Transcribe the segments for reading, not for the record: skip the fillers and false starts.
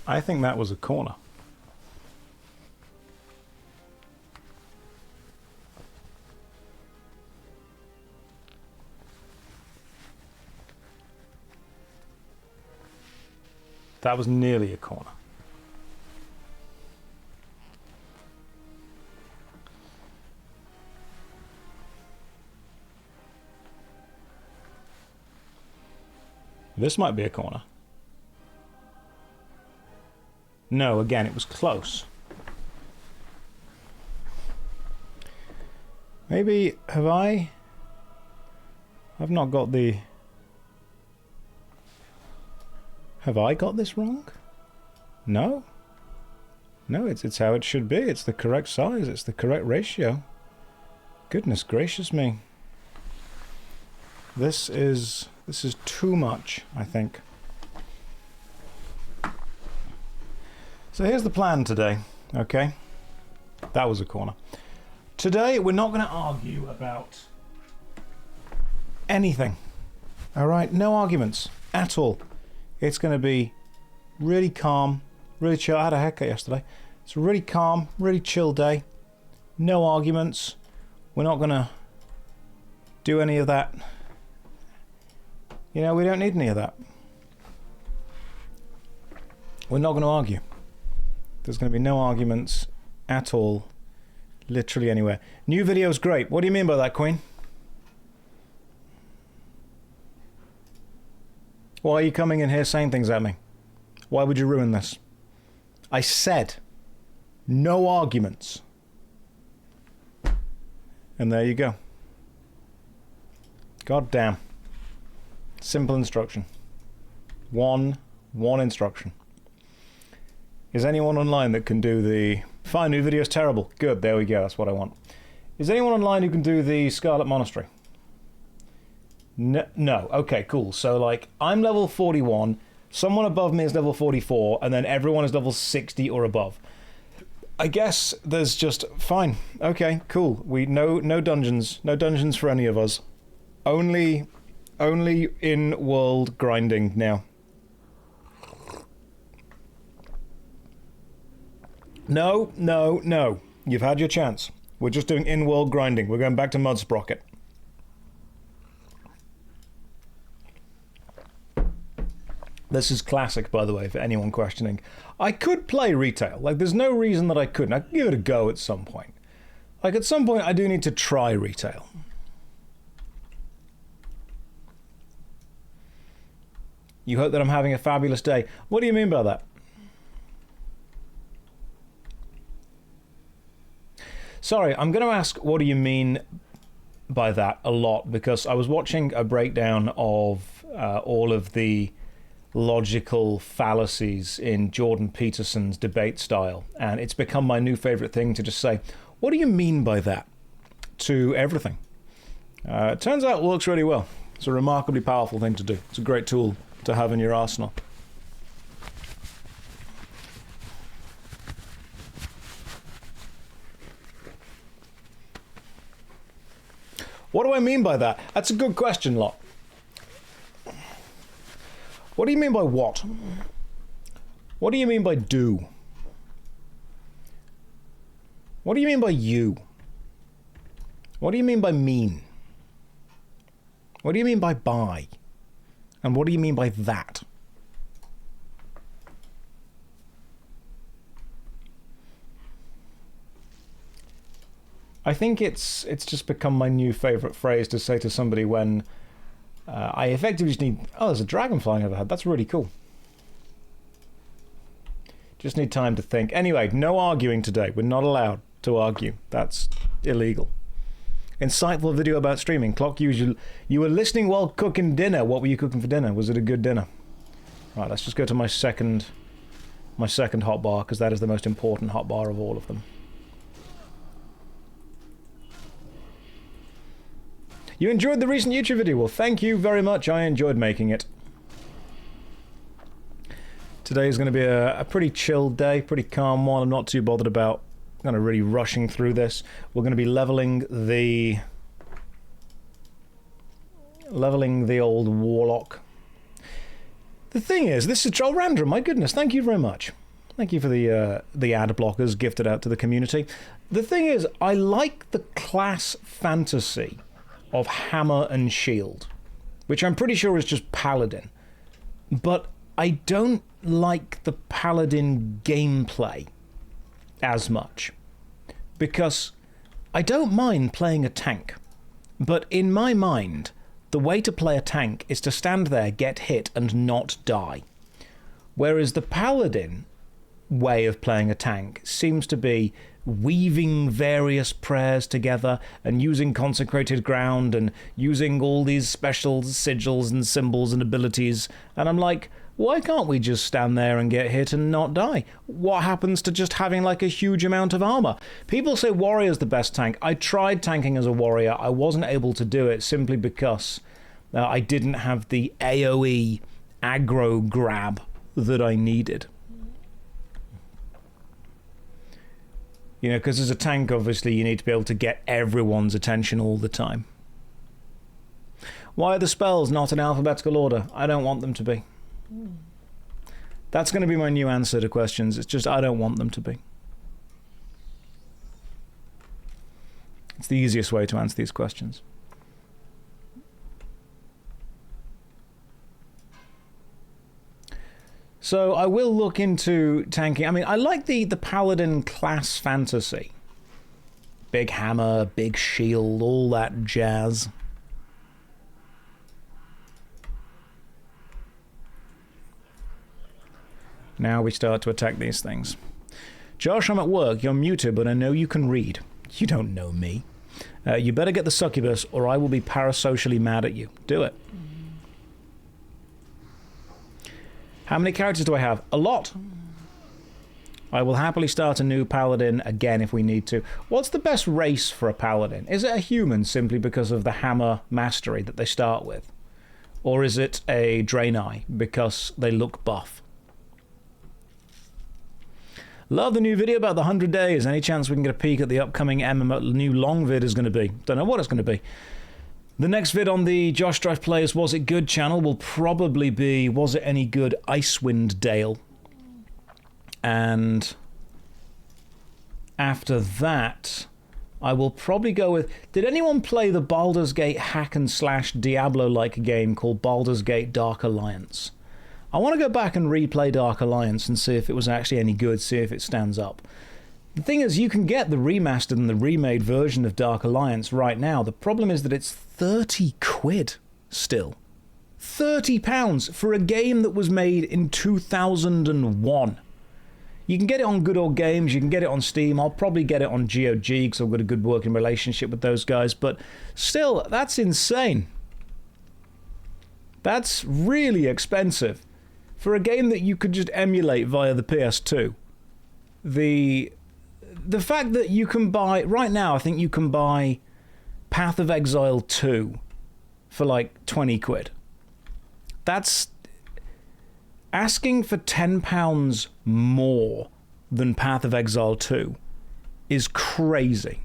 I think that was a corner. That was nearly a corner. This might be a corner. No, again, it was close. Maybe, I've not got the... Have I got this wrong? No? No, it's how it should be. It's the correct size. It's the correct ratio. Goodness gracious me. This is too much, I think. So here's the plan today, okay? That was a corner. Today, we're not going to argue about anything. All right? No arguments at all. It's going to be really calm, really chill. I had a haircut yesterday. It's a really calm, really chill day. No arguments. We're not going to do any of that. You know, we don't need any of that. We're not going to argue. There's going to be no arguments at all, literally anywhere. New video's great. What do you mean by that, Queen? Why are you coming in here saying things at me? Why would you ruin this? I said no arguments. And there you go. God damn. Simple instruction. One instruction. Is anyone online that can do the... Fine, new video's terrible. Good, there we go, that's what I want. Is anyone online who can do the Scarlet Monastery? No. Okay, cool. So, like, I'm level 41, someone above me is level 44, and then everyone is level 60 or above. I guess there's just... Fine. Okay, cool. No dungeons. No dungeons for any of us. Only in-world grinding now. No. You've had your chance. We're just doing in-world grinding. We're going back to Mud Sprocket. This is classic, by the way, for anyone questioning. I could play retail. Like, there's no reason that I couldn't. I could give it a go at some point. Like, at some point, I do need to try retail. You hope that I'm having a fabulous day. What do you mean by that? Sorry, I'm going to ask what do you mean by that a lot, because I was watching a breakdown of all of the logical fallacies in Jordan Peterson's debate style, and it's become my new favorite thing to just say, what do you mean by that? To everything. It turns out it works really well. It's a remarkably powerful thing to do. It's a great tool to have in your arsenal. What do I mean by that? That's a good question, lot. What do you mean by what? What do you mean by do? What do you mean by you? What do you mean by mean? What do you mean by buy? And what do you mean by that? I think it's just become my new favourite phrase to say to somebody when I effectively just need... Oh, there's a dragon flying overhead. That's really cool. Just need time to think. Anyway, no arguing today. We're not allowed to argue. That's illegal. Insightful video about streaming. Clock you were listening while cooking dinner. What were you cooking for dinner? Was it a good dinner? Right, let's just go to my second hotbar, because that is the most important hotbar of all of them. You enjoyed the recent YouTube video? Well, thank you very much. I enjoyed making it. Today is going to be a pretty chill day, pretty calm one. I'm not too bothered about kind of really rushing through this. We're going to be leveling the old warlock. The thing is, this is Joel Random. My goodness, thank you very much. Thank you for the ad blockers gifted out to the community. The thing is, I like the class fantasy of hammer and shield, which I'm pretty sure is just paladin. But I don't like the paladin gameplay as much, because I don't mind playing a tank, but in my mind, the way to play a tank is to stand there, get hit, and not die. Whereas the paladin way of playing a tank seems to be weaving various prayers together and using consecrated ground and using all these special sigils and symbols and abilities. And I'm like, why can't we just stand there and get hit and not die? What happens to just having like a huge amount of armor? People say warrior's the best tank. I tried tanking as a warrior. I wasn't able to do it simply because I didn't have the AoE aggro grab that I needed. You know, because as a tank, obviously, you need to be able to get everyone's attention all the time. Why are the spells not in alphabetical order? I don't want them to be. That's going to be my new answer to questions. It's just I don't want them to be. It's the easiest way to answer these questions. So I will look into tanking. I mean, I like the paladin class fantasy. Big hammer, big shield, all that jazz. Now we start to attack these things. Josh, I'm at work. You're muted, but I know you can read. You don't know me. You better get the succubus, or I will be parasocially mad at you. Do it. How many characters do I have? A lot. I will happily start a new paladin again if we need to. What's the best race for a paladin? Is it a human simply because of the hammer mastery that they start with? Or is it a Draenei because they look buff? Love the new video about the 100 days. Any chance we can get a peek at the upcoming MMO new long vid is going to be? Don't know what it's going to be. The next vid on the JoshStrifePlays Was It Good channel will probably be Was It Any Good Icewind Dale? And after that, I will probably go with... Did anyone play the Baldur's Gate hack and slash Diablo-like game called Baldur's Gate Dark Alliance? I want to go back and replay Dark Alliance and see if it was actually any good, see if it stands up. The thing is, you can get the remastered and the remade version of Dark Alliance right now. The problem is that it's 30 quid still. £30 for a game that was made in 2001. You can get it on Good Old Games, you can get it on Steam. I'll probably get it on GOG because I've got a good working relationship with those guys. But still, that's insane. That's really expensive. For a game that you could just emulate via the PS2. The fact that you can buy... Right now, I think you can buy Path of Exile 2 for like 20 quid. That's asking for £10 more than Path of Exile 2 is crazy.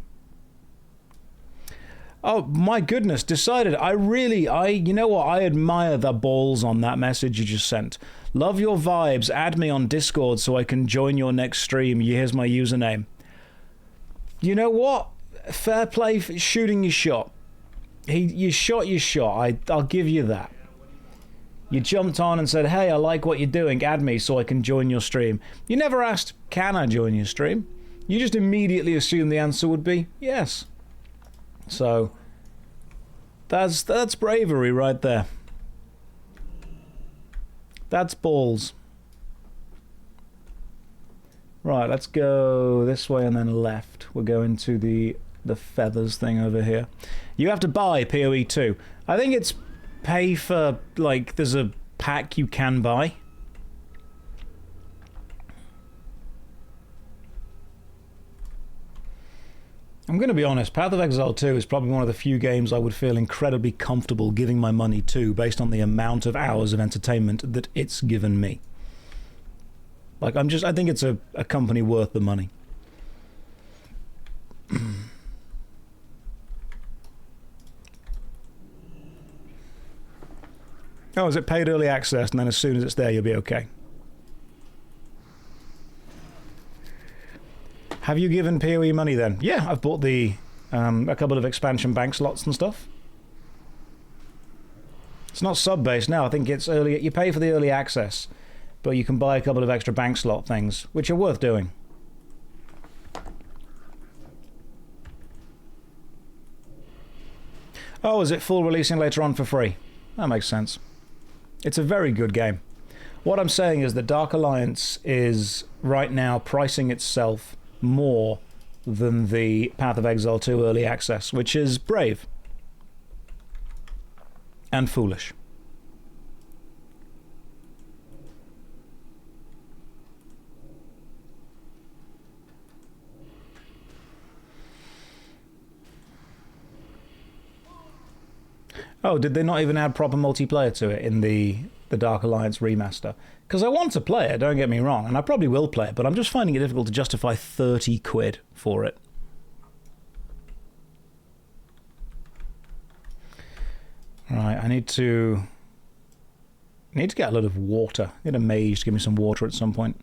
Oh my goodness, decided. You know what? I admire the balls on that message you just sent. Love your vibes. Add me on Discord so I can join your next stream. Here's my username. You know what? Fair play for shooting your shot. You shot your shot. I'll give you that. You jumped on and said, hey, I like what you're doing. Add me so I can join your stream. You never asked, can I join your stream? You just immediately assumed the answer would be yes. So, that's bravery right there. That's balls. Right, let's go this way and then left. We're going to the feathers thing over here. You have to buy PoE 2. I think it's pay for, like, there's a pack you can buy. I'm going to be honest, Path of Exile 2 is probably one of the few games I would feel incredibly comfortable giving my money to based on the amount of hours of entertainment that it's given me. Like, I think it's a company worth the money. Oh, is it paid early access, and then as soon as it's there, you'll be okay? Have you given PoE money then? Yeah, I've bought the a couple of expansion bank slots and stuff. It's not sub-based now. I think it's early. You pay for the early access, but you can buy a couple of extra bank slot things, which are worth doing. Oh, is it full releasing later on for free? That makes sense. It's a very good game. What I'm saying is that Dark Alliance is right now pricing itself more than the Path of Exile 2 early access, which is brave and foolish. Oh, did they not even add proper multiplayer to it in the Dark Alliance remaster? Because I want to play it, don't get me wrong, and I probably will play it, but I'm just finding it difficult to justify 30 quid for it. Right, I need to get a lot of water. Get a mage to give me some water at some point.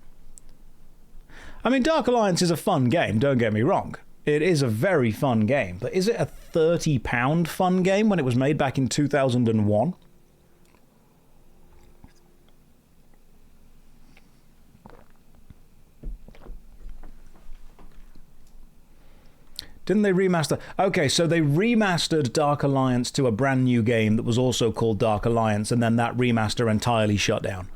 I mean, Dark Alliance is a fun game, don't get me wrong. It is a very fun game, but is it a £30 fun game when it was made back in 2001? Didn't they remaster? Okay, so they remastered Dark Alliance to a brand new game that was also called Dark Alliance, and then that remaster entirely shut down.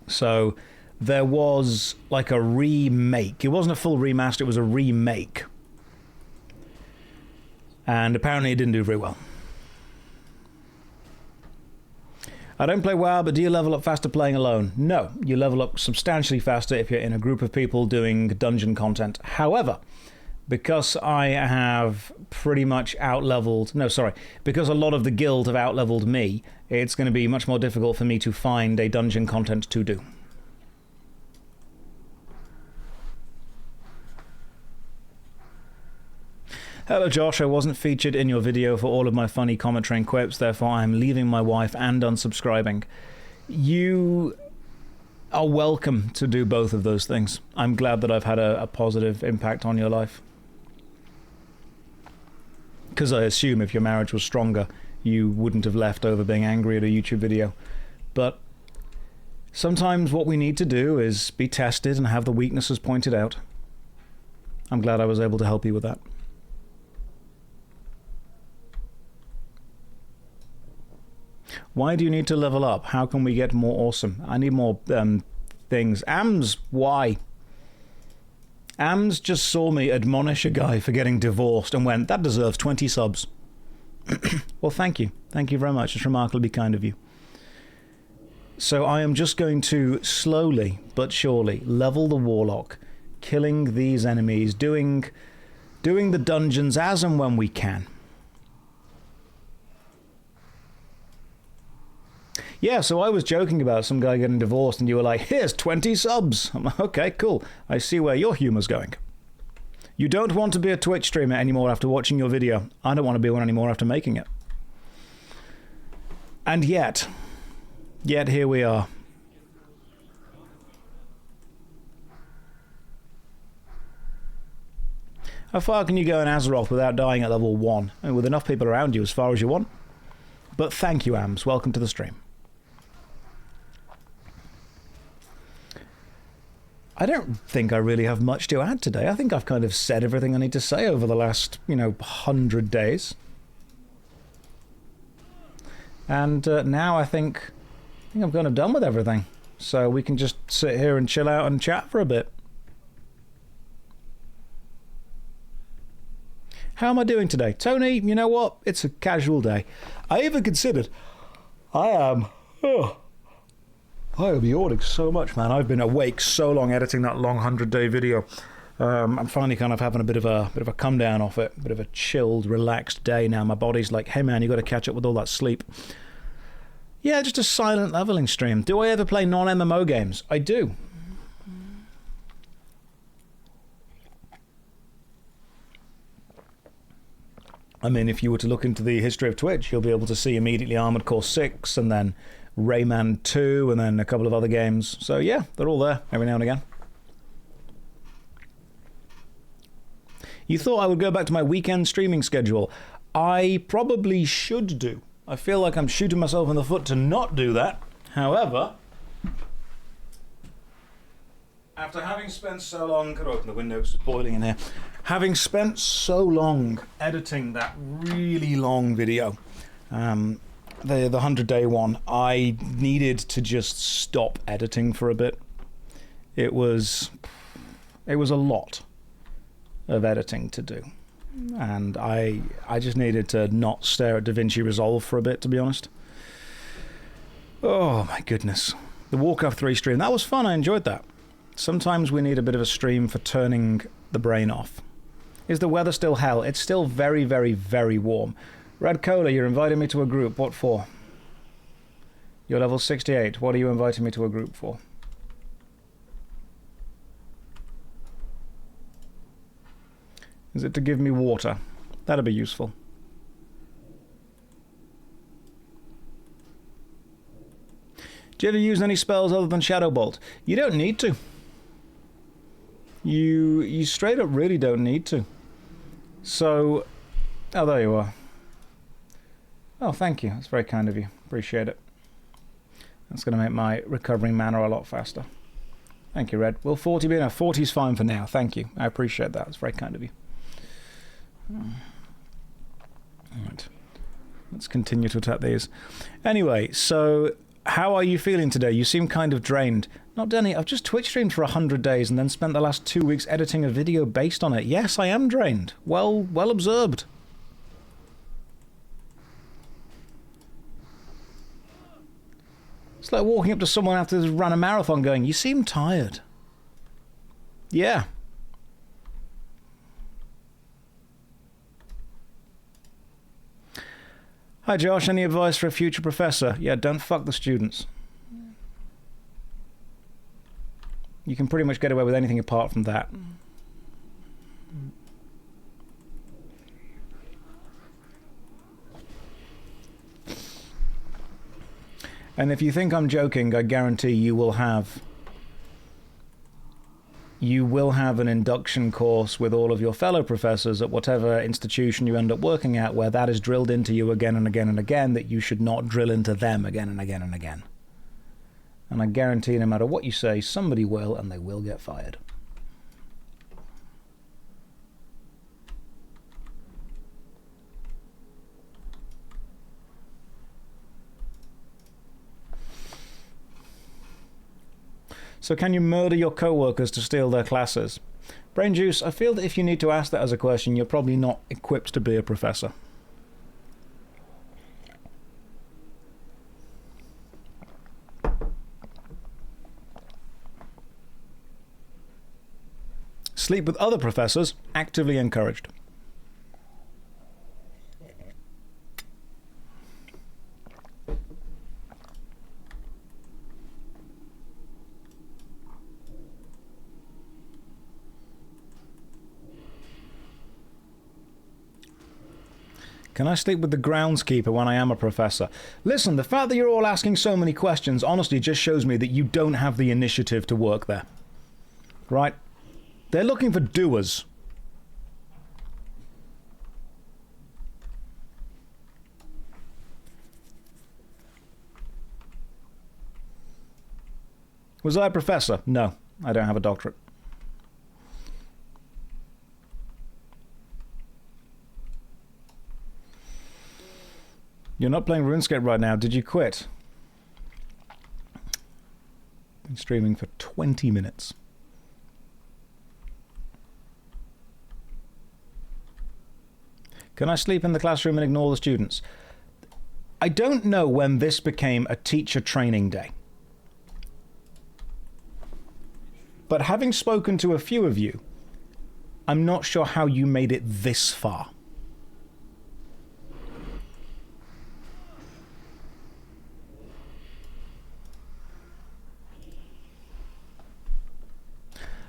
So there was like a remake. It wasn't a full remaster, it was a remake. And apparently it didn't do very well. I don't play WoW, but do you level up faster playing alone? No, you level up substantially faster if you're in a group of people doing dungeon content. However, because I have pretty much out-leveled... No, sorry. Because a lot of the guild have out-leveled me, it's going to be much more difficult for me to find a dungeon content to do. Hello Josh, I wasn't featured in your video for all of my funny commentary and quips, therefore I'm leaving my wife and unsubscribing. You are welcome to do both of those things. I'm glad that I've had a positive impact on your life. Because I assume if your marriage was stronger, you wouldn't have left over being angry at a YouTube video. But sometimes what we need to do is be tested and have the weaknesses pointed out. I'm glad I was able to help you with that. Why do you need to level up? How can we get more awesome? I need more things. Ams, why? Ams just saw me admonish a guy for getting divorced and went, that deserves 20 subs. Well, thank you. Thank you very much. It's remarkably kind of you. So I am just going to slowly but surely level the Warlock, killing these enemies, doing the dungeons as and when we can. Yeah, so I was joking about some guy getting divorced and you were like, here's 20 subs. I'm like, okay, cool. I see where your humor's going. You don't want to be a Twitch streamer anymore after watching your video. I don't want to be one anymore after making it. And yet here we are. How far can you go in Azeroth without dying at level 1? I mean, with enough people around you as far as you want. But thank you, Ams. Welcome to the stream. I don't think I really have much to add today. I think I've kind of said everything I need to say over the last, 100 days. And now I think I'm kind of done with everything. So we can just sit here and chill out and chat for a bit. How am I doing today? Tony, you know what? It's a casual day. I even considered I am yawning so much, man. I've been awake so long editing that long 100-day video. I'm finally kind of having a bit of a come down off it, a bit of a chilled, relaxed day now. My body's like, hey man, you got to catch up with all that sleep. Yeah, just a silent leveling stream. Do I ever play non-MMO games? I do. I mean, if you were to look into the history of Twitch, you'll be able to see immediately Armored Core 6 and then Rayman 2 and then a couple of other games. So yeah, they're all there every now and again. You thought I would go back to my weekend streaming schedule. I probably should do. I feel like I'm shooting myself in the foot to not do that. However, after having spent so long... Gotta open the window, it's boiling in here. Having spent so long editing that really long video, the 100-day one, I needed to just stop editing for a bit. It was a lot of editing to do. And I just needed to not stare at DaVinci Resolve for a bit, to be honest. Oh my goodness. The Warcraft 3 stream, that was fun, I enjoyed that. Sometimes we need a bit of a stream for turning the brain off. Is the weather still hell? It's still very, very, very warm. Red Cola, you're inviting me to a group. What for? You're level 68. What are you inviting me to a group for? Is it to give me water? That'd be useful. Do you ever use any spells other than Shadow Bolt? You don't need to. You straight up really don't need to. So, oh, there you are. Oh, thank you. That's very kind of you. Appreciate it. That's going to make my recovering mana a lot faster. Thank you, Red. Will 40 be enough? 40's fine for now. Thank you. I appreciate that. It's very kind of you. Alright. Let's continue to attack these. Anyway, so how are you feeling today? You seem kind of drained. Not Denny, I've just Twitch streamed for 100 days and then spent the last 2 weeks editing a video based on it. Yes, I am drained. Well observed. It's like walking up to someone after they've run a marathon going, you seem tired. Yeah. Hi Josh, any advice for a future professor? Yeah, don't fuck the students. You can pretty much get away with anything apart from that. And if you think I'm joking, I guarantee you will have an induction course with all of your fellow professors at whatever institution you end up working at, where that is drilled into you again and again and again, that you should not drill into them again and again and again. And I guarantee no matter what you say, somebody will, and they will get fired. So can you murder your co-workers to steal their classes? Brain Juice, I feel that if you need to ask that as a question, you're probably not equipped to be a professor. Sleep with other professors, actively encouraged. Can I sleep with the groundskeeper when I am a professor? Listen, the fact that you're all asking so many questions honestly just shows me that you don't have the initiative to work there. Right? They're looking for doers. Was I a professor? No, I don't have a doctorate. You're not playing RuneScape right now. Did you quit? Been streaming for 20 minutes. Can I sleep in the classroom and ignore the students? I don't know when this became a teacher training day. But having spoken to a few of you, I'm not sure how you made it this far.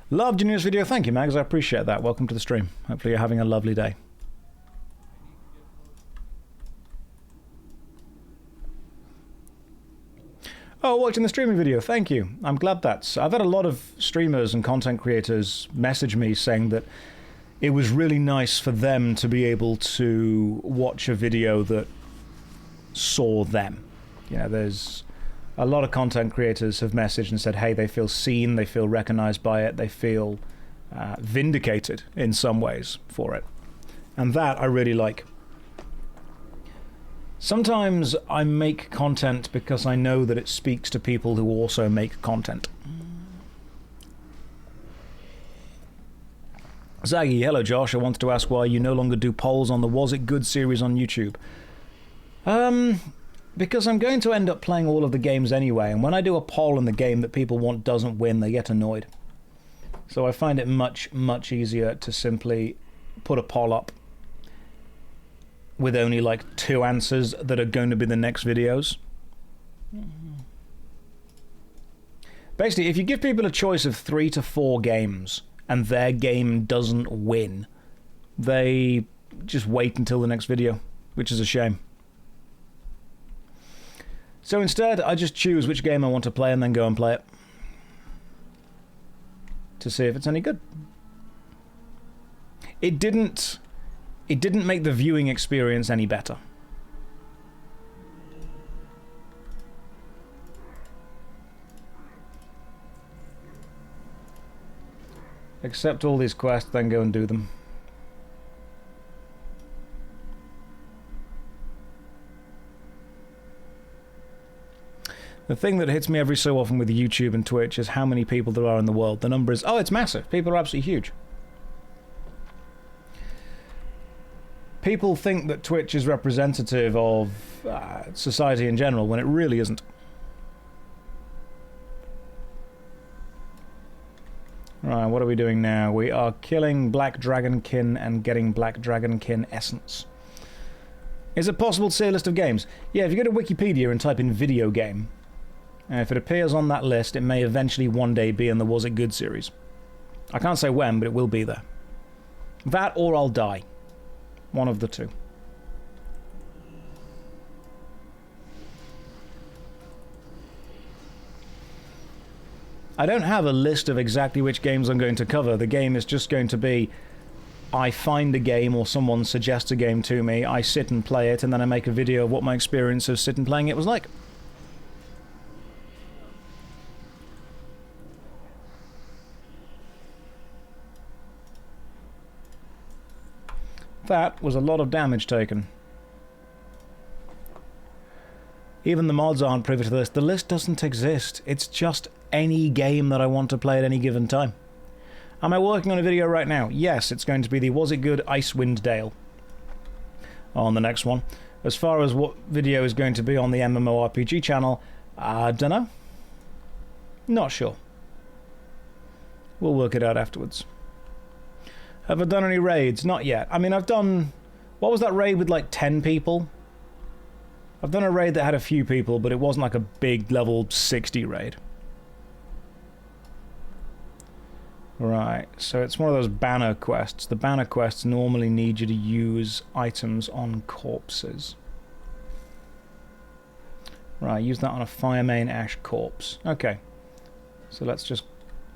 Loved your news video. Thank you, Mags. I appreciate that. Welcome to the stream. Hopefully you're having a lovely day. Oh, watching the streaming video, thank you. I'm glad that's... I've had a lot of streamers and content creators message me saying that it was really nice for them to be able to watch a video that saw them. You know, there's a lot of content creators have messaged and said, hey, they feel seen, they feel recognized by it, they feel vindicated in some ways for it. And that I really like. Sometimes I make content because I know that it speaks to people who also make content. Zaggy, hello Josh, I wanted to ask why you no longer do polls on the Was It Good series on YouTube. Because I'm going to end up playing all of the games anyway, and when I do a poll in the game that people want doesn't win, they get annoyed. So I find it much, much easier to simply put a poll up with only like 2 answers that are going to be the next videos. Basically, if you give people a choice of 3 to 4 games and their game doesn't win, they just wait until the next video, which is a shame. So instead, I just choose which game I want to play and then go and play it to see if it's any good. It didn't make the viewing experience any better. Accept all these quests, then go and do them. The thing that hits me every so often with YouTube and Twitch is how many people there are in the world. The number is, oh, it's massive. People are absolutely huge. People think that Twitch is representative of society in general, when it really isn't. Right, what are we doing now? We are killing Black Dragonkin and getting Black Dragonkin Essence. Is it possible to see a list of games? Yeah, if you go to Wikipedia and type in video game, if it appears on that list, it may eventually one day be in the Was It Good series. I can't say when, but it will be there. That or I'll die. One of the two. I don't have a list of exactly which games I'm going to cover. The game is just going to be, I find a game or someone suggests a game to me, I sit and play it, and then I make a video of what my experience of sitting playing it was like. That was a lot of damage taken. Even the mods aren't privy to this. The list doesn't exist. It's just any game that I want to play at any given time. Am I working on a video right now? Yes, it's going to be the Was It Good Icewind Dale on the next one. As far as what video is going to be on the MMORPG channel, I don't know. Not sure. We'll work it out afterwards. Have I done any raids? Not yet. I mean, I've done... What was that raid with like 10 people? I've done a raid that had a few people, but it wasn't like a big level 60 raid. Right, so it's one of those banner quests. The banner quests normally need you to use items on corpses. Right, use that on a Firemane Ash corpse. Okay, so let's just...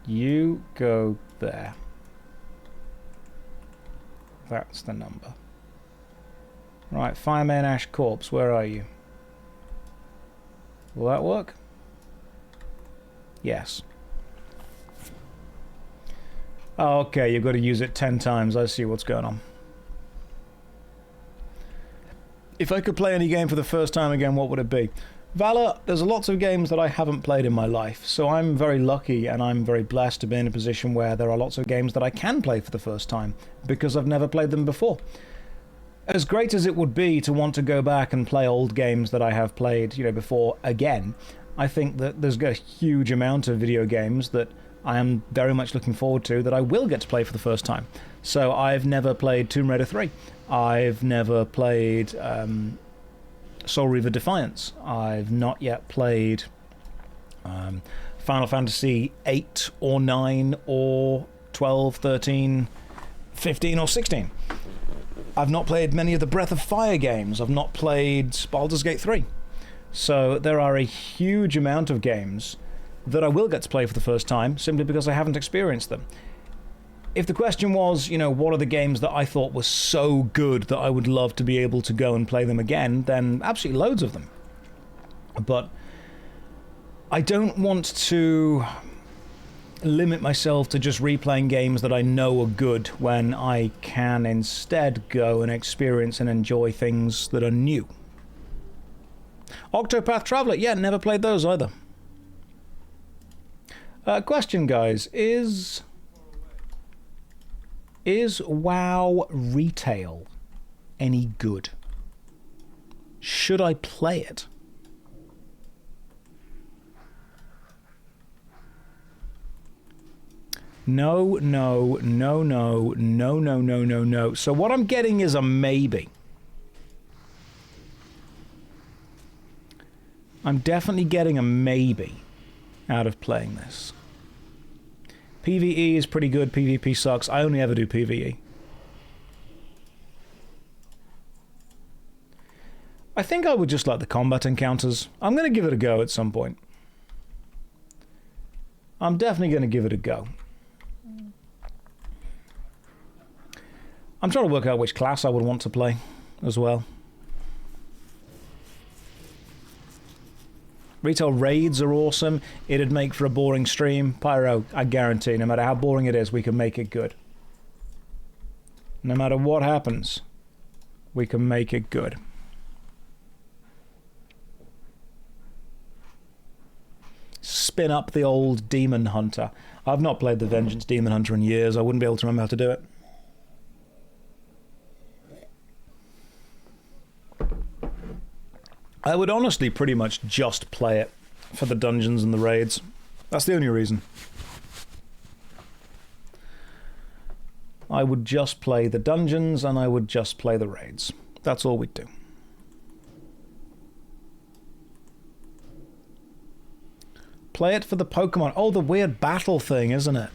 You go there. That's the number. Right, Firemane Ash corpse, where are you? Will that work? Yes. Oh, okay, you've got to use it 10 times. I see what's going on. If I could play any game for the first time again, what would it be? Valor, there's lots of games that I haven't played in my life, so I'm very lucky and I'm very blessed to be in a position where there are lots of games that I can play for the first time, because I've never played them before. As great as it would be to want to go back and play old games that I have played, before again, I think that there's a huge amount of video games that I am very much looking forward to that I will get to play for the first time. So I've never played Tomb Raider 3. I've never played Soul Reaver Defiance. I've not yet played Final Fantasy 8 or 9 or 12, 13, 15 or 16. I've not played many of the Breath of Fire games. I've not played Baldur's Gate 3. So there are a huge amount of games that I will get to play for the first time, simply because I haven't experienced them. If the question was, you know, what are the games that I thought were so good that I would love to be able to go and play them again, then absolutely loads of them. But I don't want to limit myself to just replaying games that I know are good when I can instead go and experience and enjoy things that are new. Octopath Traveler, yeah, never played those either. Question, guys, is WoW retail any good? Should I play it? No, no, no, no, no, no, no, no, no. So what I'm getting is a maybe. I'm definitely getting a maybe out of playing this. PvE is pretty good, PvP sucks. I only ever do PvE. I think I would just like the combat encounters. I'm going to give it a go at some point. I'm definitely going to give it a go. I'm trying to work out which class I would want to play as well. Retail raids are awesome. It'd make for a boring stream. Pyro, I guarantee, no matter how boring it is, we can make it good. No matter what happens, we can make it good. Spin up the old Demon Hunter. I've not played the Vengeance Demon Hunter in years. I wouldn't be able to remember how to do it. I would honestly pretty much just play it for the dungeons and the raids. That's the only reason. I would just play the dungeons and I would just play the raids. That's all we'd do. Play it for the Pokemon. Oh, the weird battle thing, isn't it?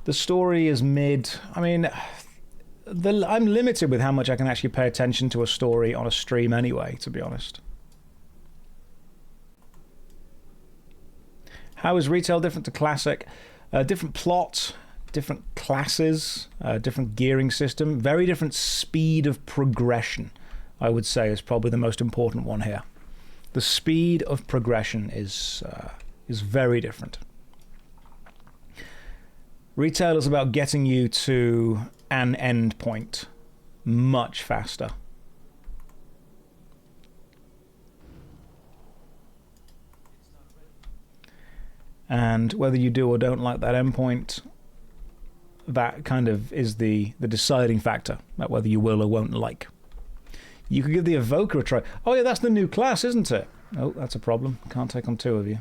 The story is mid. I mean, I'm limited with how much I can actually pay attention to a story on a stream anyway, to be honest. How is retail different to classic? Different plot, different classes, different gearing system, very different speed of progression, I would say, is probably the most important one here. The speed of progression is very different. Retail is about getting you to an end point much faster. And whether you do or don't like that endpoint, that kind of is the deciding factor about whether you will or won't like. You could give the Evoker a try. Oh yeah, that's the new class, isn't it? Oh, that's a problem. Can't take on two of you.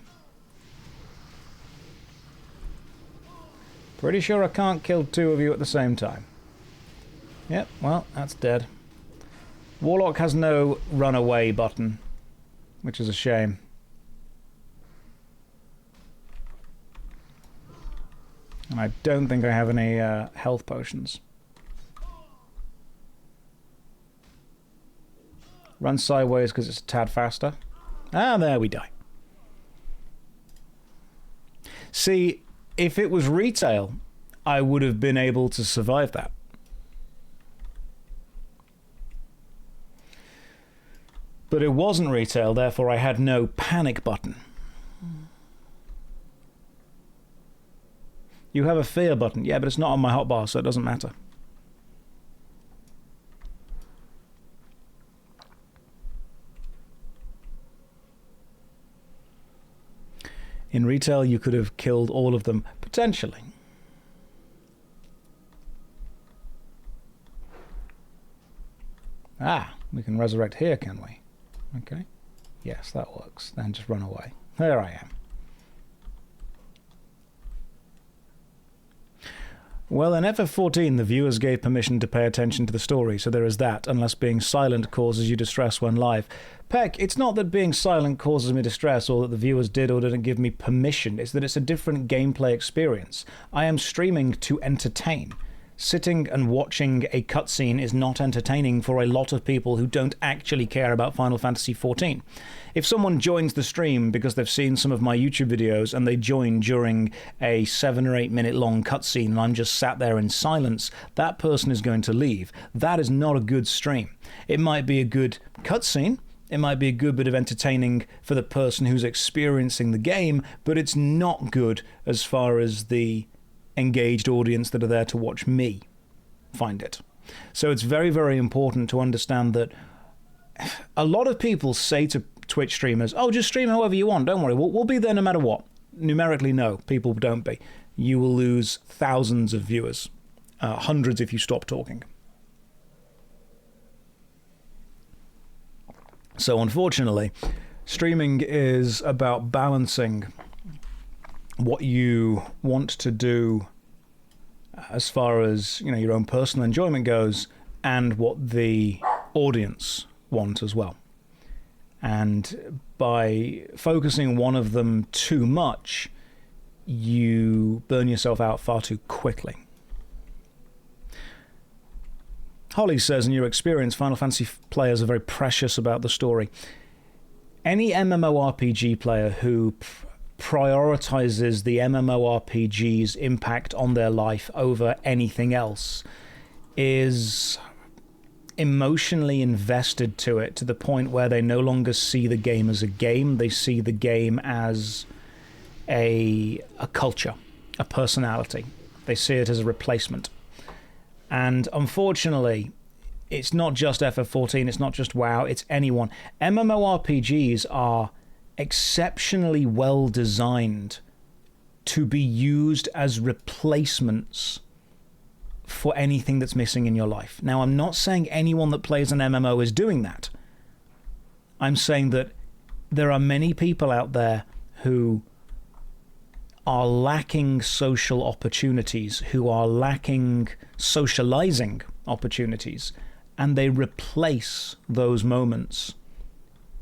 Pretty sure I can't kill two of you at the same time. Yep, well, that's dead. Warlock has no run away button, which is a shame. And I don't think I have any health potions. Run sideways because it's a tad faster. Ah, there we die. See, if it was retail, I would have been able to survive that. But it wasn't retail, therefore I had no panic button. You have a fear button. Yeah, but it's not on my hotbar, so it doesn't matter. In retail, you could have killed all of them, potentially. Ah, we can resurrect here, can we? Okay. Yes, that works. Then just run away. There I am. Well, in FF14, the viewers gave permission to pay attention to the story, so there is that, unless being silent causes you distress when live. Peck, it's not that being silent causes me distress, or that the viewers did or didn't give me permission. It's that it's a different gameplay experience. I am streaming to entertain. sitting and watching a cutscene is not entertaining for a lot of people who don't actually care about Final Fantasy XIV. If someone joins the stream because they've seen some of my YouTube videos and they join during a 7 or 8 minute long cutscene and I'm just sat there in silence, that person is going to leave. That is not a good stream. It might be a good cutscene, it might be a good bit of entertaining for the person who's experiencing the game, but it's not good as far as the engaged audience that are there to watch me find it. So it's very, very important to understand that a lot of people say to Twitch streamers, oh, just stream however you want, don't worry, we'll be there no matter what. Numerically, no, people don't be. You will lose thousands of viewers, hundreds if you stop talking. So unfortunately, streaming is about balancing what you want to do as far as, you know, your own personal enjoyment goes and what the audience want as well. And by focusing one of them too much, you burn yourself out far too quickly. Holly says, in your experience, Final Fantasy players are very precious about the story. Any MMORPG player who prioritizes the MMORPG's impact on their life over anything else is emotionally invested to it, to the point where they no longer see the game as a game, they see the game as a culture, a personality. They see it as a replacement. And unfortunately, it's not just FF14, it's not just WoW, it's anyone. MMORPGs are exceptionally well designed to be used as replacements for anything that's missing in your life. Now, I'm not saying anyone that plays an MMO is doing that. I'm saying that there are many people out there who are lacking social opportunities, who are lacking socializing opportunities, and they replace those moments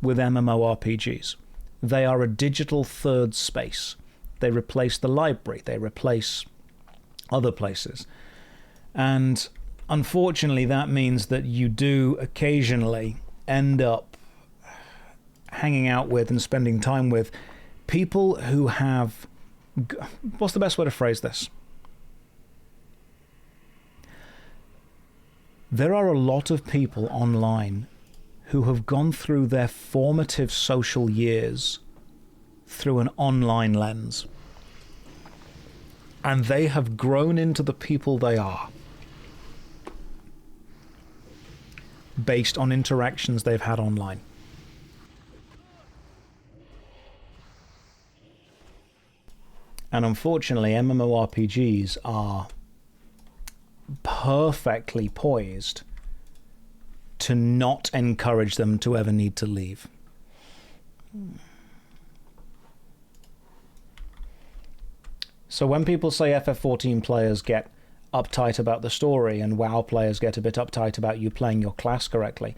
with MMORPGs. They are a digital third space. They replace the library, they replace other places. And unfortunately, that means that you do occasionally end up hanging out with and spending time with people who have... What's the best way to phrase this? There are a lot of people online who have gone through their formative social years through an online lens. And they have grown into the people they are based on interactions they've had online. And unfortunately, MMORPGs are perfectly poised to not encourage them to ever need to leave. So when people say FF14 players get uptight about the story and WoW players get a bit uptight about you playing your class correctly,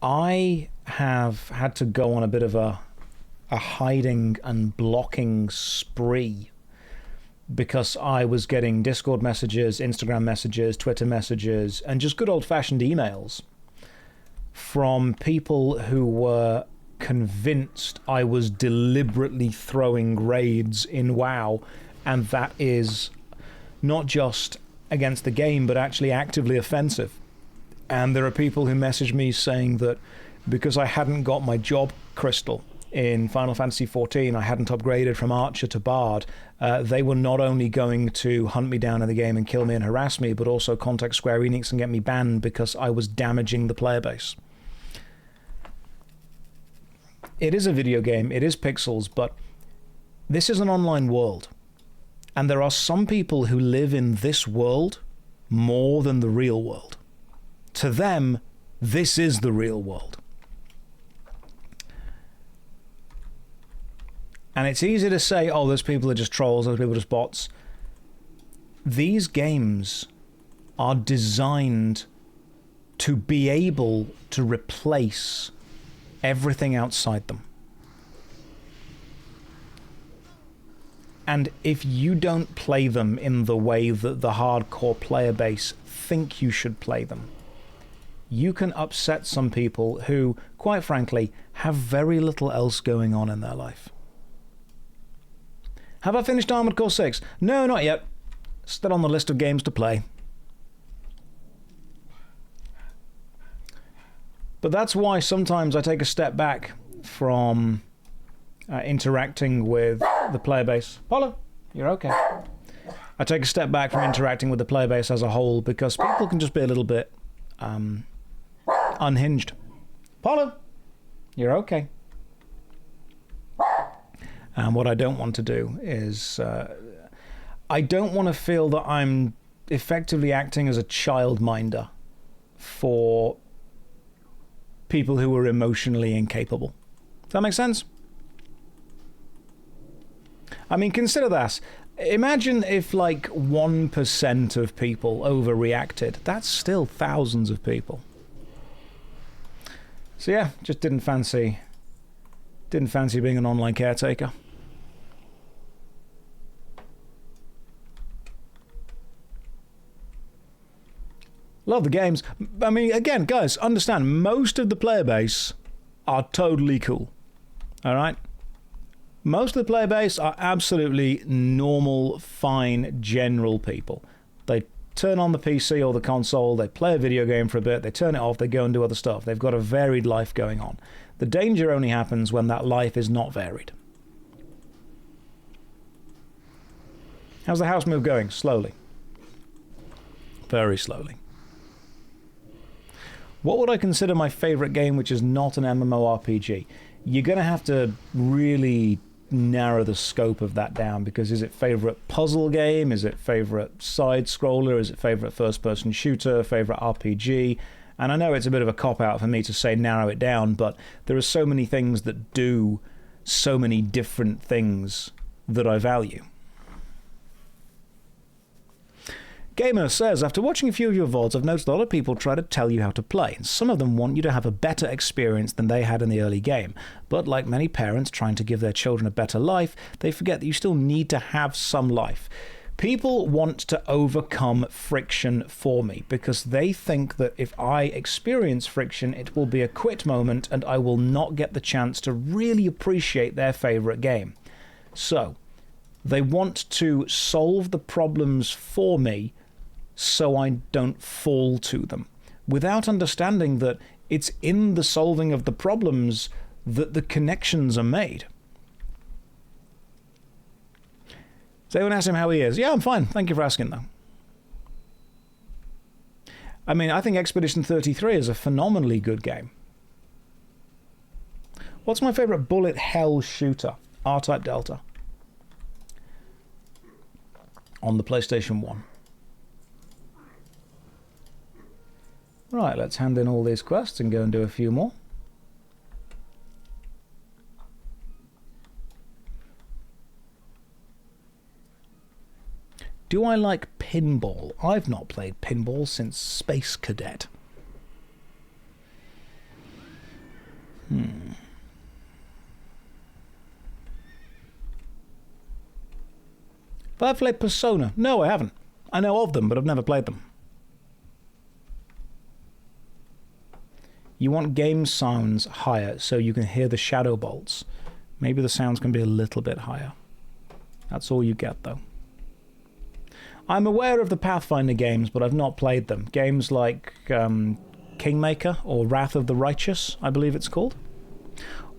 I have had to go on a bit of a hiding and blocking spree, because I was getting Discord messages, Instagram messages, Twitter messages, and just good old-fashioned emails from people who were convinced I was deliberately throwing raids in WoW, and that is not just against the game, but actually actively offensive. And there are people who message me saying that because I hadn't got my job crystal in Final Fantasy XIV, I hadn't upgraded from Archer to Bard, they were not only going to hunt me down in the game and kill me and harass me, but also contact Square Enix and get me banned because I was damaging the player base. It is a video game, it is pixels, but this is an online world. And there are some people who live in this world more than the real world. To them, this is the real world. And it's easy to say, oh, those people are just trolls, those people are just bots. These games are designed to be able to replace everything outside them. And if you don't play them in the way that the hardcore player base think you should play them, you can upset some people who, quite frankly, have very little else going on in their life. Have I finished Armored Core 6? No, not yet. Still on the list of games to play. But that's why sometimes I take a step back from interacting with the player base. Paulo, you're okay. I take a step back from interacting with the player base as a whole because people can just be a little bit unhinged. Paulo, you're okay. And what I don't want to do is I don't want to feel that I'm effectively acting as a childminder for people who are emotionally incapable. Does that make sense? I mean, consider this. Imagine if like 1% of people overreacted. That's still thousands of people. So yeah, just didn't fancy being an online caretaker. Love the games. I mean, again, guys, understand, most of the player base are totally cool. All right? Most of the player base are absolutely normal, fine, general people. They turn on the PC or the console, they play a video game for a bit, they turn it off, they go and do other stuff. They've got a varied life going on. The danger only happens when that life is not varied. How's the house move going? Slowly. Very slowly. What would I consider my favorite game which is not an MMORPG? You're going to have to really narrow the scope of that down, because is it favorite puzzle game? Is it favorite side scroller? Is it favorite first person shooter? Favorite RPG? And I know it's a bit of a cop-out for me to say narrow it down, but there are so many things that do so many different things that I value. Gamer says, after watching a few of your VODs, I've noticed a lot of people try to tell you how to play, and some of them want you to have a better experience than they had in the early game. But like many parents trying to give their children a better life, they forget that you still need to have some life. People want to overcome friction for me because they think that if I experience friction, it will be a quit moment and I will not get the chance to really appreciate their favorite game. So, they want to solve the problems for me so I don't fall to them, without understanding that it's in the solving of the problems that the connections are made. So anyone asked him how he is? Yeah, I'm fine. Thank you for asking, though. I mean, I think Expedition 33 is a phenomenally good game. What's my favorite bullet hell shooter? R-Type Delta. On the PlayStation 1. Right, let's hand in all these quests and go and do a few more. Do I like pinball? I've not played pinball since Space Cadet. Have I played Persona? No, I haven't. I know of them, but I've never played them. You want game sounds higher so you can hear the shadow bolts. Maybe the sounds can be a little bit higher. That's all you get, though. I'm aware of the Pathfinder games, but I've not played them. Games like Kingmaker or Wrath of the Righteous, I believe it's called.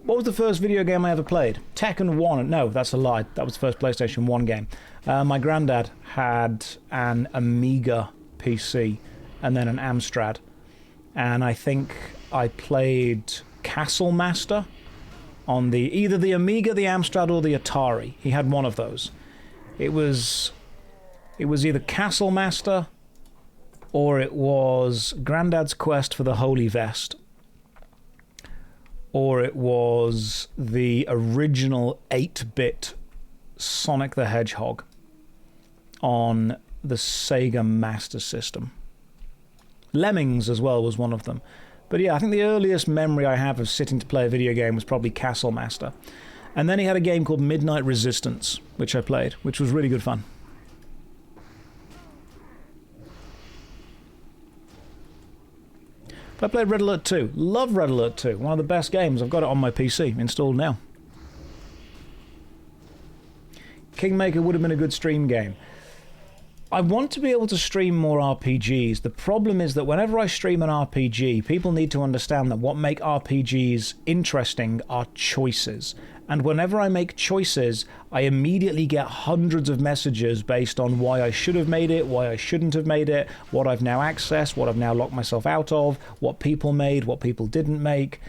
What was the first video game I ever played? Tekken 1. No, that's a lie. That was the first PlayStation 1 game. My granddad had an Amiga PC and then an Amstrad. And I think I played Castle Master on either the Amiga, the Amstrad, or the Atari. He had one of those. It was either Castle Master or it was Granddad's Quest for the Holy Vest, or it was the original 8-bit Sonic the Hedgehog on the Sega Master System. Lemmings as well was one of them. But yeah, I think the earliest memory I have of sitting to play a video game was probably Castle Master. And then he had a game called Midnight Resistance, which I played, which was really good fun. I played Red Alert 2. Love Red Alert 2. One of the best games. I've got it on my PC, installed now. Kingmaker would have been a good stream game. I want to be able to stream more RPGs. The problem is that whenever I stream an RPG, people need to understand that what make RPGs interesting are choices. And whenever I make choices, I immediately get hundreds of messages based on why I should have made it, why I shouldn't have made it, what I've now accessed, what I've now locked myself out of, what people made, what people didn't make.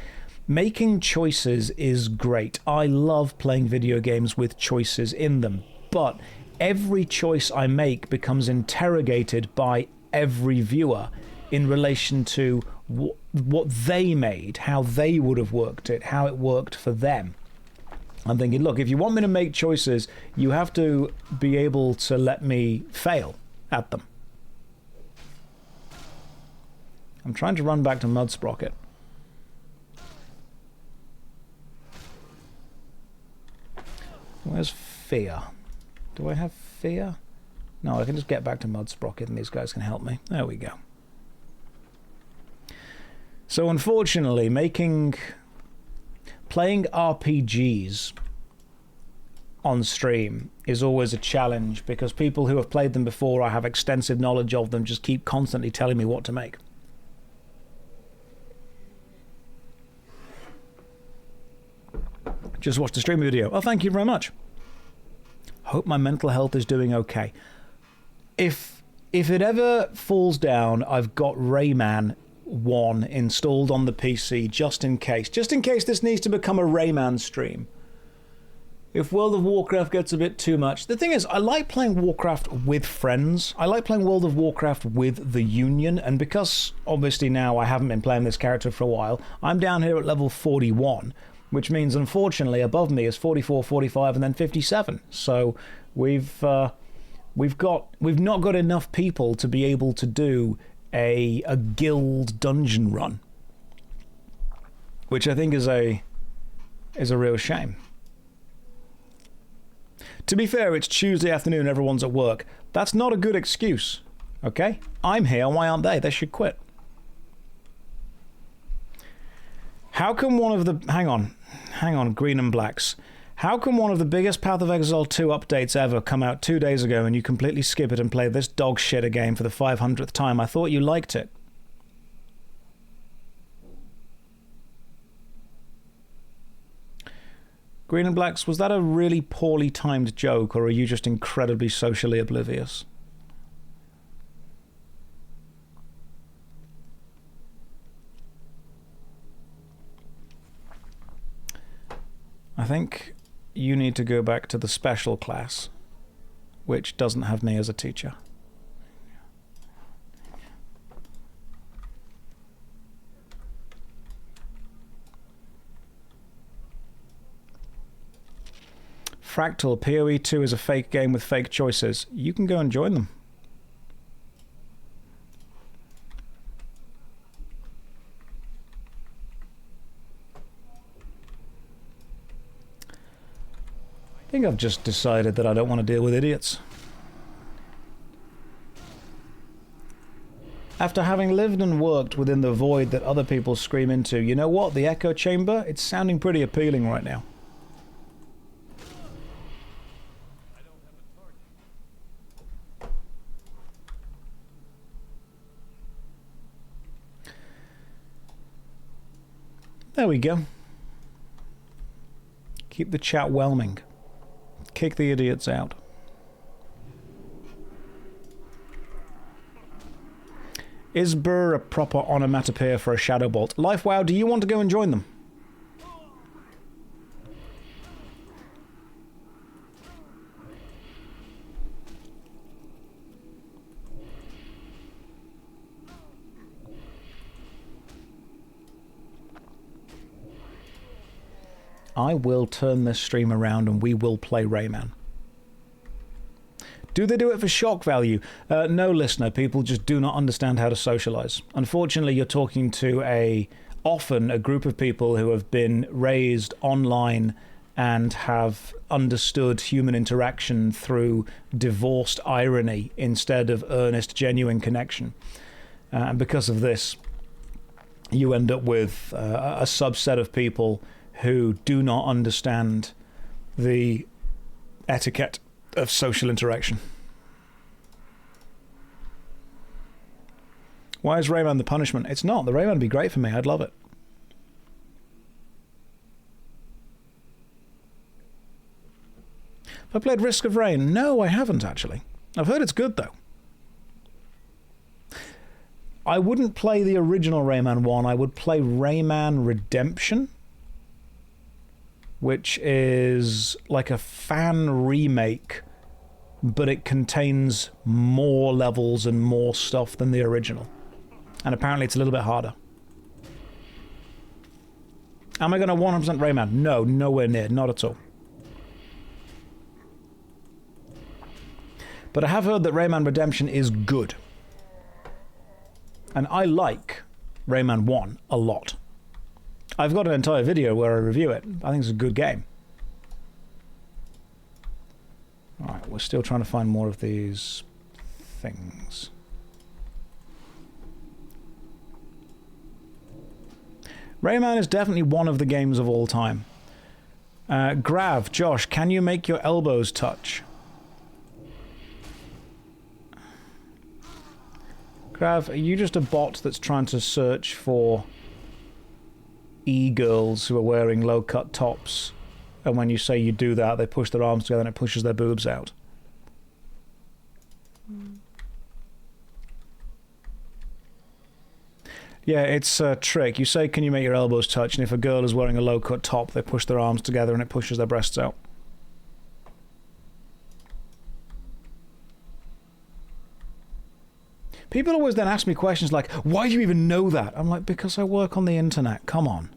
Making choices is great. I love playing video games with choices in them. But every choice I make becomes interrogated by every viewer in relation to what they made, how they would have worked it, how it worked for them. I'm thinking, look, if you want me to make choices, you have to be able to let me fail at them. I'm trying to run back to Mudsprocket. Where's fear? Do I have fear? No, I can just get back to Mudsprocket and these guys can help me. There we go. So unfortunately, playing RPGs on stream is always a challenge because people who have played them before, I have extensive knowledge of them, just keep constantly telling me what to make. Just watched the stream video. Oh, thank you very much. Hope my mental health is doing okay. If it ever falls down, I've got Rayman 1 installed on the PC just in case. Just in case this needs to become a Rayman stream. If World of Warcraft gets a bit too much. The thing is, I like playing Warcraft with friends. I like playing World of Warcraft with the Union, and because obviously now I haven't been playing this character for a while, I'm down here at level 41, which means unfortunately above me is 44, 45, and then 57. So we've not got enough people to be able to do a guild dungeon run, which I think is a real shame. To be fair, it's Tuesday afternoon, everyone's at work. That's not a good excuse, okay? I'm here, why aren't they? They should quit. How can one of the... Hang on, Green and Blacks. How can one of the biggest Path of Exile 2 updates ever come out 2 days ago and you completely skip it and play this dog shit again for the 500th time? I thought you liked it. Green and Blacks, was that a really poorly timed joke, or are you just incredibly socially oblivious? I think you need to go back to the special class, which doesn't have me as a teacher. Fractal, PoE 2 is a fake game with fake choices. You can go and join them. I think I've just decided that I don't want to deal with idiots. After having lived and worked within the void that other people scream into, you know what? The echo chamber, it's sounding pretty appealing right now. There we go. Keep the chat whelming. Kick the idiots out. Is Burr a proper onomatopoeia for a Shadow Bolt? LifeWow, do you want to go and join them? I will turn this stream around and we will play Rayman. Do they do it for shock value? No, listener. People just do not understand how to socialize. Unfortunately, you're talking to often a group of people who have been raised online and have understood human interaction through divorced irony instead of earnest, genuine connection. And because of this, you end up with a subset of people who do not understand the etiquette of social interaction. Why is Rayman the punishment? It's not. The Rayman would be great for me. I'd love it. Have I played Risk of Rain? No, I haven't, actually. I've heard it's good, though. I wouldn't play the original Rayman 1. I would play Rayman Redemption, which is like a fan remake, but it contains more levels and more stuff than the original. And apparently it's a little bit harder. Am I going to 100% Rayman? No, nowhere near. Not at all. But I have heard that Rayman Redemption is good. And I like Rayman 1 a lot. I've got an entire video where I review it. I think it's a good game. Alright, we're still trying to find more of these things. Rayman is definitely one of the games of all time. Grav, Josh, can you make your elbows touch? Grav, are you just a bot that's trying to search for e-girls who are wearing low-cut tops, and when you say you do that, they push their arms together and it pushes their boobs out? Yeah, it's a trick. You say, can you make your elbows touch? And if a girl is wearing a low-cut top, they push their arms together and it pushes their breasts out. People always then ask me questions like, why do you even know that? I'm like, because I work on the internet. Come on.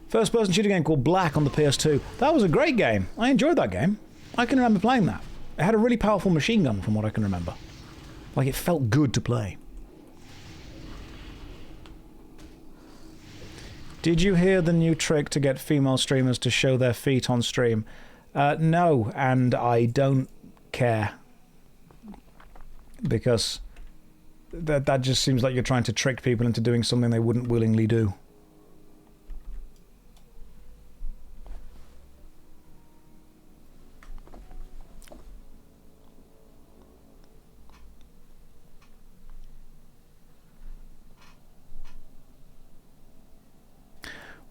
First-person shooting game called Black on the PS2. That was a great game. I enjoyed that game. I can remember playing that. It had a really powerful machine gun, from what I can remember. Like, it felt good to play. Did you hear the new trick to get female streamers to show their feet on stream? No, and I don't care. Because that just seems like you're trying to trick people into doing something they wouldn't willingly do.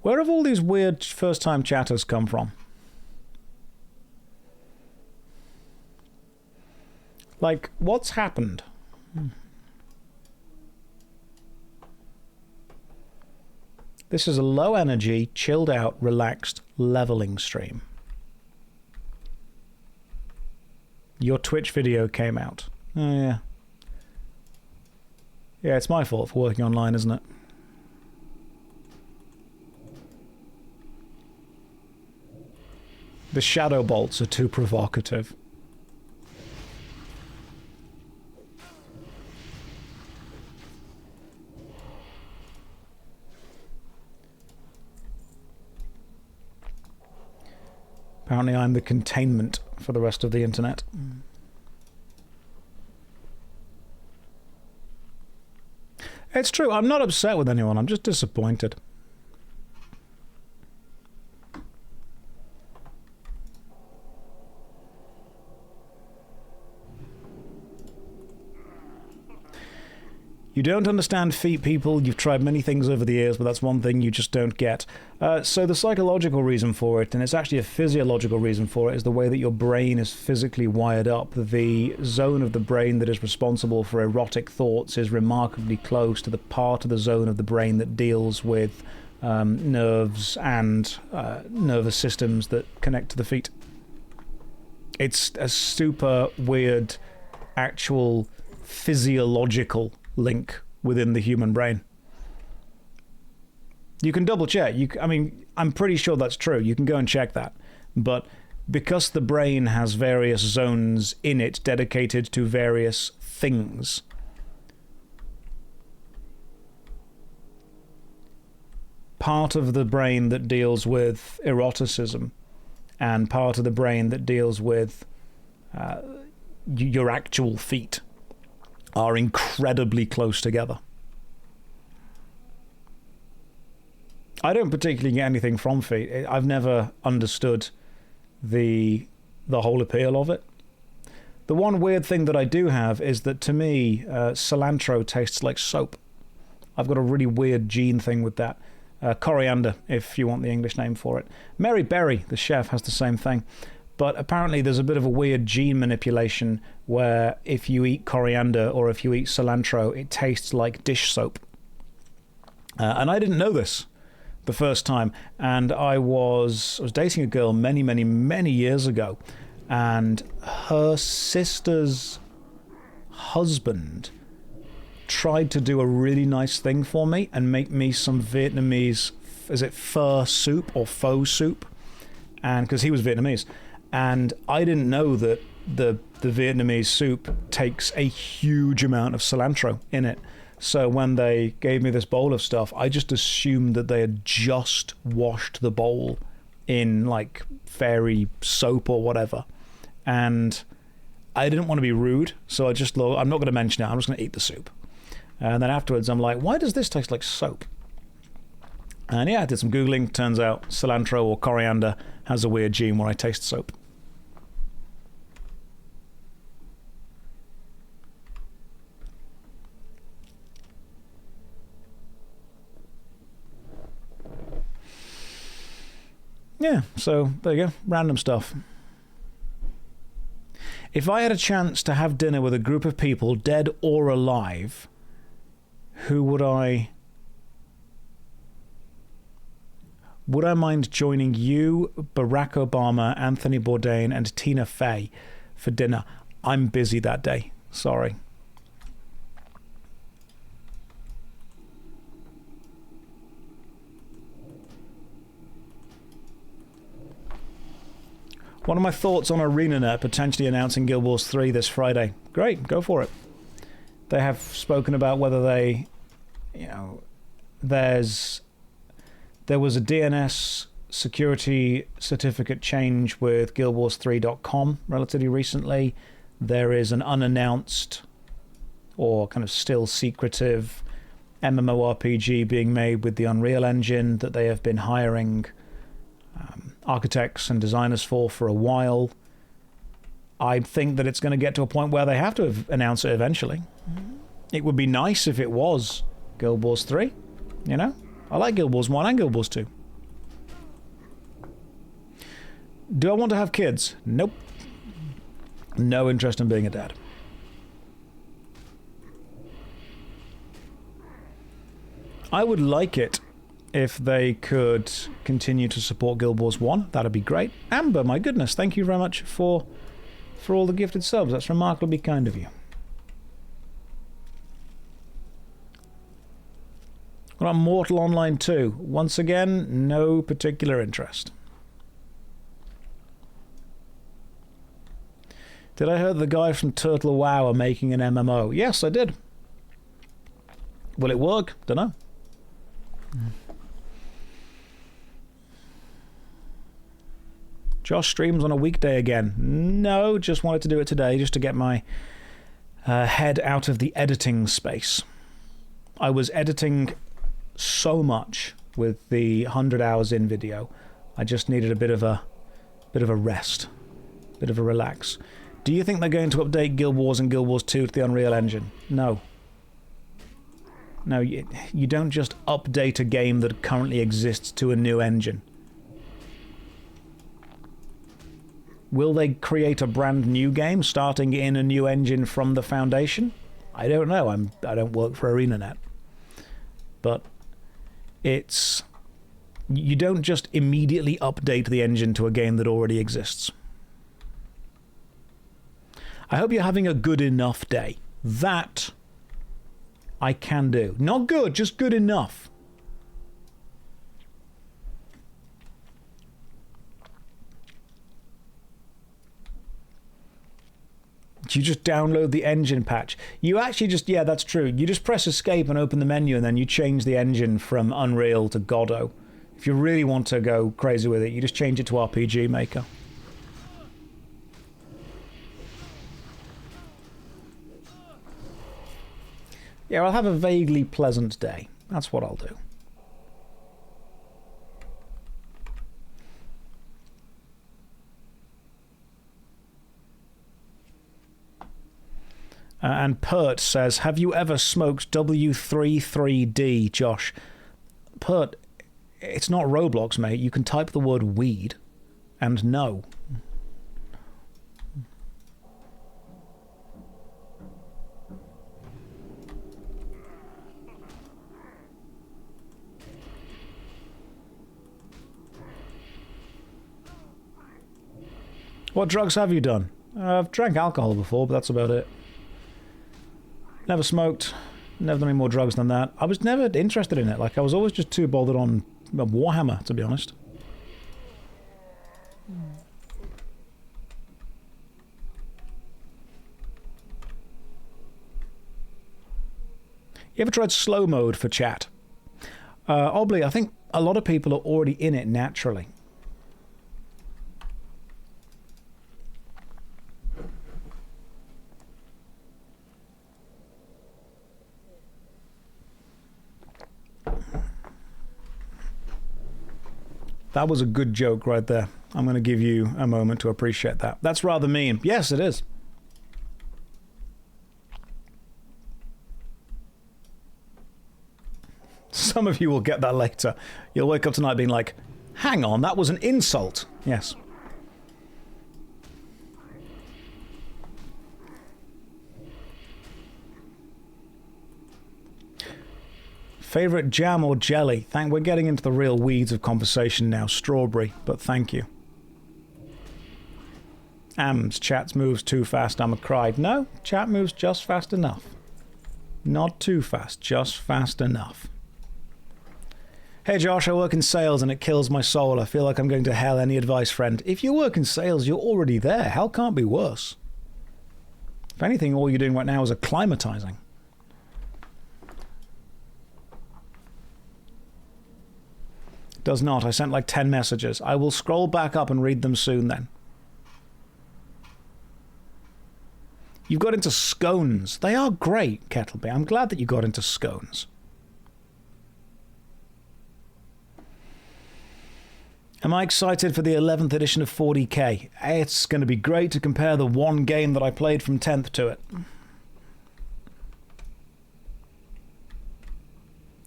Where have all these weird first-time chatters come from? Like, what's happened? This is a low-energy, chilled-out, relaxed, leveling stream. Your Twitch video came out. Oh, yeah. Yeah, it's my fault for working online, isn't it? The shadow bolts are too provocative. Apparently I'm the containment for the rest of the internet. It's true, I'm not upset with anyone, I'm just disappointed. You don't understand feet, people. You've tried many things over the years, but that's one thing you just don't get. So the psychological reason for it, and it's actually a physiological reason for it, is the way that your brain is physically wired up. The zone of the brain that is responsible for erotic thoughts is remarkably close to the part of the zone of the brain that deals with nerves and nervous systems that connect to the feet. It's a super weird, actual physiological link within the human brain. You can double check. I mean, I'm pretty sure that's true. You can go and check that. But because the brain has various zones in it dedicated to various things, part of the brain that deals with eroticism and part of the brain that deals with your actual feet are incredibly close together. I don't particularly get anything from feet. I've never understood the whole appeal of it. The one weird thing that I do have is that, to me, cilantro tastes like soap. I've got a really weird gene thing with that. Coriander, if you want the English name for it. Mary Berry, the chef, has the same thing. But apparently there's a bit of a weird gene manipulation where if you eat coriander or if you eat cilantro, it tastes like dish soap. And I didn't know this the first time. And I was dating a girl many, many, many years ago. And her sister's husband tried to do a really nice thing for me and make me some Vietnamese, is it pho soup or faux soup? And because he was Vietnamese. And I didn't know that the Vietnamese soup takes a huge amount of cilantro in it. So when they gave me this bowl of stuff, I just assumed that they had just washed the bowl in like fairy soap or whatever. And I didn't want to be rude, so I just thought, I'm not going to mention it, I'm just going to eat the soup. And then afterwards I'm like, why does this taste like soap? And yeah, I did some Googling. Turns out cilantro or coriander has a weird gene where I taste soap. Yeah, so there you go. Random stuff. If I had a chance to have dinner with a group of people, dead or alive, who would I... Would I mind joining you, Barack Obama, Anthony Bourdain, and Tina Fey for dinner? I'm busy that day. Sorry. One of my thoughts on ArenaNet potentially announcing Guild Wars 3 this Friday. Great, go for it. They have spoken about whether they, there was a DNS security certificate change with GuildWars3.com relatively recently. There is an unannounced or kind of still secretive MMORPG being made with the Unreal Engine that they have been hiring architects and designers for a while. I think that it's going to get to a point where they have to announce it eventually. It would be nice if it was Guild Wars 3, I like Guild Wars 1 and Guild Wars 2. Do I want to have kids? Nope. No interest in being a dad. I would like it if they could continue to support Guild Wars 1. That'd be great. Amber, my goodness, thank you very much for all the gifted subs. That's remarkably kind of you. What about Mortal Online 2? Once again, no particular interest. Did I hear the guy from Turtle WoW are making an MMO? Yes, I did. Will it work? Dunno. Josh streams on a weekday again. No, just wanted to do it today just to get my head out of the editing space. I was editing so much with the 100 hours in video. I just needed a bit of a rest, bit of a relax. Do you think they're going to update Guild Wars and Guild Wars 2 to the Unreal Engine? No. No, you don't just update a game that currently exists to a new engine. Will they create a brand new game starting in a new engine from the foundation? I don't know. I don't work for ArenaNet. But it's... You don't just immediately update the engine to a game that already exists. I hope you're having a good enough day. That I can do. Not good, just good enough. You just download the engine patch. You actually just, yeah, that's true. You just press escape and open the menu, and then you change the engine from Unreal to Godot. If you really want to go crazy with it, you just change it to RPG Maker. Yeah, I'll have a vaguely pleasant day. That's what I'll do. And Pert says, have you ever smoked W33D, Josh? Pert, it's not Roblox, mate. You can type the word weed and no. What drugs have you done? I've drank alcohol before, but that's about it. Never smoked. Never done any more drugs than that. I was never interested in it. Like, I was always just too bothered on Warhammer, to be honest. You ever tried slow mode for chat? Oddly, I think a lot of people are already in it naturally. That was a good joke right there. I'm going to give you a moment to appreciate that. That's rather mean. Yes, it is. Some of you will get that later. You'll wake up tonight being like, hang on, that was an insult. Yes. Favorite jam or jelly? We're getting into the real weeds of conversation now. Strawberry, but thank you. Chat moves too fast, I'm a cried. No, chat moves just fast enough. Not too fast, just fast enough. Hey Josh, I work in sales and it kills my soul. I feel like I'm going to hell. Any advice, friend? If you work in sales, you're already there. Hell can't be worse. If anything, all you're doing right now is acclimatizing. Does not. I sent like 10 messages. I will scroll back up and read them soon then. You've got into scones. They are great, Kettleby. I'm glad that you got into scones. Am I excited for the 11th edition of 40k? It's going to be great to compare the one game that I played from 10th to it.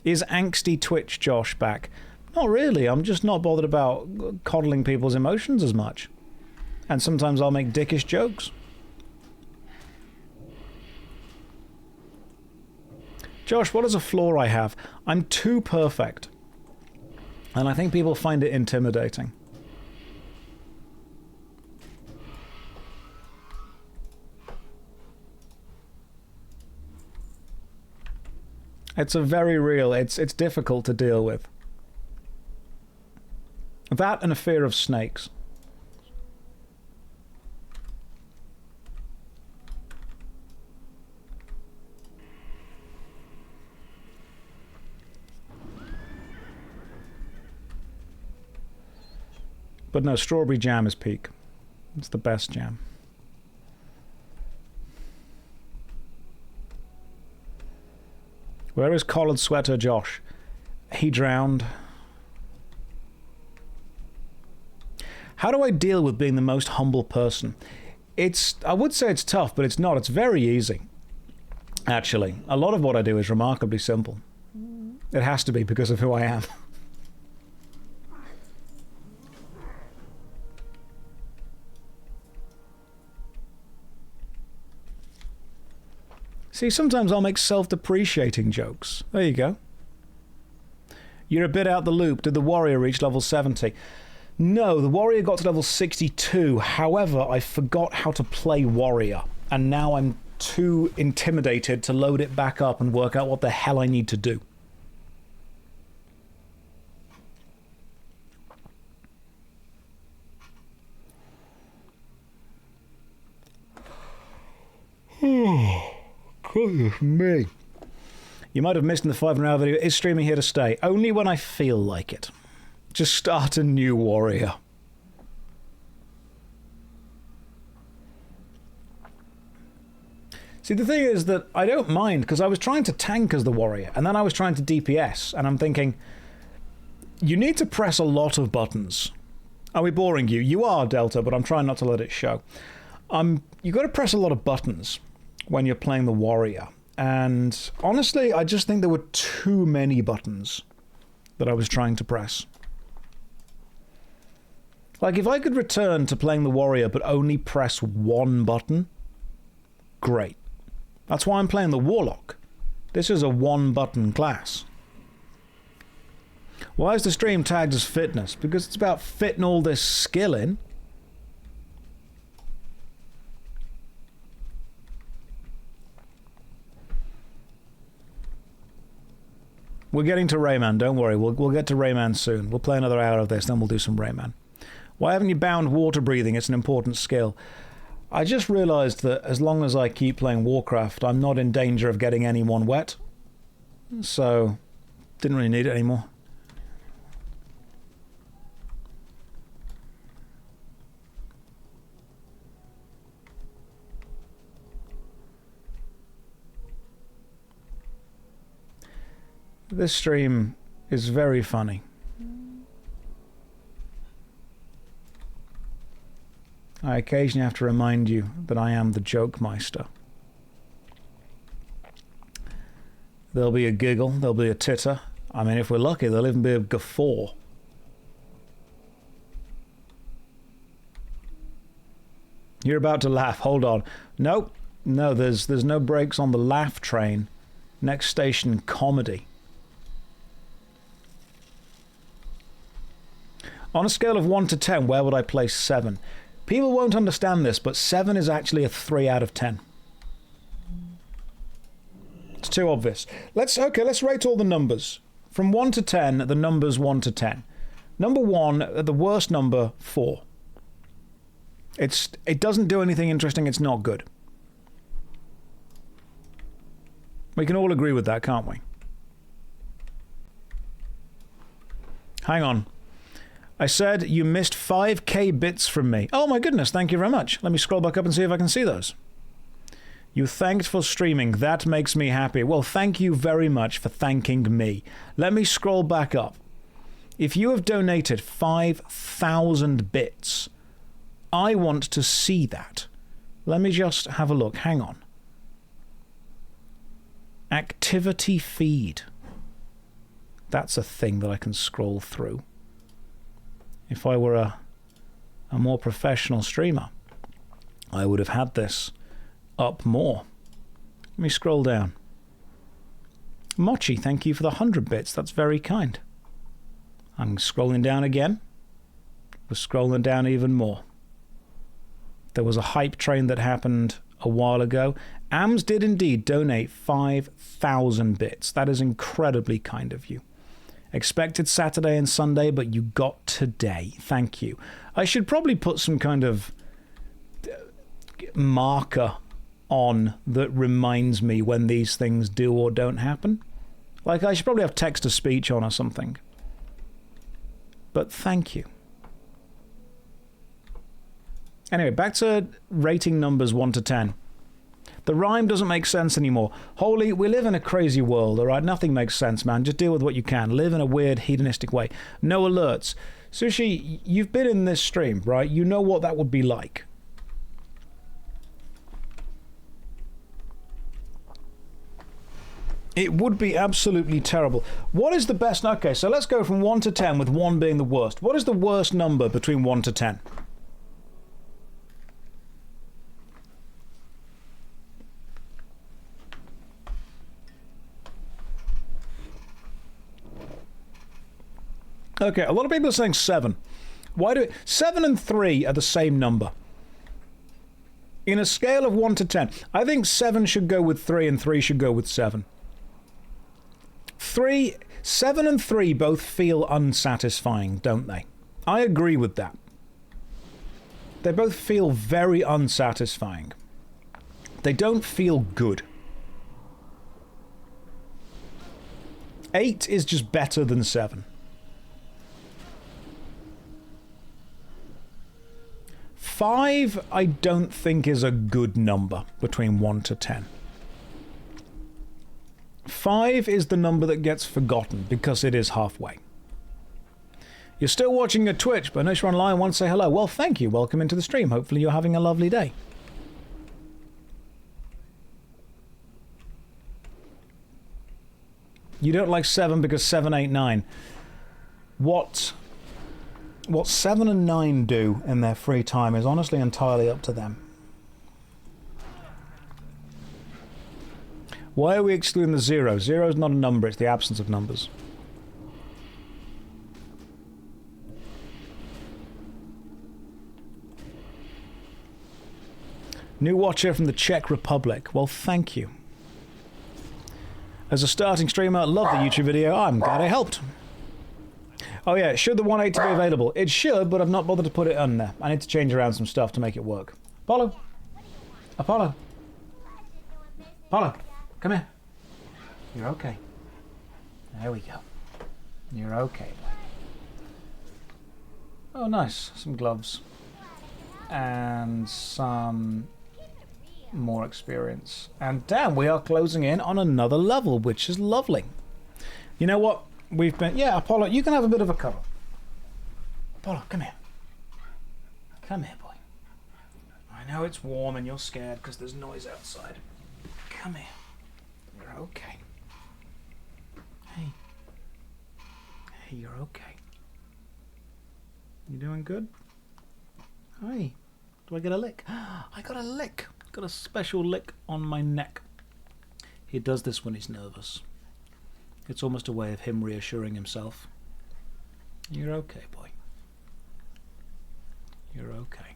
Is angsty Twitch Josh back? Not really. I'm just not bothered about coddling people's emotions as much. And sometimes I'll make dickish jokes. Josh, what is a flaw I have? I'm too perfect. And I think people find it intimidating. It's a very real, it's difficult to deal with. That and a fear of snakes. But no, strawberry jam is peak. It's the best jam. Where is collared sweater Josh? He drowned. How do I deal with being the most humble person? I would say it's tough, but it's not. It's very easy. Actually, a lot of what I do is remarkably simple. It has to be because of who I am. See, sometimes I'll make self-depreciating jokes. There you go. You're a bit out the loop. Did the warrior reach level 70? No, the warrior got to level 62. However, I forgot how to play warrior. And now I'm too intimidated to load it back up and work out what the hell I need to do. Me. You might have missed in the 5-hour video. Is streaming here to stay? Only when I feel like it. Just start a new warrior. See, the thing is that I don't mind, because I was trying to tank as the warrior, and then I was trying to DPS, and I'm thinking, you need to press a lot of buttons. Are we boring you? You are, Delta, but I'm trying not to let it show. You've got to press a lot of buttons when you're playing the warrior. And honestly, I just think there were too many buttons that I was trying to press. Like, if I could return to playing the warrior but only press one button, great. That's why I'm playing the warlock. This is a one-button class. Why is the stream tagged as fitness? Because it's about fitting all this skill in. We're getting to Rayman, don't worry. We'll get to Rayman soon. We'll play another hour of this, then we'll do some Rayman. Why haven't you bound water breathing? It's an important skill. I just realised that as long as I keep playing Warcraft, I'm not in danger of getting anyone wet. So, didn't really need it anymore. This stream is very funny. I occasionally have to remind you that I am the joke meister. There'll be a giggle, there'll be a titter. I mean, if we're lucky, there'll even be a guffaw. You're about to laugh. Hold on. Nope. No, there's no brakes on the laugh train. Next station, comedy. On a scale of 1 to 10, where would I place 7? People won't understand this, but 7 is actually a 3 out of 10. It's too obvious. Let's rate all the numbers. From 1 to 10, the numbers 1 to 10. Number 1, the worst number, 4. It doesn't do anything interesting, it's not good. We can all agree with that, can't we? Hang on. I said you missed 5k bits from me. Oh my goodness, thank you very much. Let me scroll back up and see if I can see those. You thanked for streaming. That makes me happy. Well, thank you very much for thanking me. Let me scroll back up. If you have donated 5,000 bits, I want to see that. Let me just have a look. Hang on. Activity feed. That's a thing that I can scroll through. If I were a more professional streamer, I would have had this up more. Let me scroll down. Mochi, thank you for the 100 bits. That's very kind. I'm scrolling down again. We're scrolling down even more. There was a hype train that happened a while ago. AMS did indeed donate 5,000 bits. That is incredibly kind of you. Expected Saturday and Sunday, but you got today. Thank you. I should probably put some kind of marker on that reminds me when these things do or don't happen. Like, I should probably have text-to-speech on or something. But thank you. Anyway, back to rating numbers 1 to 10. The rhyme doesn't make sense anymore. Holy, we live in a crazy world, all right? Nothing makes sense, man. Just deal with what you can. Live in a weird, hedonistic way. No alerts. Sushi, you've been in this stream, right? You know what that would be like. It would be absolutely terrible. What is the best? Okay, so let's go from 1 to 10, with 1 being the worst. What is the worst number between 1 to 10? Okay, a lot of people are saying 7. Why do 7 and 3 are the same number? In a scale of 1 to 10, I think 7 should go with 3 and 3 should go with 7. 7 and 3 both feel unsatisfying, don't they? I agree with that. They both feel very unsatisfying. They don't feel good. 8 is just better than 7. 5, I don't think is a good number between 1 to 10. 5 is the number that gets forgotten because it is halfway. You're still watching your Twitch, but I notice you're online. Want to say hello? Well, thank you. Welcome into the stream. Hopefully you're having a lovely day. You don't like 7 because 7, 8, 9. What 7 and 9 do in their free time is honestly entirely up to them. Why are we excluding the 0? 0 is not a number, it's the absence of numbers. New watcher from the Czech Republic. Well, thank you. As a starting streamer, love the YouTube video. I'm glad I helped. Oh yeah, should the 180 be available? It should, but I've not bothered to put it on there. I need to change around some stuff to make it work. Apollo! Apollo! Apollo! Come here. You're okay. There we go. You're okay. Oh, nice. Some gloves. And some more experience. And damn, we are closing in on another level, which is lovely. You know what? We've been... Yeah, Apollo, you can have a bit of a cover. Apollo, come here. Come here, boy. I know it's warm and you're scared because there's noise outside. Come here. You're okay. Hey. Hey, you're okay. You doing good? Hi. Do I get a lick? I got a lick. Got a special lick on my neck. He does this when he's nervous. It's almost a way of him reassuring himself. You're okay, boy. You're okay.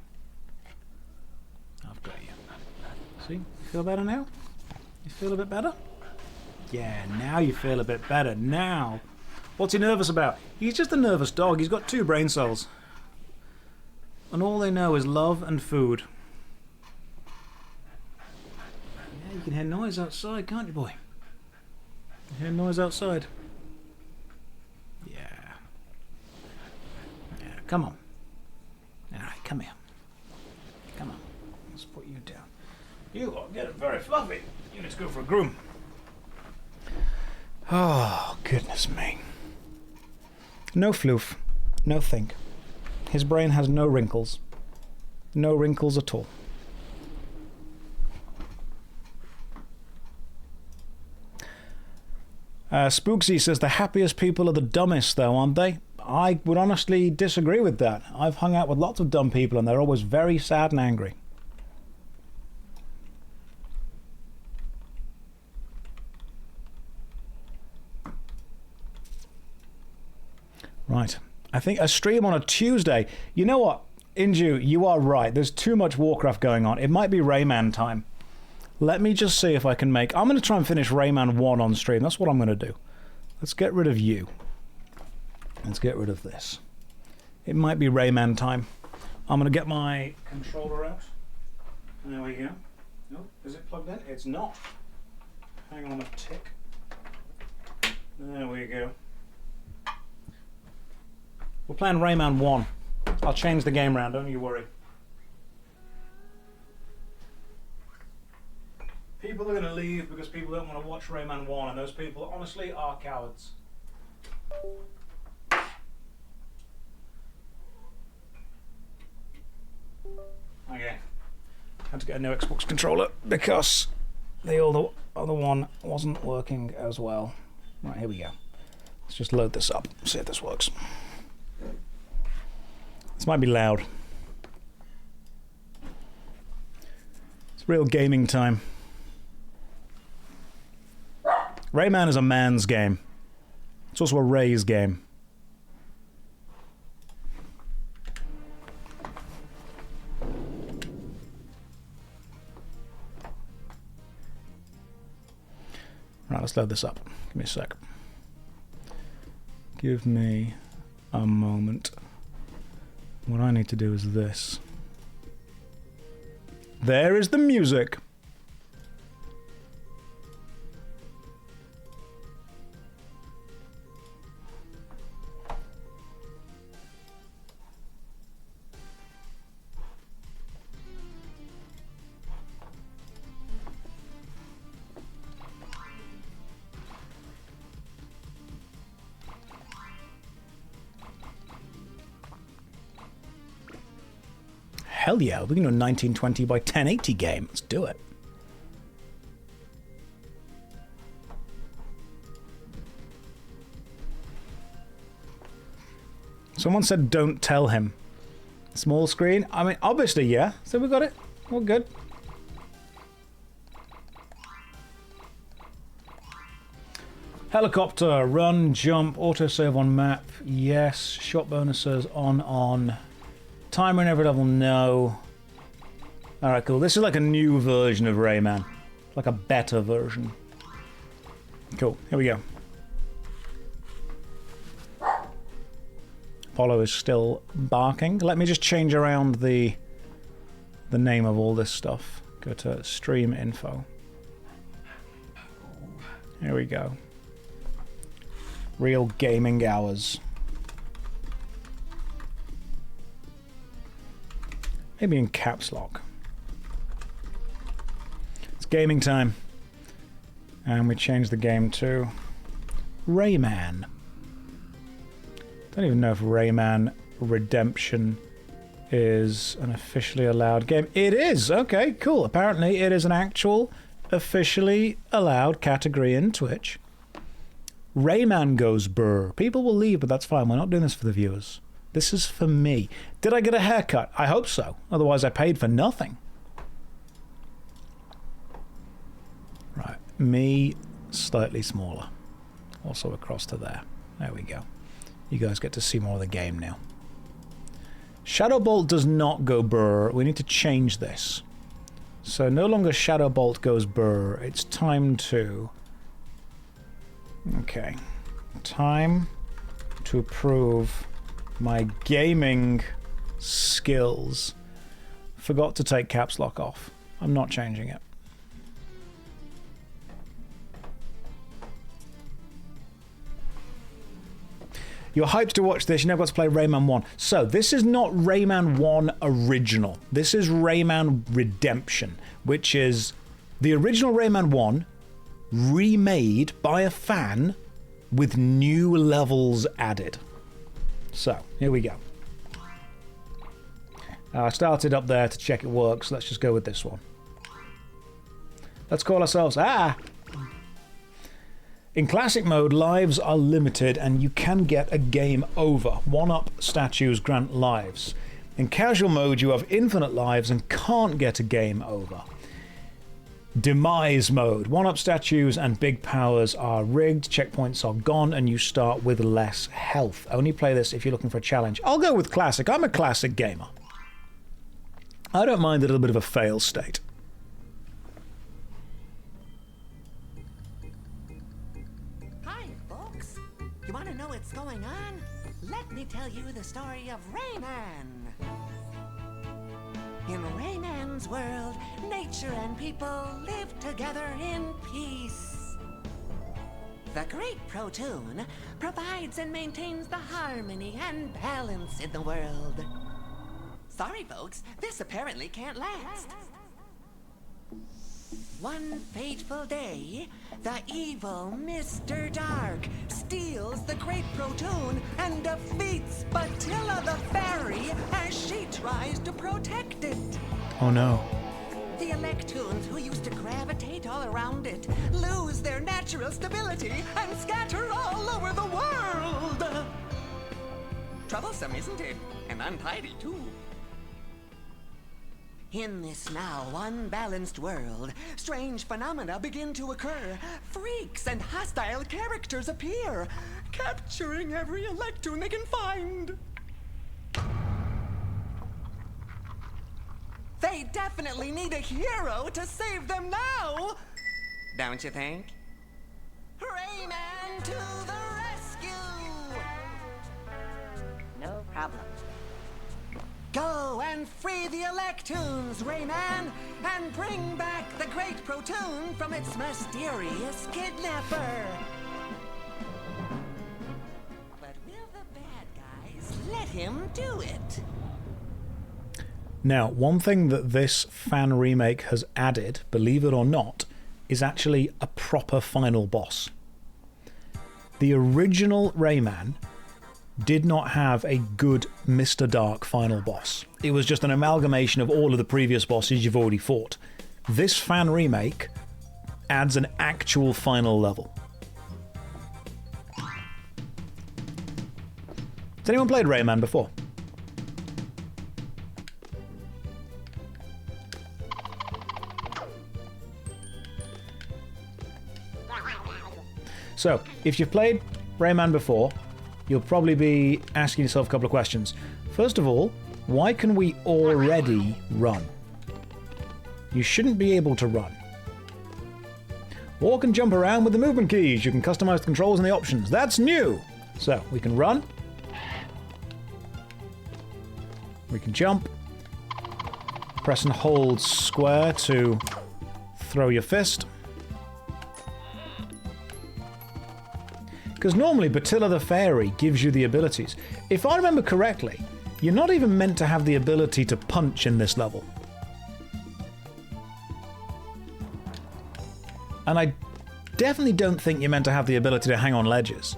I've got you. See? You feel better now? You feel a bit better? Yeah, now you feel a bit better. Now. What's he nervous about? He's just a nervous dog. He's got 2 brain cells. And all they know is love and food. Yeah, you can hear noise outside, can't you, boy? You hear noise outside? Yeah. Yeah, come on. Alright, come here. Come on. Let's put you down. You are getting very fluffy. You need to go for a groom. Oh, goodness me. No floof. No think. His brain has no wrinkles. No wrinkles at all. Spooksy says the happiest people are the dumbest, though, aren't they? I would honestly disagree with that. I've hung out with lots of dumb people, and they're always very sad and angry. Right. I think a stream on a Tuesday. You know what, Inju, you are right. There's too much Warcraft going on. It might be Rayman time. Let me just see if I can make... I'm going to try and finish Rayman 1 on stream. That's what I'm going to do. Let's get rid of you. Let's get rid of this. It might be Rayman time. I'm going to get my controller out. There we go. Oh, is it plugged in? It's not. Hang on a tick. There we go. We're playing Rayman 1. I'll change the game round, don't you worry. People are going to leave because people don't want to watch Rayman 1, and those people, honestly, are cowards. Okay. Had to get a new Xbox controller because the other one wasn't working as well. Right, here we go. Let's just load this up, see if this works. This might be loud. It's real gaming time. Rayman is a man's game. It's also a Ray's game. Right, let's load this up. Give me a sec. Give me a moment. What I need to do is this. There is the music. hell yeah, we can do a 1920 by 1080 game. Let's do it. Someone said don't tell him. Small screen? I mean, obviously, yeah. So we got it. All good. Helicopter, run, jump, autosave on map, yes. Shot bonuses, on. Timer in every level, no. Alright, cool. This is like a new version of Rayman. Like a better version. Cool, here we go. Apollo is still barking. Let me just change around the name of all this stuff. Go to stream info. Here we go. Real gaming hours. Maybe in caps lock. It's gaming time. And we change the game to Rayman. Don't even know if Rayman Redemption is an officially allowed game. It is! Okay, cool. Apparently it is an actual officially allowed category in Twitch. Rayman goes brr. People will leave, but that's fine. We're not doing this for the viewers. This is for me. Did I get a haircut? I hope so. Otherwise I paid for nothing. Right. Me, slightly smaller. Also across to there. There we go. You guys get to see more of the game now. Shadow Bolt does not go brr. We need to change this. So no longer Shadow Bolt goes brr. It's time to... Okay. Time to prove my gaming skills. Forgot to take caps lock off. I'm not changing it. You're hyped to watch this, you never got to play Rayman 1. So, this is not Rayman 1 original. This is Rayman Redemption, which is the original Rayman 1 remade by a fan with new levels added. So, here we go. I started up there to check it works. Let's just go with this one. Let's call ourselves... In classic mode, lives are limited and you can get a game over. One-up statues grant lives. In casual mode, you have infinite lives and can't get a game over. Demise mode. One-up statues and big powers are rigged, checkpoints are gone, and you start with less health. Only play this if you're looking for a challenge. I'll go with classic. I'm a classic gamer. I don't mind a little bit of a fail state. You want to know what's going on? Let me tell you the story of Rayman. In Rayman's world, nature and people live together in peace. The Great Protoon provides and maintains the harmony and balance in the world. Sorry, folks, this apparently can't last. One fateful day, the evil Mr. Dark steals the Great Protoon and defeats Batilla the Fairy as she tries to protect it. Oh no. The Electoons who used to gravitate all around it lose their natural stability and scatter all over the world. Troublesome, isn't it? And untidy, too. In this now unbalanced world, strange phenomena begin to occur. Freaks and hostile characters appear, capturing every Electoon they can find. They definitely need a hero to save them now! Don't you think? Rayman to the rescue! No problem. Go and free the Electoons, Rayman, and bring back the Great Protoon from its mysterious kidnapper. But will the bad guys let him do it? Now, one thing that this fan remake has added, believe it or not, is actually a proper final boss. The original Rayman did not have a good Mr. Dark final boss. It was just an amalgamation of all of the previous bosses you've already fought. This fan remake adds an actual final level. Has anyone played Rayman before? So, if you've played Rayman before, you'll probably be asking yourself a couple of questions. First of all, why can we already run? You shouldn't be able to run. Walk and jump around with the movement keys. You can customize the controls and the options. That's new! So, we can run. We can jump. Press and hold square to throw your fist. Because normally Batilla the Fairy gives you the abilities. If I remember correctly, you're not even meant to have the ability to punch in this level. And I definitely don't think you're meant to have the ability to hang on ledges.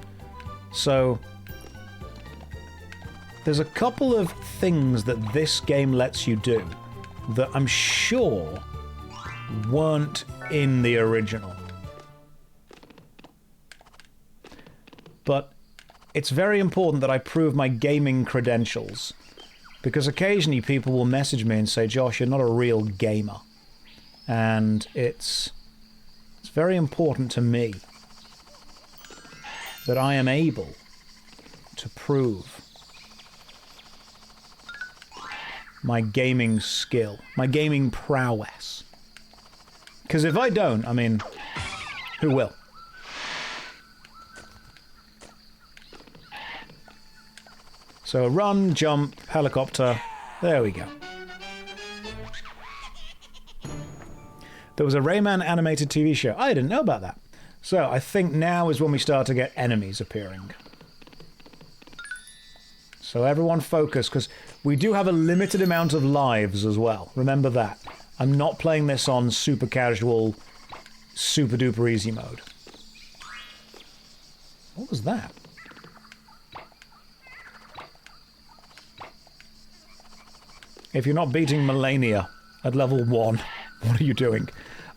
So there's a couple of things that this game lets you do that I'm sure weren't in the original. But it's very important that I prove my gaming credentials, because occasionally people will message me and say, Josh, you're not a real gamer. And it's very important to me that I am able to prove my gaming skill, my gaming prowess. Because if I don't, I mean, who will? So run, jump, helicopter, there we go. There was a Rayman animated TV show. I didn't know about that. So I think now is when we start to get enemies appearing. So everyone focus, because we do have a limited amount of lives as well. Remember that. I'm not playing this on super casual, super duper easy mode. What was that? If you're not beating Melania at level 1, what are you doing?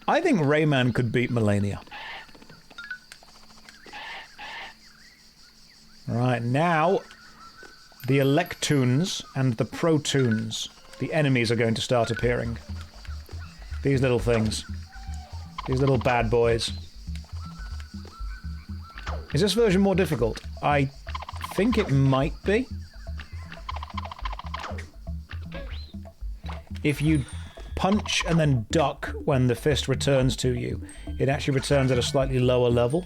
I think Rayman could beat Melania. Right, now the Electoons and the Protoons, the enemies, are going to start appearing. These little things. These little bad boys. Is this version more difficult? I think it might be. If you punch and then duck when the fist returns to you, it actually returns at a slightly lower level.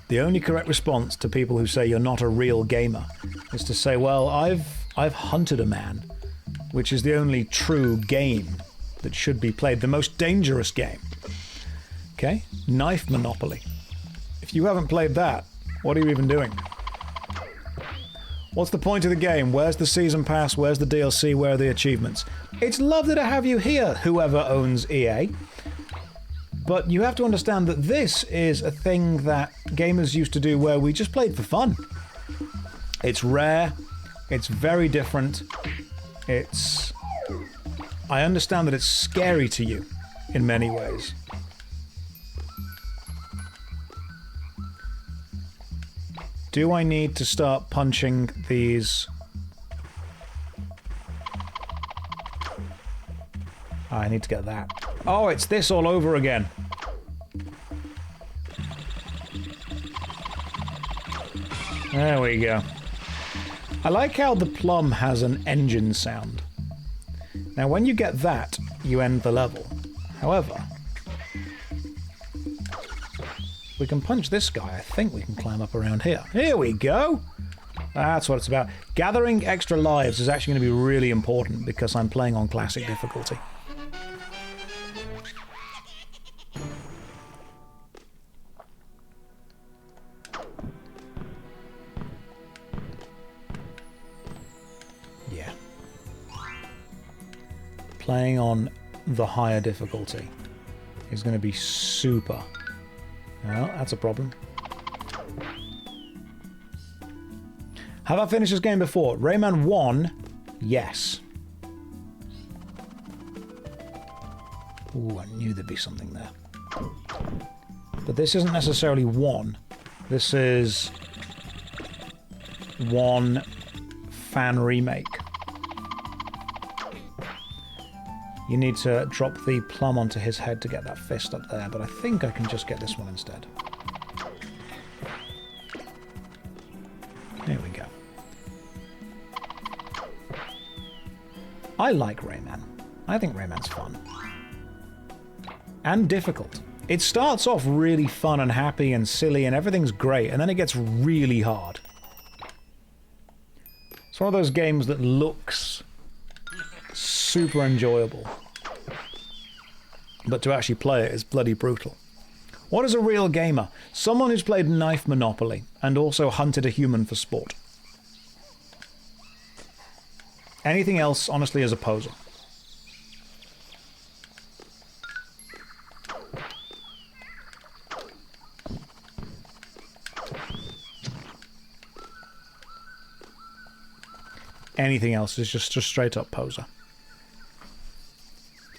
The only correct response to people who say you're not a real gamer is to say, well, I've hunted a man, which is the only true game that should be played, the most dangerous game. Okay? Knife Monopoly. If you haven't played that, what are you even doing? What's the point of the game? Where's the season pass? Where's the DLC? Where are the achievements? It's lovely to have you here, whoever owns EA. But you have to understand that this is a thing that gamers used to do where we just played for fun. It's rare. It's very different. I understand that it's scary to you in many ways. Do I need to start punching these? Oh, I need to get that. Oh, it's this all over again. There we go. I like how the plum has an engine sound. Now, when you get that, you end the level. However, we can punch this guy. I think we can climb up around here. Here we go! That's what it's about. Gathering extra lives is actually going to be really important because I'm playing on classic difficulty. Yeah. Playing on the higher difficulty is going to be super. Well, that's a problem. Have I finished this game before? Rayman 1, yes. Ooh, I knew there'd be something there. But this isn't necessarily 1. This is 1 fan remake. You need to drop the plum onto his head to get that fist up there, but I think I can just get this one instead. There we go. I like Rayman. I think Rayman's fun. And difficult. It starts off really fun and happy and silly and everything's great, and then it gets really hard. It's one of those games that looks super enjoyable, but to actually play it is bloody brutal. What is a real gamer? Someone who's played Knife Monopoly and also hunted a human for sport. Anything else, honestly, is a poser. Anything else is just a straight up poser.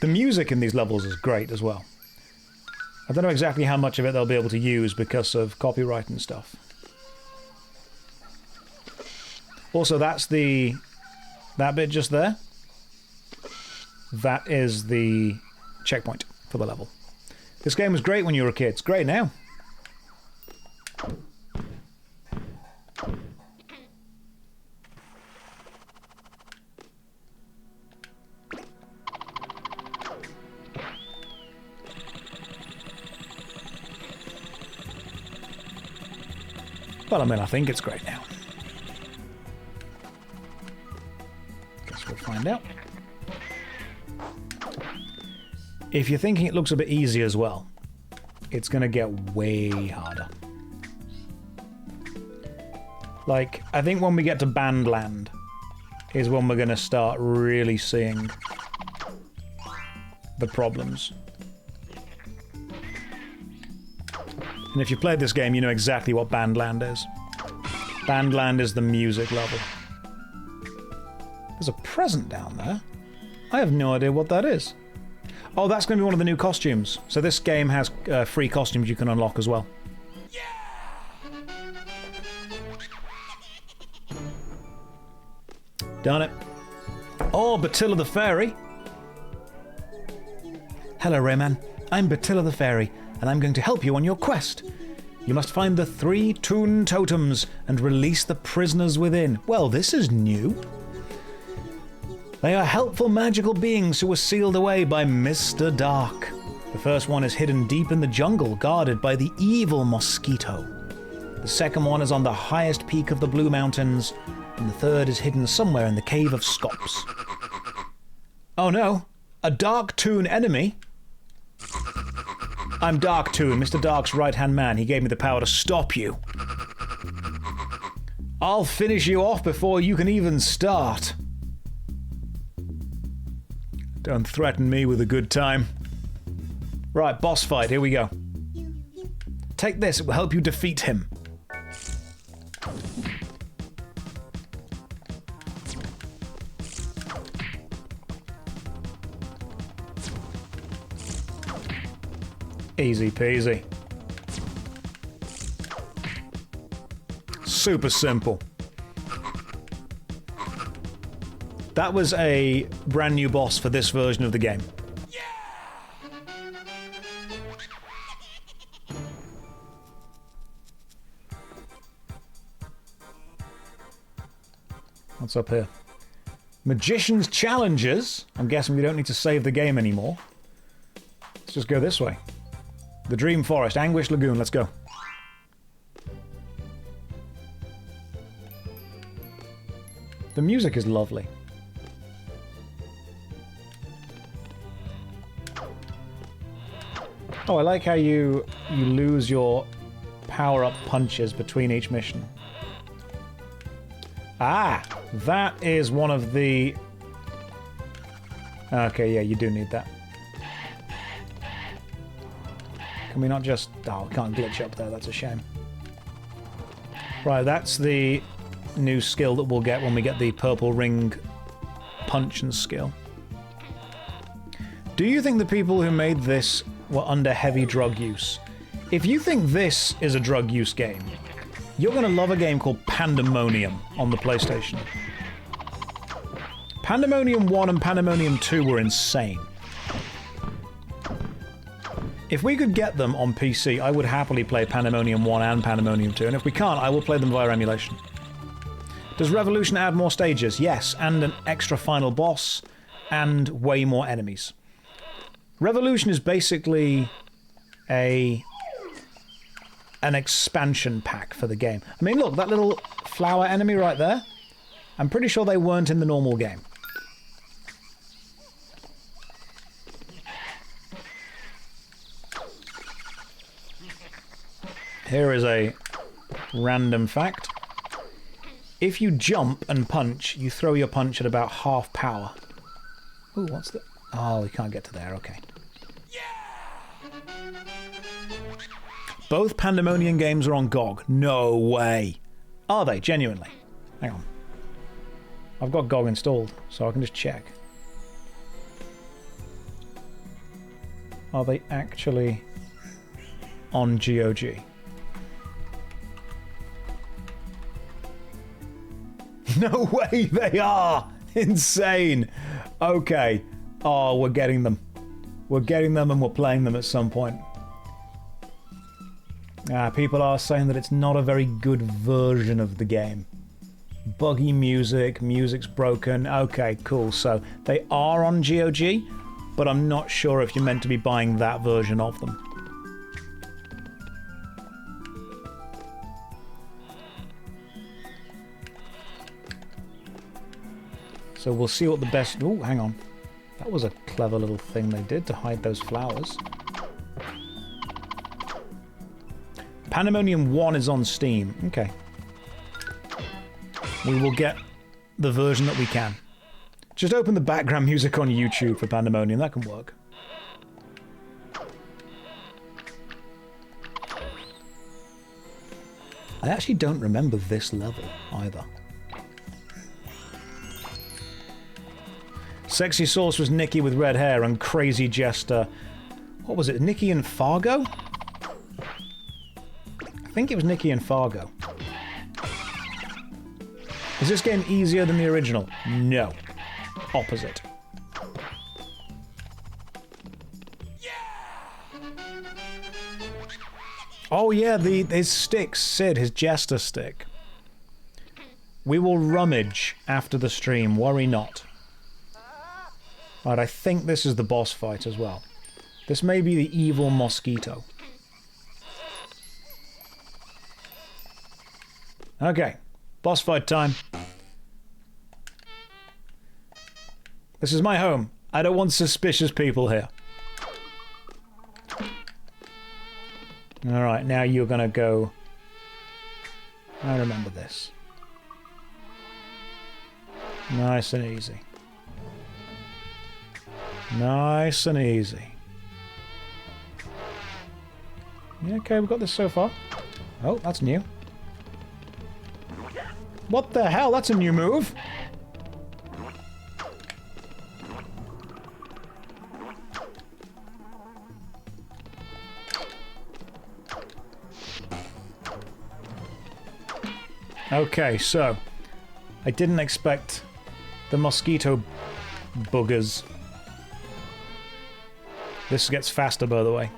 The music in these levels is great as well. I don't know exactly how much of it they'll be able to use because of copyright and stuff. Also, that's the... that bit just there. That is the checkpoint for the level. This game was great when you were a kid. It's great now. Well, I mean, I think it's great now. Guess we'll find out. If you're thinking it looks a bit easy as well, it's going to get way harder. Like, I think when we get to Bandland is when we're going to start really seeing the problems. And if you played this game, you know exactly what Bandland is. Bandland is the music level. There's a present down there. I have no idea what that is. Oh, that's going to be one of the new costumes. So this game has free costumes you can unlock as well. Yeah! Darn it. Oh, Batilla the Fairy. Hello, Rayman. I'm Batilla the Fairy, and I'm going to help you on your quest. You must find the 3 Toon Totems and release the prisoners within. Well, this is new. They are helpful magical beings who were sealed away by Mr. Dark. The first one is hidden deep in the jungle, guarded by the evil mosquito. The second one is on the highest peak of the Blue Mountains, and the third is hidden somewhere in the Cave of Scops. Oh no, a Dark Toon enemy? I'm Dark Toon, Mr. Dark's right-hand man. He gave me the power to stop you. I'll finish you off before you can even start. Don't threaten me with a good time. Right, boss fight, here we go. Take this, it will help you defeat him. Easy peasy. Super simple. That was a brand new boss for this version of the game. Yeah! What's up here? Magician's Challenges. I'm guessing we don't need to save the game anymore. Let's just go this way. The Dream Forest, Anguish Lagoon, let's go. The music is lovely. Oh, I like how you lose your power-up punches between each mission. Ah! That is one of the... Okay, yeah, you do need that. Can we not just... Oh, we can't glitch up there, that's a shame. Right, that's the new skill that we'll get when we get the purple ring punch and skill. Do you think the people who made this were under heavy drug use? If you think this is a drug use game, you're going to love a game called Pandemonium on the PlayStation. Pandemonium 1 and Pandemonium 2 were insane. If we could get them on PC, I would happily play Pandemonium 1 and Pandemonium 2, and if we can't, I will play them via emulation. Does Revolution add more stages? Yes, and an extra final boss, and way more enemies. Revolution is basically an expansion pack for the game. I mean, look, that little flower enemy right there, I'm pretty sure they weren't in the normal game. Here is a random fact. If you jump and punch, you throw your punch at about half power. Ooh, what's that? Oh, we can't get to there, okay. Both Pandemonium games are on GOG. No way. Are they? Genuinely? Hang on. I've got GOG installed, so I can just check. Are they actually on GOG? No way they are! Insane! Okay. Oh, we're getting them. We're getting them and we're playing them at some point. People are saying that it's not a very good version of the game. Buggy music, music's broken. Okay, cool. So they are on GOG, but I'm not sure if you're meant to be buying that version of them. So we'll see what the best... Oh, hang on. That was a clever little thing they did to hide those flowers. Pandemonium 1 is on Steam. Okay. We will get the version that we can. Just open the background music on YouTube for Pandemonium. That can work. I actually don't remember this level either. Sexy Sorceress Nikki with red hair and Crazy Jester. What was it? Nikki and Fargo? I think it was Nikki and Fargo. Is this game easier than the original? No. Opposite. Oh yeah, his stick, Sid, his Jester stick. We will rummage after the stream, worry not. Right, I think this is the boss fight as well. This may be the evil mosquito. Okay, boss fight time. This is my home. I don't want suspicious people here. Alright, now you're gonna go... I remember this. Nice and easy. Nice and easy. Yeah, okay, we've got this so far. Oh, that's new. What the hell? That's a new move. Okay, so I didn't expect the mosquito boogers. This gets faster, by the way.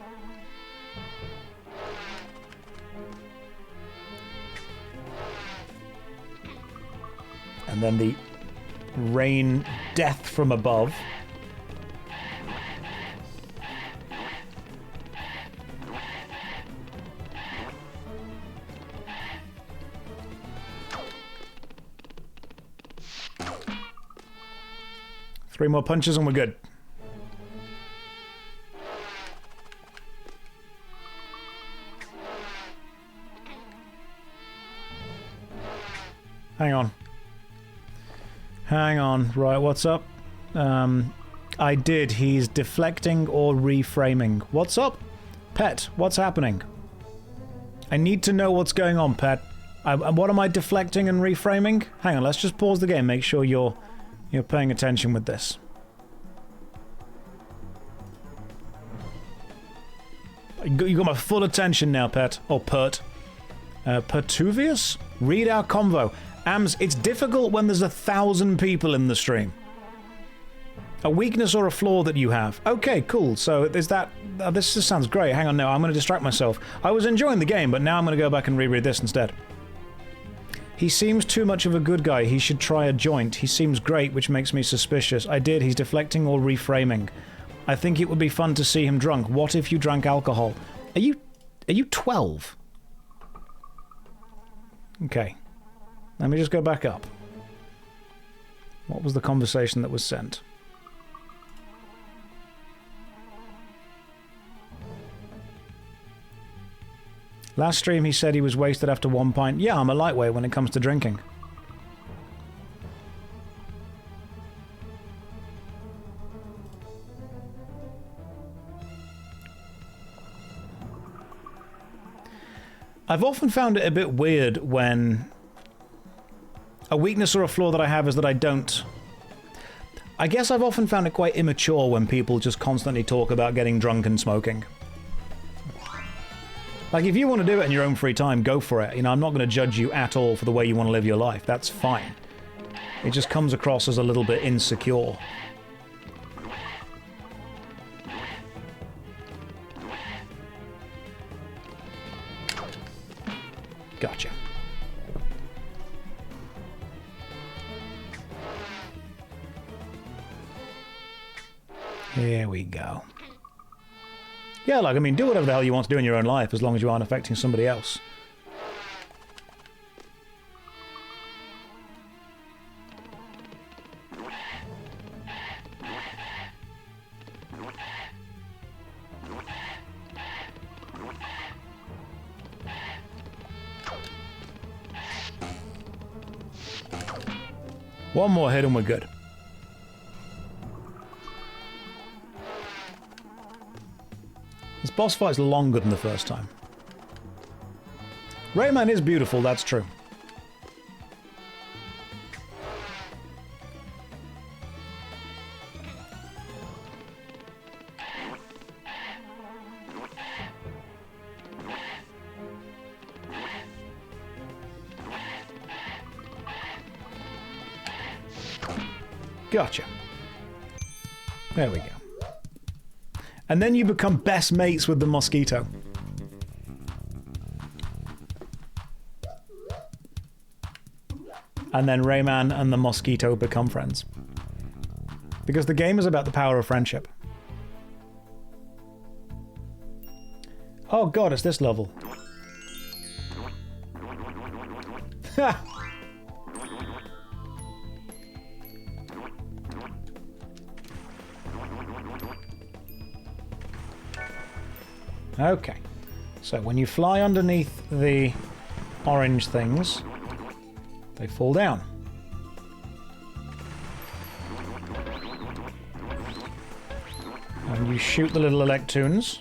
And then the rain death from above. Three more punches and we're good. Hang on. Hang on. Right, what's up? I did. He's deflecting or reframing. What's up? Pet, what's happening? I need to know what's going on, Pet. And what am I deflecting and reframing? Hang on, let's just pause the game. Make sure you're paying attention with this. You got my full attention now, pet. Or pert. Pertuvius? Read our convo. Ams, it's difficult when there's 1,000 people in the stream. A weakness or a flaw that you have. Okay, cool. So is that... this just sounds great. Hang on, no, I'm going to distract myself. I was enjoying the game, but now I'm going to go back and reread this instead. He seems too much of a good guy. He should try a joint. He seems great, which makes me suspicious. I did. He's deflecting or reframing. I think it would be fun to see him drunk. What if you drank alcohol? Are you 12? Okay. Let me just go back up. What was the conversation that was sent? Last stream he said he was wasted after 1 pint. Yeah, I'm a lightweight when it comes to drinking. I've often found it a bit weird when a weakness or a flaw that I have is that I don't... I guess I've often found it quite immature when people just constantly talk about getting drunk and smoking. Like, if you want to do it in your own free time, go for it. You know, I'm not going to judge you at all for the way you want to live your life. That's fine. It just comes across as a little bit insecure. Gotcha. Here we go. Yeah, like, I mean, do whatever the hell you want to do in your own life as long as you aren't affecting somebody else. One more hit and we're good. This boss fight's longer than the first time. Rayman is beautiful, that's true. Gotcha. There we go. And then you become best mates with the mosquito. And then Rayman and the mosquito become friends. Because the game is about the power of friendship. Oh god, it's this level. Ha! Okay, so when you fly underneath the orange things, they fall down. And you shoot the little electoons.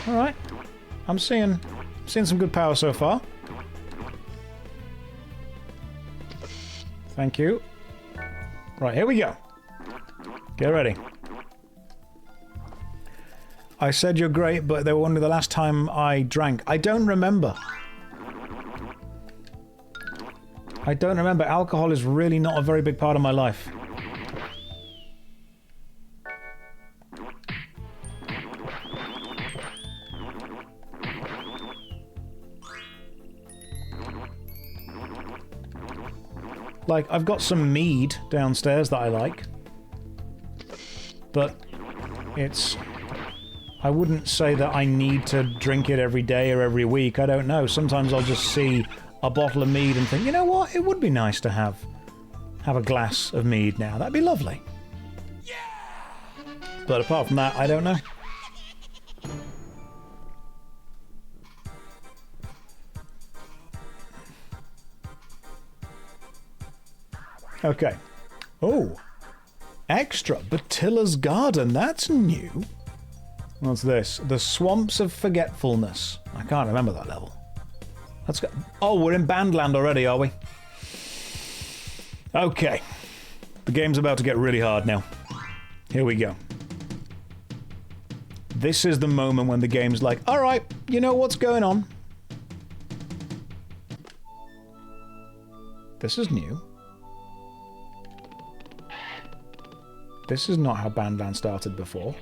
Alright, I'm seeing some good power so far. Thank you. Right, here we go. Get ready. I said you're great, but they were only the last time I drank. I don't remember. I don't remember. Alcohol is really not a very big part of my life. Like, I've got some mead downstairs that I like. But it's... I wouldn't say that I need to drink it every day or every week. I don't know. Sometimes I'll just see a bottle of mead and think, you know what? It would be nice to have a glass of mead now. That'd be lovely. Yeah! But apart from that, I don't know. Okay. Oh. Extra. Batilla's Garden. That's new. What's this? The Swamps of Forgetfulness. I can't remember that level. Let's go. Oh, we're in Bandland already, are we? Okay. The game's about to get really hard now. Here we go. This is the moment when the game's like, alright, you know what's going on. This is new. This is not how Bandland started before.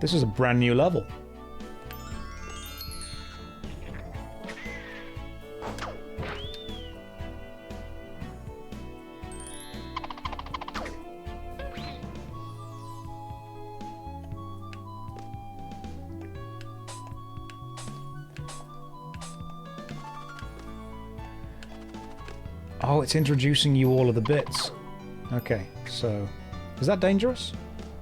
This is a brand new level. Oh, it's introducing you all of the bits. Okay, so... Is that dangerous?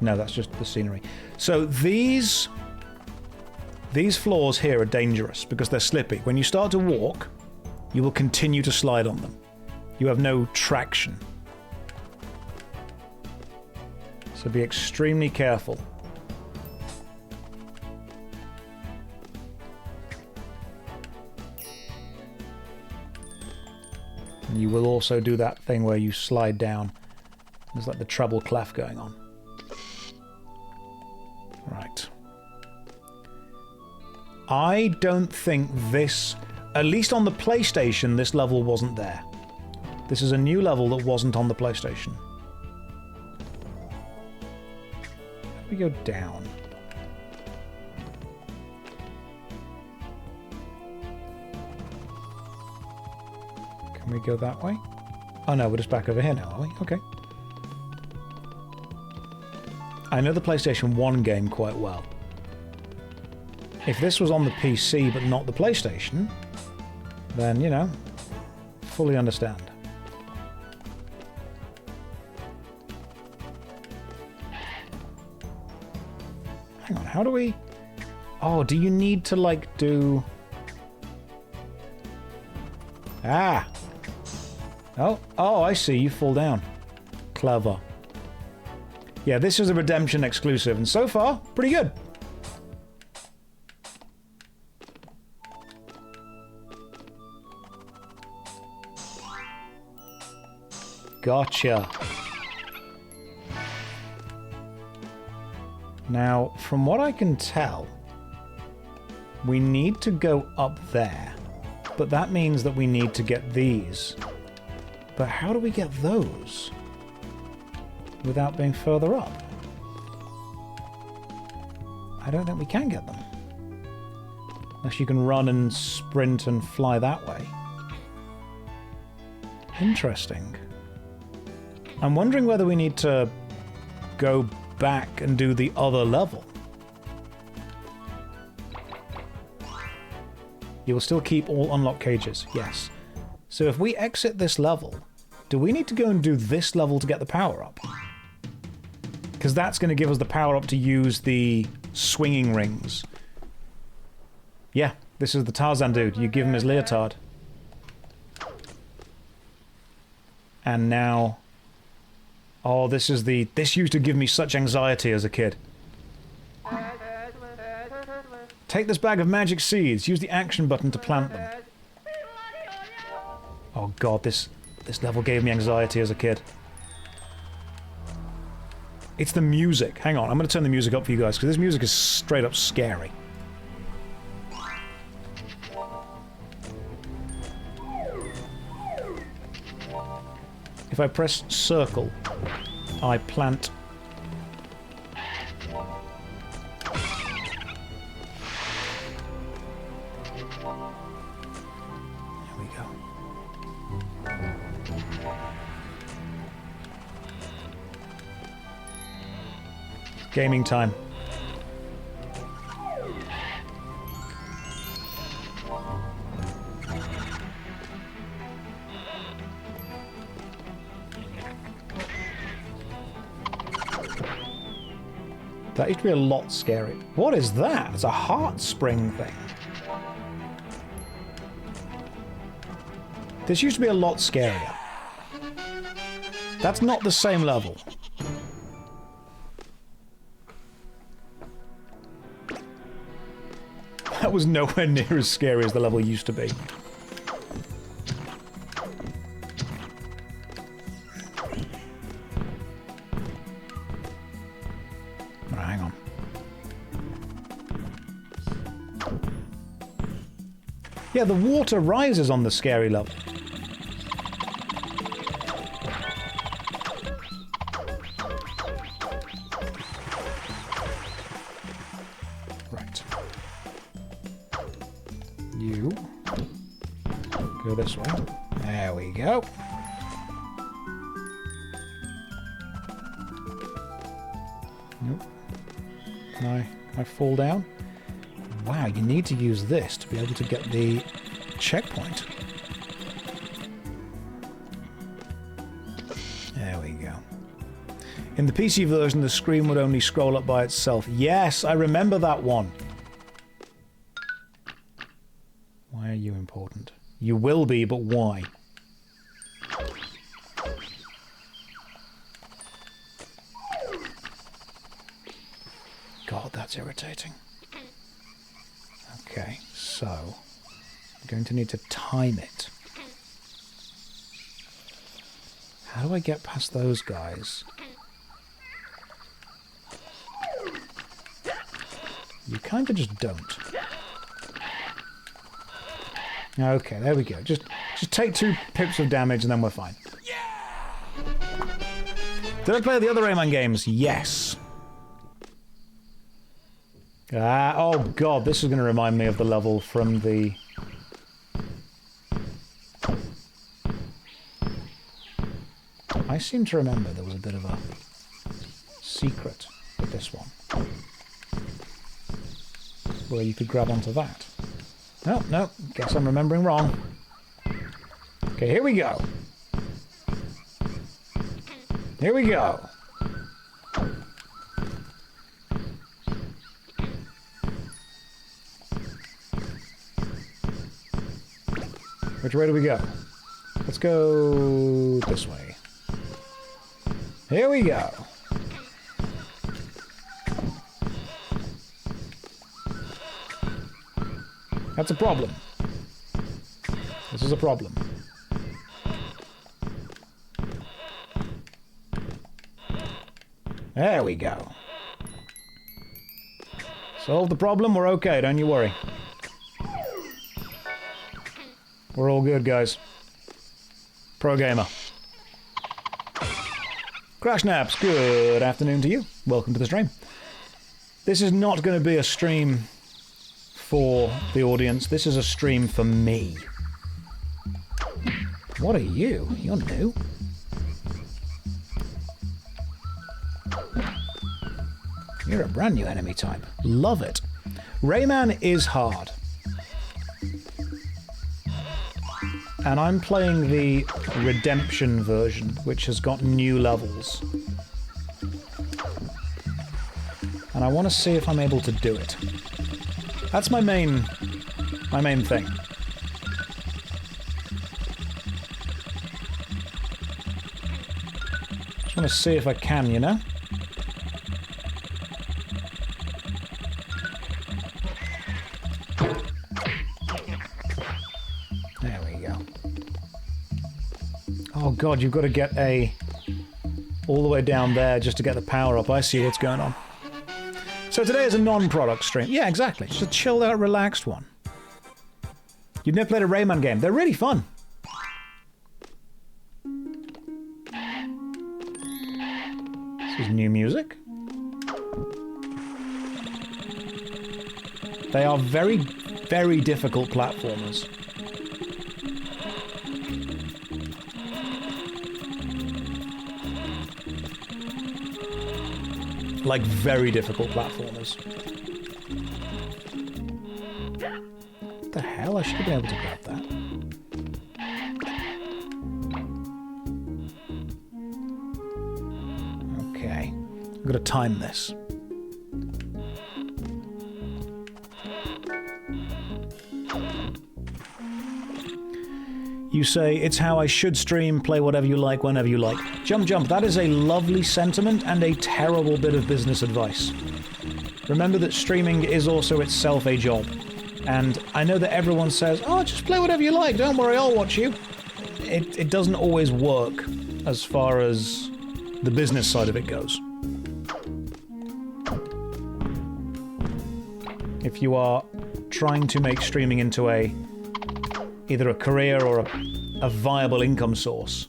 No, that's just the scenery. So these floors here are dangerous because they're slippy. When you start to walk, you will continue to slide on them. You have no traction. So be extremely careful. You will also do that thing where you slide down. There's like the treble clef going on. Right. I don't think this... At least on the PlayStation, this level wasn't there. This is a new level that wasn't on the PlayStation. Let me go down. Can we go that way? Oh no, we're just back over here now, are we? Okay. I know the PlayStation 1 game quite well. If this was on the PC but not the PlayStation, then, you know, fully understand. Hang on, how do we... Oh, do you need to, like, do... Ah! Oh, I see, you fall down. Clever. Yeah, this is a Redemption exclusive, and so far, pretty good. Gotcha. Now, from what I can tell, we need to go up there, but that means that we need to get these. But how do we get those without being further up? I don't think we can get them. Unless you can run and sprint and fly that way. Interesting. I'm wondering whether we need to go back and do the other level. You will still keep all unlocked cages, yes. So if we exit this level, do we need to go and do this level to get the power-up? Because that's going to give us the power-up to use the swinging rings. Yeah, this is the Tarzan dude. You give him his leotard. And now... Oh, this is the... This used to give me such anxiety as a kid. Take this bag of magic seeds. Use the action button to plant them. Oh god, this level gave me anxiety as a kid. It's the music. Hang on, I'm going to turn the music up for you guys, because this music is straight up scary. If I press circle, I plant... Gaming time. That used to be a lot scary. What is that? It's a heart spring thing. This used to be a lot scarier. That's not the same level. That was nowhere near as scary as the level used to be. Right, hang on. Yeah, the water rises on the scary level. Right. You go this way. There we go. Nope. I fall down. Wow, you need to use this to be able to get the checkpoint. There we go. In the PC version, the screen would only scroll up by itself. Yes, I remember that one. Why are you important? You will be, but why? God, that's irritating. Okay, so I'm going to need to time it. How do I get past those guys? You kind of just don't. Okay, there we go. Just take 2 pips of damage and then we're fine. Did I play the other Rayman games? Yes. Oh god, this is going to remind me of the level from the... I seem to remember there was a bit of a secret with this one. Where you could grab onto that. No, no, guess I'm remembering wrong. Okay, here we go. Here we go. Which way do we go? Let's go this way. Here we go. That's a problem. This is a problem. There we go. Solved the problem, we're okay, don't you worry. We're all good, guys. Pro gamer. Crash Naps, good afternoon to you. Welcome to the stream. This is not going to be a stream for the audience. This is a stream for me. What are you? You're new. You're a brand new enemy type. Love it. Rayman is hard. And I'm playing the Redemption version, which has got new levels. And I want to see if I'm able to do it. That's my main thing. Just want to see if I can, you know? There we go. Oh god, you've got to get all the way down there just to get the power up. I see what's going on. So today is a non-product stream. Yeah, exactly. Just a chilled out, relaxed one. You've never played a Rayman game. They're really fun. This is new music. They are very, very difficult platformers. Like, very difficult platformers. What the hell? I should have been able to grab that. Okay. I'm going to time this. You say, it's how I should stream, play whatever you like, whenever you like. Jump, jump. That is a lovely sentiment and a terrible bit of business advice. Remember that streaming is also itself a job. And I know that everyone says, oh, just play whatever you like, don't worry, I'll watch you. It doesn't always work as far as the business side of it goes. If you are trying to make streaming into either a career or a viable income source,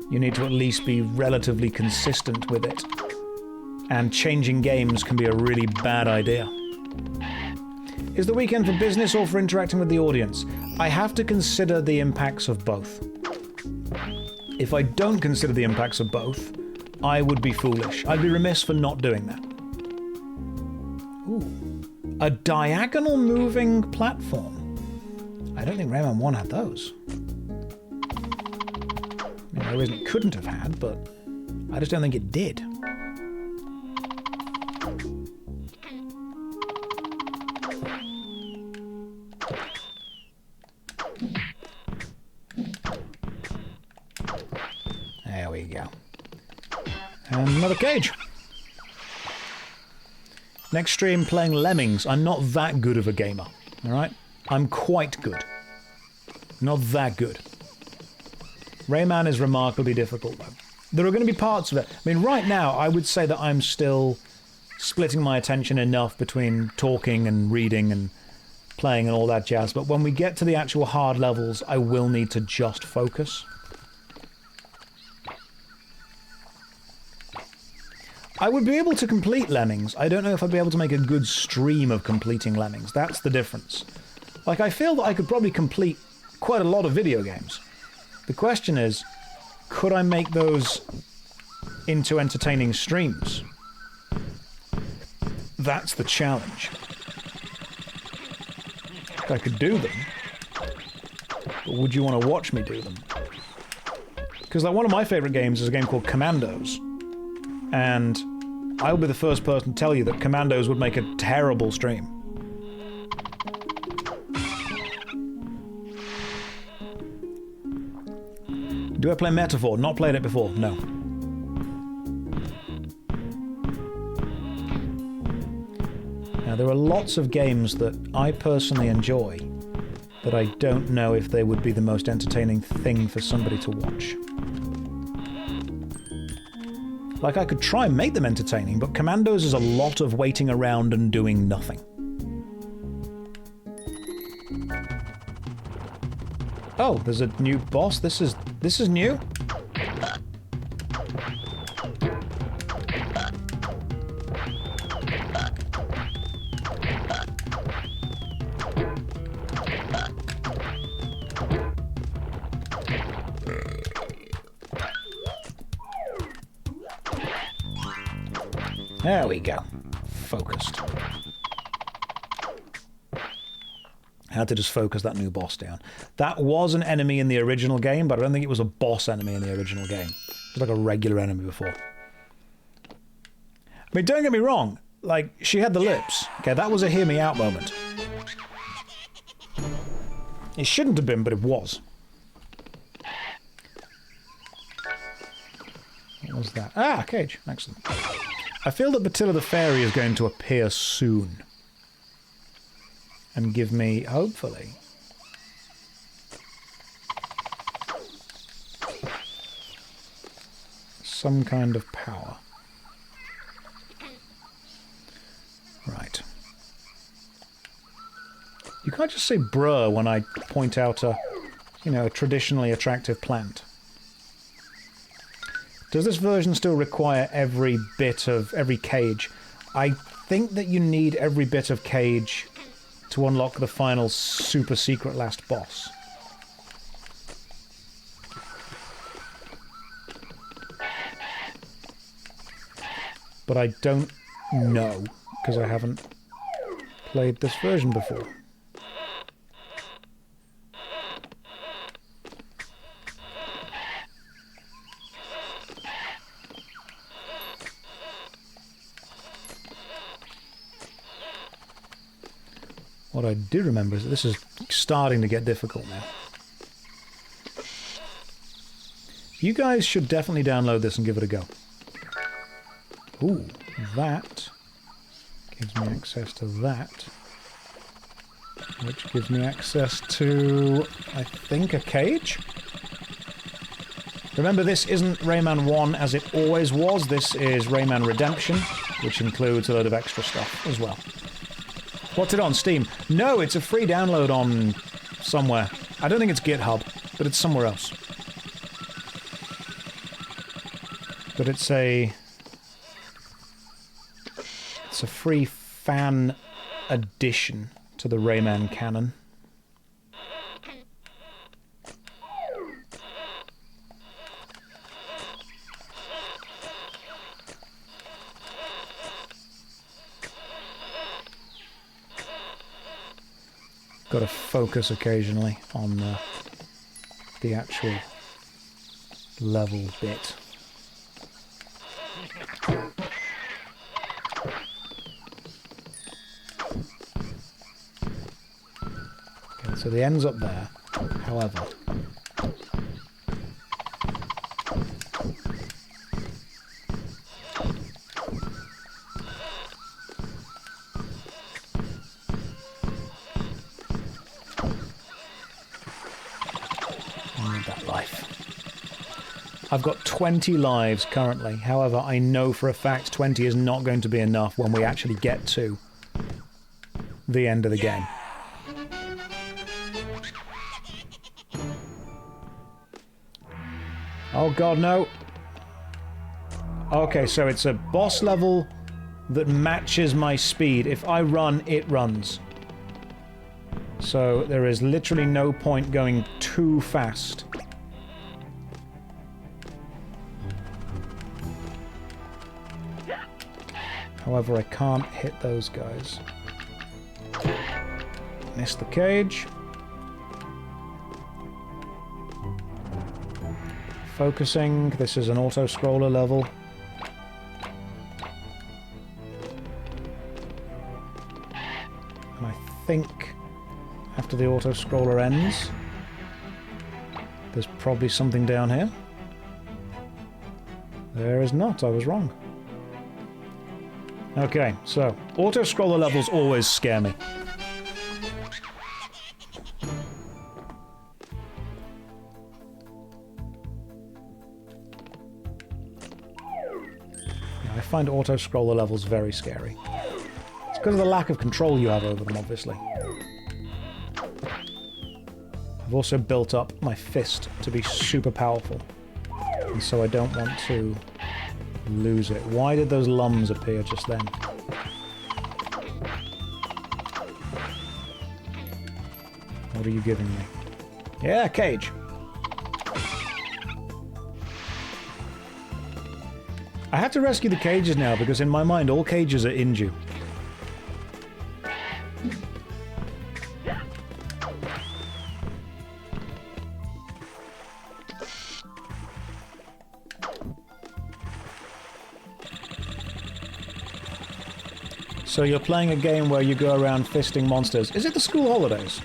you need to at least be relatively consistent with it. And changing games can be a really bad idea. Is the weekend for business or for interacting with the audience? I have to consider the impacts of both. If I don't consider the impacts of both, I would be foolish. I'd be remiss for not doing that. Ooh. A diagonal moving platform. I don't think Rayman 1 had those. I mean, no reason it couldn't have had, but I just don't think it did. There we go. And another cage. Next stream playing Lemmings. I'm not that good of a gamer, alright? I'm quite good. Not that good. Rayman is remarkably difficult, though. There are going to be parts of it. I mean, right now, I would say that I'm still splitting my attention enough between talking and reading and playing and all that jazz, but when we get to the actual hard levels, I will need to just focus. I would be able to complete Lemmings. I don't know if I'd be able to make a good stream of completing Lemmings. That's the difference. Like, I feel that I could probably complete quite a lot of video games. The question is, could I make those into entertaining streams? That's the challenge. I could do them, but would you want to watch me do them? Because like one of my favourite games is a game called Commandos. And I'll be the first person to tell you that Commandos would make a terrible stream. Do I play Metaphor? Not played it before, no. Now, there are lots of games that I personally enjoy that I don't know if they would be the most entertaining thing for somebody to watch. Like, I could try and make them entertaining, but Commandos is a lot of waiting around and doing nothing. Oh, there's a new boss? This is new? There we go. Focused. Had to just focus that new boss down. That was an enemy in the original game, but I don't think it was a boss enemy in the original game. It was like a regular enemy before. I mean, don't get me wrong. Like, she had the lips. Okay, that was a hear me out moment. It shouldn't have been, but it was. What was that? Ah, cage. Excellent. I feel that Batilla the Fairy is going to appear soon. And give me, hopefully, some kind of power. Right. You can't just say bruh when I point out a, you know, a traditionally attractive plant. Does this version still require every bit of every cage? I think that you need every bit of cage to unlock the final super secret last boss. But I don't know, because I haven't played this version before. What I do remember is that this is starting to get difficult now. You guys should definitely download this and give it a go. Ooh, that gives me access to that. which gives me access to, I think, a cage? Remember, this isn't Rayman 1 as it always was. This is Rayman Redemption, which includes a load of extra stuff as well. What's it on Steam? No, it's a free download on somewhere. I don't think it's GitHub, but it's somewhere else. But it's a free fan addition to the Rayman canon. Got to focus occasionally on the actual level bit. Okay, so the end's up there. However, I've got 20 lives currently. However, I know for a fact 20 is not going to be enough when we actually get to the end of the game. Oh god, no. Okay, so it's a boss level that matches my speed. If I run, it runs. So there is literally no point going too fast. However, I can't hit those guys. Missed the cage. Focusing. This is an auto-scroller level. And I think after the auto-scroller ends, there's probably something down here. There is not. I was wrong. Okay, so auto-scroller levels always scare me. Yeah, I find auto-scroller levels very scary. It's because of the lack of control you have over them, obviously. I've also built up my fist to be super powerful, and so I don't want to lose it. Why did those lums appear just then? What are you giving me? Yeah, cage. I have to rescue the cages now because in my mind all cages are Inju. So you're playing a game where you go around fisting monsters. Is it the school holidays?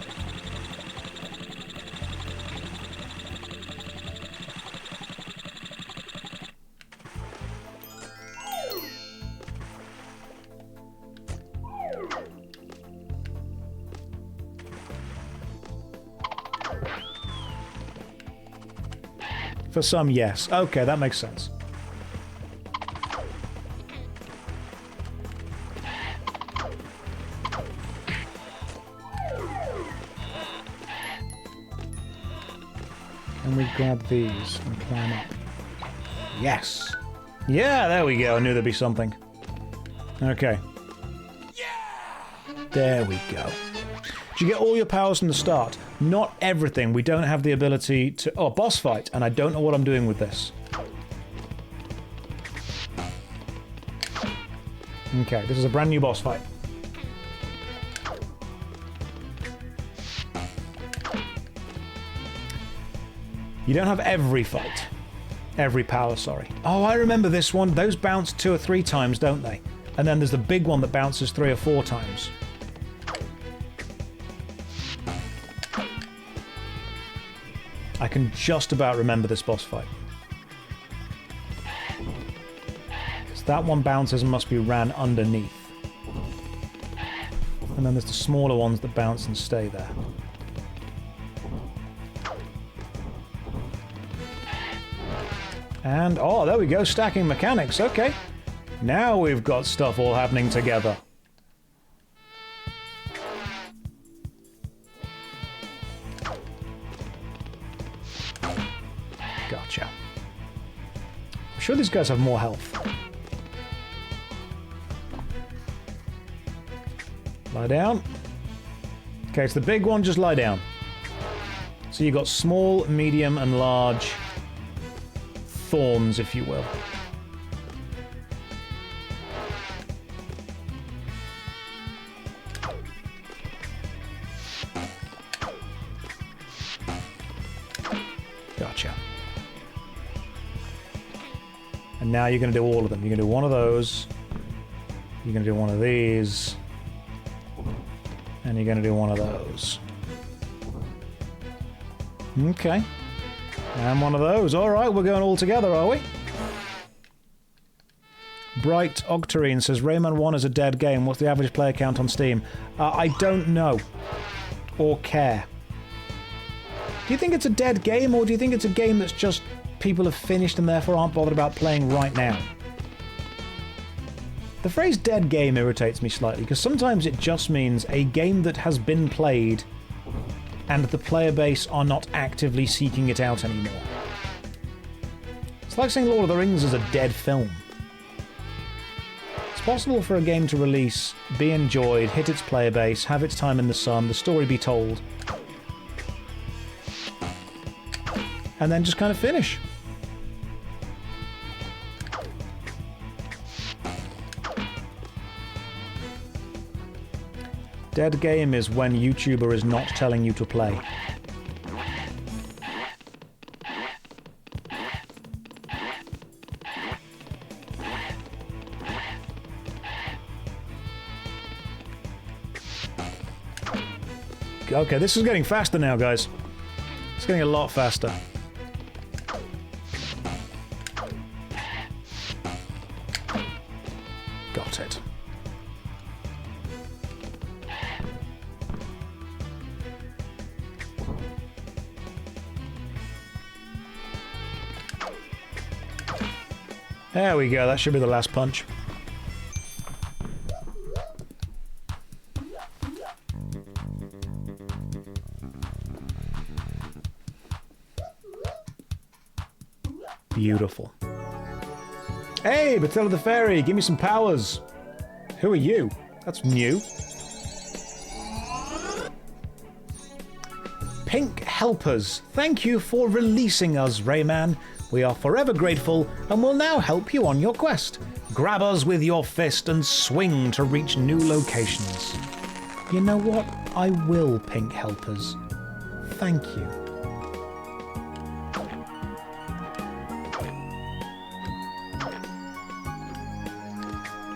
For some, yes. Okay, that makes sense. And we grab these and climb up. Yes! Yeah, there we go. I knew there'd be something. Okay. There we go. Do you get all your powers from the start? Not everything. We don't have the ability to... Oh, boss fight. And I don't know what I'm doing with this. Okay, this is a brand new boss fight. You don't have every fight. Every power, sorry. Oh, I remember this one. Those bounce 2 or 3 times, don't they? And then there's the big one that bounces 3 or 4 times. I can just about remember this boss fight. Because that one bounces and must be ran underneath. And And then there's the smaller ones that bounce and stay there. And, oh, there we go, stacking mechanics, okay. Now we've got stuff all happening together. Gotcha. I'm sure these guys have more health. Lie down. Okay, it's the big one, just lie down. So you've got small, medium, and large thorns, if you will. Gotcha. And now you're going to do all of them. You're going to do one of those. You're going to do one of these. And you're going to do one of those. Okay. And one of those. Alright, we're going all together, are we? Bright Octarine says, Rayman 1 is a dead game. What's the average player count on Steam? I don't know. Or care. Do you think it's a dead game, or do you think it's a game that's just people have finished and therefore aren't bothered about playing right now? The phrase dead game irritates me slightly, because sometimes it just means a game that has been played and the player base are not actively seeking it out anymore. It's like saying Lord of the Rings is a dead film. It's possible for a game to release, be enjoyed, hit its player base, have its time in the sun, the story be told, and then just kind of finish. Dead game is when YouTuber is not telling you to play. Okay, this is getting faster now, guys. It's getting a lot faster. Got it. There we go, that should be the last punch. Beautiful. Hey, Batilla the Fairy, give me some powers. Who are you? That's new. Pink Helpers, thank you for releasing us, Rayman. We are forever grateful and will now help you on your quest. Grab us with your fist and swing to reach new locations. You know what? I will, Pink Helpers. Thank you.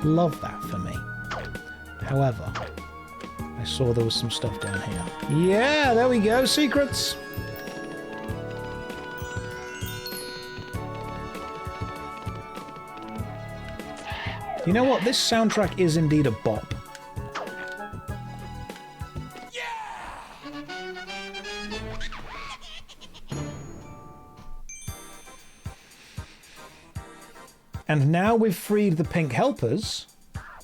Love that for me. However, I saw there was some stuff down here. Yeah, there we go, secrets! You know what? This soundtrack is indeed a bop. And now we've freed the Pink Helpers,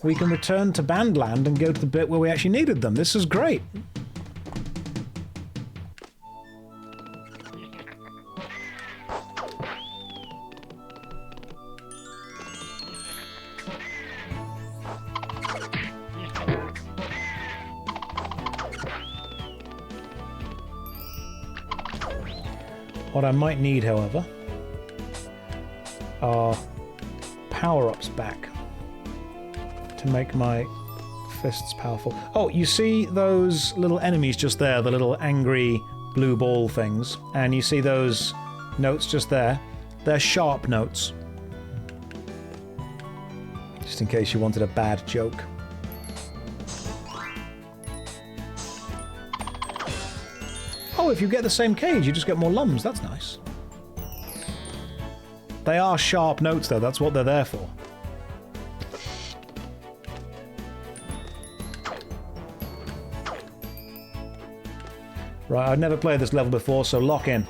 we can return to Bandland and go to the bit where we actually needed them. This is great. What I might need, however, are power-ups back to make my fists powerful. Oh, you see those little enemies just there, the little angry blue ball things, and you see those notes just there? They're sharp notes. Just in case you wanted a bad joke. Oh, if you get the same cage, you just get more lums. That's nice. They are sharp notes, though. That's what they're there for. Right, I've never played this level before, so lock in.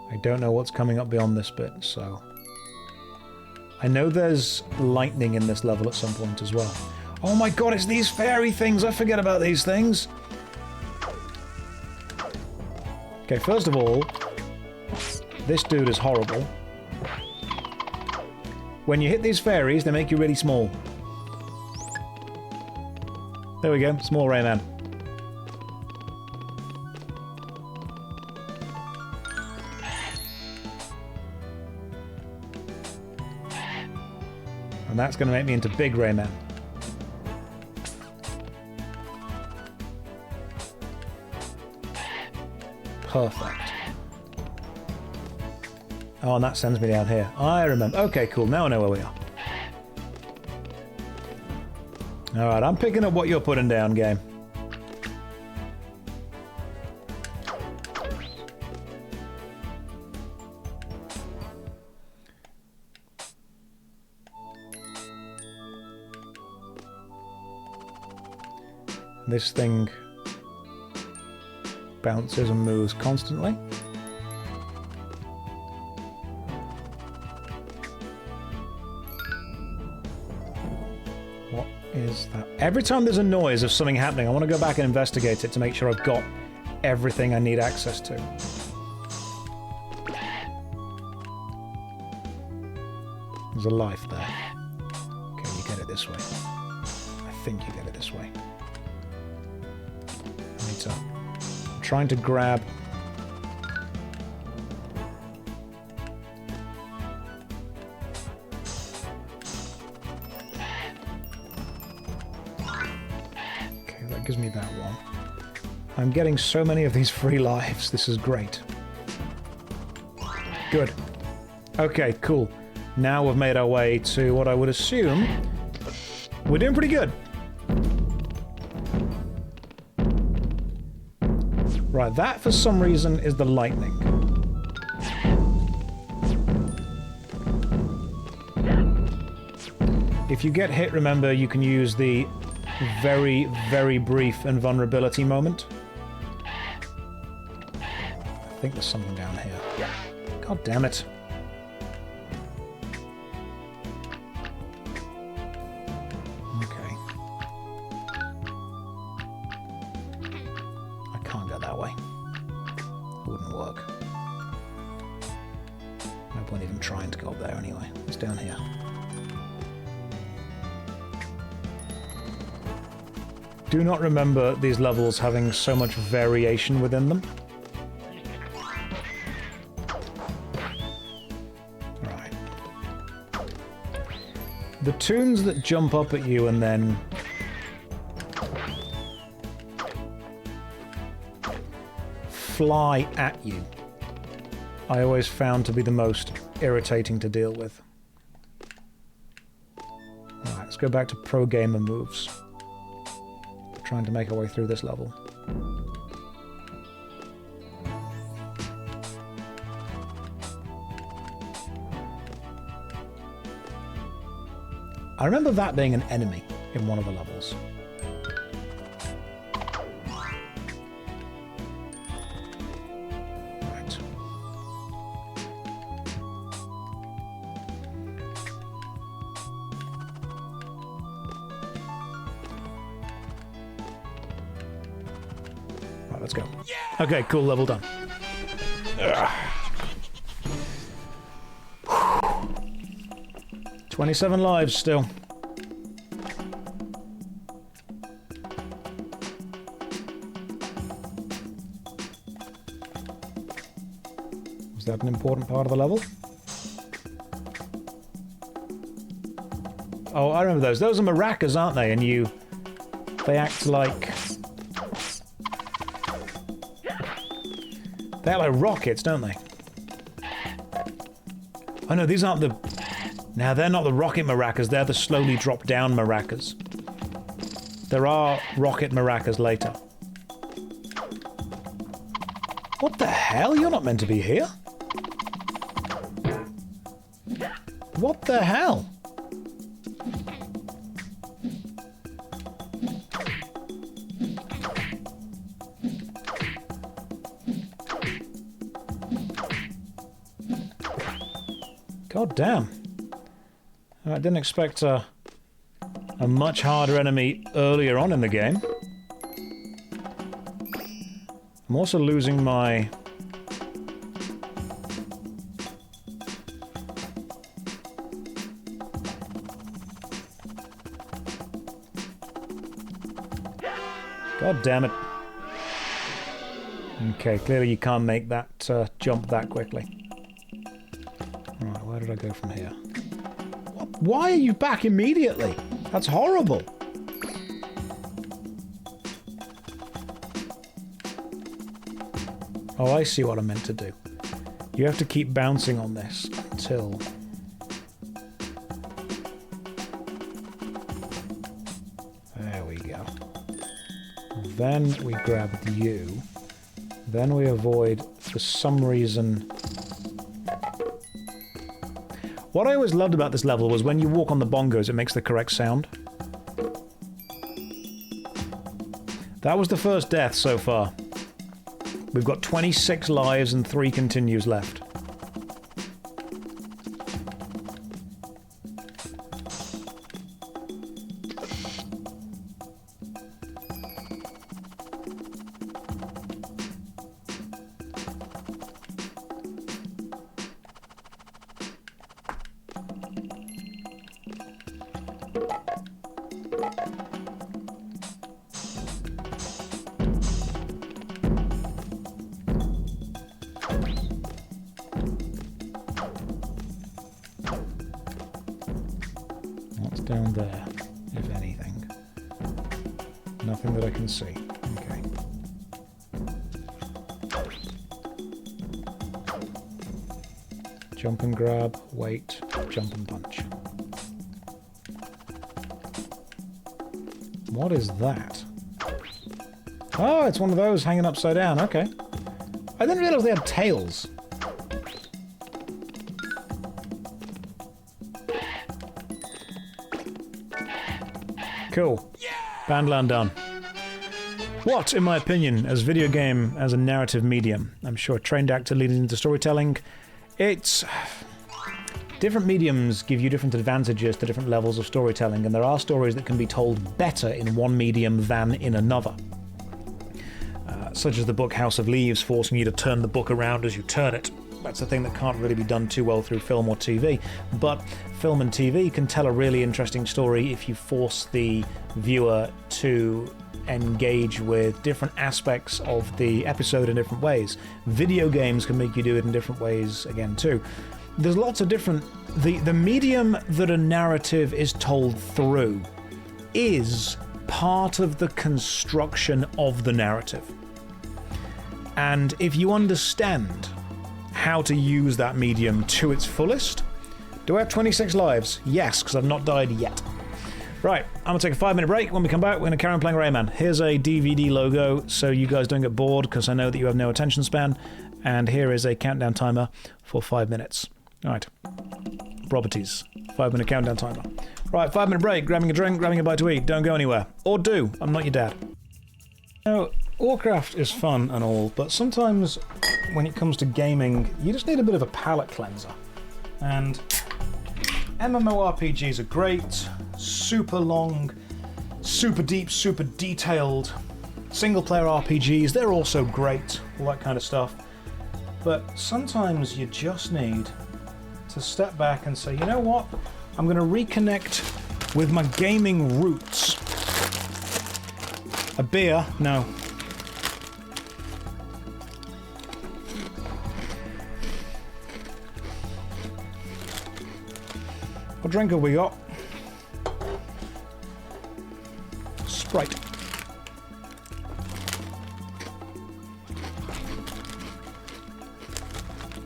I don't know what's coming up beyond this bit, so... I know there's lightning in this level at some point as well. Oh my god, it's these fairy things! I forget about these things! Okay, first of all, this dude is horrible. When you hit these fairies, they make you really small. There we go, small Rayman. And that's going to make me into big Rayman. Perfect. Oh, and that sends me down here. I remember. Okay, cool. Now I know where we are. Alright, I'm picking up what you're putting down, game. This thing bounces and moves constantly. What is that? Every time there's a noise of something happening, I want to go back and investigate it to make sure I've got everything I need access to. There's a life there. Okay, you get it this way. I think you get it this way. I'm trying to grab... Okay, that gives me that one. I'm getting so many of these free lives. This is great. Good. Okay, cool. Now we've made our way to what I would assume... We're doing pretty good. Right, that for some reason is the lightning. If you get hit, remember, you can use the very, very brief invulnerability moment. I think there's something down here. God damn it. Do not remember these levels having so much variation within them. Right. The toons that jump up at you and then... fly at you, I always found to be the most irritating to deal with. Alright, let's go back to pro gamer moves. Trying to make our way through this level. I remember that being an enemy in one of the levels. Right. Let's go. Yeah! Okay, cool, level done. Ugh. 27 lives still. Was that an important part of the level? Oh, I remember those. Those are maracas, aren't they? And they act like... They act like rockets, don't they? Oh no, these aren't the... Now, they're not the rocket maracas, they're the slowly drop-down maracas. There are rocket maracas later. What the hell? You're not meant to be here. What the hell? God damn. I didn't expect a much harder enemy earlier on in the game. I'm also losing my... God damn it. Okay, clearly you can't make that jump that quickly. Alright, where did I go from here? What? Why are you back immediately? That's horrible. Oh, I see what I meant to do. You have to keep bouncing on this until... There we go. Then we grab you. Then we avoid, for some reason... What I always loved about this level was when you walk on the bongos, it makes the correct sound. That was the first death so far. We've got 26 lives and 3 continues left. Down there, if anything. Nothing that I can see. Okay. Jump and grab, wait, jump and punch. What is that? Oh, it's one of those hanging upside down, okay. I didn't realize they had tails. Cool. Bandland done. What, in my opinion, as video game, as a narrative medium, I'm sure a trained actor leading into storytelling, it's... Different mediums give you different advantages to different levels of storytelling, and there are stories that can be told better in one medium than in another. Such as the book House of Leaves, forcing you to turn the book around as you turn it. That's a thing that can't really be done too well through film or TV, but film and TV can tell a really interesting story if you force the viewer to engage with different aspects of the episode in different ways. Video games can make you do it in different ways again too. There's lots of different... The medium that a narrative is told through is part of the construction of the narrative. And if you understand how to use that medium to its fullest... Do I have 26 lives? Yes, because I've not died yet. Right, I'm going to take a 5-minute break. When we come back, we're going to carry on playing Rayman. Here's a DVD logo, so you guys don't get bored, because I know that you have no attention span. And here is a countdown timer for 5 minutes. Alright. Properties. 5-minute countdown timer. Right, 5-minute break. Grabbing a drink, grabbing a bite to eat. Don't go anywhere. Or do. I'm not your dad. Now, Warcraft is fun and all, but sometimes when it comes to gaming, you just need a bit of a palate cleanser. And MMORPGs are great, super long, super deep, super detailed. Single-player RPGs, they're also great, all that kind of stuff. But sometimes you just need to step back and say, you know what? I'm going to reconnect with my gaming roots. A beer? No. What drink have we got? Sprite.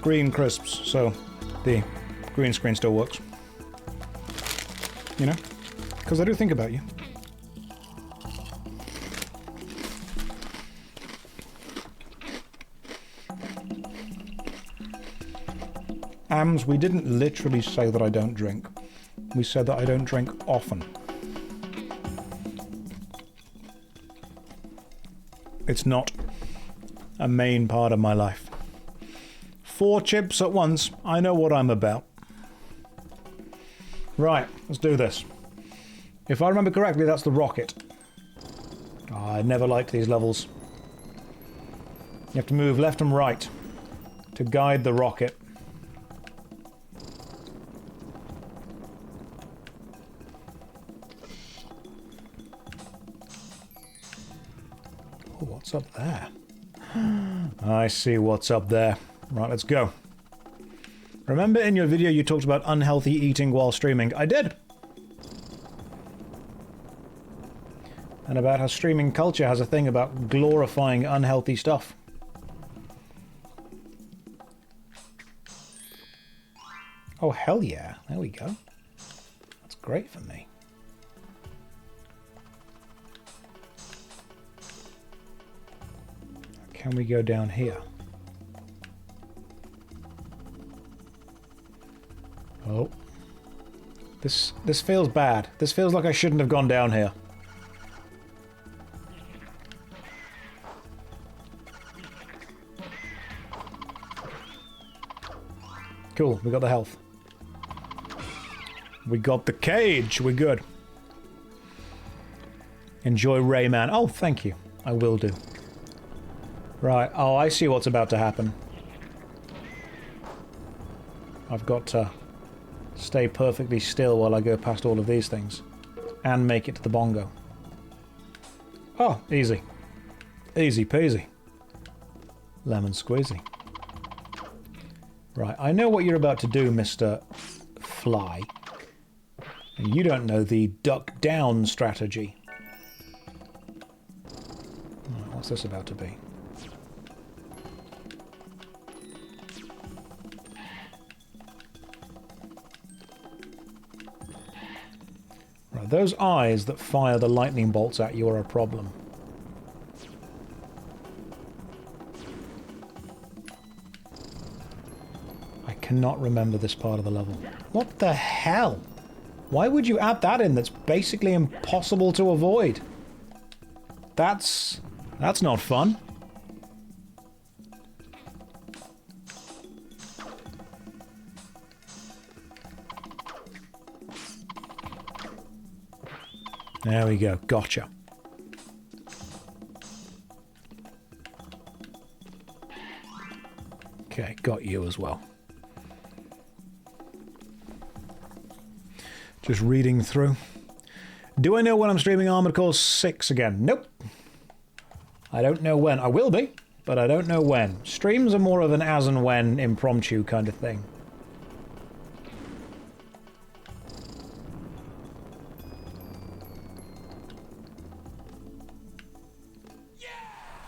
Green crisps, so the green screen still works. You know? Because I do think about you. Ams, we didn't literally say that I don't drink. We said that I don't drink often. It's not a main part of my life. 4 chips at once. I know what I'm about. Right, let's do this. If I remember correctly, that's the rocket. Oh, I never liked these levels. You have to move left and right to guide the rocket. Oh, what's up there? I see what's up there. Right, let's go. Remember in your video you talked about unhealthy eating while streaming? I did! And about how streaming culture has a thing about glorifying unhealthy stuff. Oh, hell yeah. There we go. That's great for me. Can we go down here? Oh. This feels bad. This feels like I shouldn't have gone down here. Cool, we got the health. We got the cage, we're good. Enjoy Rayman. Oh, thank you. I will do. Right, oh, I see what's about to happen. I've got to stay perfectly still while I go past all of these things. And make it to the bongo. Oh, easy. Easy peasy. Lemon squeezy. Right, I know what you're about to do, Mr. Fly. And you don't know the duck down strategy. Right, what's this about to be? Right, those eyes that fire the lightning bolts at you are a problem. Cannot remember this part of the level. What the hell? Why would you add that in that's basically impossible to avoid? That's not fun. There we go. Gotcha. Okay, got you as well. Just reading through. Do I know when I'm streaming Armored Core 6 again? Nope. I don't know when. I will be, but I don't know when. Streams are more of an as and when impromptu kind of thing.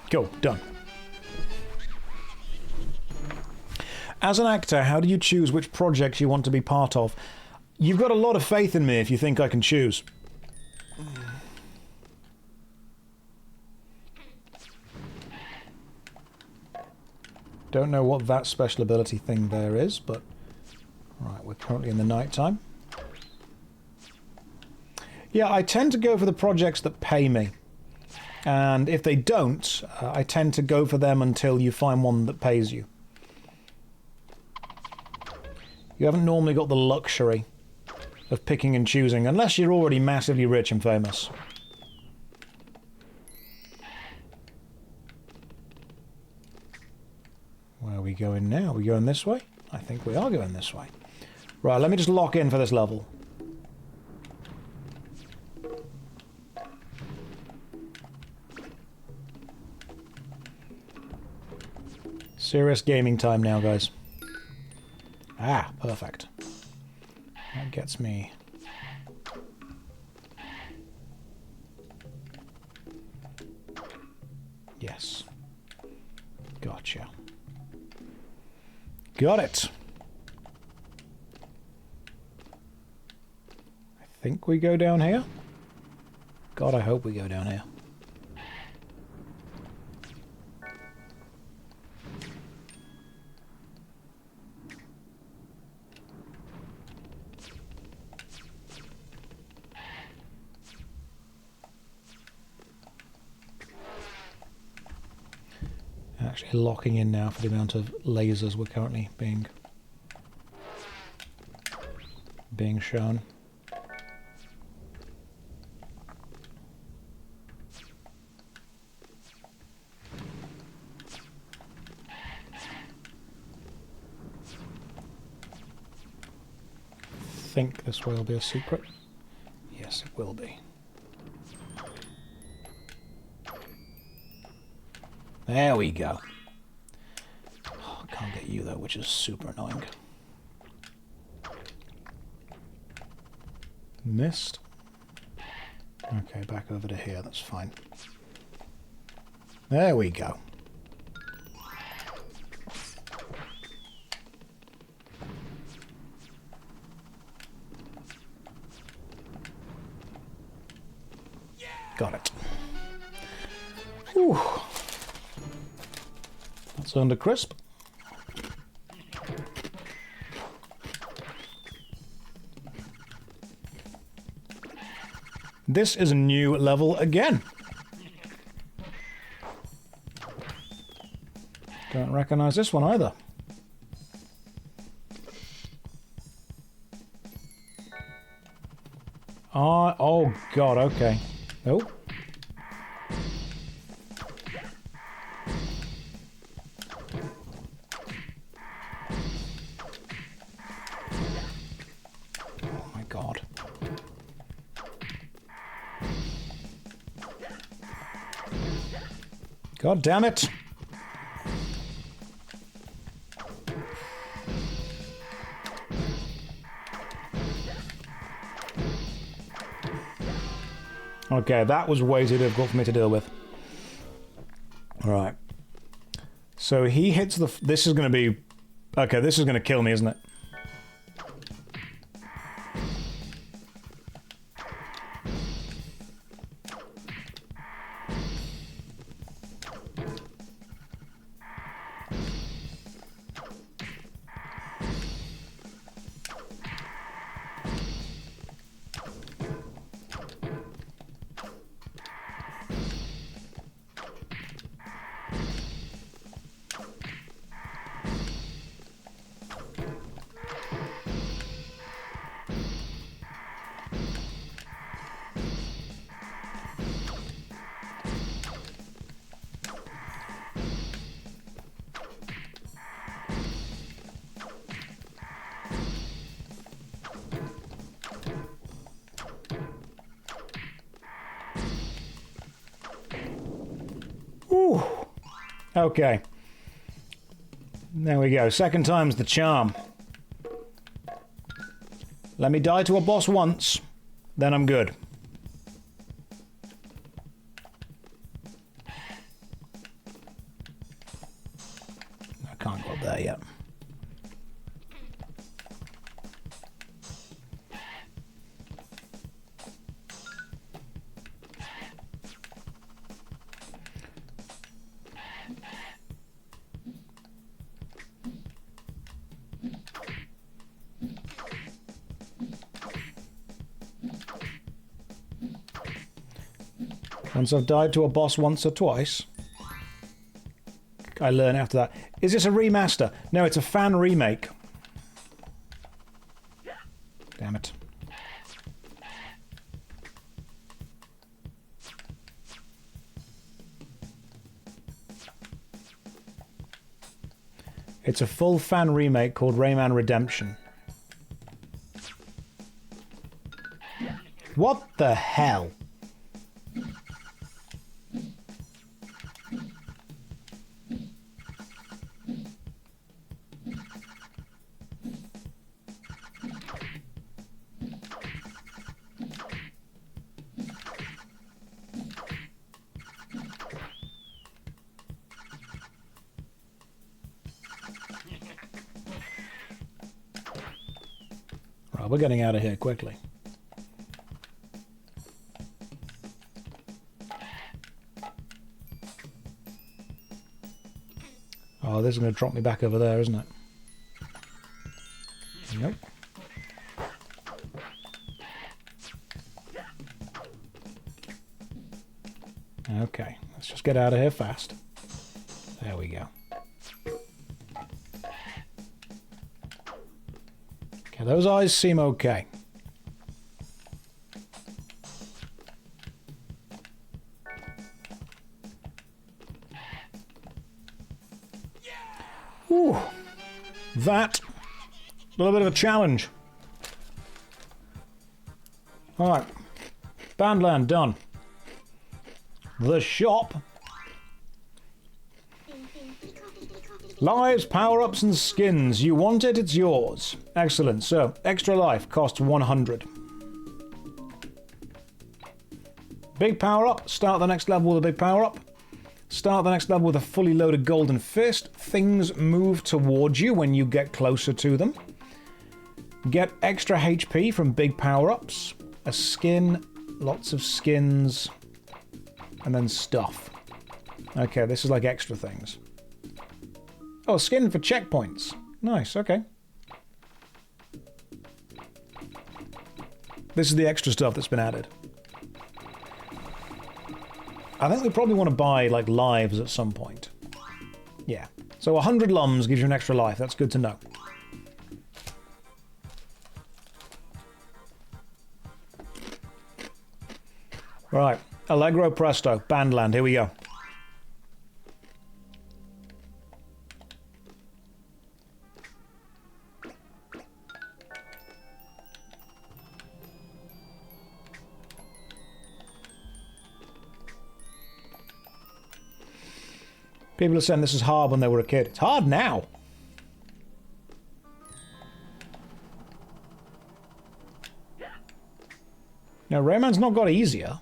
Cool, done. As an actor, how do you choose which projects you want to be part of? You've got a lot of faith in me if you think I can choose. Don't know what that special ability thing there is, but... Right, we're currently in the night time. Yeah, I tend to go for the projects that pay me. And if they don't, I tend to go for them until you find one that pays you. You haven't normally got the luxury of picking and choosing, unless you're already massively rich and famous. Where are we going now? Are we going this way? I think we are going this way. Right, let me just lock in for this level. Serious gaming time now, guys. Ah, perfect. That gets me... Yes. Gotcha. Got it. I think we go down here. God, I hope we go down here. actually locking in now for the amount of lasers we're currently being shown. I think this way will be a secret. Yes, it will be. There we go. Oh, I can't get you though, which is super annoying. Missed. Okay, back over to here, that's fine. There we go. Got it. Whew. That's under crisp. This is a new level again. Don't recognize this one either. Oh god, okay. Oh. Oh my god. God damn it. Okay, that was way too difficult for me to deal with. Alright. So he hits the... This is going to be... Okay, this is going to kill me, isn't it? Whew. Okay. There we go. Second time's the charm. Let me die to a boss once, then I'm good. I can't go up there yet. Once I've died to a boss once or twice, I learn after that. Is this a remaster? No, it's a fan remake. Damn it. It's a full fan remake called Rayman Redemption. What the hell? Right, we're getting out of here quickly. Oh, this is going to drop me back over there, isn't it? Yep. Okay, let's just get out of here fast. There we go. Okay, those eyes seem okay. Ooh, that, a little bit of a challenge. Alright, Bandland done. The shop. Lives, power-ups and skins. You want it, it's yours. Excellent. So, extra life costs 100. Big power-up. Start the next level with a big power-up. Start the next level with a fully loaded golden fist. Things move towards you when you get closer to them. Get extra HP from big power-ups. A skin, lots of skins, and then stuff. Okay, this is like extra things. Oh, skin for checkpoints. Nice, okay. This is the extra stuff that's been added. I think we probably want to buy, like, lives at some point. Yeah. So 100 lums gives you an extra life. That's good to know. Right. Allegro presto. Bandland. Here we go. People are saying this is hard when they were a kid. It's hard now. Now, Rayman's not got easier.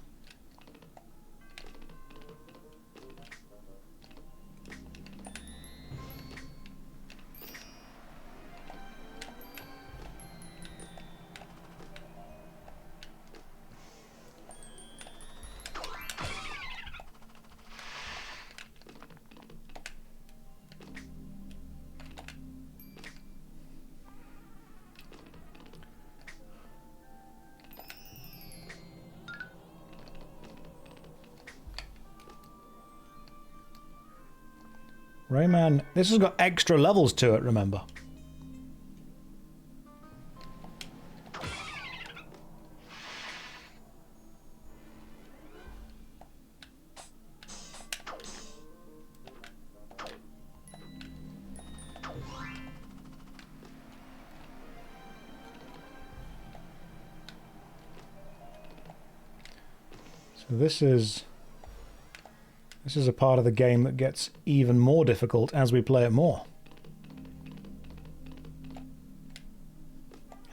Rayman, this has got extra levels to it, remember? So this is a part of the game that gets even more difficult as we play it more.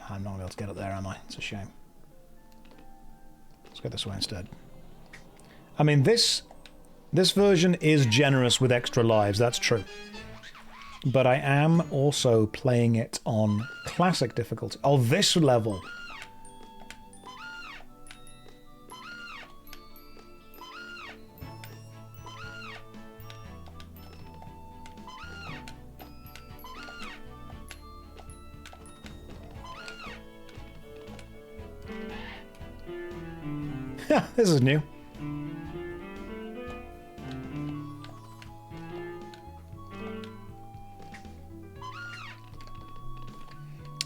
I'm not going to be able to get up there, am I? It's a shame. Let's go this way instead. I mean, this version is generous with extra lives, that's true. But I am also playing it on classic difficulty. Oh, this level! This is new.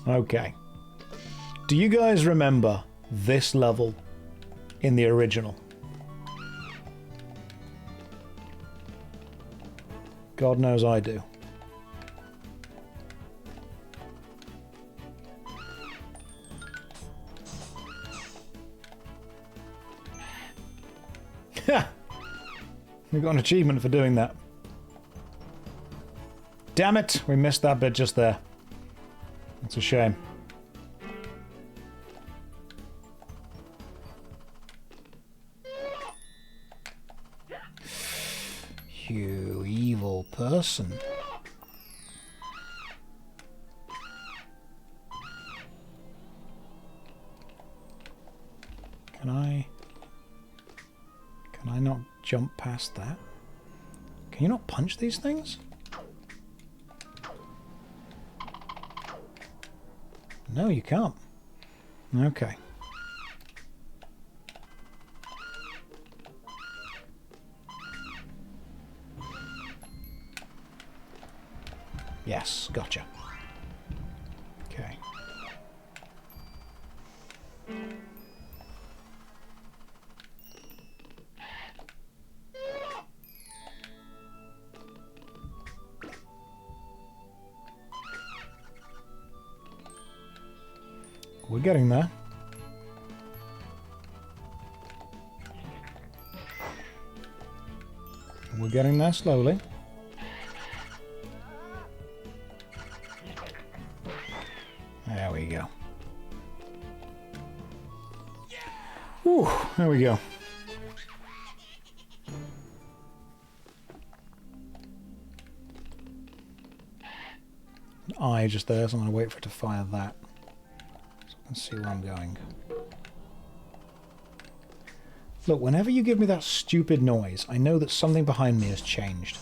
Okay. Do you guys remember this level in the original? God knows I do. We got an achievement for doing that. Damn it! We missed that bit just there. It's a shame. You evil person. Can I not jump past that? Can you not punch these things? No, you can't. Okay. Yes, gotcha. Okay. We're getting there. We're getting there slowly. There we go. Whew, there we go. An eye just there, so I'm going to wait for it to fire that. So I can see where I'm going. Look, whenever you give me that stupid noise, I know that something behind me has changed.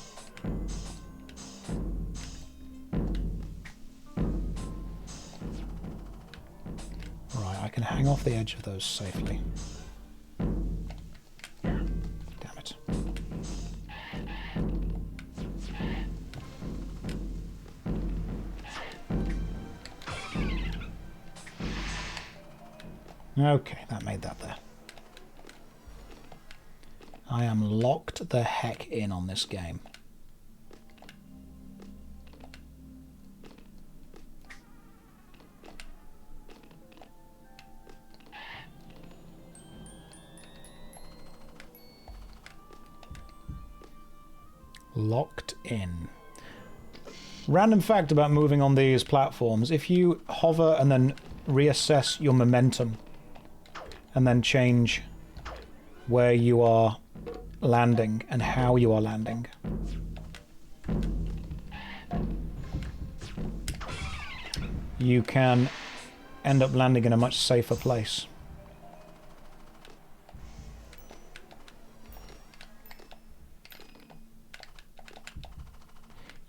Right, I can hang off the edge of those safely. Damn it. Okay, that made that there. I am locked the heck in on this game. Locked in. Random fact about moving on these platforms: if you hover and then reassess your momentum and then change where you are landing and how you are landing, you can end up landing in a much safer place.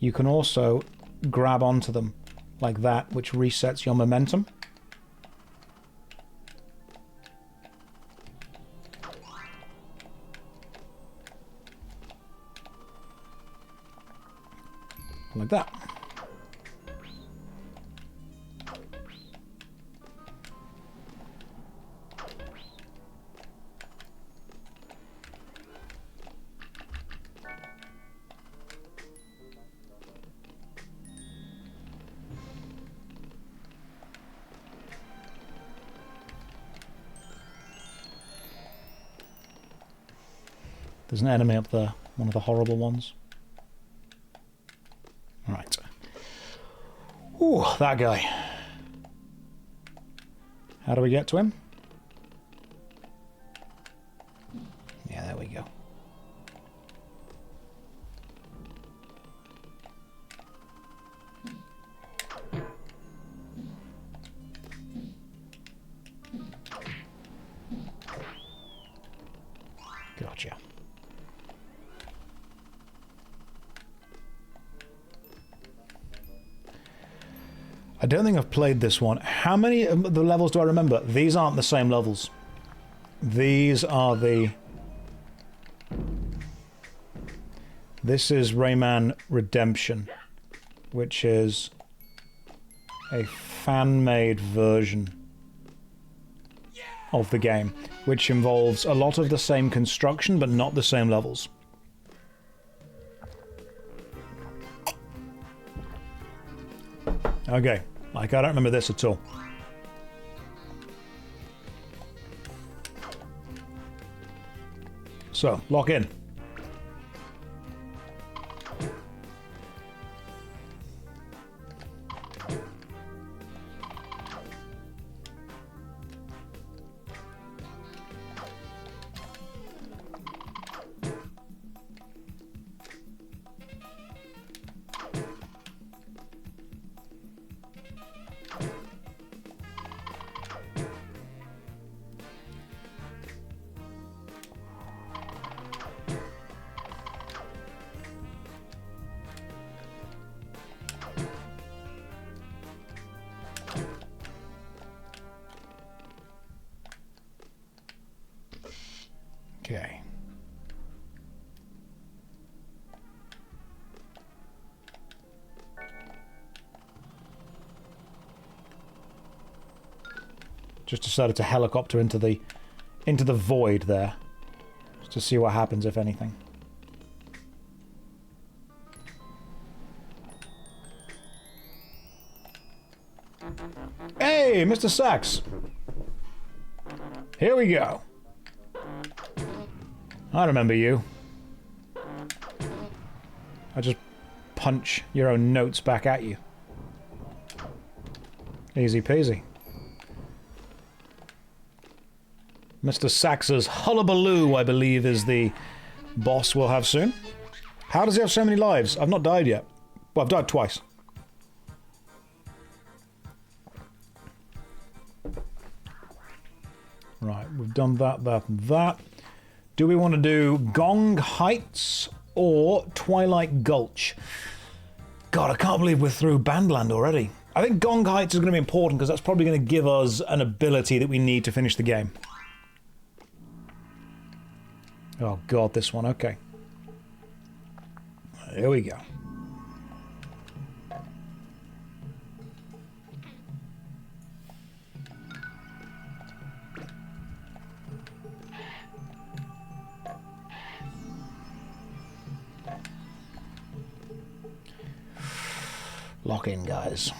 You can also grab onto them like that, which resets your momentum. Like that. There's an enemy up there, one of the horrible ones. Right. Ooh, that guy. How do we get to him? Yeah, there we go. Gotcha. I don't think I've played this one. How many of the levels do I remember? These aren't the same levels. These are the... This is Rayman Redemption, which is a fan-made version of the game, which involves a lot of the same construction, but not the same levels. Okay, like I don't remember this at all. So, lock in. Just decided to helicopter into the void there. Just to see what happens, if anything. Hey, Mr. Sachs! Here we go. I remember you. I just punch your own notes back at you. Easy peasy. Mr. Sax's Hullabaloo, I believe, is the boss we'll have soon. How does he have so many lives? I've not died yet. Well, I've died twice. Right, we've done that, that, and that. Do we want to do Gong Heights or Twilight Gulch? God, I can't believe we're through Bandland already. I think Gong Heights is going to be important because that's probably going to give us an ability that we need to finish the game. Oh god, this one, okay. Here we go. Lock in, guys.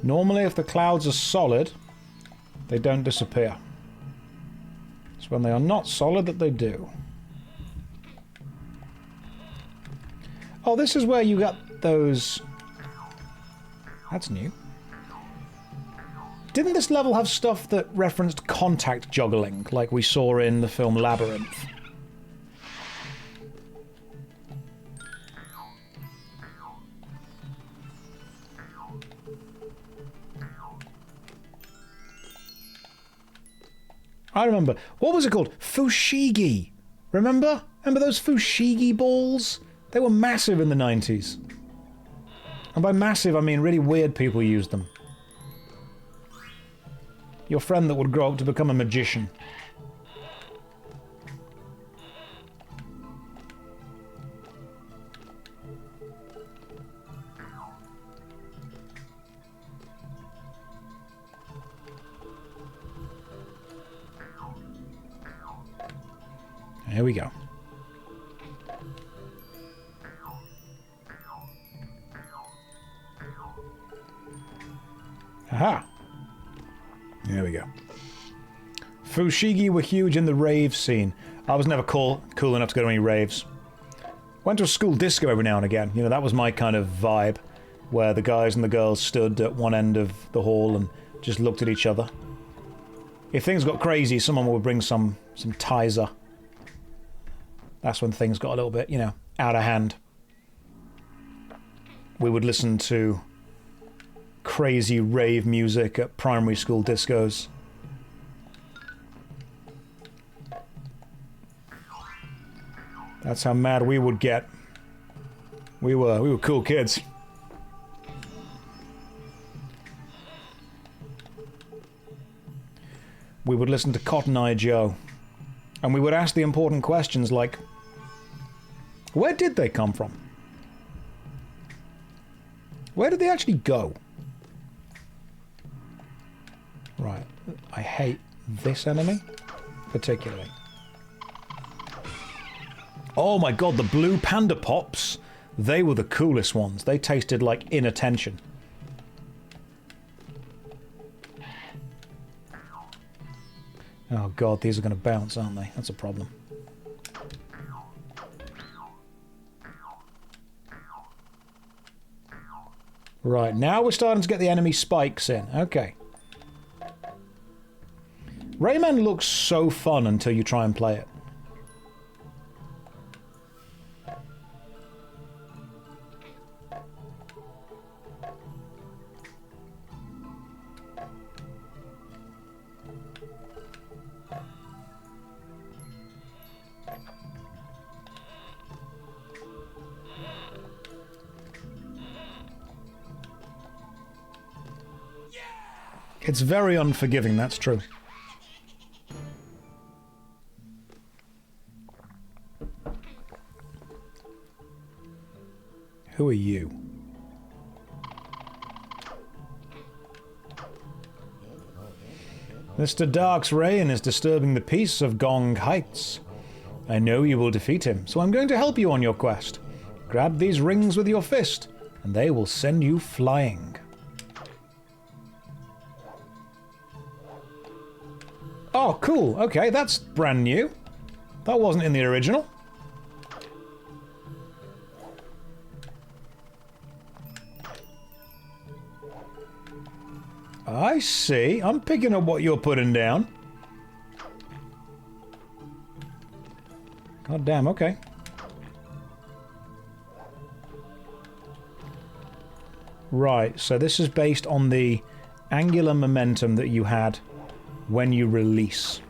Normally, if the clouds are solid, they don't disappear. It's when they are not solid that they do. Oh, this is where you got those... That's new. Didn't this level have stuff that referenced contact juggling, like we saw in the film Labyrinth? I remember. What was it called? Fushigi. Remember? Remember those Fushigi balls? They were massive in the 90s. And by massive, I mean really weird people used them. Your friend that would grow up to become a magician. Here we go. Aha! There we go. Fushigi were huge in the rave scene. I was never cool enough to go to any raves. Went to a school disco every now and again. You know, that was my kind of vibe, where the guys and the girls stood at one end of the hall and just looked at each other. If things got crazy, someone would bring some Tizer. That's when things got a little bit, you know, out of hand. We would listen to crazy rave music at primary school discos. That's how mad we would get. We were cool kids. We would listen to Cotton Eye Joe. And we would ask the important questions like, where did they come from? Where did they actually go? Right. I hate this enemy, particularly. Oh my god, the blue panda pops! They were the coolest ones. They tasted like inattention. Oh god, these are going to bounce, aren't they? That's a problem. Right, now we're starting to get the enemy spikes in. Okay. Rayman looks so fun until you try and play it. It's very unforgiving, that's true. Who are you? Mr. Dark's reign is disturbing the peace of Gong Heights. I know you will defeat him, so I'm going to help you on your quest. Grab these rings with your fist, and they will send you flying. Oh, cool. Okay, that's brand new. That wasn't in the original. I see. I'm picking up what you're putting down. God damn, okay. Right, so this is based on the angular momentum that you had when you release.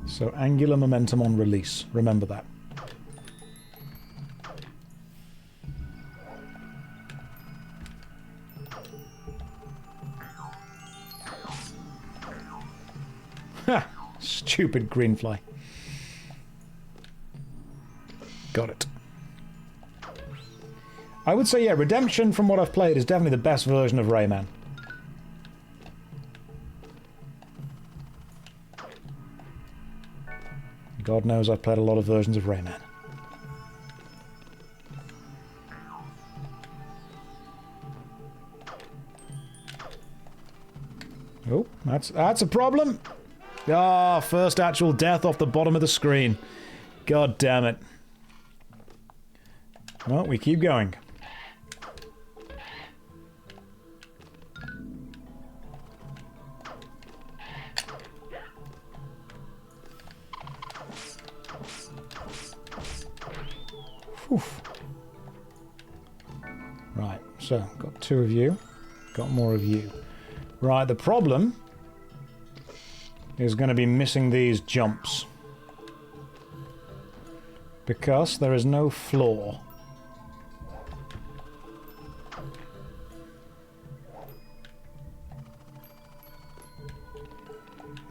So angular momentum on release. Remember that. Ha! Stupid green fly. Got it. I would say, yeah, Redemption, from what I've played, is definitely the best version of Rayman. God knows I've played a lot of versions of Rayman. Oh, that's a problem. Ah, first actual death off the bottom of the screen. God damn it. Well, we keep going. Whew. Right, so got 2 of you, got more of you. Right, the problem is going to be missing these jumps. Because there is no floor.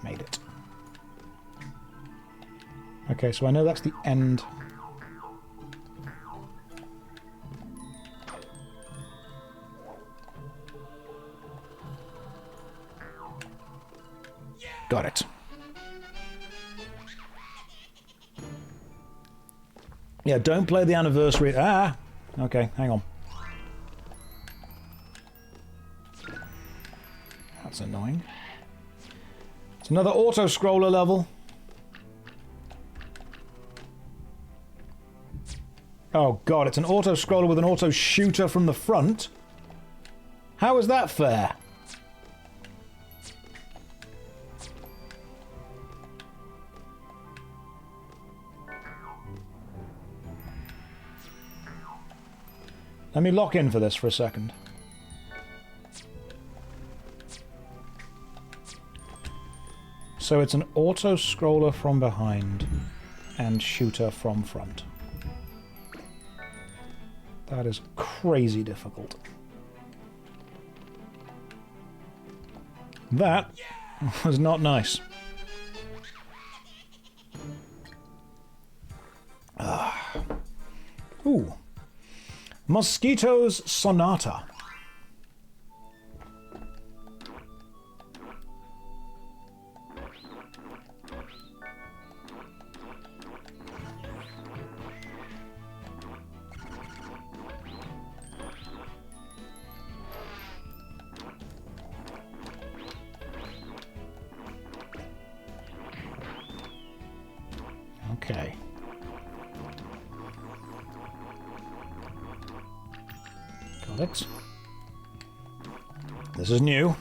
Made it. Okay, so I know that's the end. Got it. Yeah, don't play the anniversary. Ah! Okay, hang on. That's annoying. It's another auto-scroller level. Oh god, it's an auto-scroller with an auto-shooter from the front? How is that fair? Let me lock in for this for a second. So it's an auto-scroller from behind and shooter from front. That is crazy difficult. That was not nice. Ooh. Mosquito's Sonata. Okay. Got it. This is new.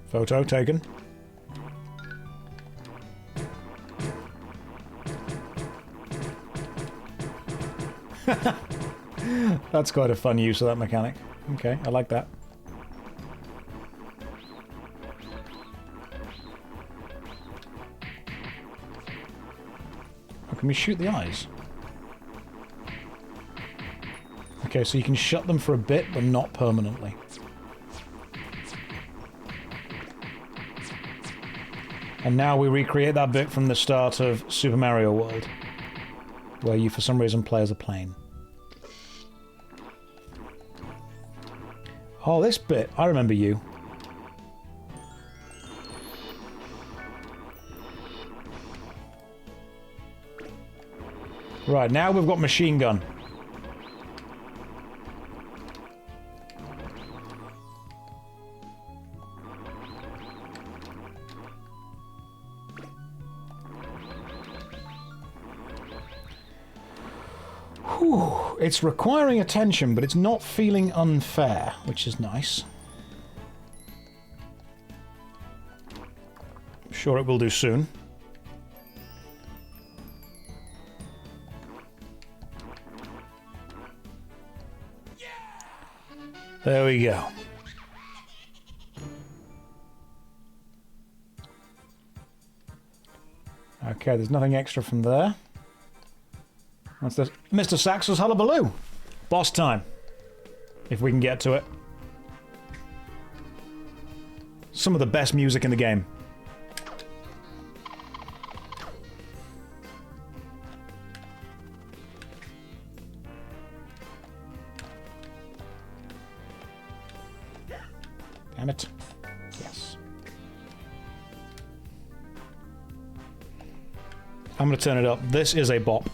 Photo taken. That's quite a fun use of that mechanic. Okay, I like that. Oh, can we shoot the eyes? Okay, so you can shut them for a bit, but not permanently. And now we recreate that bit from the start of Super Mario World, where you for some reason play as a plane. Oh, this bit. I remember you. Right, now we've got machine gun. Whew. It's requiring attention, but it's not feeling unfair, which is nice. I'm sure it will do soon. There we go. Okay, there's nothing extra from there. That's this. Mr. Sax's Hullabaloo. Boss time. If we can get to it. Some of the best music in the game. Damn it. Yes. I'm going to turn it up. This is a bop.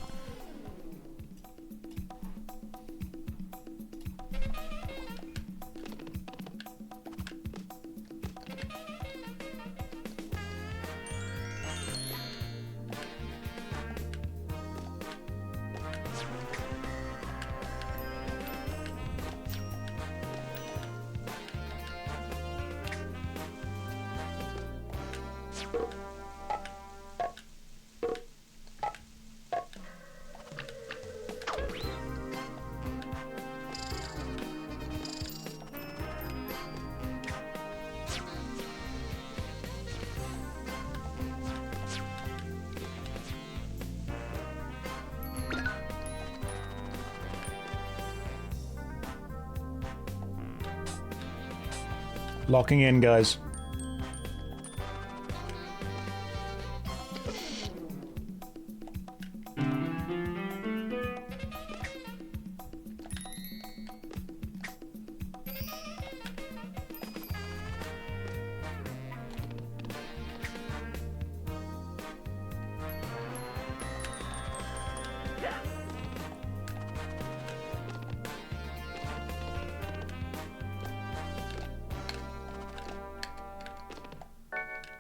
Locking in, guys.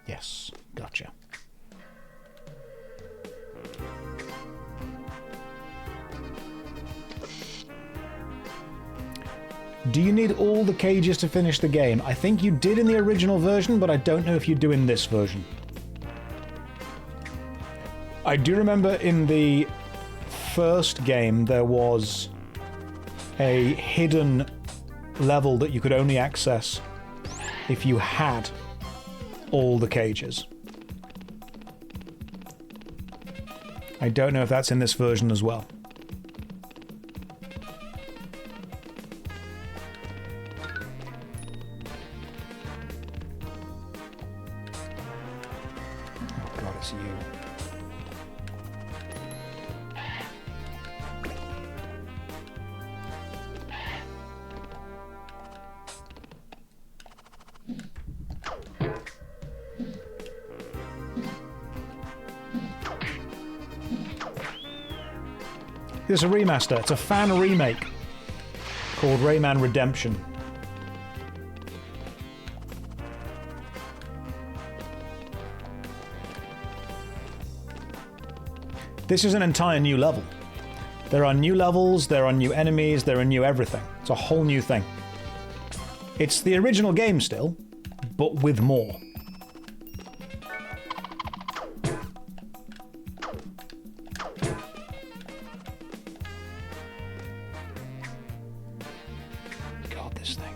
Yes, gotcha. Do you need all the cages to finish the game? I think you did in the original version, but I don't know if you do in this version. I do remember in the first game there was a hidden level that you could only access if you had all the cages. I don't know if that's in this version as well. Oh god, it's you. It's a remaster. It's a fan remake called Rayman Redemption. This is an entire new level. There are new levels, there are new enemies, there are new everything. It's a whole new thing. It's the original game still, but with more. This thing.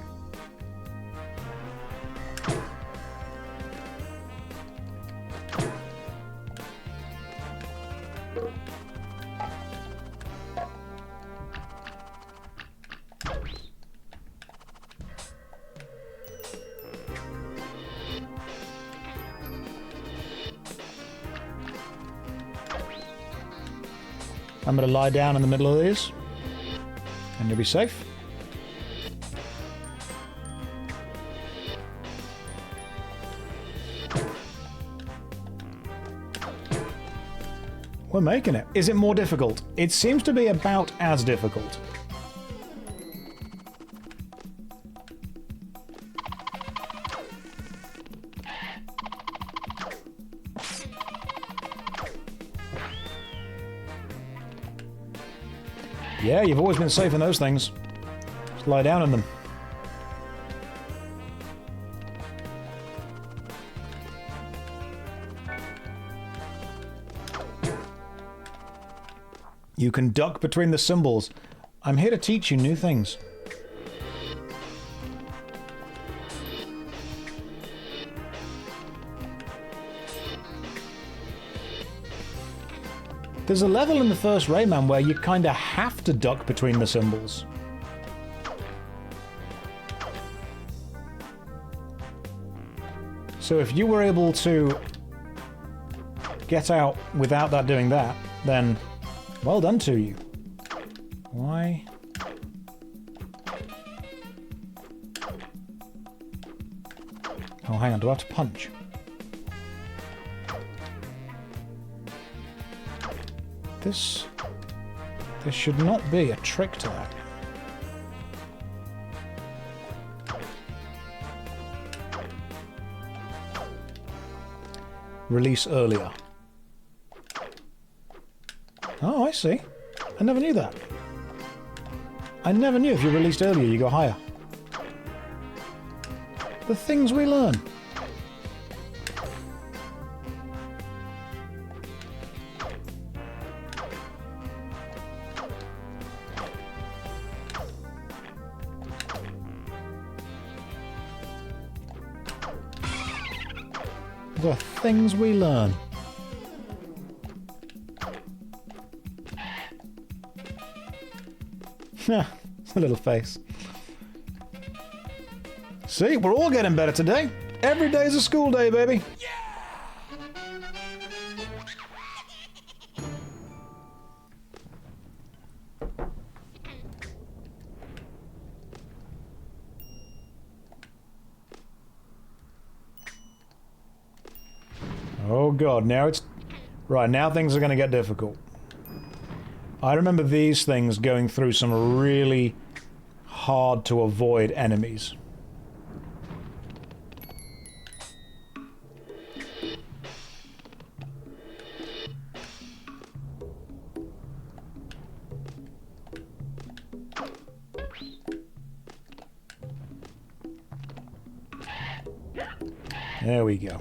I'm going to lie down in the middle of these. And you'll be safe. We're making it. Is it more difficult? It seems to be about as difficult. Yeah, you've always been safe in those things. Just lie down in them. You can duck between the symbols. I'm here to teach you new things. There's a level in the first Rayman where you kinda have to duck between the symbols. So if you were able to get out without that doing that, then well done to you. Why? Oh, hang on, do I have to punch? There should not be a trick to that. Release earlier. Oh, I see. I never knew that. I never knew if you released earlier you go higher. The things we learn. The things we learn. A little face. See, we're all getting better today. Every day's a school day, baby. Yeah! Oh god, now it's... Right, now things are going to get difficult. I remember these things going through some really hard to avoid enemies. There we go.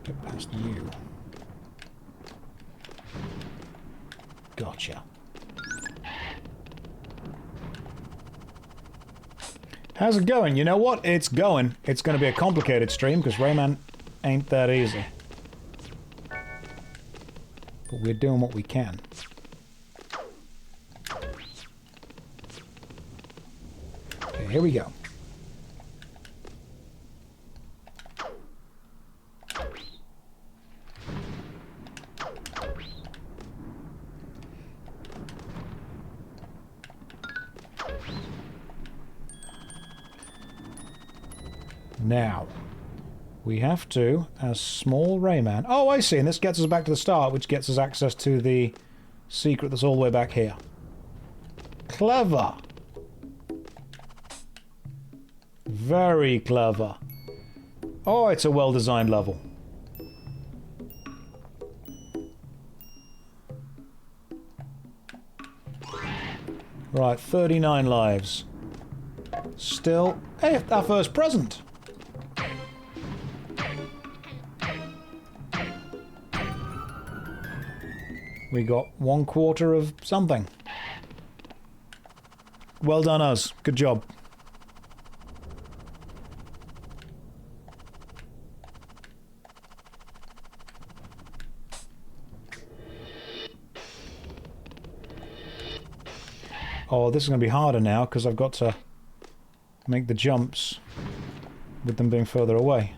Get past you. Gotcha. How's it going? You know what? It's going. It's going to be a complicated stream because Rayman ain't that easy. But we're doing what we can. Okay, here we go. Now, we have to, as small Rayman... Oh, I see, and this gets us back to the start, which gets us access to the secret that's all the way back here. Clever! Very clever. Oh, it's a well-designed level. Right, 39 lives. Still... Hey, our first present! We got 1/4 of something. Well done us. Good job. Oh, this is going to be harder now because I've got to make the jumps with them being further away.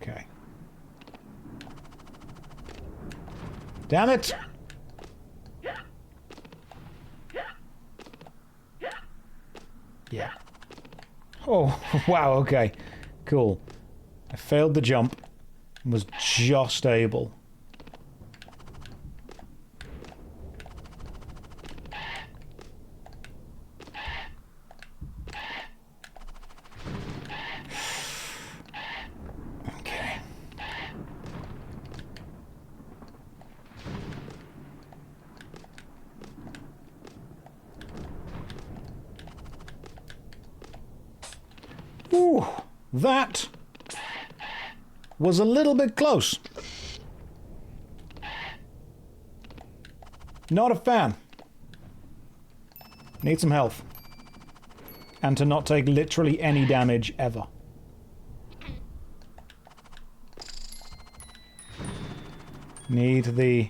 Okay. Damn it! Yeah. Oh, wow, okay. Cool. I failed the jump and was just able. Okay. Ooh, that was a little bit close. Not a fan. Need some health. And to not take literally any damage ever. Need the...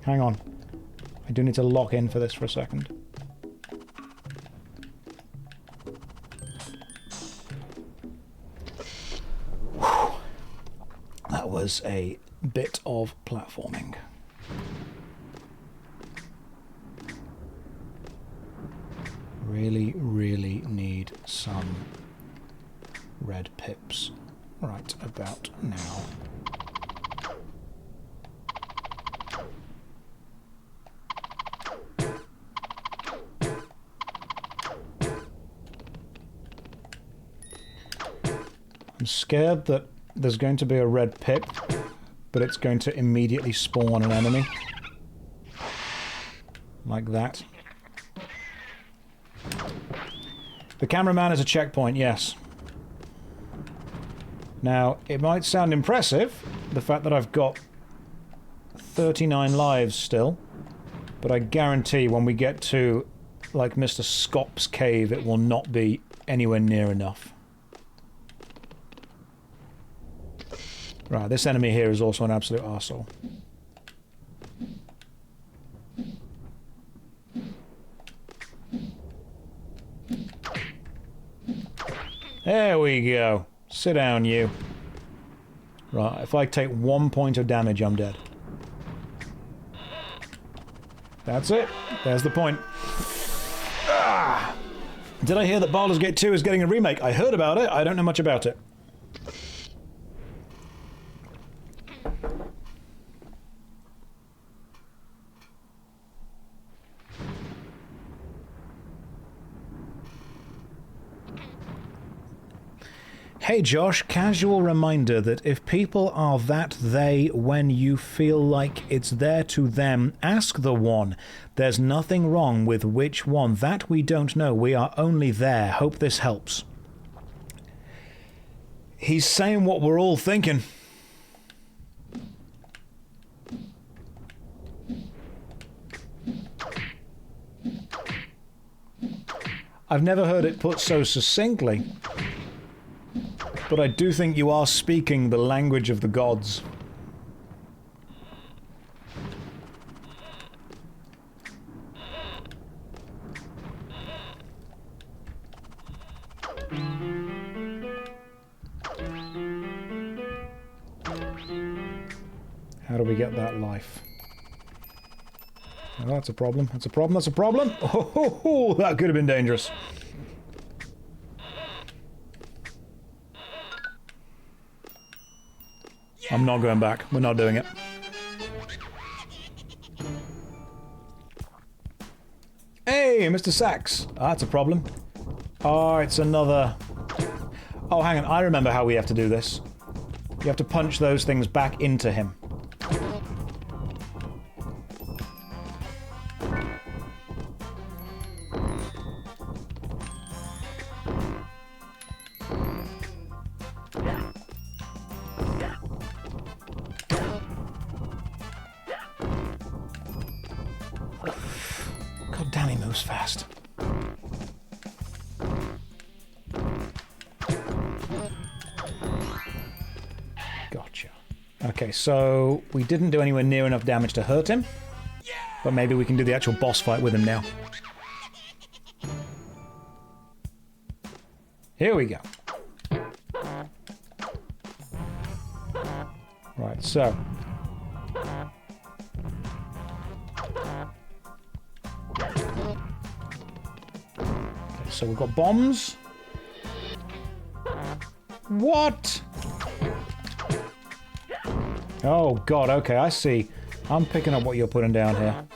Hang on. I do need to lock in for this for a second. Whew. That was a bit of platforming. Really, really need some red pips right about now. I'm scared that there's going to be a red pip, but it's going to immediately spawn an enemy. Like that. The cameraman is a checkpoint, yes. Now, it might sound impressive, the fact that I've got 39 lives still, but I guarantee when we get to, like, Mr. Scott's cave, it will not be anywhere near enough. Right, this enemy here is also an absolute arsehole. There we go. Sit down, you. Right, if I take 1 point of damage, I'm dead. That's it. There's the point. Ah! Did I hear that Baldur's Gate 2 is getting a remake? I heard about it. I don't know much about it. Hey Josh, casual reminder that if people are that they when you feel like it's there to them, ask the one. There's nothing wrong with which one. That we don't know. We are only there. Hope this helps. He's saying what we're all thinking. I've never heard it put so succinctly. But I do think you are speaking the language of the gods. How do we get that life? Oh, that's a problem. That's a problem. That's a problem. Oh, that could have been dangerous. I'm not going back. We're not doing it. Hey, Mr. Sachs. Ah, that's a problem. Oh, it's another... Oh, hang on. I remember how we have to do this. You have to punch those things back into him. God damn, he moves fast. Gotcha. Okay, so we didn't do anywhere near enough damage to hurt him, but maybe we can do the actual boss fight with him now. Here we go. Right, so. Okay, so we've got bombs. What? Oh god, okay, I see. I'm picking up what you're putting down here.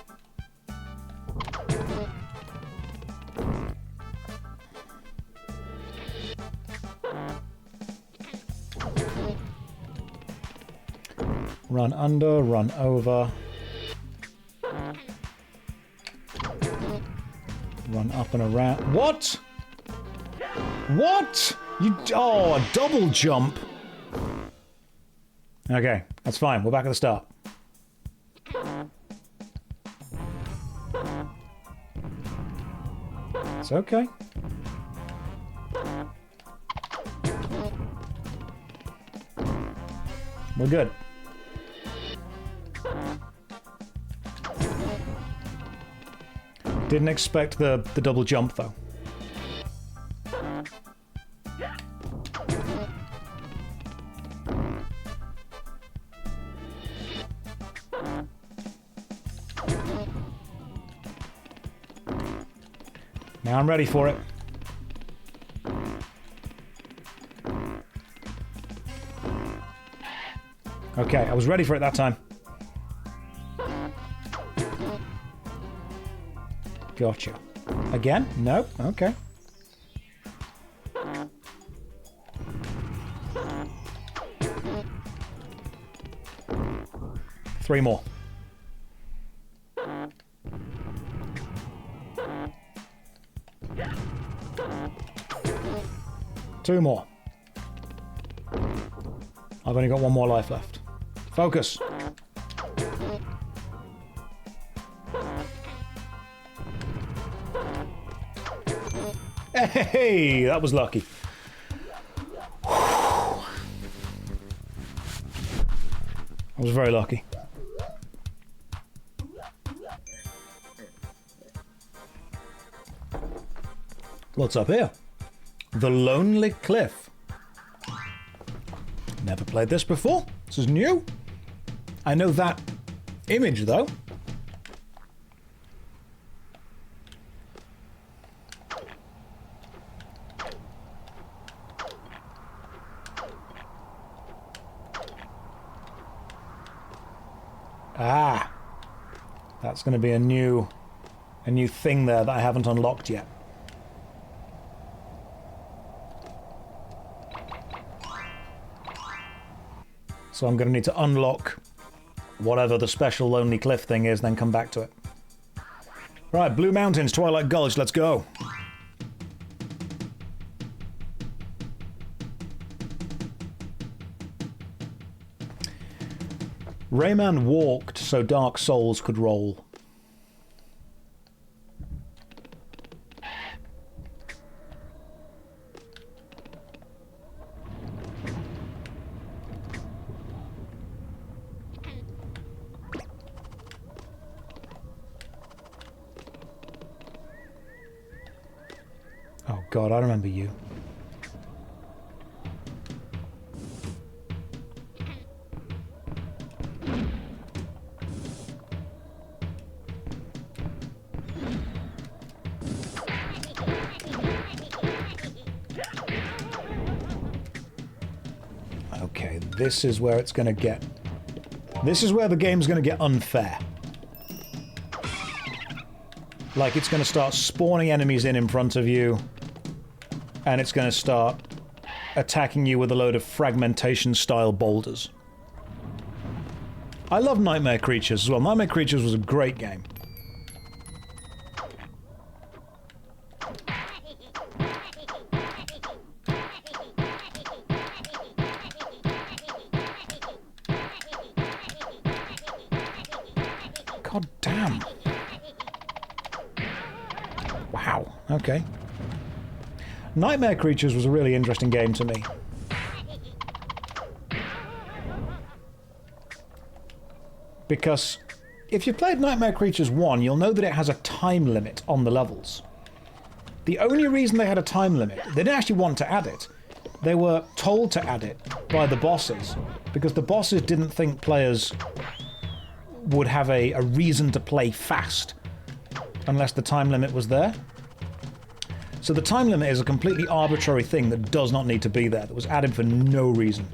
Run under, run over. Run up and around. What? What? You... Oh, a double jump. Okay, that's fine. We're back at the start. It's okay. We're good. Didn't expect the double jump, though. Now I'm ready for it. Okay, I was ready for it that time. Gotcha. Again? No? Okay. Three more. Two more. I've only got one more life left. Focus. Hey, that was lucky. I was very lucky. What's up here? The Lonely Cliff. Never played this before. This is new. I know that image, though. Ah, that's going to be a new thing there that I haven't unlocked yet. So I'm going to need to unlock whatever the special Lonely Cliff thing is, then come back to it. Right, Blue Mountains, Twilight Gulch, let's go. Rayman walked so Dark Souls could roll. Oh God, I remember you. Okay, this is where it's gonna get... This is where the game's gonna get unfair. Like, it's gonna start spawning enemies in front of you, and it's gonna start attacking you with a load of fragmentation-style boulders. I love Nightmare Creatures as well. Nightmare Creatures was a great game. God damn. Wow, okay. Nightmare Creatures was a really interesting game to me. Because if you played Nightmare Creatures 1, you'll know that it has a time limit on the levels. The only reason they had a time limit, they didn't actually want to add it. They were told to add it by the bosses, because the bosses didn't think players would have a reason to play fast unless the time limit was there. So the time limit is a completely arbitrary thing that does not need to be there, that was added for no reason.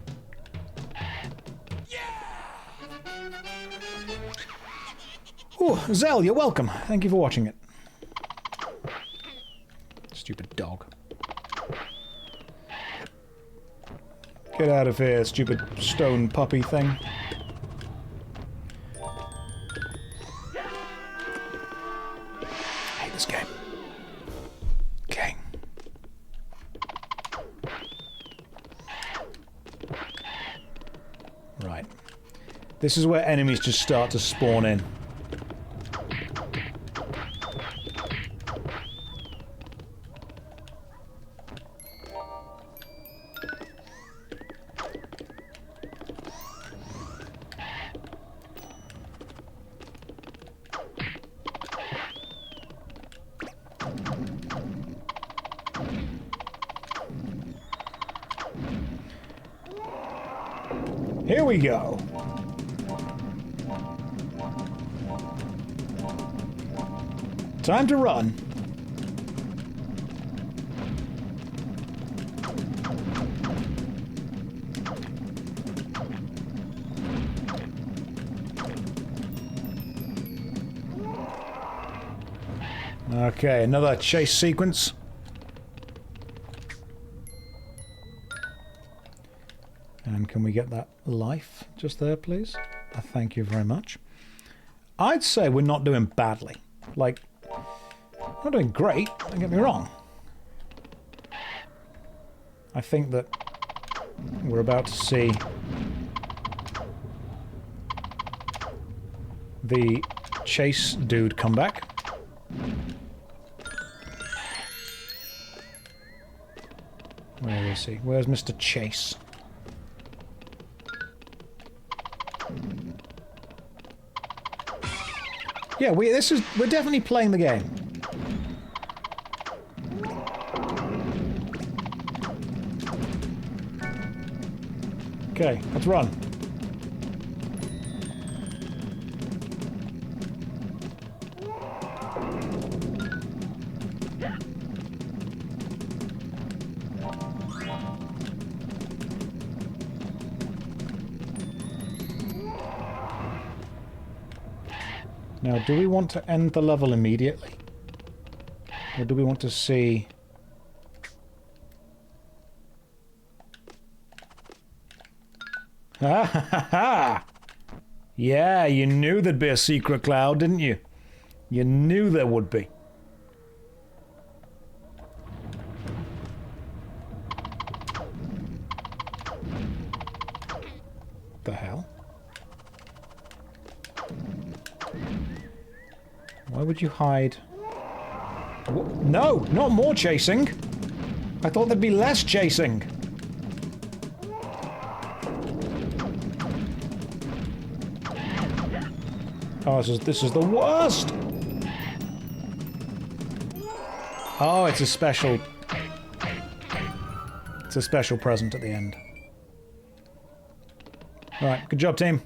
Ooh, Zell, you're welcome. Thank you for watching it. Stupid dog. Get out of here, stupid stone puppy thing. I hate this game. Okay. Right. This is where enemies just start to spawn in. Here we go. Time to run. Okay, another chase sequence. And can we get that life just there, please? Thank you very much. I'd say we're not doing badly. Like, not doing great, don't get me wrong. I think that we're about to see the chase dude come back. Where is he? Where's Mr. Chase? Yeah, we're definitely playing the game. Okay, let's run. Now, do we want to end the level immediately? Or do we want to see... Ha ha ha ha! Yeah, you knew there'd be a secret cloud, didn't you? You knew there would be. The hell? Why would you hide? No, not more chasing. I thought there'd be less chasing. Oh, this is the worst. Oh, it's a special... It's a special present at the end. Alright, good job, team.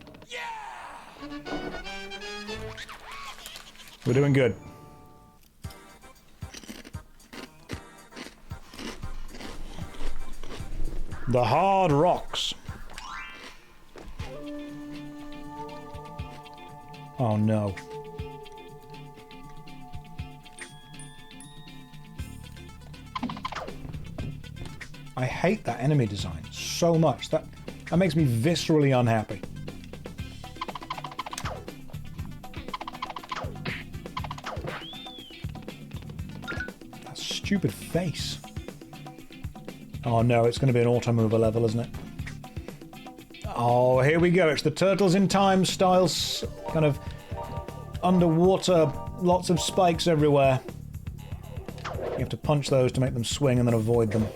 We're doing good. The hard rocks. Oh no. I hate that enemy design so much. That makes me viscerally unhappy. That stupid face. Oh no, it's going to be an auto-mover level, isn't it? Oh, here we go. It's the Turtles in Time style, kind of underwater, lots of spikes everywhere. have to punch those to make them swing and then avoid them.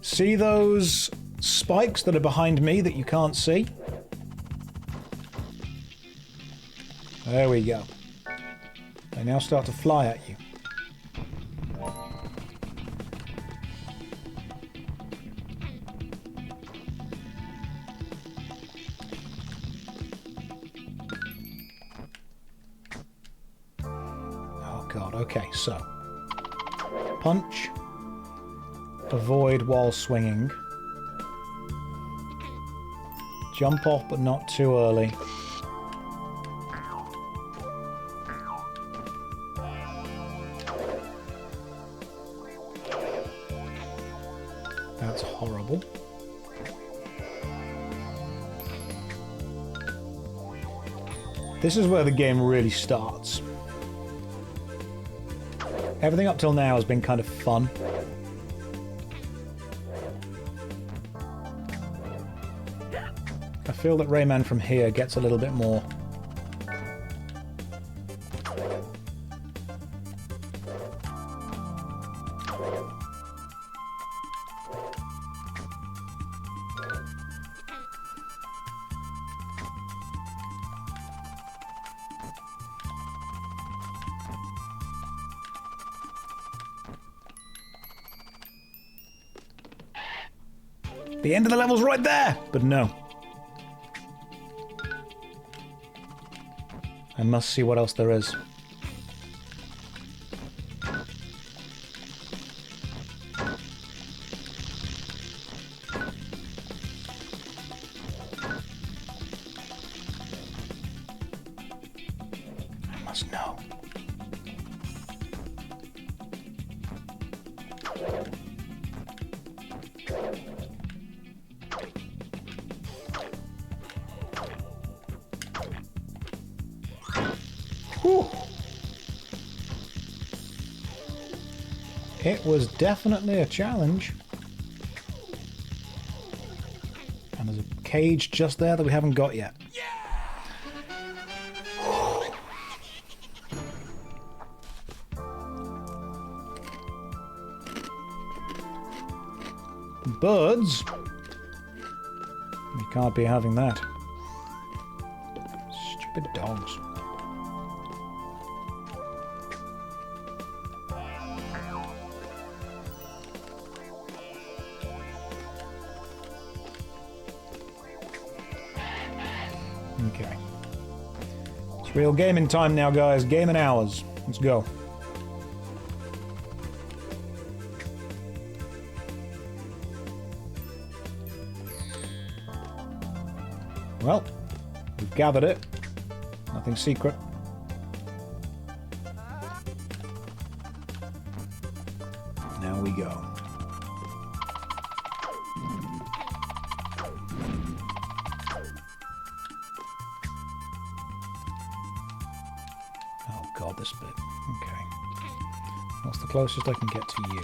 See those spikes that are behind me that you can't see? There we go. They now start to fly at you. Oh god, okay, so punch, avoid while swinging, jump off but not too early. That's horrible. This is where the game really starts. Everything up till now has been kind of fun. I feel that Rayman from here gets a little bit more. The end of the level's right there! But no. I must see what else there is. I must know. Whew. It was definitely a challenge. And there's a cage just there that we haven't got yet. Birds? You can't be having that. Stupid dogs. Okay. It's real gaming time now, guys. Gaming hours. Let's go. Well, we've gathered it. Nothing secret. Now we go. Oh god, this bit. Okay. What's the closest I can get to you?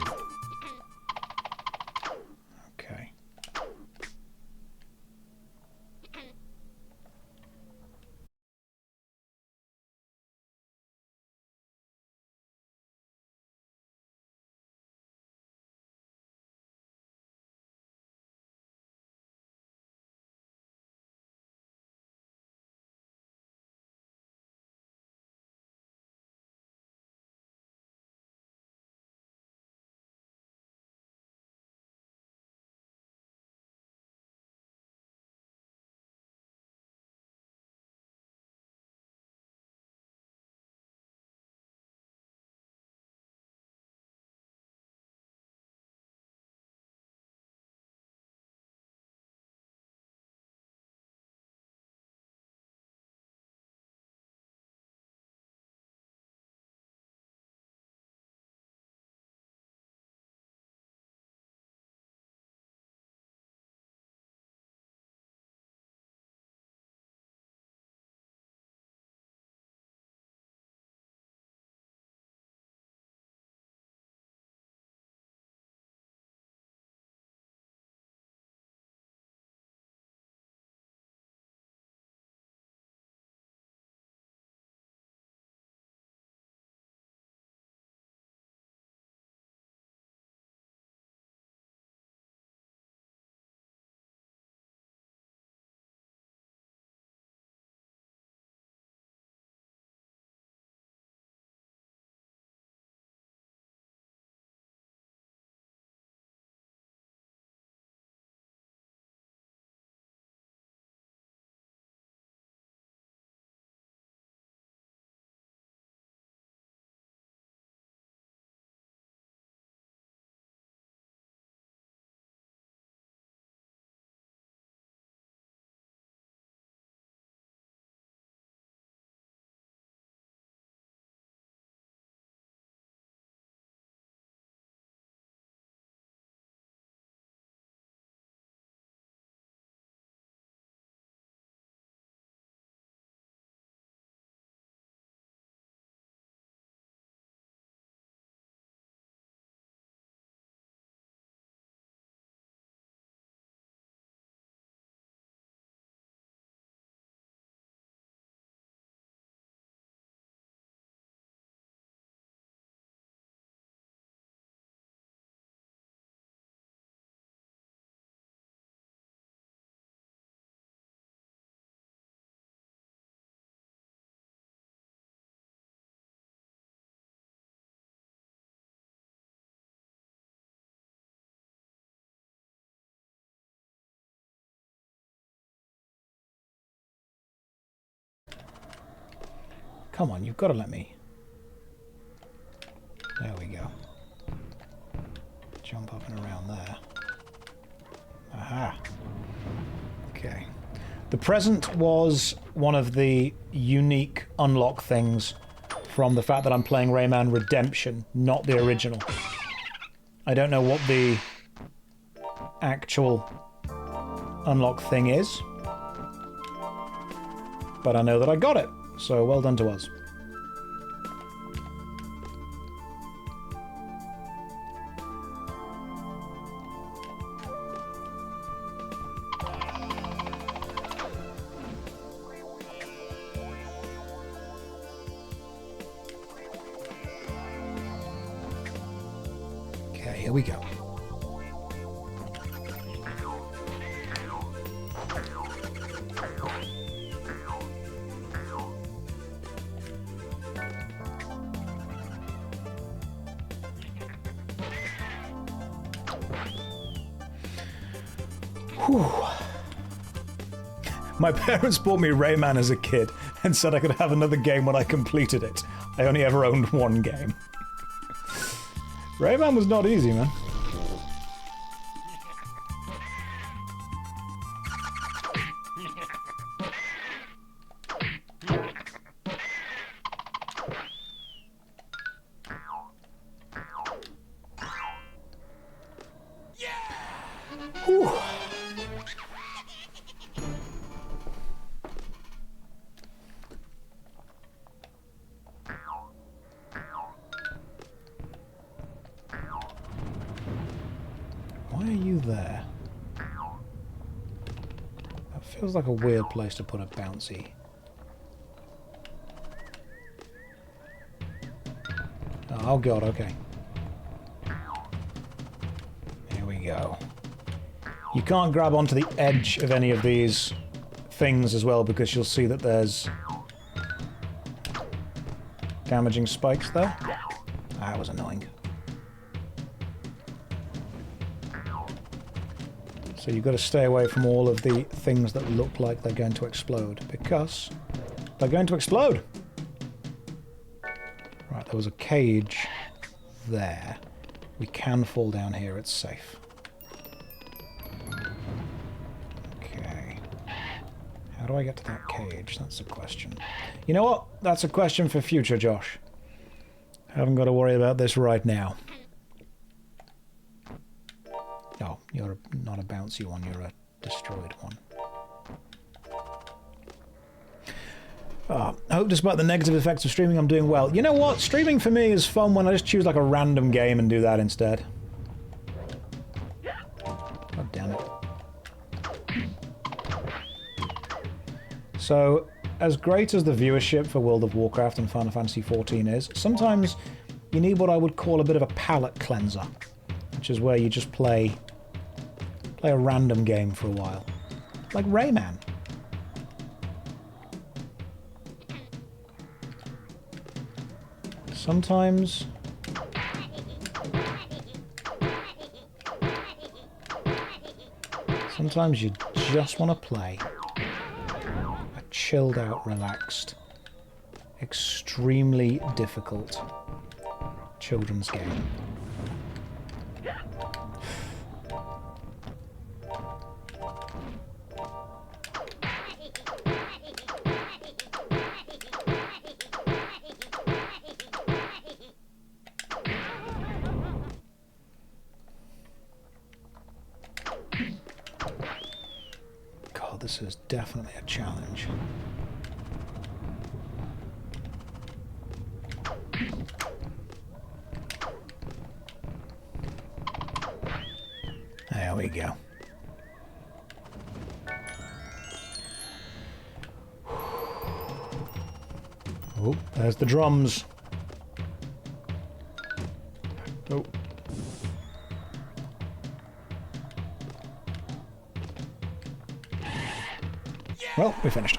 Come on, you've got to let me... There we go. Jump up and around there. Aha. Okay. The present was one of the unique unlock things from the fact that I'm playing Rayman Redemption, not the original. I don't know what the actual unlock thing is, but I know that I got it, so well done to us. Okay, here we go. Whew. My parents bought me Rayman as a kid and said I could have another game when I completed it. I only ever owned one game. Rayman was not easy, man. Whew. Why are you there? That feels like a weird place to put a bouncy. Oh god, okay. Here we go. You can't grab onto the edge of any of these things as well because you'll see that there's damaging spikes there. That was annoying. So you've got to stay away from all of the things that look like they're going to explode, because they're going to explode! Right, there was a cage there. We can fall down here, it's safe. Okay. How do I get to that cage? That's a question. You know what? That's a question for future, Josh. I haven't got to worry about this right now. Oh, you're not a bouncy one, you're a destroyed one. I hope despite the negative effects of streaming I'm doing well. You know what? Streaming for me is fun when I just choose like a random game and do that instead. God damn it. So, as great as the viewership for World of Warcraft and Final Fantasy XIV is, sometimes you need what I would call a bit of a palate cleanser, which is where you just play a random game for a while. Like Rayman. Sometimes you just want to play a chilled out, relaxed, extremely difficult children's game. This is definitely a challenge. There we go. Oh, there's the drums. Oh. Well, we finished.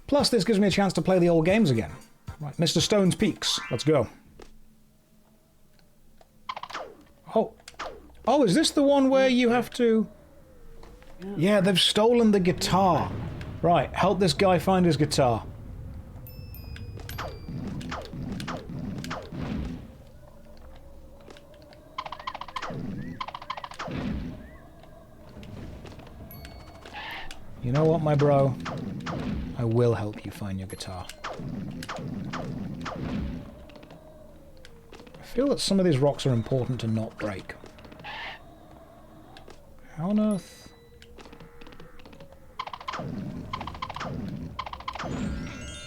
Plus, this gives me a chance to play the old games again. Right, Mr. Stone's Peaks. Let's go. Oh. Oh, is this the one where you have to... Yeah, they've stolen the guitar. Right, help this guy find his guitar. You know what, my bro? I will help you find your guitar. I feel that some of these rocks are important to not break. How on earth?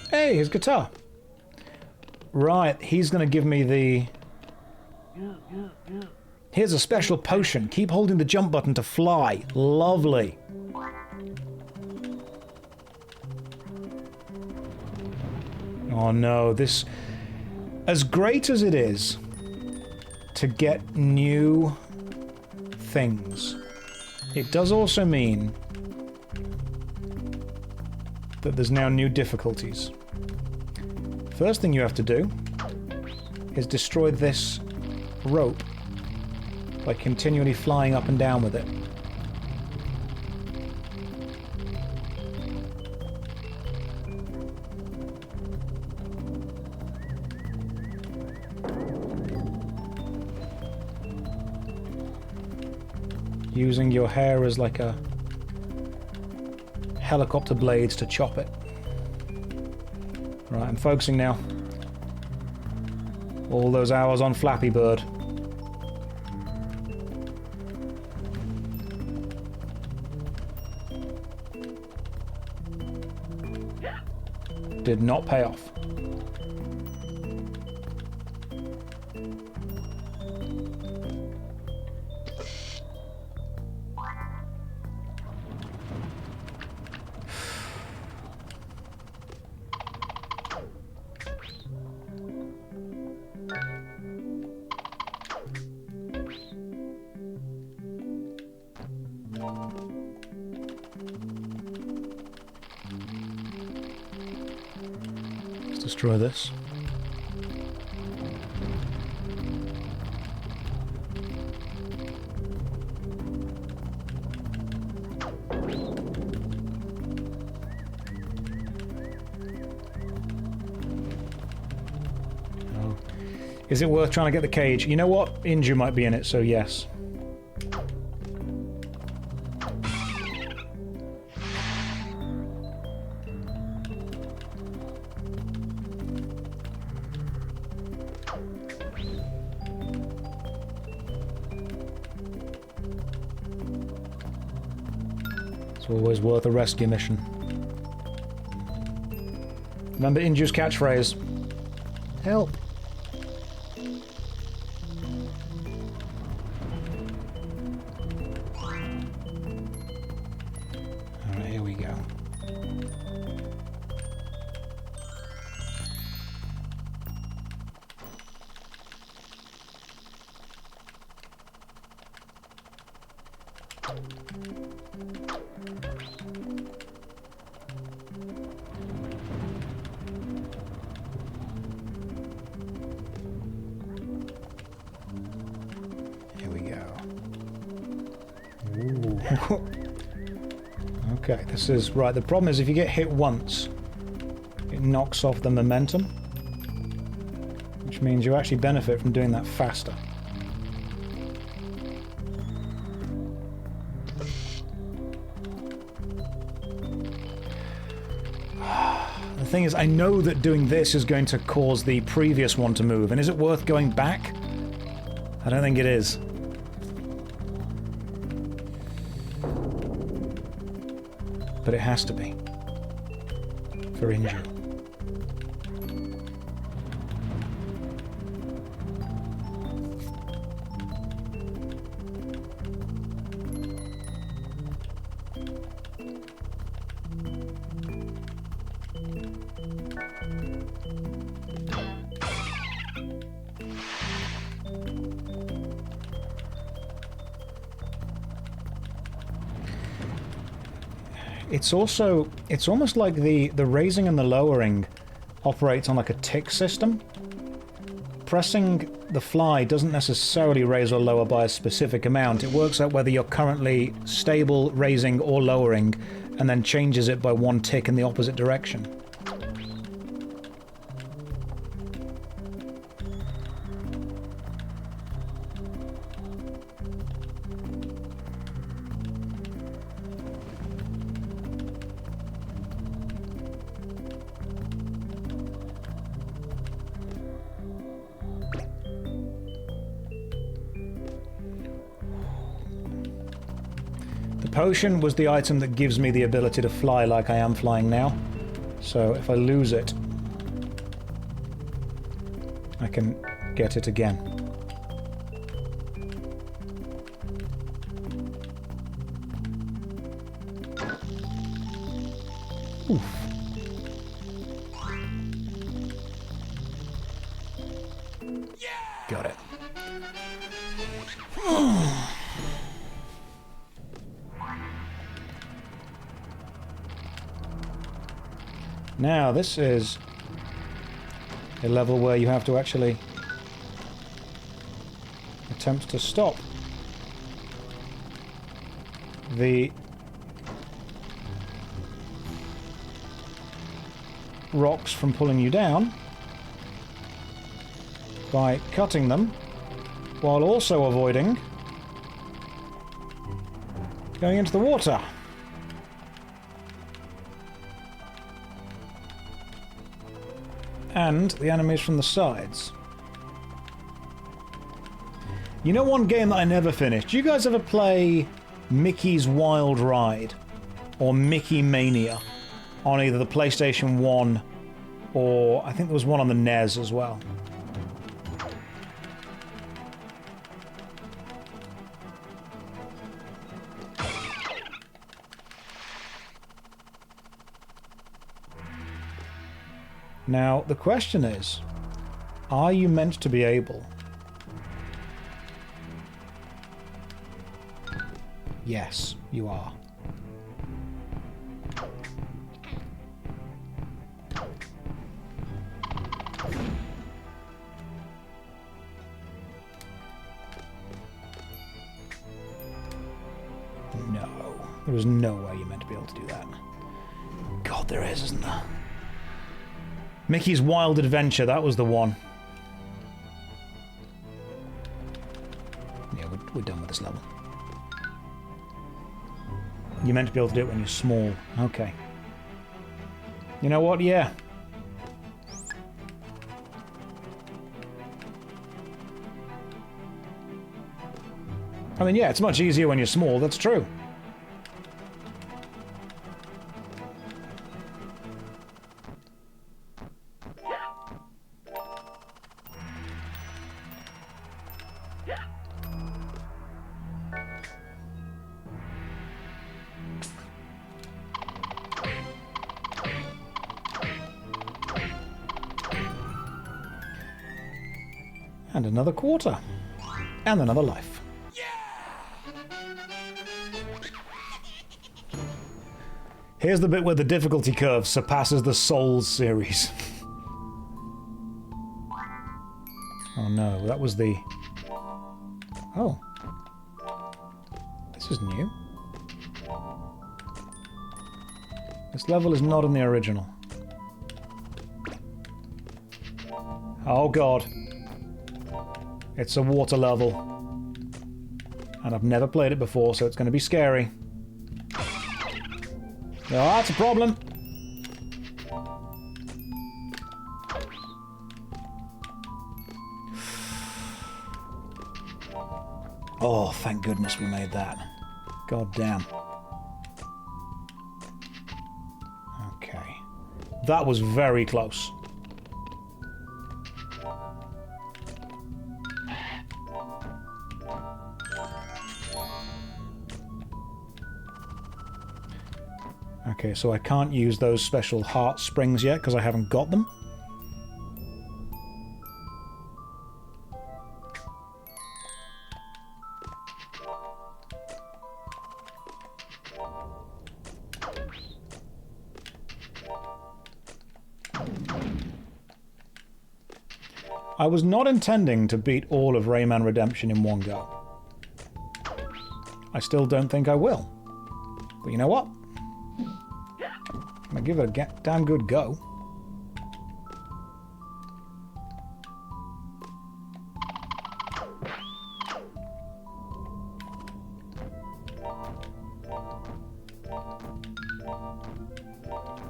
Hey, his guitar. Right, he's going to give me the... Here's a special potion. Keep holding the jump button to fly. Lovely. Oh no, this... As great as it is to get new things, it does also mean that there's now new difficulties. First thing you have to do is destroy this rope by continually flying up and down with it. Using your hair as like a helicopter blades to chop it. Right, I'm focusing now. All those hours on Flappy Bird. Did not pay off. Let's destroy this. Oh. Is it worth trying to get the cage? You know what? Inju might be in it, so yes. It's always worth a rescue mission. Remember Inju's catchphrase. Help. Alright, here we go. Here we go. Ooh. Okay, this is... Right, the problem is if you get hit once, it knocks off the momentum, which means you actually benefit from doing that faster. The thing is, I know that doing this is going to cause the previous one to move, and is it worth going back? I don't think it is. But it has to be. For Inju. It's also, it's almost like the raising and the lowering operates on like a tick system. pressing the fly doesn't necessarily raise or lower by a specific amount. It works out whether you're currently stable, raising, or lowering, and then changes it by one tick in the opposite direction. Potion was the item that gives me the ability to fly like I am flying now. So if I lose it, I can get it again. Oof. Got it. Now, this is a level where you have to actually attempt to stop the rocks from pulling you down by cutting them, while also avoiding going into the water. And the enemies from the sides. You know one game that I never finished? Do you guys ever play Mickey's Wild Ride? Or Mickey Mania? On either the PlayStation 1 or I think there was one on the NES as well. Now, the question is, are you meant to be able? Yes, you are. No, there is no way you're meant to be able to do that. God, there is, isn't there? Mickey's Wild Adventure, that was the one. Yeah, we're done with this level. You're meant to be able to do it when you're small. Okay. You know what? Yeah. I mean, yeah, it's much easier when you're small, that's true. And another quarter. And another life. Here's the bit where the difficulty curve surpasses the Souls series. Oh no, that was the... Oh. This is new. This level is not in the original. Oh god. It's a water level. And I've never played it before, so it's going to be scary. Oh, that's a problem. Oh, thank goodness we made that. God damn. Okay. That was very close. Okay, so I can't use those special heart springs yet because I haven't got them. I was not intending to beat all of Rayman Redemption in one go. I still don't think I will. But you know what? I'm gonna give it a damn good go.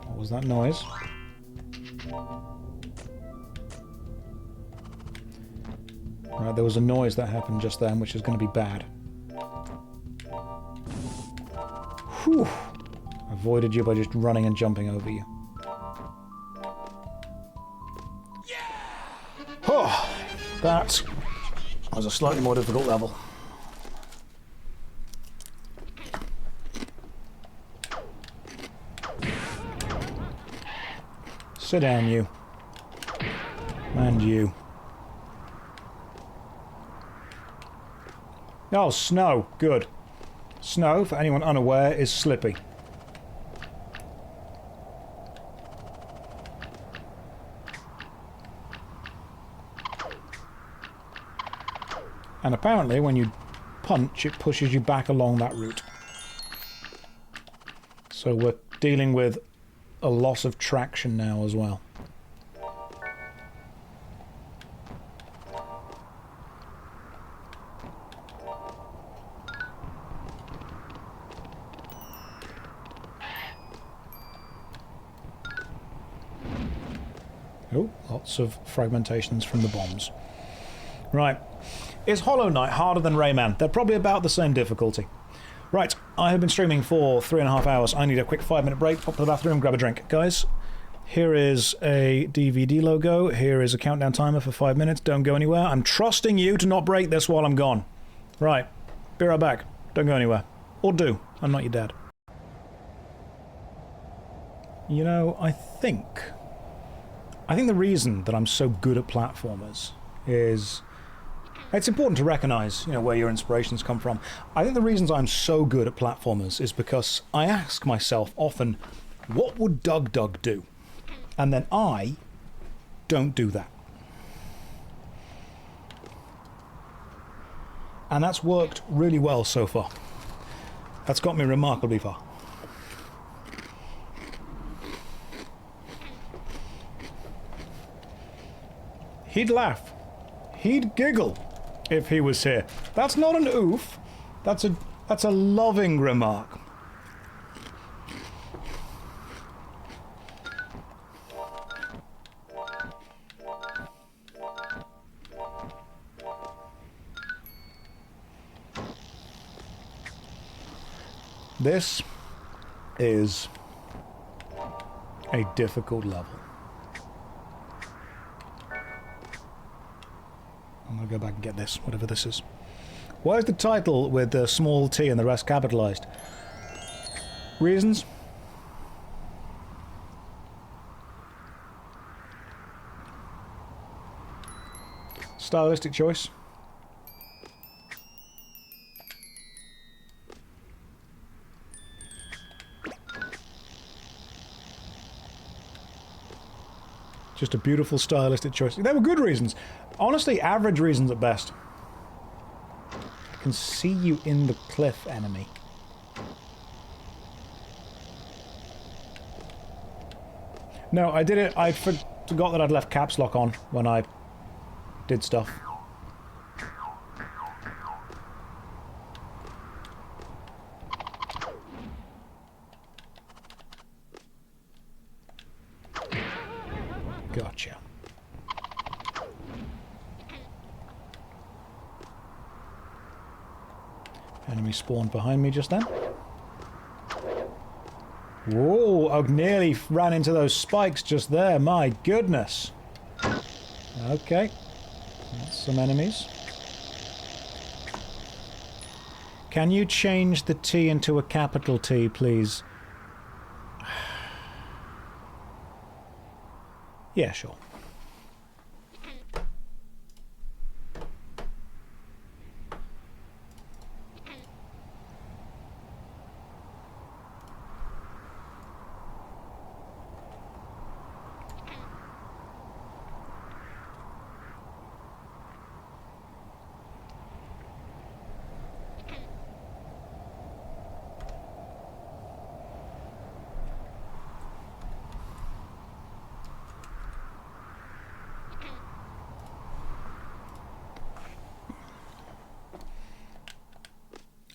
What was that noise? Right, there was a noise that happened just then, which is going to be bad. Whew! Avoided you by just running and jumping over you. Oh, that was a slightly more difficult level. Sit down, you. And you. Oh, snow. Good. Snow, for anyone unaware, is slippy. And apparently, when you punch, it pushes you back along that route. So we're dealing with a loss of traction now as well. Oh, lots of fragmentations from the bombs. Right. Is Hollow Knight harder than Rayman? They're probably about the same difficulty. Right, I have been streaming for 3.5 hours. I need a quick 5-minute break, pop to the bathroom, grab a drink. Guys, here is a DVD logo. Here is a countdown timer for 5 minutes. Don't go anywhere. I'm trusting you to not break this while I'm gone. Right, be right back. Don't go anywhere. Or do. I'm not your dad. You know, I think the reason that I'm so good at platformers is... It's important to recognise, you know, where your inspirations come from. I think the reasons I'm so good at platformers is because I ask myself often, what would Doug do? And then I don't do that. And that's worked really well so far. That's got me remarkably far. He'd laugh. He'd giggle. If he was here. That's not an oof. That's a loving remark. This is a difficult level. I'm going to go back and get this, whatever this is. Why is the title with the small t and the rest capitalised? Reasons? Stylistic choice? Just a beautiful stylistic choice. They were good reasons. Honestly, average reasons at best. I can see you in the cliff, enemy. No, I did it. I forgot that I'd left caps lock on when I did stuff. Gotcha. Enemy spawned behind me just then. Whoa, I nearly ran into those spikes just there. My goodness. Okay. That's some enemies. Can you change the T into a capital T, please? Yeah, sure.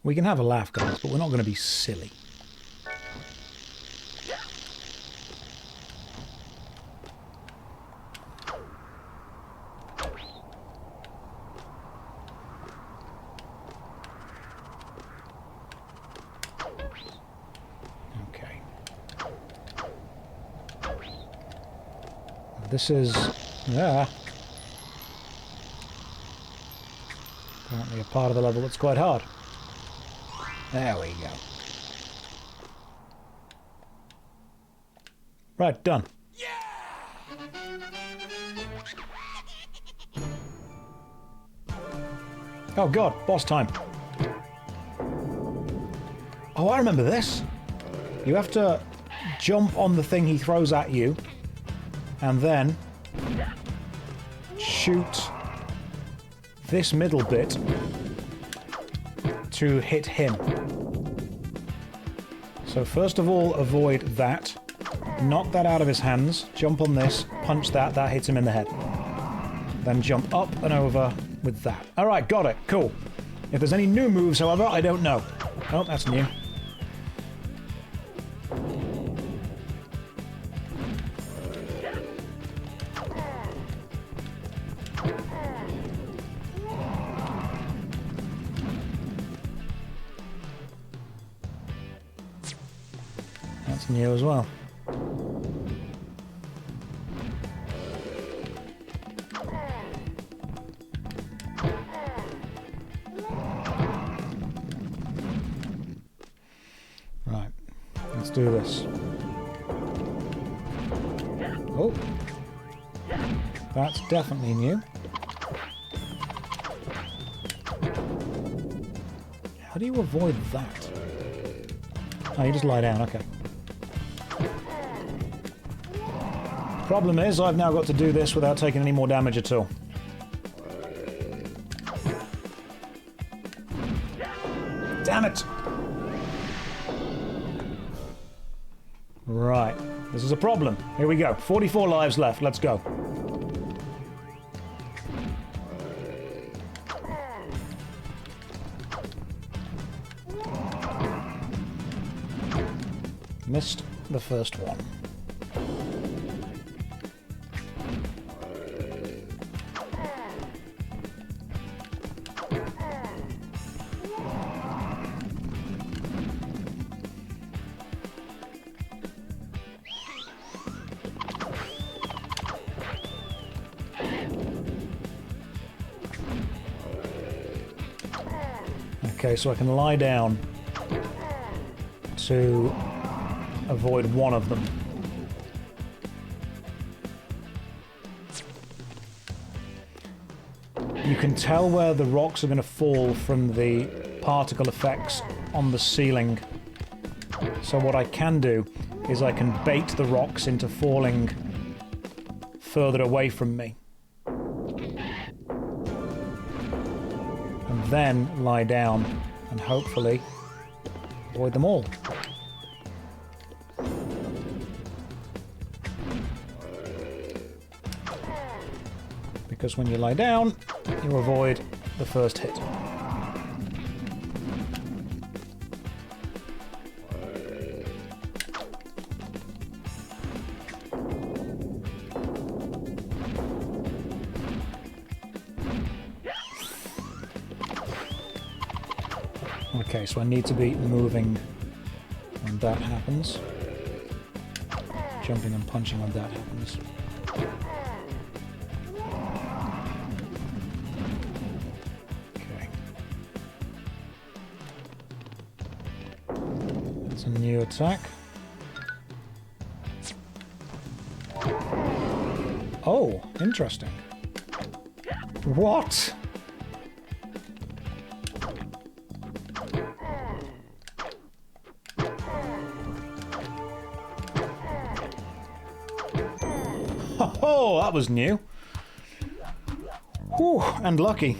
We can have a laugh, guys, but we're not going to be silly. Okay. This is... yeah. Apparently a part of the level that's quite hard. There we go. Right, done. Yeah! Oh god, boss time. Oh, I remember this. You have to jump on the thing he throws at you, and then shoot this middle bit to hit him. So first of all, avoid that. Knock that out of his hands. Jump on this. Punch that. That hits him in the head. Then jump up and over with that. Alright, got it. Cool. If there's any new moves, however, I don't know. Oh, that's new. That's new as well. Right, let's do this. Oh, that's definitely new. How do you avoid that? Oh, you just lie down, okay. Problem is, I've now got to do this without taking any more damage at all. Damn it! Right, this is a problem. Here we go. 44 lives left. Let's go. Missed the first one. Okay, so I can lie down to avoid one of them. You can tell where the rocks are going to fall from the particle effects on the ceiling. So what I can do is I can bait the rocks into falling further away from me. And then lie down and hopefully avoid them all. Because when you lie down, you avoid the first hit. Okay, so I need to be moving when that happens. Jumping and punching when that happens. Okay. That's a new attack. Oh, interesting. What? Oh, that was new. Whew, and lucky.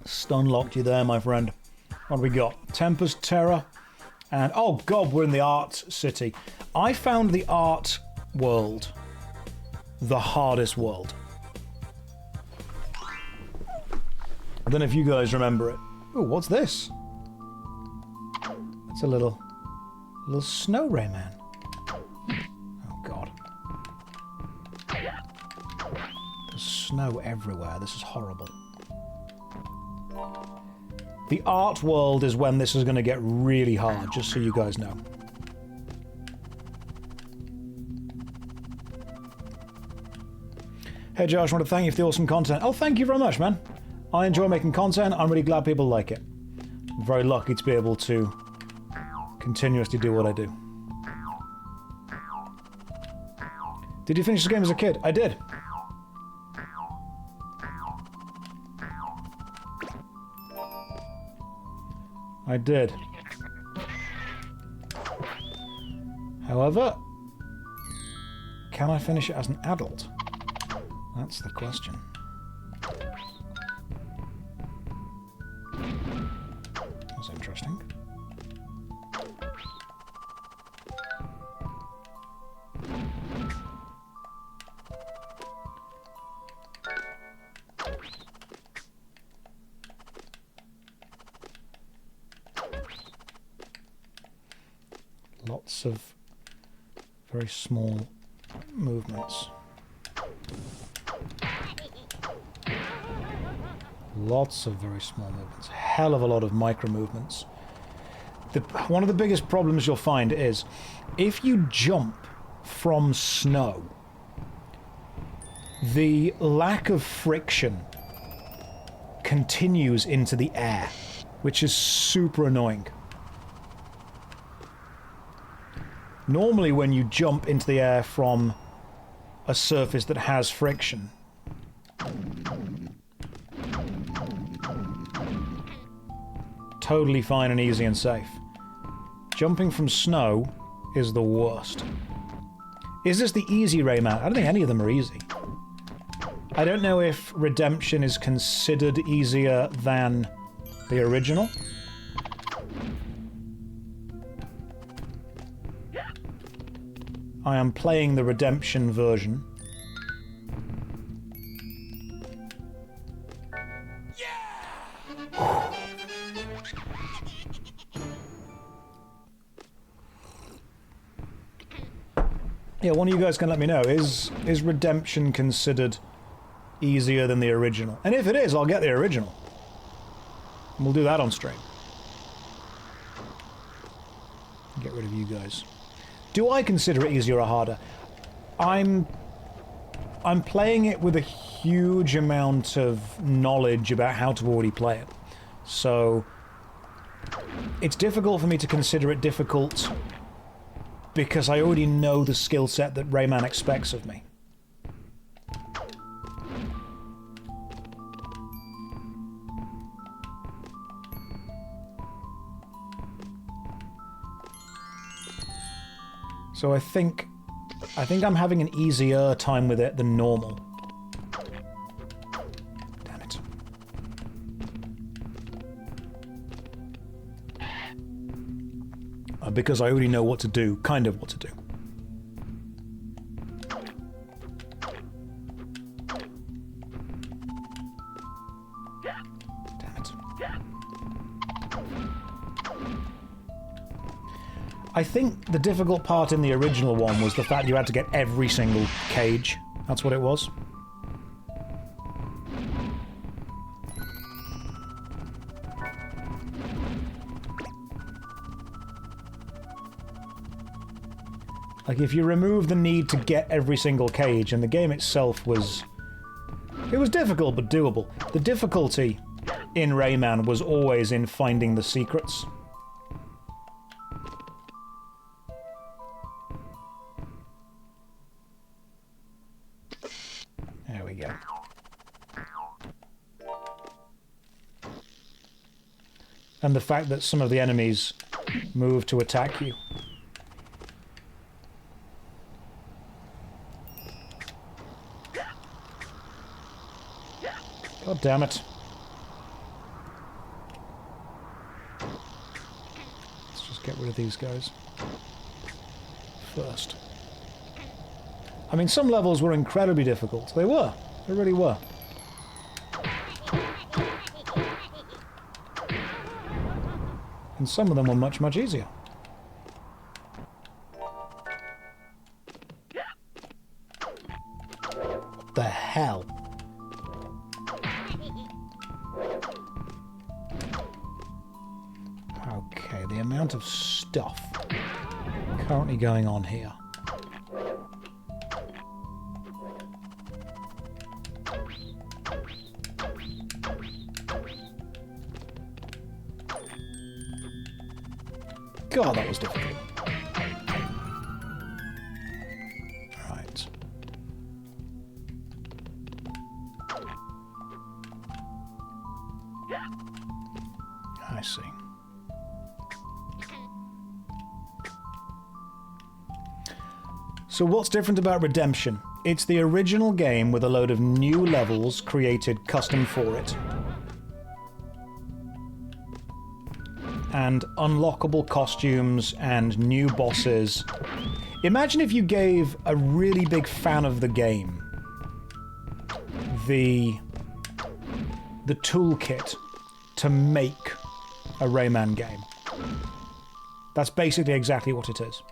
Stun locked you there, my friend. What do we got? Tempest Terror. And, oh god, we're in the art city. I found the art world the hardest world. I don't know if you guys remember it. Oh, what's this? It's a little snow Rayman. Oh god. There's snow everywhere. This is horrible. The art world is when this is going to get really hard, just so you guys know. Hey Josh, I want to thank you for the awesome content. Oh, thank you very much, man. I enjoy making content. I'm really glad people like it. I'm very lucky to be able to continuously do what I do. Did you finish this game as a kid? I did. I did. However, can I finish it as an adult? That's the question. That's interesting. Lots of very small movements. Lots of very small movements. Hell of a lot of micro movements. One of the biggest problems you'll find is if you jump from snow, the lack of friction continues into the air, which is super annoying. Normally when you jump into the air from a surface that has friction, totally fine and easy and safe. Jumping from snow is the worst. Is this the easy Rayman? I don't think any of them are easy. I don't know if Redemption is considered easier than the original. I am playing the Redemption version. Yeah, one of you guys can let me know. Is Redemption considered easier than the original? And if it is, I'll get the original. And we'll do that on stream. Get rid of you guys. Do I consider it easier or harder? I'm playing it with a huge amount of knowledge about how to already play it. So it's difficult for me to consider it difficult because I already know the skill set that Rayman expects of me. So I think I'm having an easier time with it than normal. Damn it. Because I already know what to do, kind of what to do. Damn it. I think the difficult part in the original one was the fact you had to get every single cage. That's what it was. Like, if you remove the need to get every single cage, and the game itself was... It was difficult, but doable. The difficulty in Rayman was always in finding the secrets. There we go. And the fact that some of the enemies move to attack you. God damn it. Let's just get rid of these guys first. I mean, some levels were incredibly difficult. They were. They really were. And some of them were much, much easier. What the hell? Okay, the amount of stuff currently going on here. God, that was difficult. Right. I see. So what's different about Redemption? It's the original game with a load of new levels created custom for it. And unlockable costumes and new bosses. Imagine if you gave a really big fan of the game the toolkit to make a Rayman game. That's basically exactly what it is.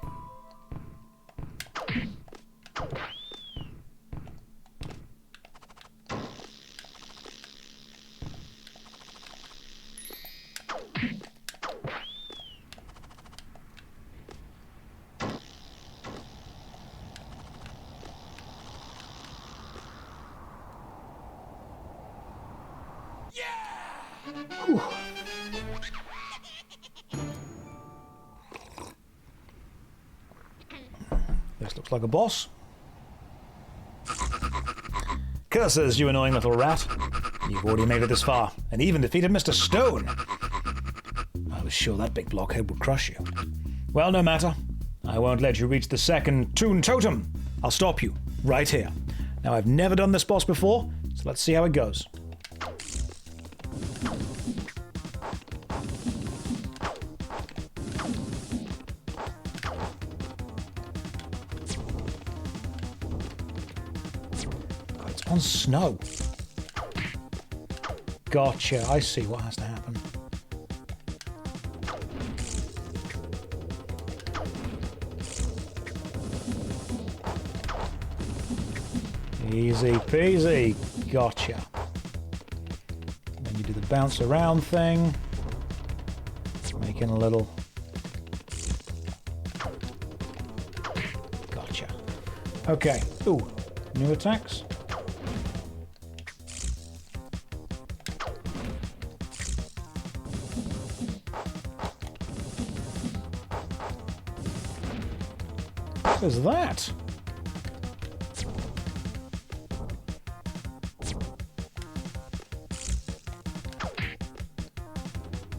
Whew. This looks like a boss. Curses, you annoying little rat. You've already made it this far, and even defeated Mr. Stone. I was sure that big blockhead would crush you. Well, no matter. I won't let you reach the second Toon Totem. I'll stop you, right here. Now, I've never done this boss before, so let's see how it goes. On snow. Gotcha, I see what has to happen. Easy peasy. Gotcha. And then you do the bounce around thing. Making a little... Gotcha. Okay. Ooh, new attacks. What is that?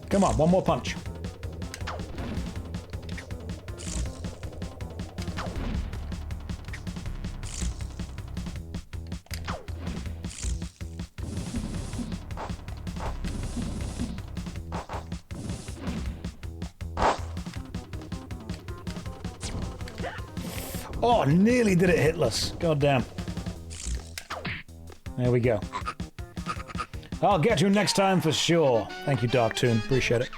Come on, one more punch. Oh, nearly did it hitless. God damn. There we go. I'll get you next time for sure. Thank you, Dark Toon. Appreciate it.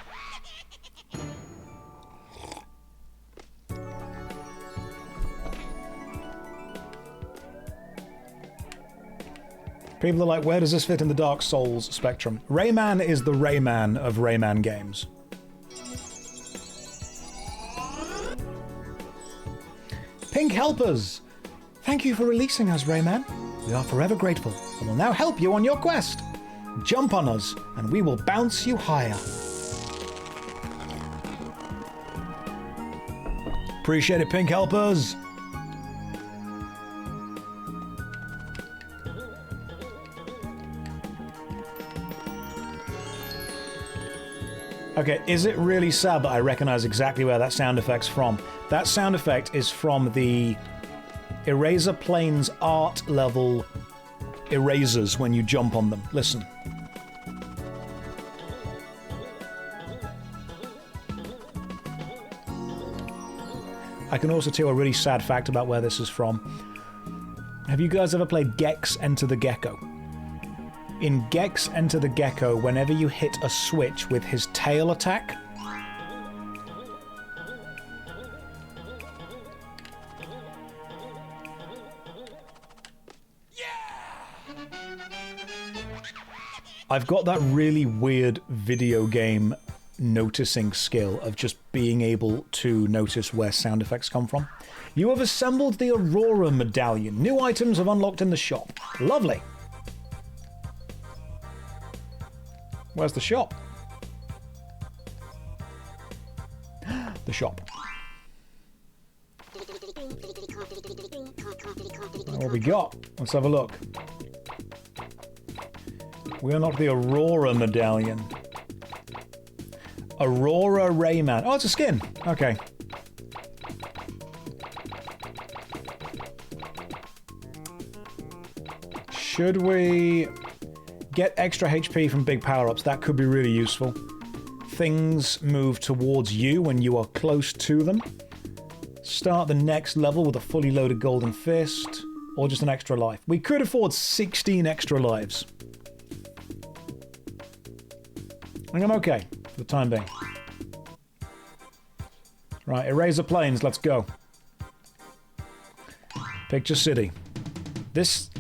People are like, where does this fit in the Dark Souls spectrum? Rayman is the Rayman of Rayman games. Pink Helpers! Thank you for releasing us, Rayman. We are forever grateful and will now help you on your quest. Jump on us and we will bounce you higher. Appreciate it, Pink Helpers! Okay, is it really sad that I recognize exactly where that sound effect's from? That sound effect is from the Eraser Planes art level erasers when you jump on them. Listen. I can also tell a really sad fact about where this is from. Have you guys ever played Gex Enter the Gecko? In Gex Enter the Gecko, whenever you hit a switch with his tail attack, I've got that really weird video game noticing skill of just being able to notice where sound effects come from. You have assembled the Aurora Medallion. New items have unlocked in the shop. Lovely. Where's the shop? The shop. What we got? Let's have a look. We unlocked the Aurora Medallion. Aurora Rayman. Oh, it's a skin. Okay. Should we get extra HP from big power-ups? That could be really useful. Things move towards you when you are close to them. Start the next level with a fully loaded golden fist, or just an extra life. We could afford 16 extra lives. I think I'm okay for the time being. Right, Eraser Plains, let's go. Picture City.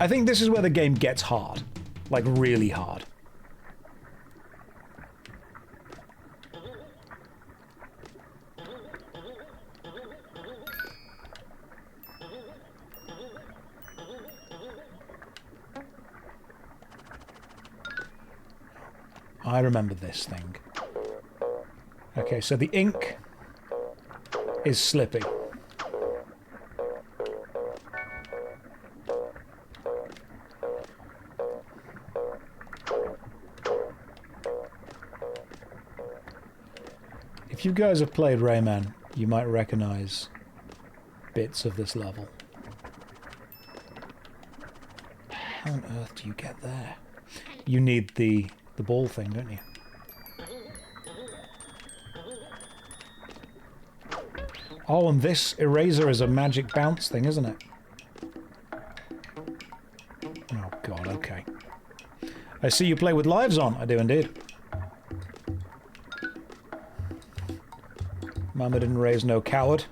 I think this is where the game gets hard. Like, really hard. I remember this thing. Okay, so the ink is slippy. If you guys have played Rayman, you might recognize bits of this level. How on earth do you get there? You need the ball thing, don't you? Oh, and this eraser is a magic bounce thing, isn't it? Oh god, okay. I see you play with lives on. I do indeed. Mama didn't raise no coward.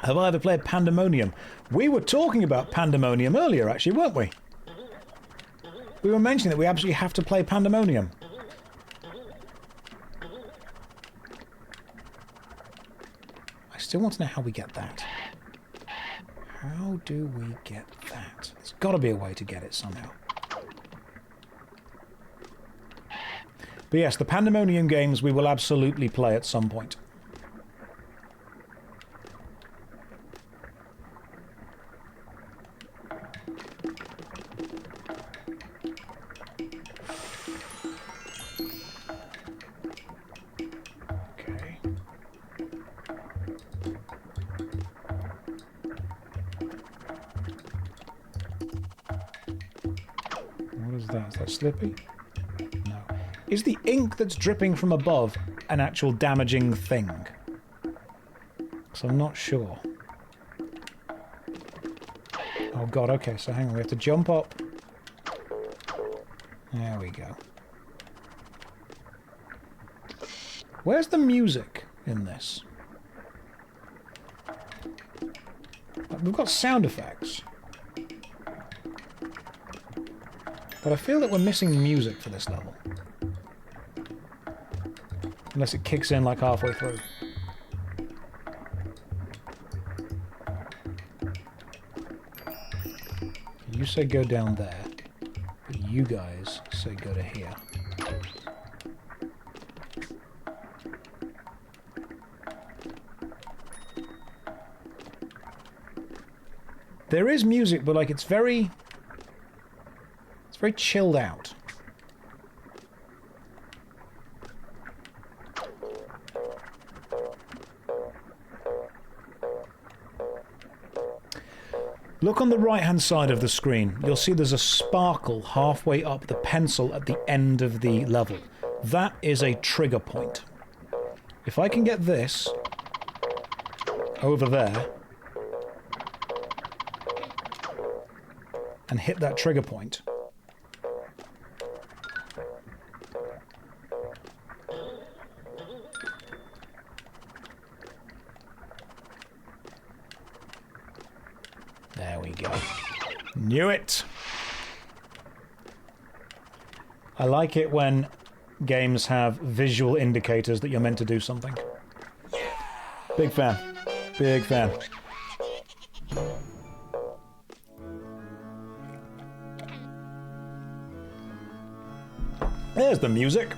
Have I ever played Pandemonium? We were talking about Pandemonium earlier, actually, weren't we? We were mentioning that we absolutely have to play Pandemonium. I still want to know how we get that. How do we get that? There's got to be a way to get it somehow. But yes, the Pandemonium games we will absolutely play at some point. Is that slippy? No. Is the ink that's dripping from above an actual damaging thing? So I'm not sure. Oh god, okay, so hang on, we have to jump up. There we go. Where's the music in this? We've got sound effects. But I feel that we're missing music for this level. Unless it kicks in like halfway through. You say go down there, but you guys say go to here. There is music, but like it's very chilled out. Look on the right-hand side of the screen. You'll see there's a sparkle halfway up the pencil at the end of the level. That is a trigger point. If I can get this over there and hit that trigger point, there we go. Knew it! I like it when games have visual indicators that you're meant to do something. Big fan. Big fan. There's the music.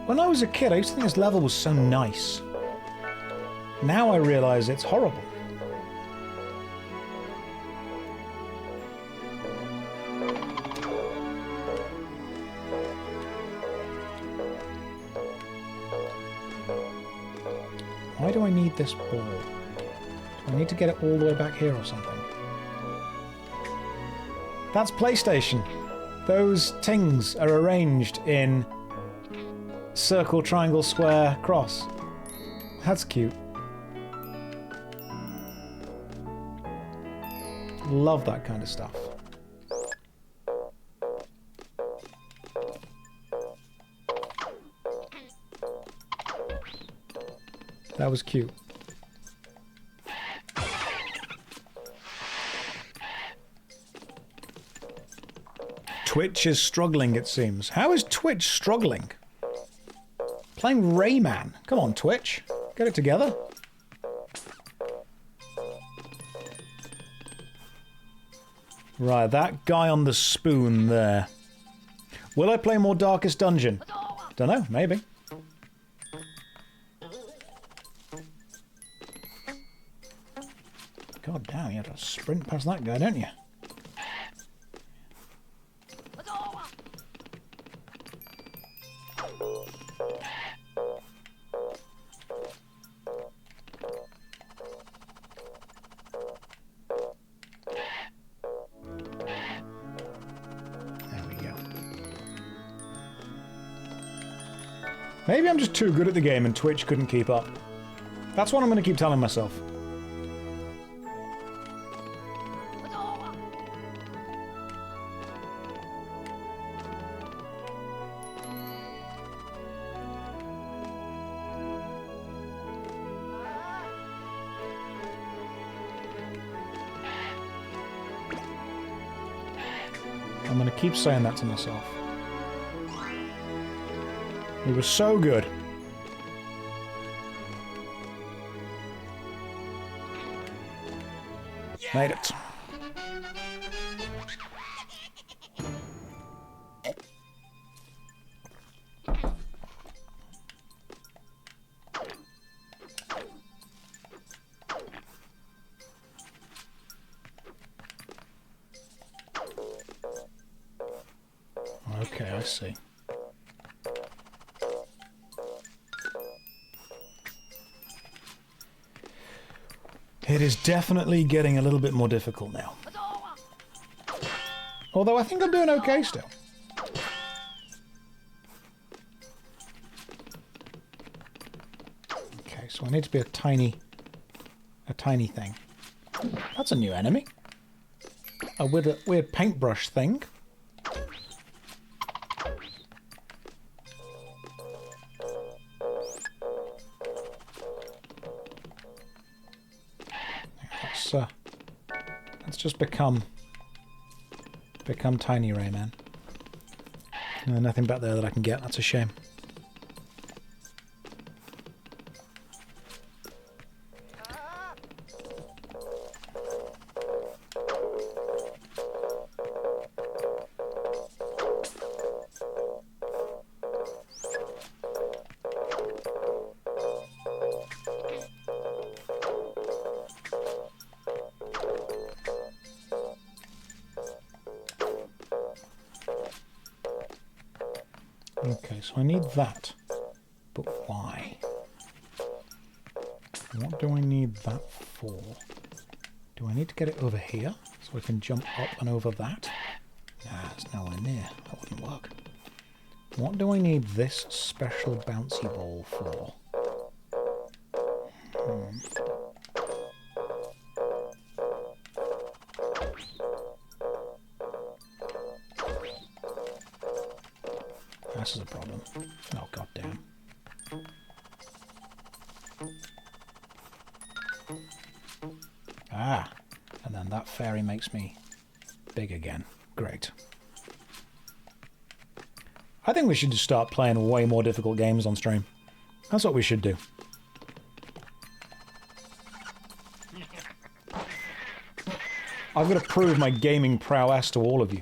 When I was a kid, I used to think this level was so nice. Now I realise it's horrible. Why do I need this ball? Do I need to get it all the way back here or something? That's PlayStation. Those things are arranged in circle, triangle, square, cross. That's cute. Love that kind of stuff. That was cute. Twitch is struggling, it seems. How is Twitch struggling? Playing Rayman. Come on, Twitch. Get it together. Right, that guy on the spoon there. Will I play more Darkest Dungeon? Dunno, maybe. God damn, you have to sprint past that guy, don't you? Maybe I'm just too good at the game and Twitch couldn't keep up. That's what I'm going to keep telling myself. I'm going to keep saying that to myself. We were so good. Made it. Okay, I see. It is definitely getting a little bit more difficult now. Although I think I'm doing okay still. Okay, so I need to be a tiny thing. That's a new enemy. A weird paintbrush thing. Let's just become tiny Rayman. No, nothing back there that I can get. That's a shame. Okay, so I need that. But why? What do I need that for? Do I need to get it over here so I can jump up and over that? Nah, it's nowhere near. That wouldn't work. What do I need this special bouncy ball for? This is a problem. Oh, goddamn. Ah, and then that fairy makes me big again. Great. I think we should just start playing way more difficult games on stream. That's what we should do. I've got to prove my gaming prowess to all of you.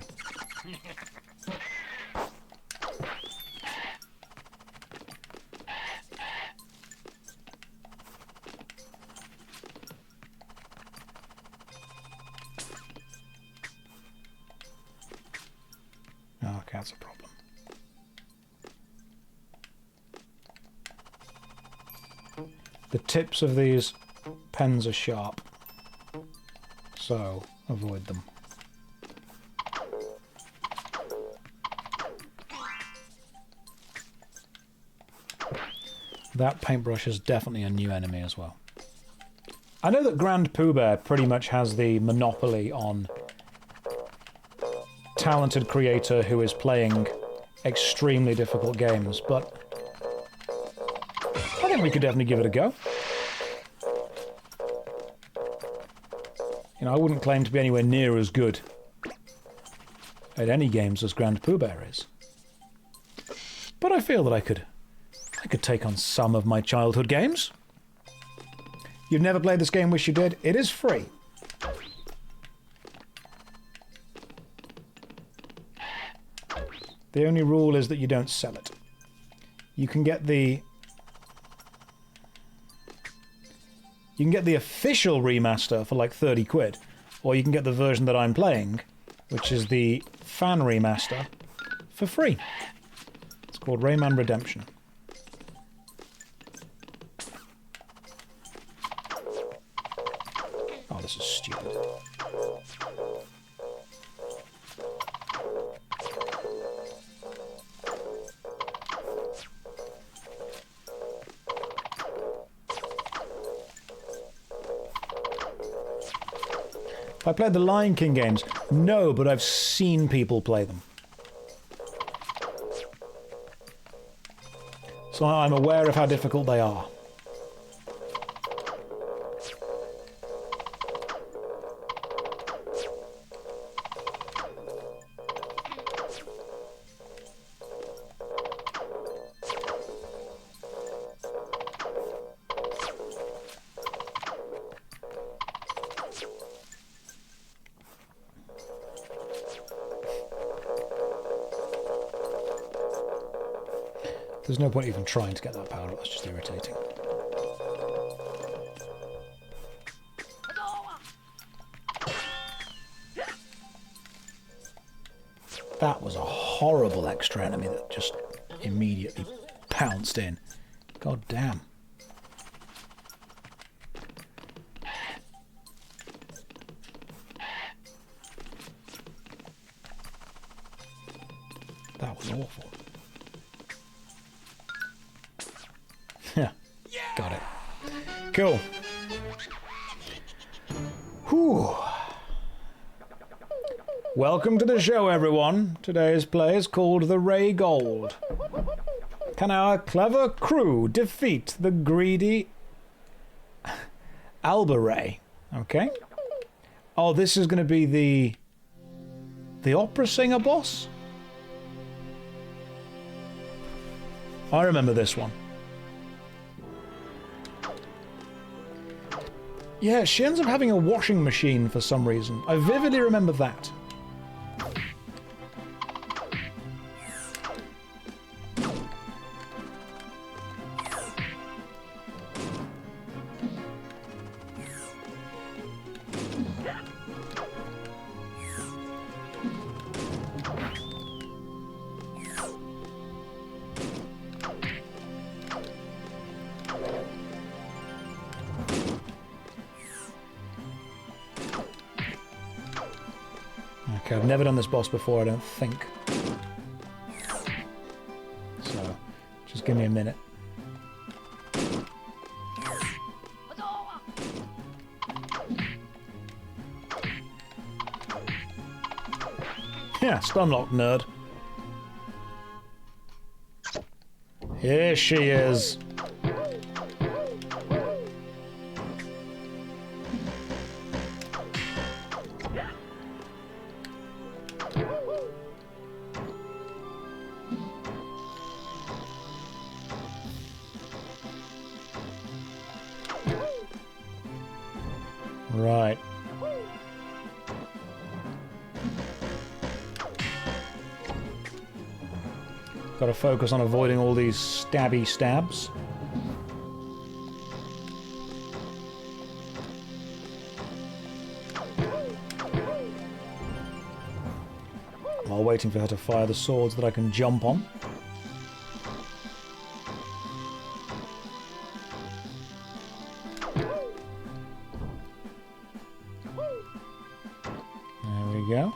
Okay, that's a problem. The tips of these pens are sharp, so avoid them. That paintbrush is definitely a new enemy as well. I know that Grand Pooh Bear pretty much has the monopoly on talented creator who is playing extremely difficult games, but I think we could definitely give it a go. You know, I wouldn't claim to be anywhere near as good at any games as Grand Pooh Bear is, but I feel that I could take on some of my childhood games. You've never played this game, wish you did? It is free. The only rule is that you don't sell it. You can get the official remaster for like 30 quid, or you can get the version that I'm playing, which is the fan remaster, for free. It's called Rayman Redemption. Oh, this is stupid. Have I played the Lion King games? No, but I've seen people play them. So I'm aware of how difficult they are. There's no point even trying to get that power up, that's just irritating. That was a horrible extra enemy that just immediately pounced in. God damn. That was awful. Got it. Cool. Whew. Welcome to the show, everyone. Today's play is called The Ray Gold. Can our clever crew defeat the greedy Alba-Ray? Okay. Oh, this is going to be the opera singer boss? I remember this one. Yeah, she ends up having a washing machine for some reason. I vividly remember that. Okay, I've never done this boss before, I don't think. So, just give me a minute. Yeah, stunlock, nerd. Here she is. Right. Got to focus on avoiding all these stabby stabs. While waiting for her to fire the swords that I can jump on. There we go.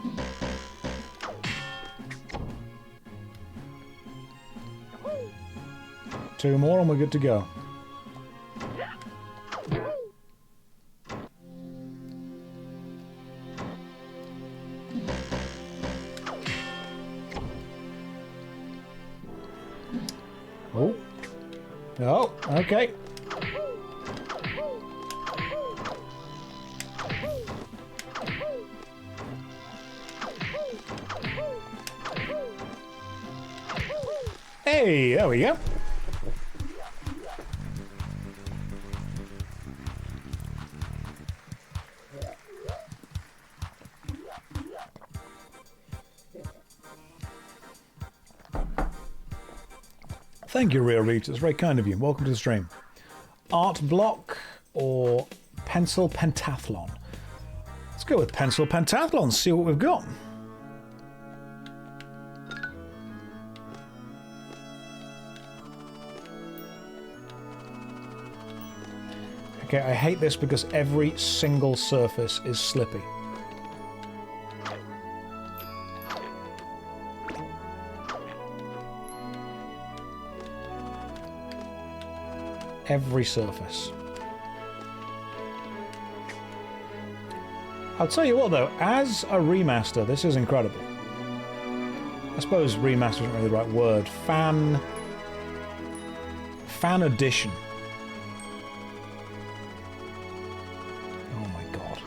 Two more and we're good to go. Oh. Oh, okay. Hey, there we go. Thank you, Real Reach. That's very kind of you. Welcome to the stream. Art block or pencil pentathlon? Let's go with pencil pentathlon, see what we've got. Okay, I hate this because every single surface is slippy. Every surface. I'll tell you what though, as a remaster, this is incredible. I suppose remaster isn't really the right word. Fan edition. Oh my god.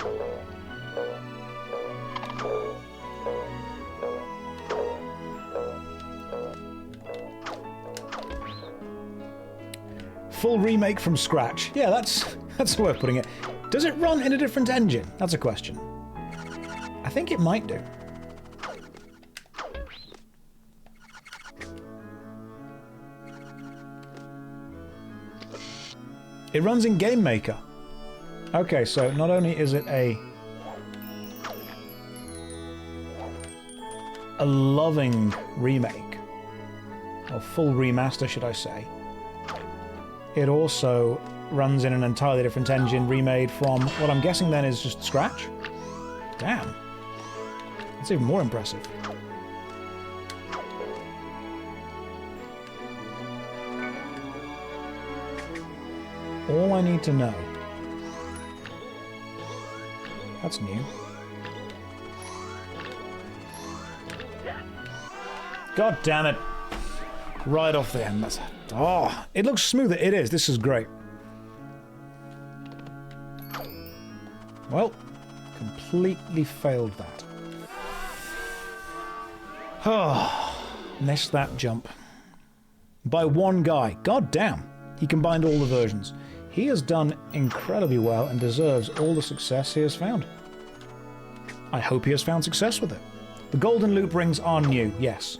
Full remake from scratch. Yeah, that's a way of putting it. Does it run in a different engine? That's a question. I think it might do. It runs in Game Maker. Okay, so not only is it a loving remake, or full remaster, should I say, it also runs in an entirely different engine, remade from what I'm guessing then is just scratch? Damn. That's even more impressive. All I need to know. That's new. God damn it. Right off the end. That's... Oh, it looks smoother. It is. This is great. Well, completely failed that. Oh, missed that jump. By one guy. God damn. He combined all the versions. He has done incredibly well and deserves all the success he has found. I hope he has found success with it. The golden loop rings are new, yes.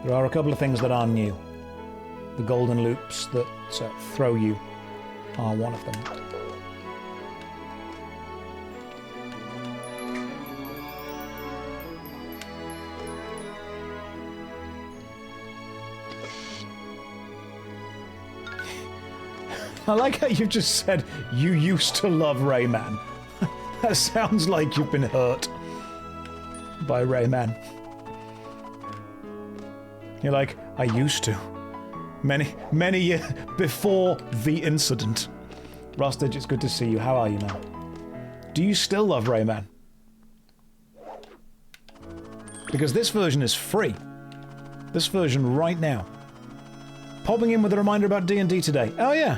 There are a couple of things that are new. The golden loops that throw you are one of them. I like how you just said you used to love Rayman. That sounds like you've been hurt by Rayman. You're like, I used to. Many years before the incident. Rustage, it's good to see you. How are you now? Do you still love Rayman? Because this version is free. This version right now. Popping in with a reminder about D&D today. Oh yeah.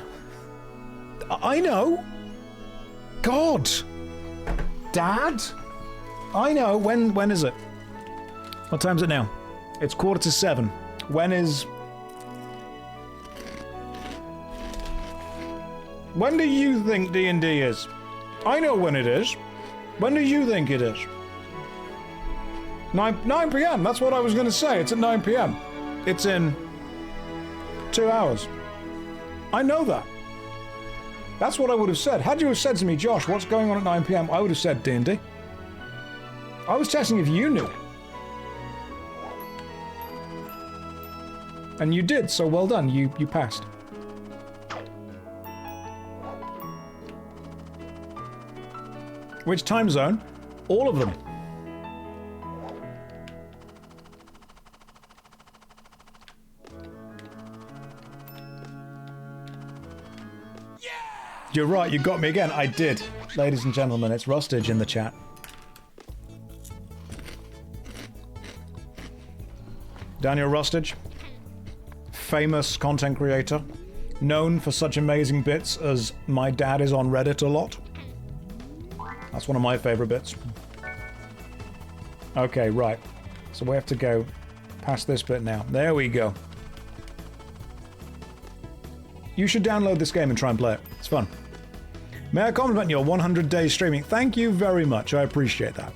I know. God. Dad? I know. When is it? What time is it now? It's 6:45. When do you think D&D is? I know when it is. When do you think it is? 9 p.m. That's what I was going to say. It's at 9 p.m. It's in 2 hours. I know that. That's what I would have said. Had you have said to me, Josh, what's going on at 9 p.m., I would have said D&D. I was testing if you knew. And you did, so well done. You passed. Which time zone? All of them. Yeah! You're right, you got me again. I did. Ladies and gentlemen, it's Rustage in the chat. Daniel Rustage, famous content creator, known for such amazing bits as my dad is on Reddit a lot. That's one of my favorite bits. Okay, right. So we have to go past this bit now. There we go. You should download this game and try and play it. It's fun. May I compliment your 100 days streaming? Thank you very much. I appreciate that.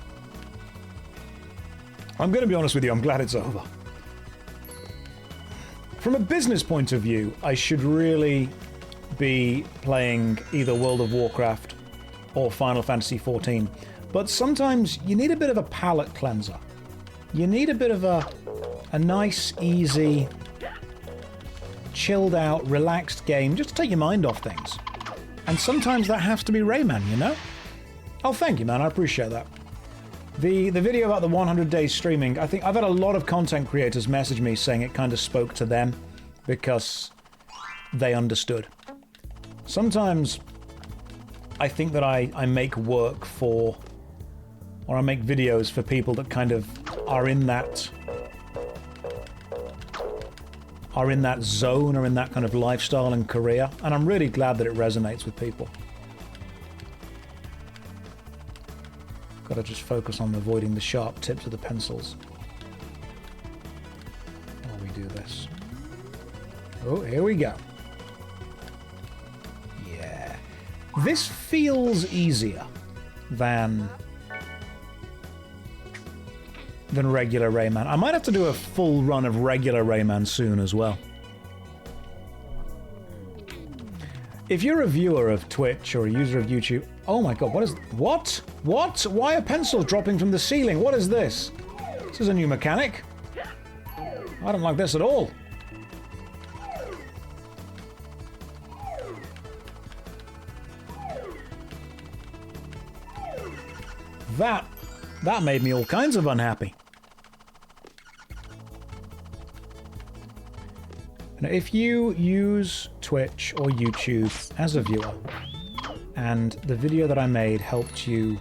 I'm going to be honest with you. I'm glad it's over. From a business point of view, I should really be playing either World of Warcraft or Final Fantasy XIV. But sometimes you need a bit of a palate cleanser. You need a bit of a nice, easy, chilled out, relaxed game just to take your mind off things. And sometimes that has to be Rayman, you know? Oh, thank you, man. I appreciate that. The video about the 100 days streaming, I think I've had a lot of content creators message me saying it kind of spoke to them because they understood. Sometimes I think that I make work for, or I make videos for people that kind of are in that zone or in that kind of lifestyle and career, and I'm really glad that it resonates with people. Gotta just focus on avoiding the sharp tips of the pencils while we do this. Oh, here we go. Yeah. This feels easier than regular Rayman. I might have to do a full run of regular Rayman soon as well. If you're a viewer of Twitch or a user of YouTube... Oh my god, what is... What? What? Why are pencils dropping from the ceiling? What is this? This is a new mechanic. I don't like this at all. That made me all kinds of unhappy. Now, if you use Twitch or YouTube as a viewer, and the video that I made helped you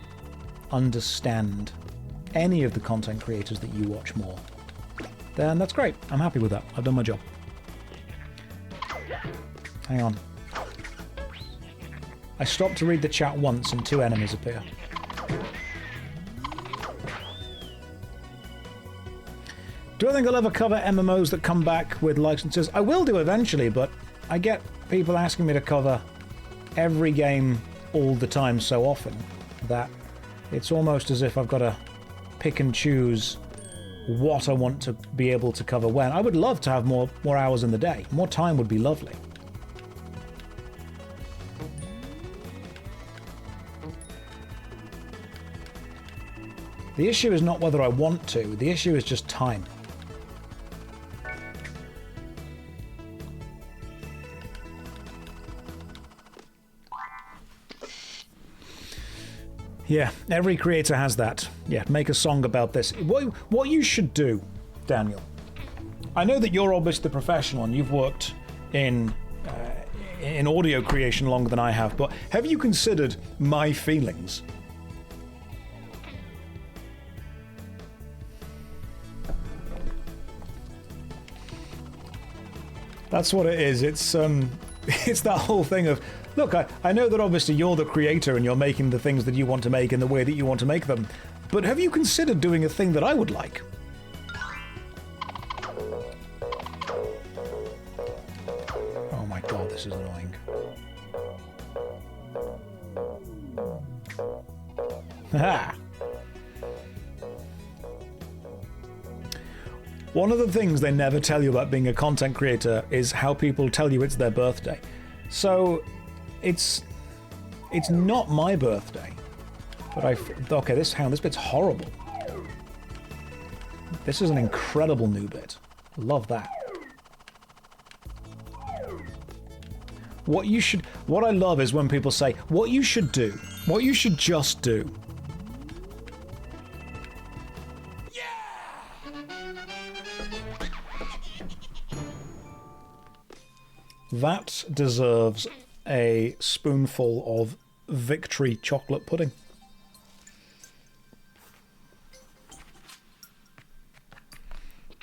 understand any of the content creators that you watch more, then that's great. I'm happy with that. I've done my job. Hang on. I stopped to read the chat once and 2 enemies appear. Do I think I'll ever cover MMOs that come back with licenses? I will do eventually, but I get people asking me to cover every game all the time so often that it's almost as if I've got to pick and choose what I want to be able to cover when. I would love to have more hours in the day. More time would be lovely. The issue is not whether I want to, the issue is just time. Yeah, every creator has that. Yeah, make a song about this. What you should do, Daniel, I know that you're obviously the professional and you've worked in audio creation longer than I have, but have you considered my feelings? That's what it is. It's it's that whole thing of, look, I know that obviously you're the creator and you're making the things that you want to make in the way that you want to make them, but have you considered doing a thing that I would like? Oh my god, this is annoying. Ha! One of the things they never tell you about being a content creator is how people tell you it's their birthday. So, it's not my birthday. But okay, this bit's horrible. This is an incredible new bit. Love that. What I love is when people say, what you should do, what you should just do. That deserves a spoonful of victory chocolate pudding.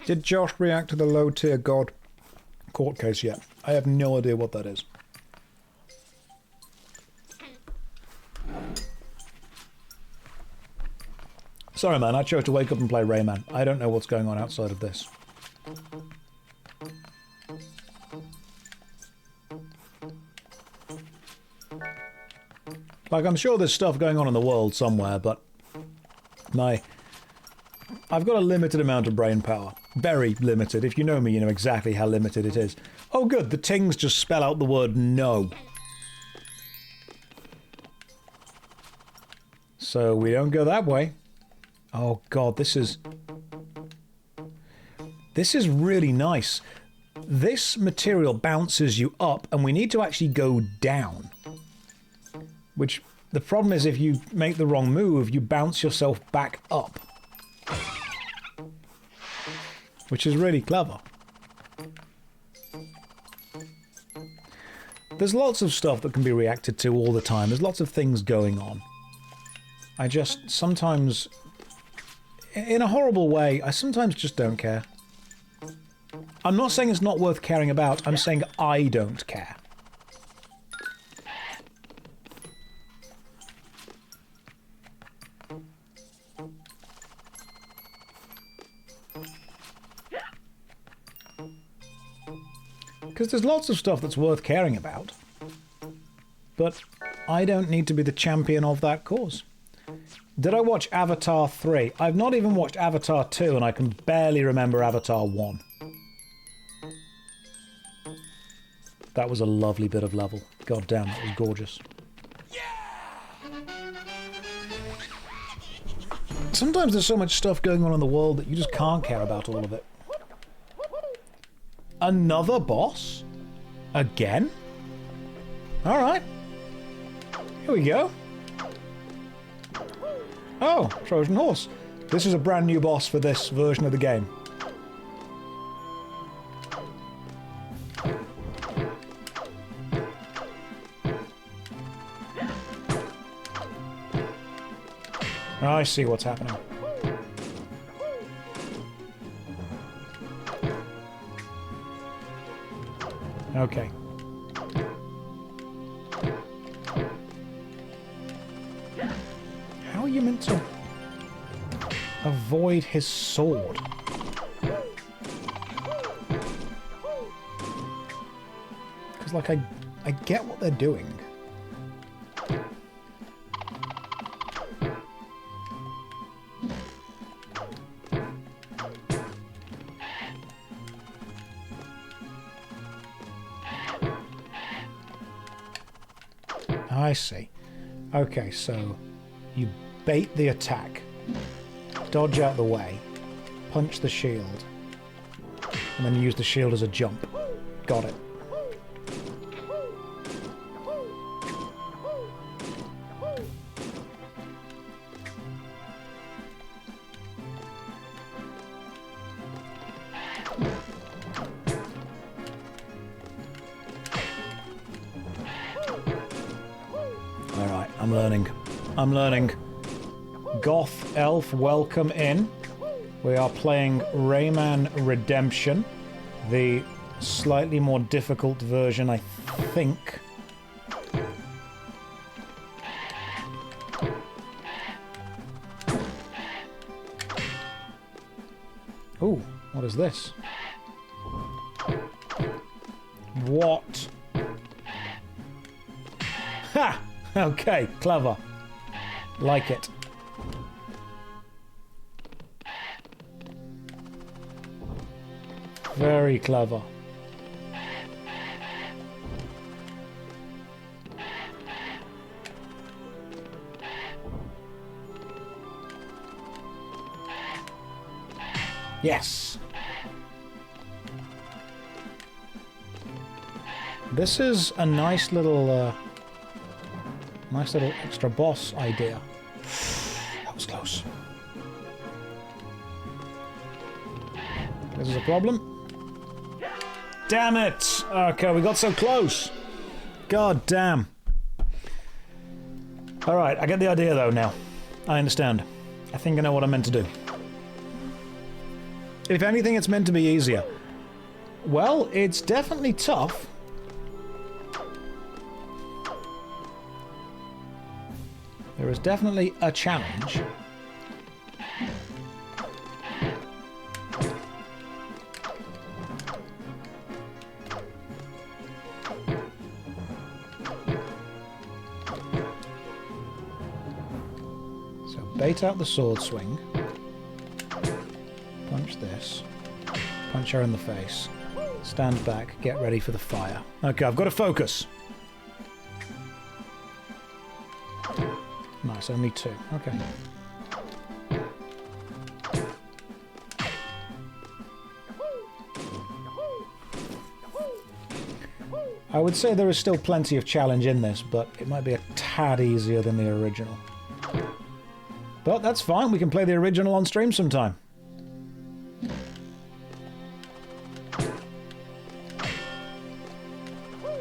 Did Josh react to the low-tier God court case yet? I have no idea what that is. Sorry, man, I chose to wake up and play Rayman. I don't know what's going on outside of this. Like, I'm sure there's stuff going on in the world somewhere, but I've got a limited amount of brain power. Very limited. If you know me, you know exactly how limited it is. Oh good, the tings just spell out the word no. So we don't go that way. Oh god, this is really nice. This material bounces you up, and we need to actually go down. Which, the problem is, if you make the wrong move, you bounce yourself back up. Which is really clever. There's lots of stuff that can be reacted to all the time. There's lots of things going on. I just sometimes, in a horrible way, I sometimes just don't care. I'm not saying it's not worth caring about, I'm saying I don't care. Because there's lots of stuff that's worth caring about. But I don't need to be the champion of that cause. Did I watch Avatar 3? I've not even watched Avatar 2, and I can barely remember Avatar 1. That was a lovely bit of level. God damn, that was gorgeous. Sometimes there's so much stuff going on in the world that you just can't care about all of it. Another boss? Again? Alright. Here we go. Oh, Trojan Horse. This is a brand new boss for this version of the game. I see what's happening. Okay. How are you meant to avoid his sword? Because, like, I get what they're doing. I see. Okay, so you bait the attack, dodge out the way, punch the shield, and then use the shield as a jump. Got it. I'm learning. I'm learning. Goth Elf, welcome in. We are playing Rayman Redemption, the slightly more difficult version, I think. Ooh, what is this? What? Ha! Okay, clever. Like it. Very clever. Yes. This is a nice little extra boss idea. That was close. This is a problem. Damn it! Okay, we got so close. God damn. Alright, I get the idea though now. I understand. I think I know what I'm meant to do. If anything, it's meant to be easier. Well, it's definitely tough. There is definitely a challenge. So, bait out the sword swing. Punch this. Punch her in the face. Stand back, get ready for the fire. Okay, I've got to focus. Nice, only two. Okay. I would say there is still plenty of challenge in this, but it might be a tad easier than the original. But that's fine, we can play the original on stream sometime.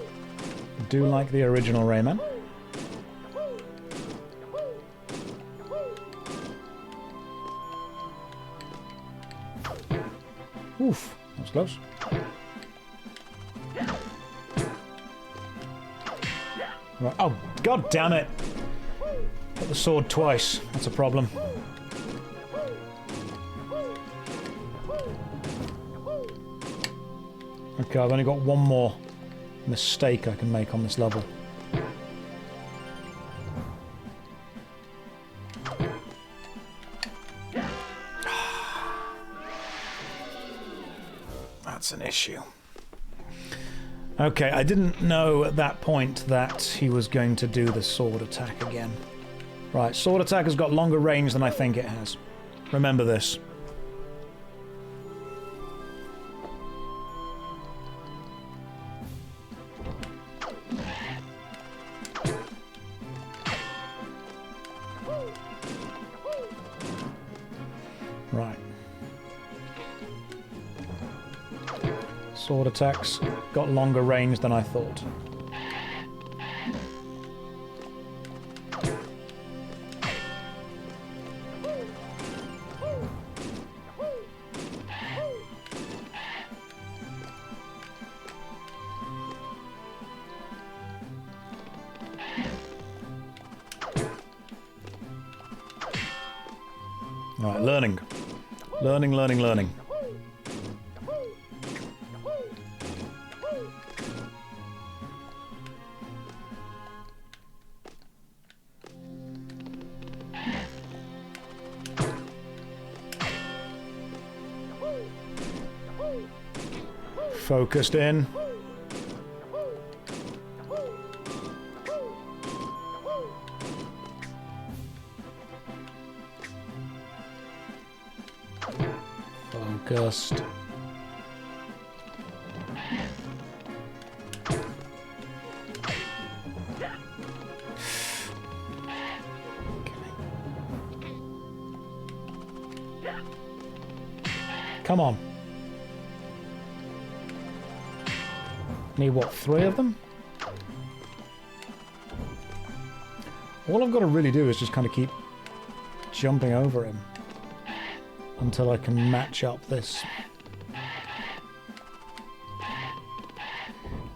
I do like the original Rayman. Oof, that was close. Right. Oh, god damn it! Hit the sword twice. That's a problem. Okay, I've only got one more mistake I can make on this level. That's an issue. Okay, I didn't know at that point that he was going to do the sword attack again. Right, sword attack has got longer range than I think it has. Remember this. Right. Sword attacks got longer range than I thought. Alright, learning. Learning, learning, learning. Focused in. Focused. Come on. Need what, 3 of them? All I've got to really do is just kind of keep jumping over him until I can match up this.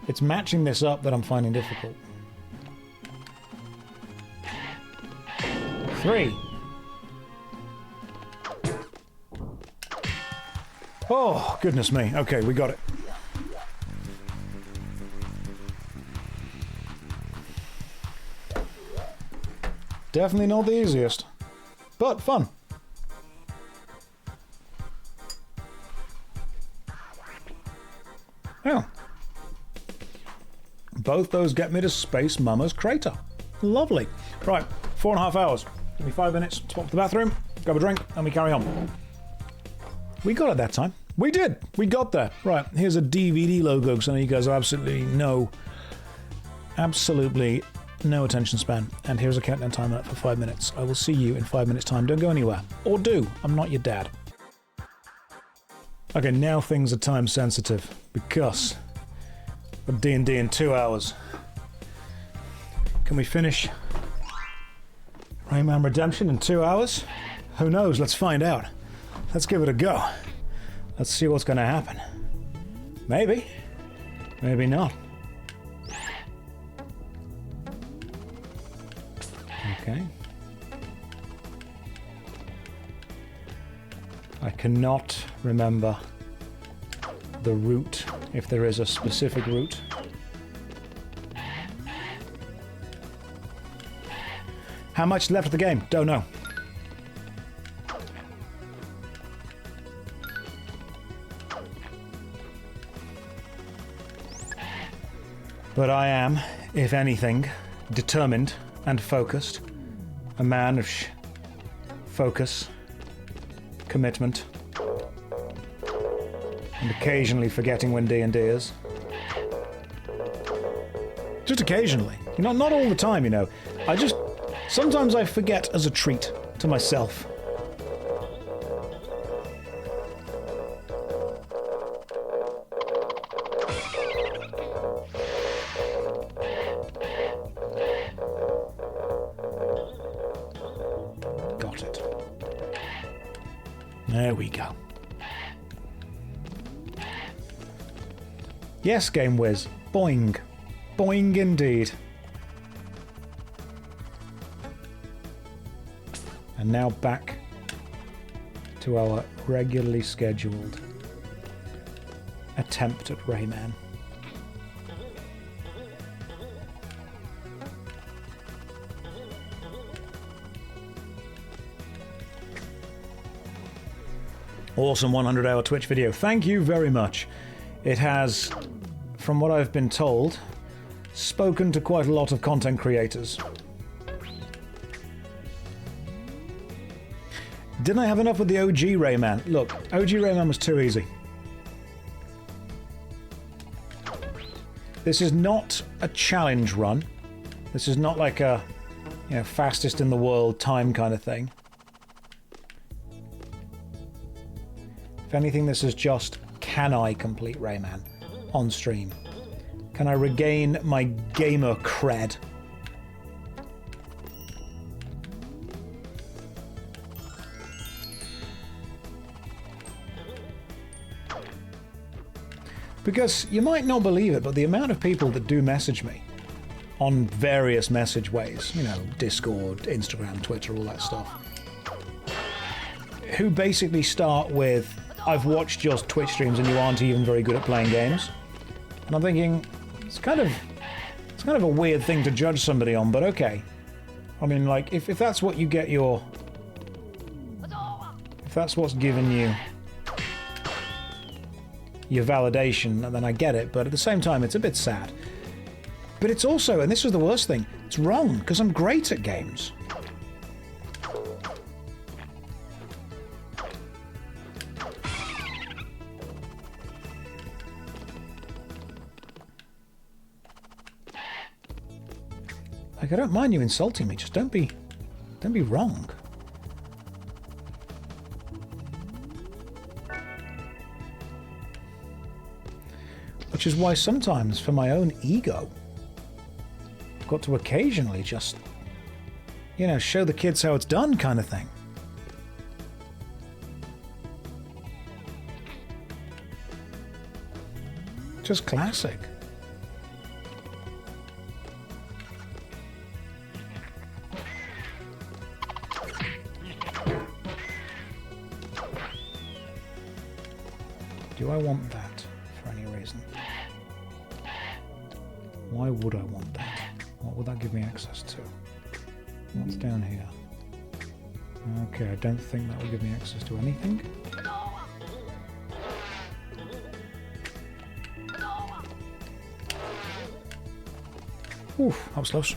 It's matching this up that I'm finding difficult. 3. Oh, goodness me. Okay, we got it. Definitely not the easiest, but fun. Yeah. Both those get me to Space Mama's crater. Lovely. Right, 4.5 hours. Give me 5 minutes, to pop to the bathroom, grab a drink, and we carry on. We got it that time. We did. We got there. Right, here's a DVD logo, because I know you guys have absolutely no attention span. And here's a countdown timer for 5 minutes. I will see you in 5 minutes' time. Don't go anywhere. Or do. I'm not your dad. Okay, now things are time sensitive, because of D&D in 2 hours. Can we finish Rayman Redemption in 2 hours? Who knows? Let's find out. Let's give it a go. Let's see what's going to happen. Maybe. Maybe not. Okay. I cannot remember the route, if there is a specific route. How much left of the game? Don't know. But I am, if anything, determined and focused. A man of focus, commitment, and occasionally forgetting when D&D is. Just occasionally. You know, not all the time, you know. Sometimes I forget as a treat to myself. Got it. There we go. Yes, Game Whiz. Boing. Boing indeed. And now back to our regularly scheduled attempt at Rayman. Awesome 100-hour Twitch video. Thank you very much. It has, from what I've been told, spoken to quite a lot of content creators. Didn't I have enough with the OG Rayman? Look, OG Rayman was too easy. This is not a challenge run. This is not like a, fastest in the world time kind of thing. If anything, this is just, can I complete Rayman on stream? Can I regain my gamer cred? Because you might not believe it, but the amount of people that do message me on various message ways, Discord, Instagram, Twitter, all that stuff, who basically start with, I've watched your Twitch streams and you aren't even very good at playing games. And I'm thinking, it's kind of a weird thing to judge somebody on, but okay. I mean, like, if that's what you get if that's what's given you your validation, then I get it, but at the same time, it's a bit sad. But it's also, and this was the worst thing, it's wrong, because I'm great at games. Like, I don't mind you insulting me, just don't be wrong. Which is why sometimes, for my own ego, I've got to occasionally just you know, show the kids how it's done kind of thing. Just classic. Do I want that for any reason? Why would I want that? What would that give me access to? What's down here? Okay, I don't think that will give me access to anything. Oof, that was close.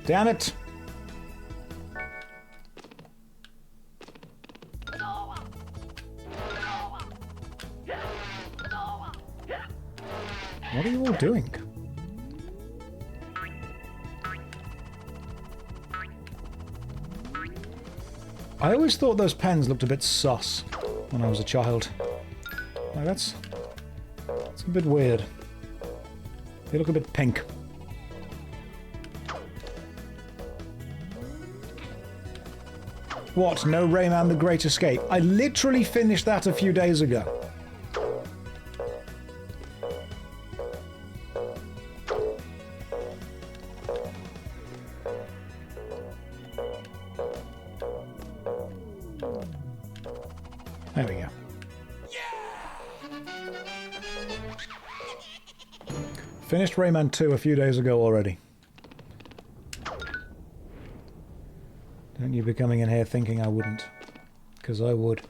Damn it! What are you all doing? I always thought those pens looked a bit sus when I was a child. Like, that's a bit weird. They look a bit pink. What? No Rayman the Great Escape? I literally finished that a few days ago. There we go. Finished Rayman 2 a few days ago already. Don't you be coming in here thinking I wouldn't. Because I would.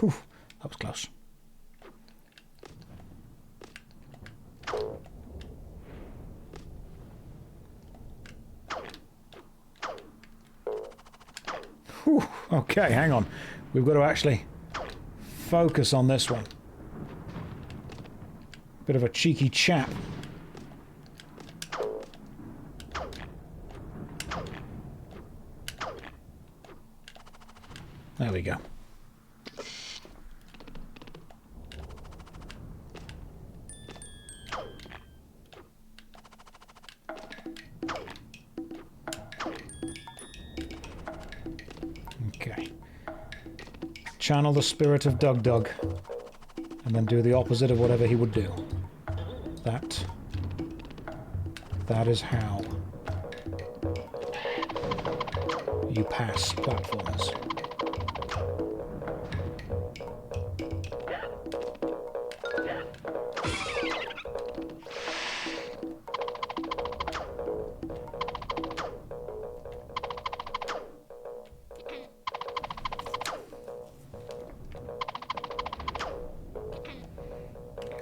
Whew, that was close. Whew, okay, hang on. We've got to actually focus on this one. Bit of a cheeky chap. There we go. Okay. Channel the spirit of Dug Dug, and then do the opposite of whatever he would do. That is how you pass platforms.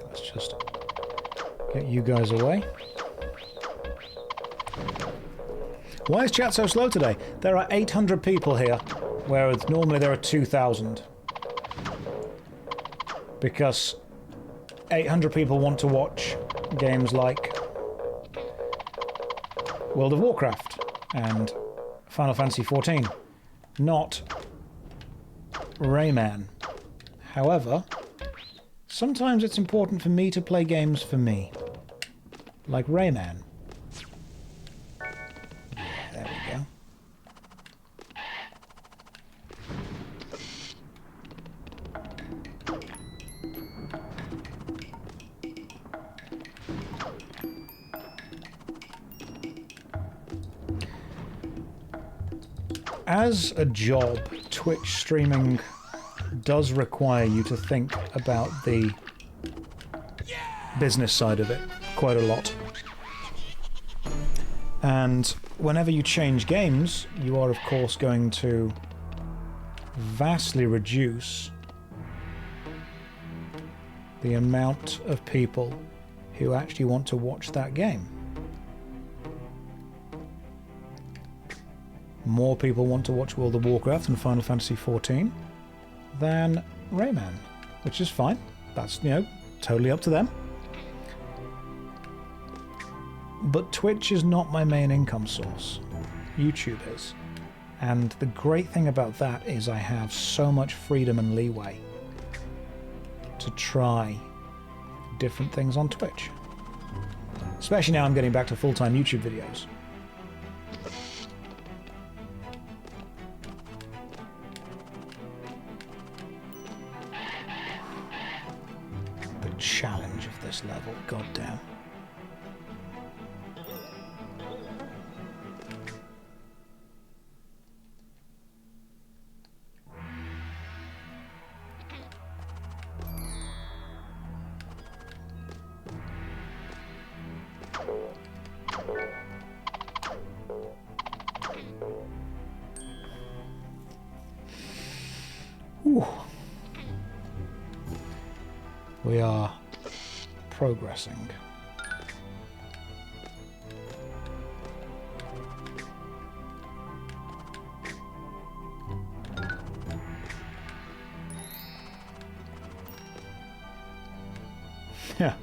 Let's just get you guys away. Why is chat so slow today? There are 800 people here, whereas normally there are 2,000. Because 800 people want to watch games like World of Warcraft and Final Fantasy XIV, not Rayman. However, sometimes it's important for me to play games for me, like Rayman. There we go. As a job, Twitch streaming does require you to think about the business side of it quite a lot. And whenever you change games, you are of course going to vastly reduce the amount of people who actually want to watch that game. More people want to watch World of Warcraft and Final Fantasy XIV. than Rayman, which is fine. That's, you know, totally up to them. But Twitch is not my main income source. YouTube is. And the great thing about that is I have so much freedom and leeway to try different things on Twitch. Especially now I'm getting back to full-time YouTube videos. The challenge of this level, goddamn. Whew. We are progressing. Yeah.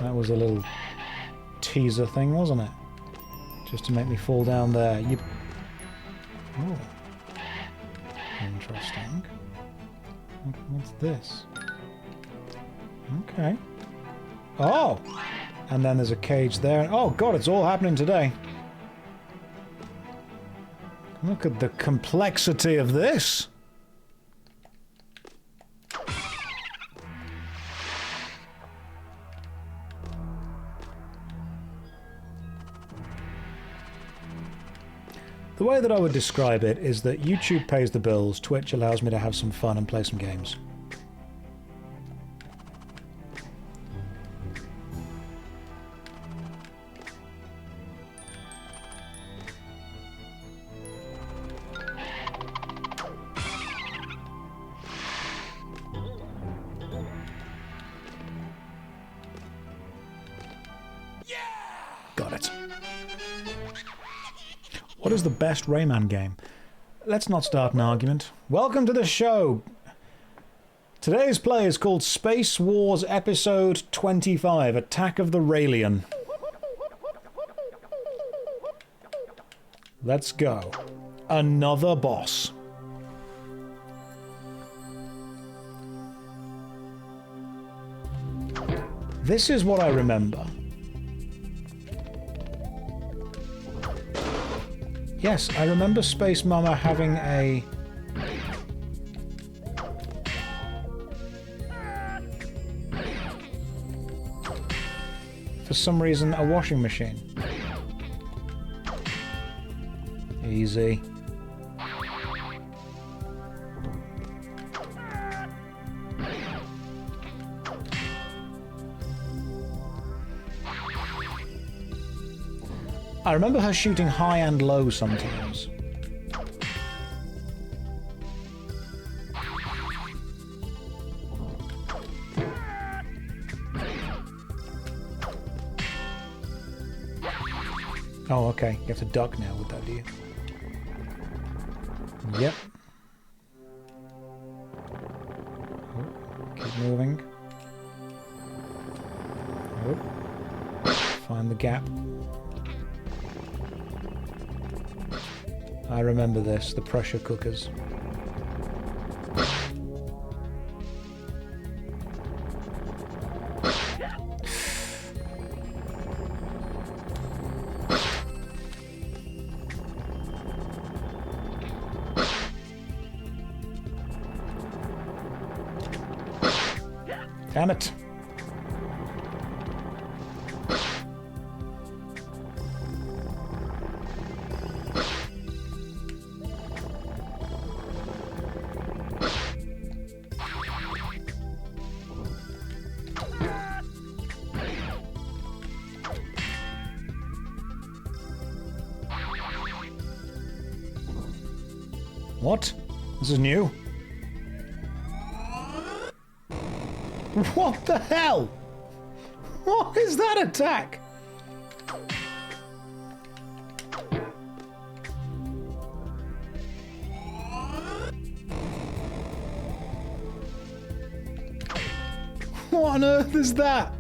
That was a little teaser thing, wasn't it? Just to make me fall down there. You... Oh. Interesting. What's this? Okay. Oh! And then there's a cage there. Oh god, it's all happening today. Look at the complexity of this. The way that I would describe it is that YouTube pays the bills, Twitch allows me to have some fun and play some games. Got it. What is the best Rayman game? Let's not start an argument. Welcome to the show! Today's play is called Space Wars Episode 25, Attack of the Raelian. Let's go. Another boss. This is what I remember. Yes, I remember Space Mama having a... for some reason, a washing machine. Easy. I remember her shooting high and low sometimes. Oh, okay. You have to duck now with that, do you? Yep. Oh, keep moving. Oh. Find the gap. I remember this, the pressure cookers. Damn it! What? This is new. What the hell? What is that attack? What on earth is that?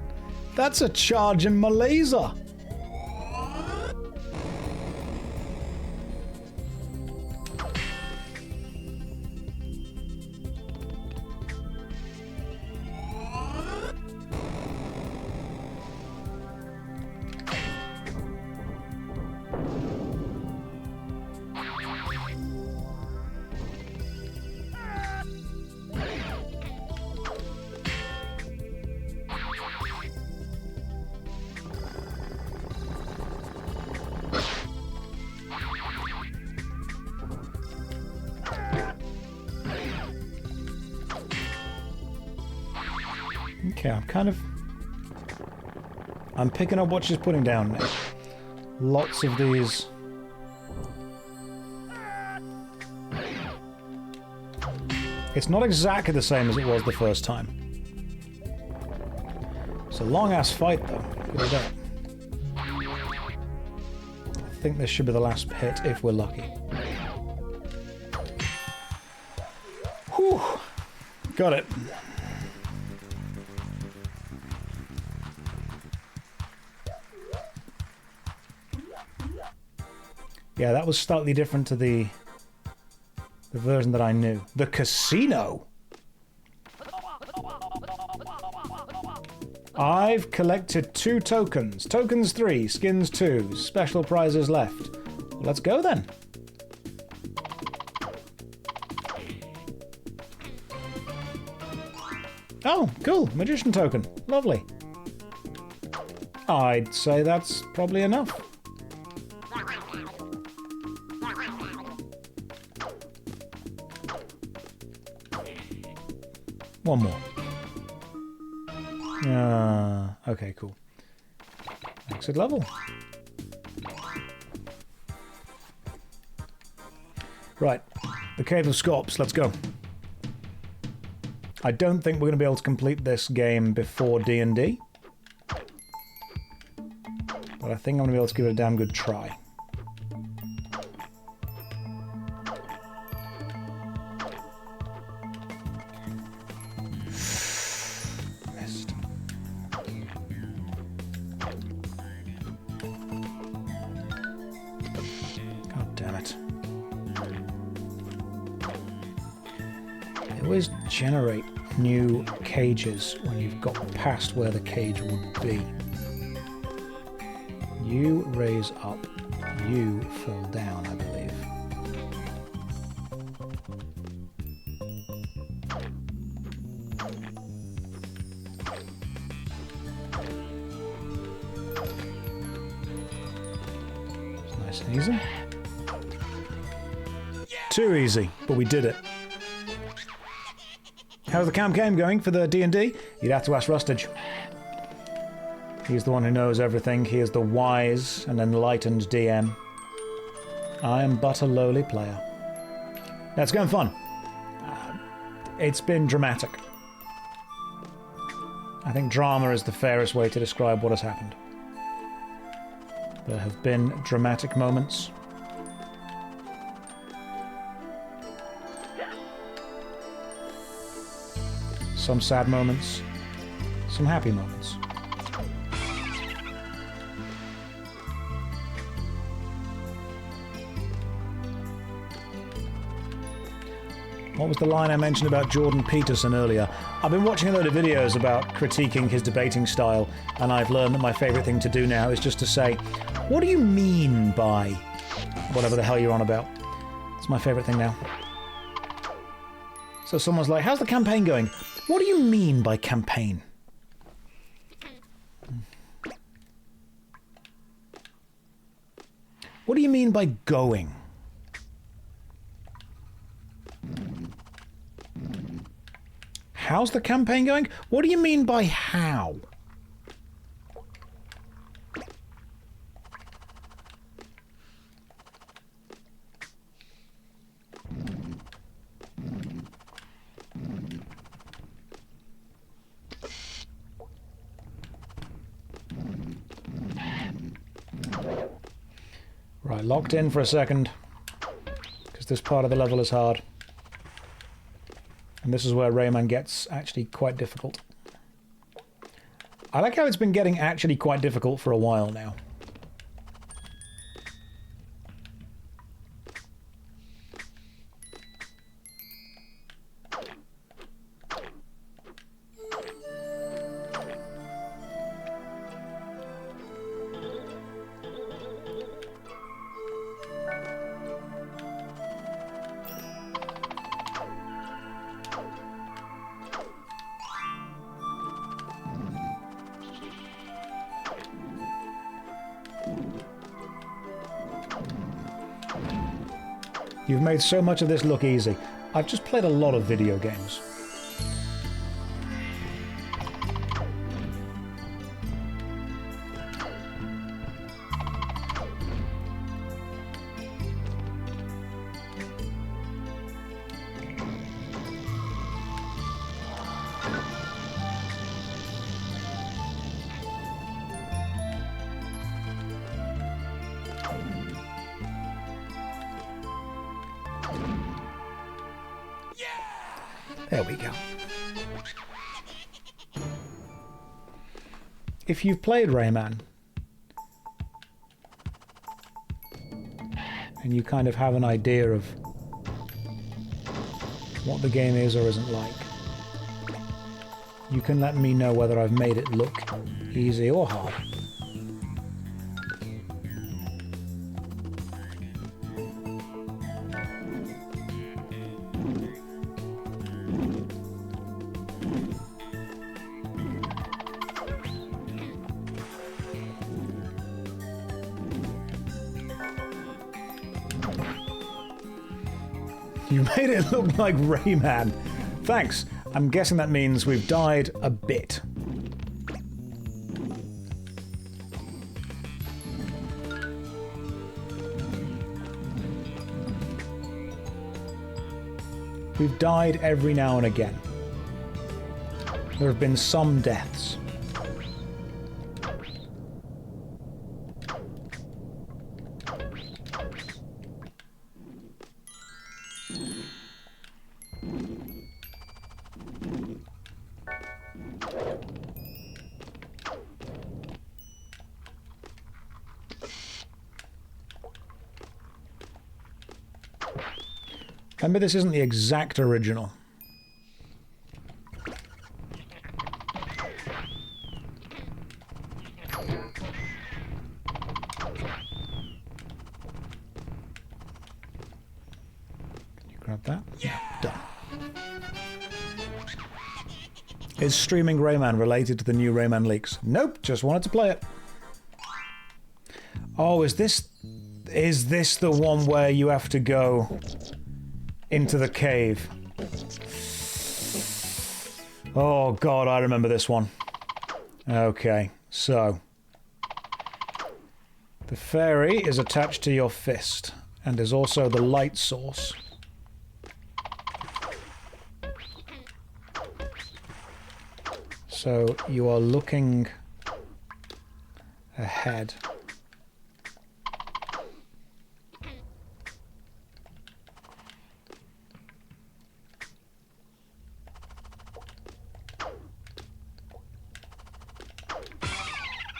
That's a charge in my laser. Okay, I'm picking up what she's putting down now. Lots of these. It's not exactly the same as it was the first time. It's a long-ass fight, though. Good as that. I think this should be the last pit if we're lucky. Whew! Got it. Yeah, that was slightly different to the version that I knew. The casino! I've collected 2 tokens. Tokens 3, skins 2, special prizes left. Well, let's go then. Oh, cool. Magician token. Lovely. I'd say that's probably enough. One more. Okay, cool. Exit level. Right, the Cave of Scorps, let's go. I don't think we're going to be able to complete this game before D&D. But I think I'm going to be able to give it a damn good try. Generate new cages when you've got past where the cage would be. You raise up, you fall down, I believe. It's nice and easy. Too easy, but we did it. How's the campaign going for the D&D? You'd have to ask Rustage. He's the one who knows everything. He is the wise and enlightened DM. I am but a lowly player. Now, it's going fun. It's been dramatic. I think drama is the fairest way to describe what has happened. There have been dramatic moments. Some sad moments, some happy moments. What was the line I mentioned about Jordan Peterson earlier? I've been watching a load of videos about critiquing his debating style, and I've learned that my favourite thing to do now is just to say, what do you mean by whatever the hell you're on about? It's my favourite thing now. So someone's like, how's the campaign going? What do you mean by campaign? What do you mean by going? How's the campaign going? What do you mean by how? Right, locked in for a second, because this part of the level is hard. And this is where Rayman gets actually quite difficult. I like how it's been getting actually quite difficult for a while now. You've made so much of this look easy. I've just played a lot of video games. There we go. If you've played Rayman, and you kind of have an idea of what the game is or isn't like, you can let me know whether I've made it look easy or hard. You made it look like Rayman. Thanks. I'm guessing that means we've died a bit. We've died every now and again. There have been some deaths. Remember, this isn't the exact original. Can you grab that? Yeah. Done. Is streaming Rayman related to the new Rayman leaks? Nope, just wanted to play it. Oh, is this the one where you have to go into the cave? Oh god, I remember this one. Okay, so the fairy is attached to your fist and is also the light source. So you are looking ahead.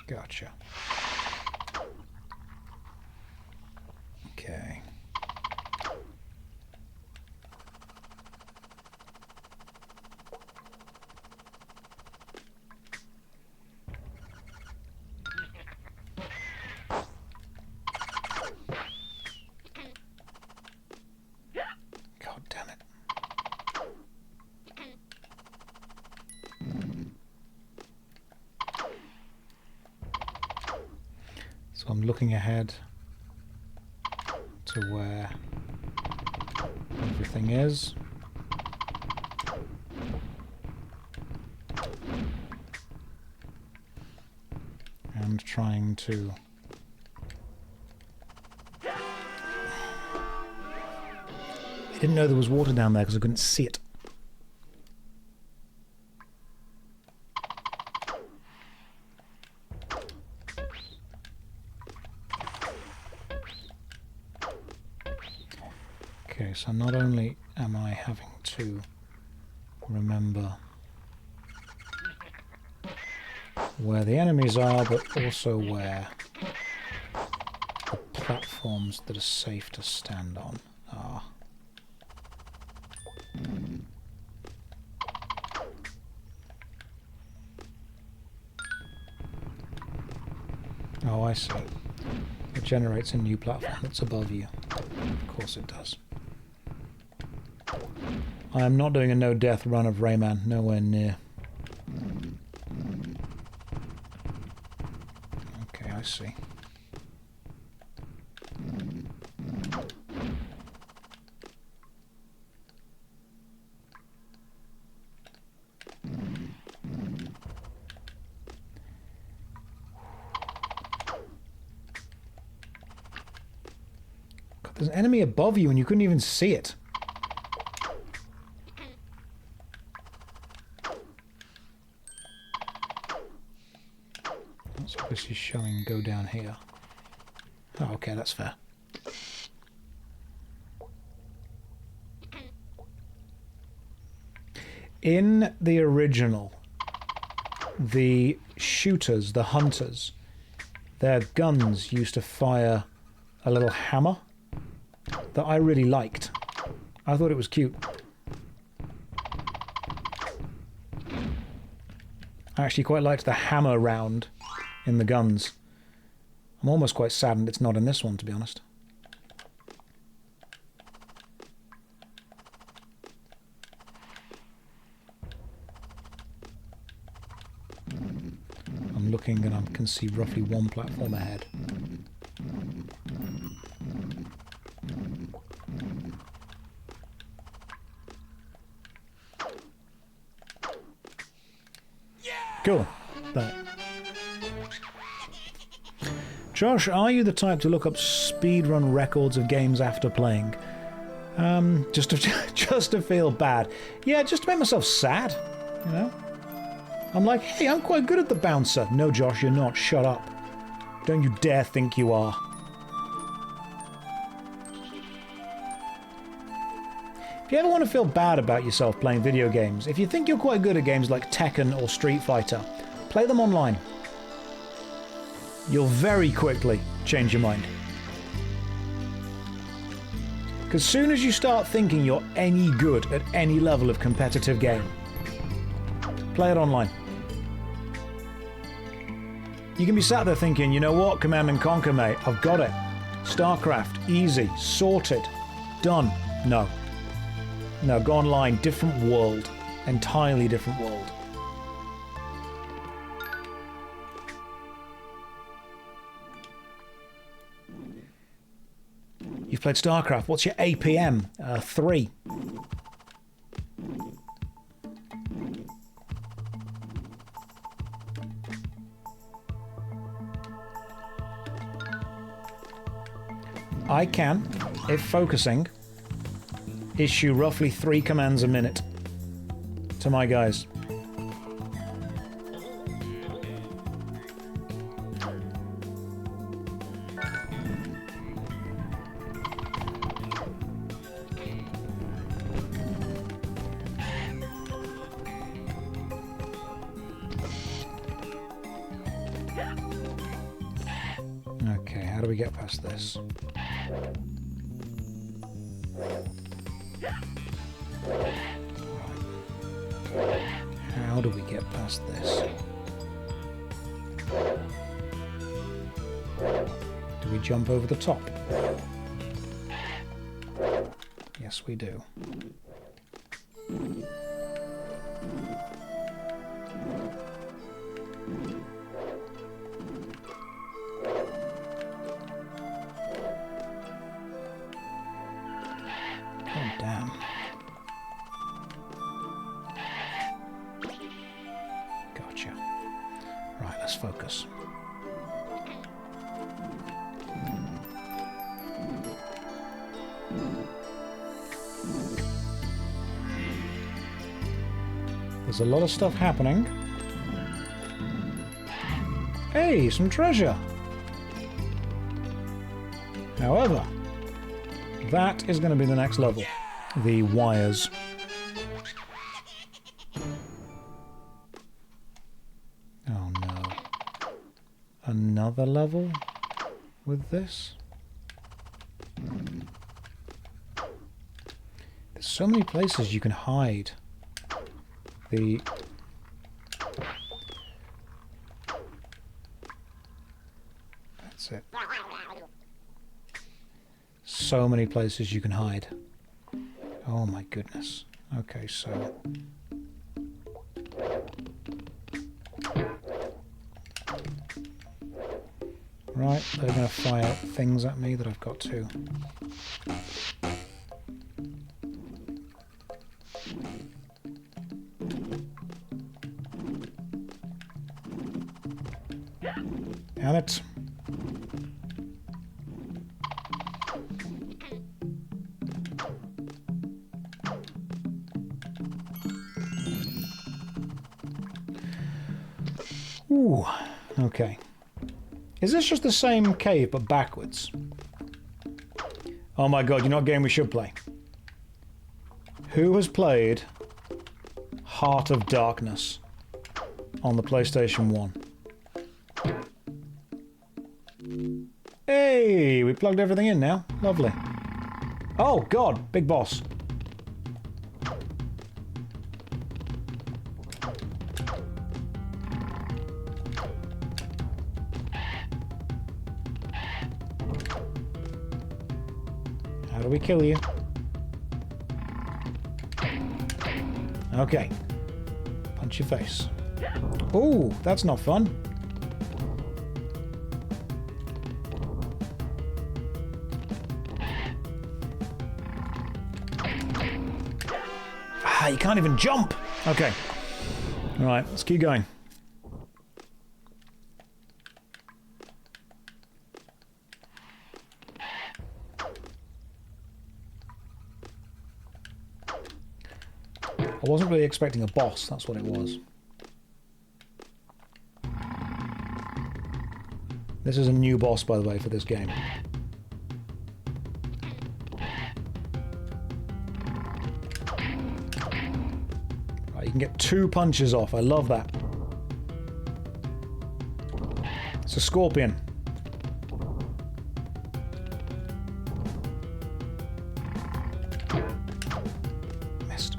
Gotcha. Okay. God damn it. So I'm looking ahead to where everything is. And trying to... I didn't know there was water down there because I couldn't see it. Okay, so not only am I having to remember where the enemies are, but also where the platforms that are safe to stand on are. Oh, I see. It generates a new platform that's above you. Of course it does. I am not doing a no-death run of Rayman. Nowhere near. Okay, I see. God, there's an enemy above you and you couldn't even see it. That's obviously showing go down here. Oh, okay, that's fair. In the original, the shooters, the hunters, their guns used to fire a little hammer that I really liked. I thought it was cute. I actually quite liked the hammer round in the guns. I'm almost quite saddened it's not in this one, to be honest. I'm looking and I can see roughly one platform ahead. Cool. That. Josh, are you the type to look up speedrun records of games after playing? Just to feel bad. Yeah, just to make myself sad, you know? I'm like, hey, I'm quite good at the bouncer. No, Josh, you're not. Shut up. Don't you dare think you are. If you ever want to feel bad about yourself playing video games, if you think you're quite good at games like Tekken or Street Fighter, play them online. You'll very quickly change your mind. Because soon as you start thinking you're any good at any level of competitive game, play it online. You can be sat there thinking, you know what, Command and Conquer, mate, I've got it. StarCraft, easy, sorted, done. No. No, go online, different world. Entirely different world. You've played StarCraft. What's your APM? 3. I can, if focusing, issue roughly 3 commands a minute to my guys. Okay, how do we get past this? How do we get past this? Do we jump over the top? Yes, we do. Oh, damn. Gotcha. Right, let's focus. There's a lot of stuff happening. Hey, some treasure! However, that is going to be the next level. The wires. Oh no. another level with this? There's so many places you can hide. That's it. So many places you can hide. Oh my goodness. Okay, so... Right, they're going to fire things at me that I've got to. Damn it. Ooh, okay. Is this just the same cave but backwards? Oh my god, you know what game we should play? Who has played Heart of Darkness on the PlayStation 1? Hey, we plugged everything in now. Lovely. Oh god, big boss. How do we kill you? Okay. Punch your face. Ooh, that's not fun. Ah, you can't even jump! Okay. Alright, let's keep going. I wasn't really expecting a boss, that's what it was. This is a new boss, by the way, for this game. Right, you can get 2 punches off, I love that. It's a scorpion. Yes.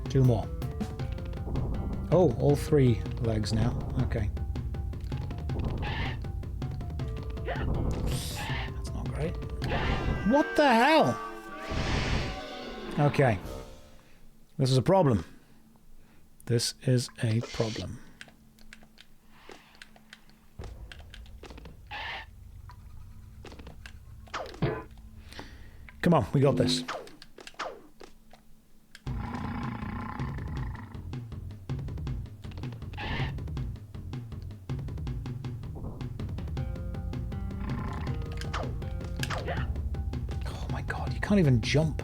Two more. Oh, all 3 legs now. Okay. That's not great. What the hell? Okay. This is a problem. This is a problem. Come on, we got this. Can't even jump.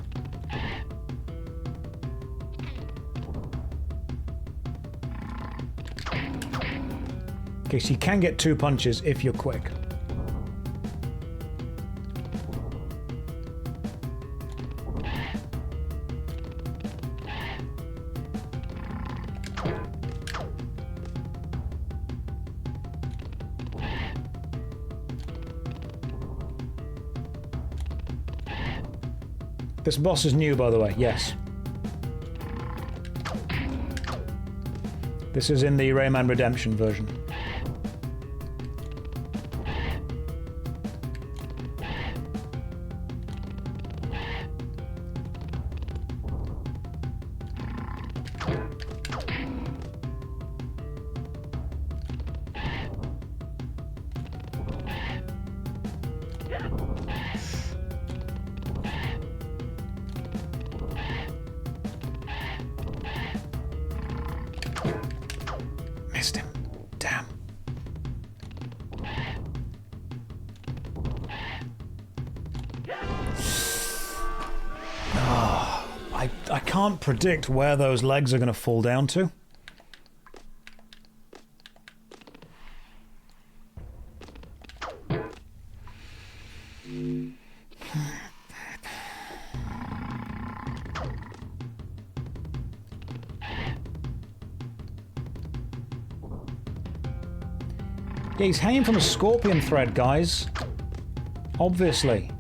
Okay, so you can get 2 punches if you're quick. This boss is new, by the way, yes. This is in the Rayman Redemption version. Missed him. Damn. can't predict where those legs are going to fall down to. Yeah, he's hanging from a scorpion thread, guys. Obviously.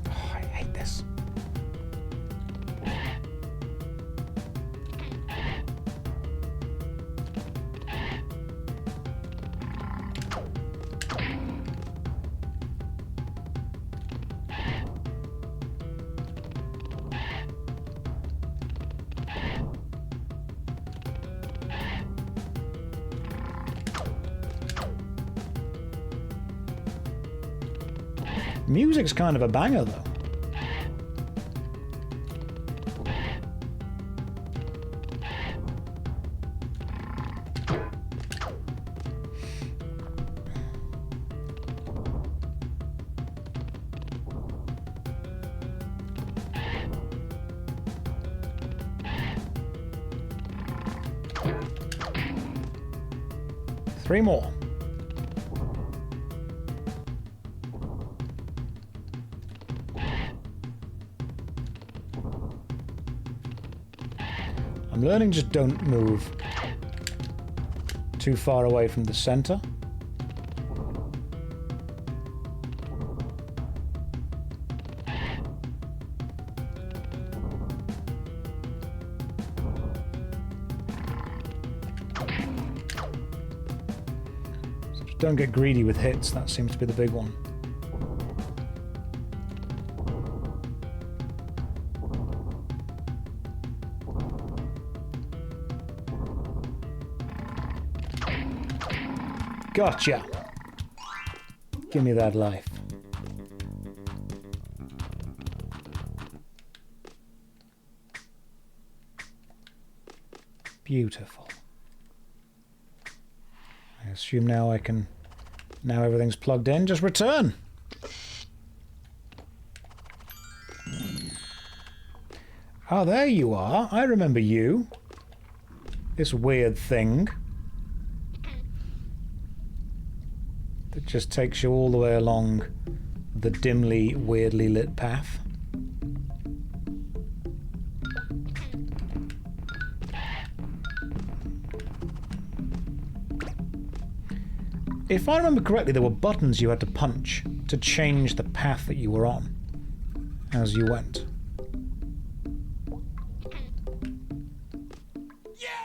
Oh, I hate this. Music's kind of a banger, though. Three more. I'm learning just don't move too far away from the center. So just don't get greedy with hits, that seems to be the big one. Gotcha. Give me that life. Beautiful. I assume now I can... Now everything's plugged in, just return. Oh, there you are. I remember you. This weird thing. That just takes you all the way along the dimly, weirdly lit path. If I remember correctly, there were buttons you had to punch to change the path that you were on as you went.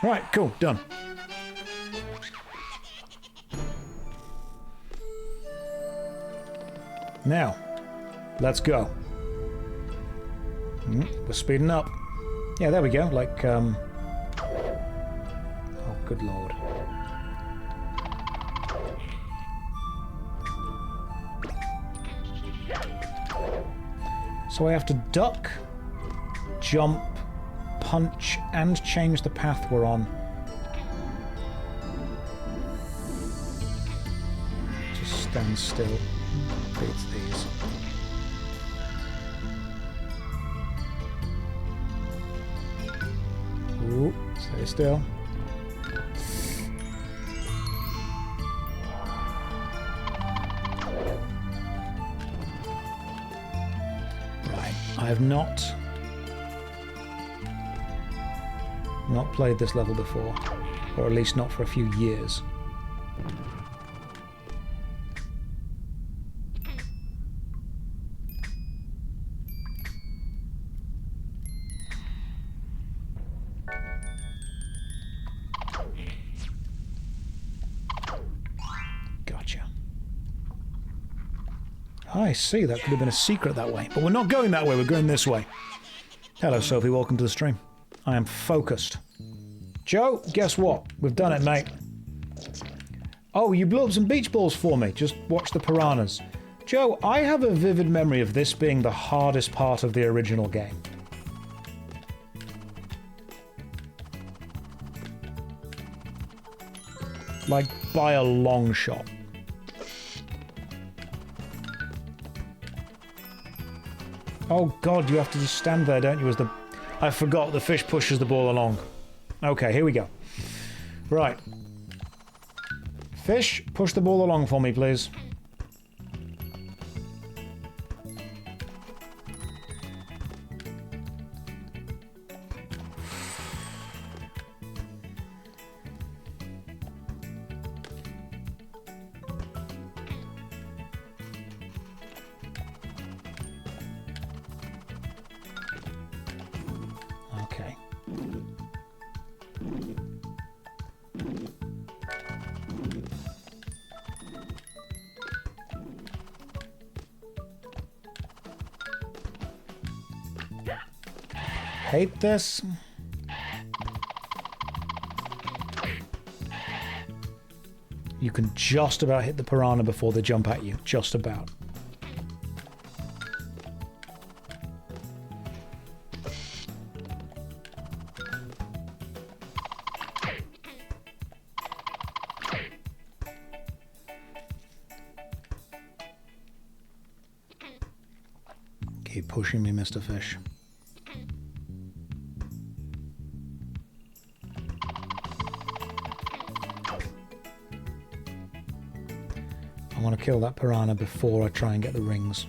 Right, cool, done. Now, let's go. We're speeding up. Yeah, there we go. Like, oh, good lord. So I have to duck, jump, punch, and change the path we're on. Just stand still. Beats these. Ooh, stay still. Right, I have not played this level before, or at least not for a few years. I see, that could have been a secret that way. But we're not going that way, we're going this way. Hello, Sophie, welcome to the stream. I am focused. Joe, guess what? We've done it, mate. Oh, you blew up some beach balls for me. Just watch the piranhas. Joe, I have a vivid memory of this being the hardest part of the original game. Like, by a long shot. Oh god, you have to just stand there, don't you, as the... I forgot, the fish pushes the ball along. Okay, here we go. Right. Fish, push the ball along for me, please. Okay. Hate this. You can just about hit the piranha before they jump at you. Just about. Keep pushing me, Mr. Fish. I want to kill that piranha before I try and get the rings.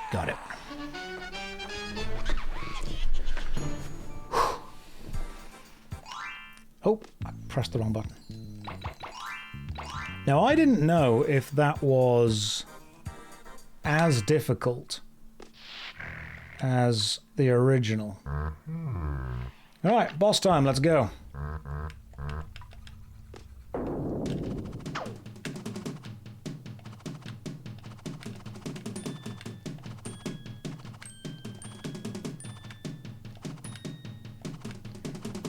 Got it. Oh, I pressed the wrong button. Now, I didn't know if that was as difficult as the original. Alright, boss time, let's go.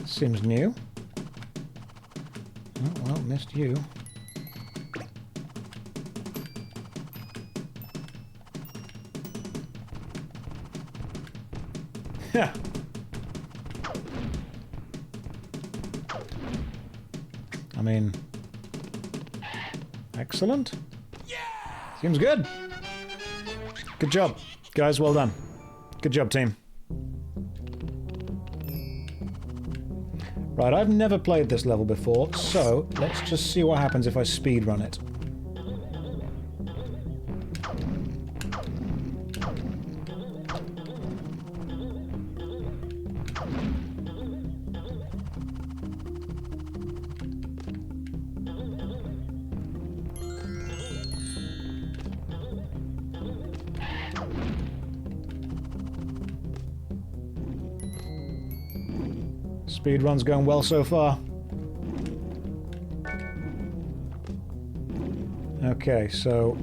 Seems new. Oh, well, missed you. Yeah. I mean, excellent. Yeah! Seems good. Good job, guys. Well done. Good job, team. Right, I've never played this level before, so let's just see what happens if I speedrun it. Speedrun's going well so far. Okay, so...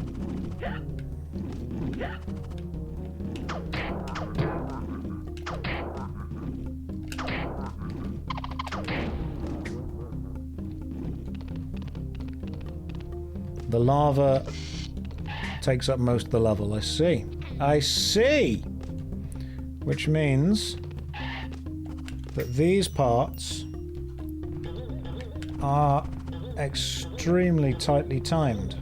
the lava takes up most of the level, I see. I see! Which means that these parts are extremely tightly timed.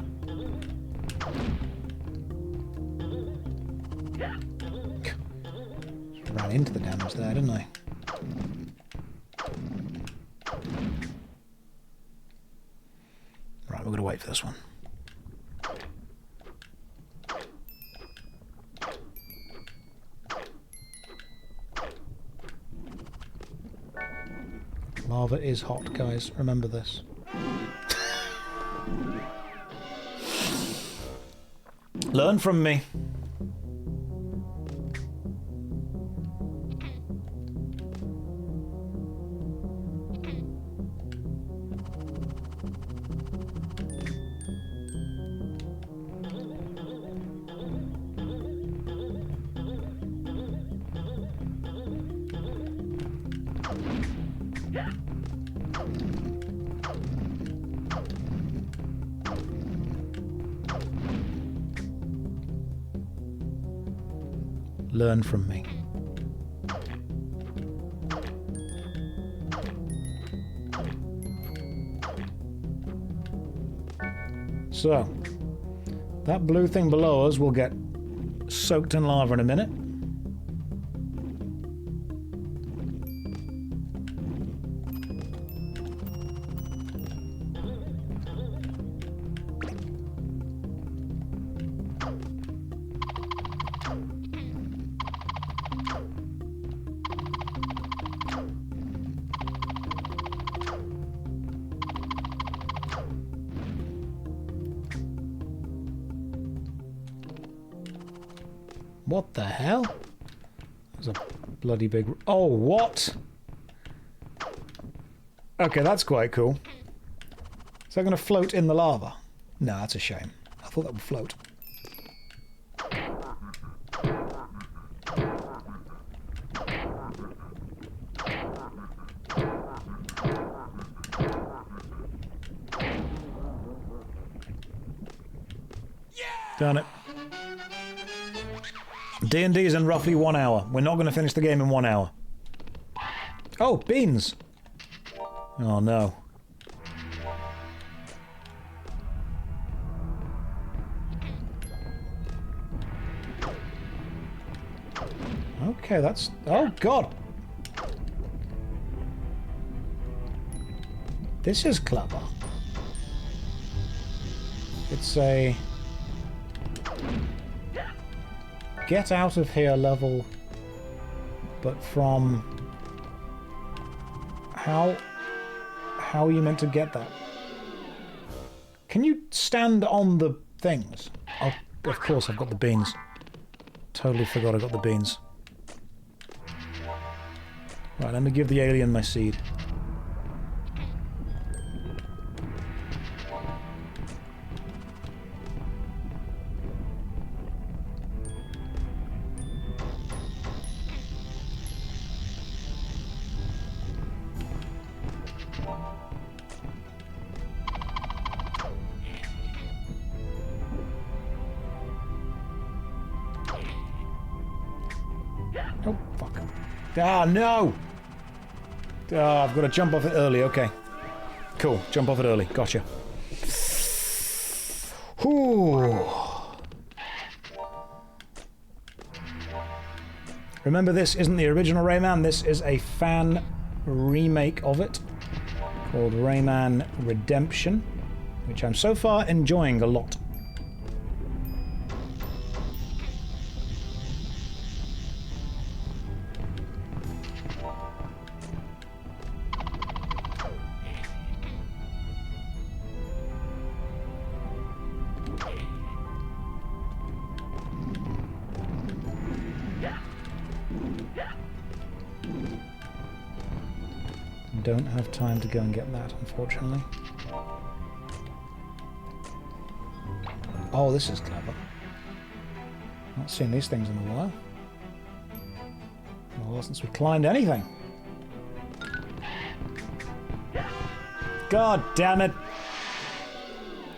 Just ran into the damage there, didn't I? Right, we're going to wait for this one. Lava is hot, guys. Remember this. Learn from me. Learn from me. So, that blue thing below us will get soaked in lava in a minute. What the hell? There's a bloody big... Oh, what? Okay, that's quite cool. Is that going to float in the lava? No, that's a shame. I thought that would float. Done it. D&D is in roughly 1 hour. We're not going to finish the game in 1 hour. Oh, beans! Oh no. Okay, that's... Oh god! This is clever. It's a... get out of here level, but from... How are you meant to get that? Can you stand on the things? Oh, of course I've got the beans. Totally forgot I got the beans. Right, let me give the alien my seed. Oh, fuck. Ah, no! Ah, I've got to jump off it early, okay. Cool, jump off it early, gotcha. Whew. Remember, this isn't the original Rayman, this is a fan remake of it, called Rayman Redemption, which I'm so far enjoying a lot. Don't have time to go and get that, unfortunately. Oh, this is clever. Not seen these things in a while. Well, since we climbed anything. God damn it!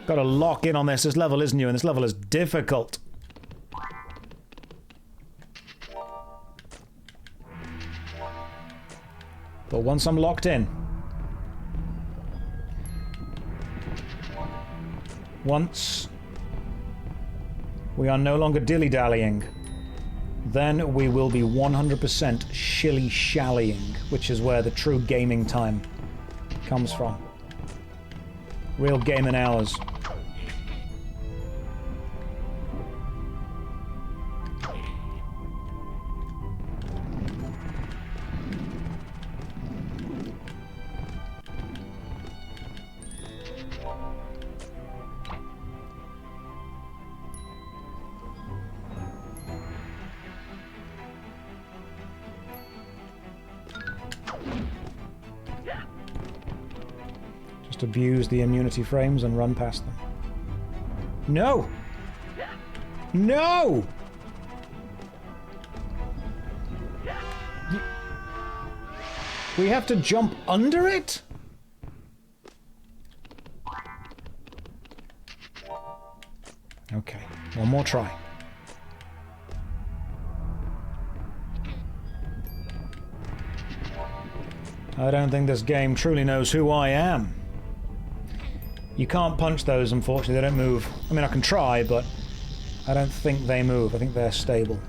Got to lock in on this. This level is new, and this level is difficult. But once I'm locked in, once we are no longer dilly-dallying, then we will be 100% shilly-shallying, which is where the true gaming time comes from. Real gaming hours. Just abuse the immunity frames and run past them. No! No! We have to jump under it? Okay, one more try. I don't think this game truly knows who I am. You can't punch those, unfortunately. They don't move. I mean, I can try, but I don't think they move. I think they're stable.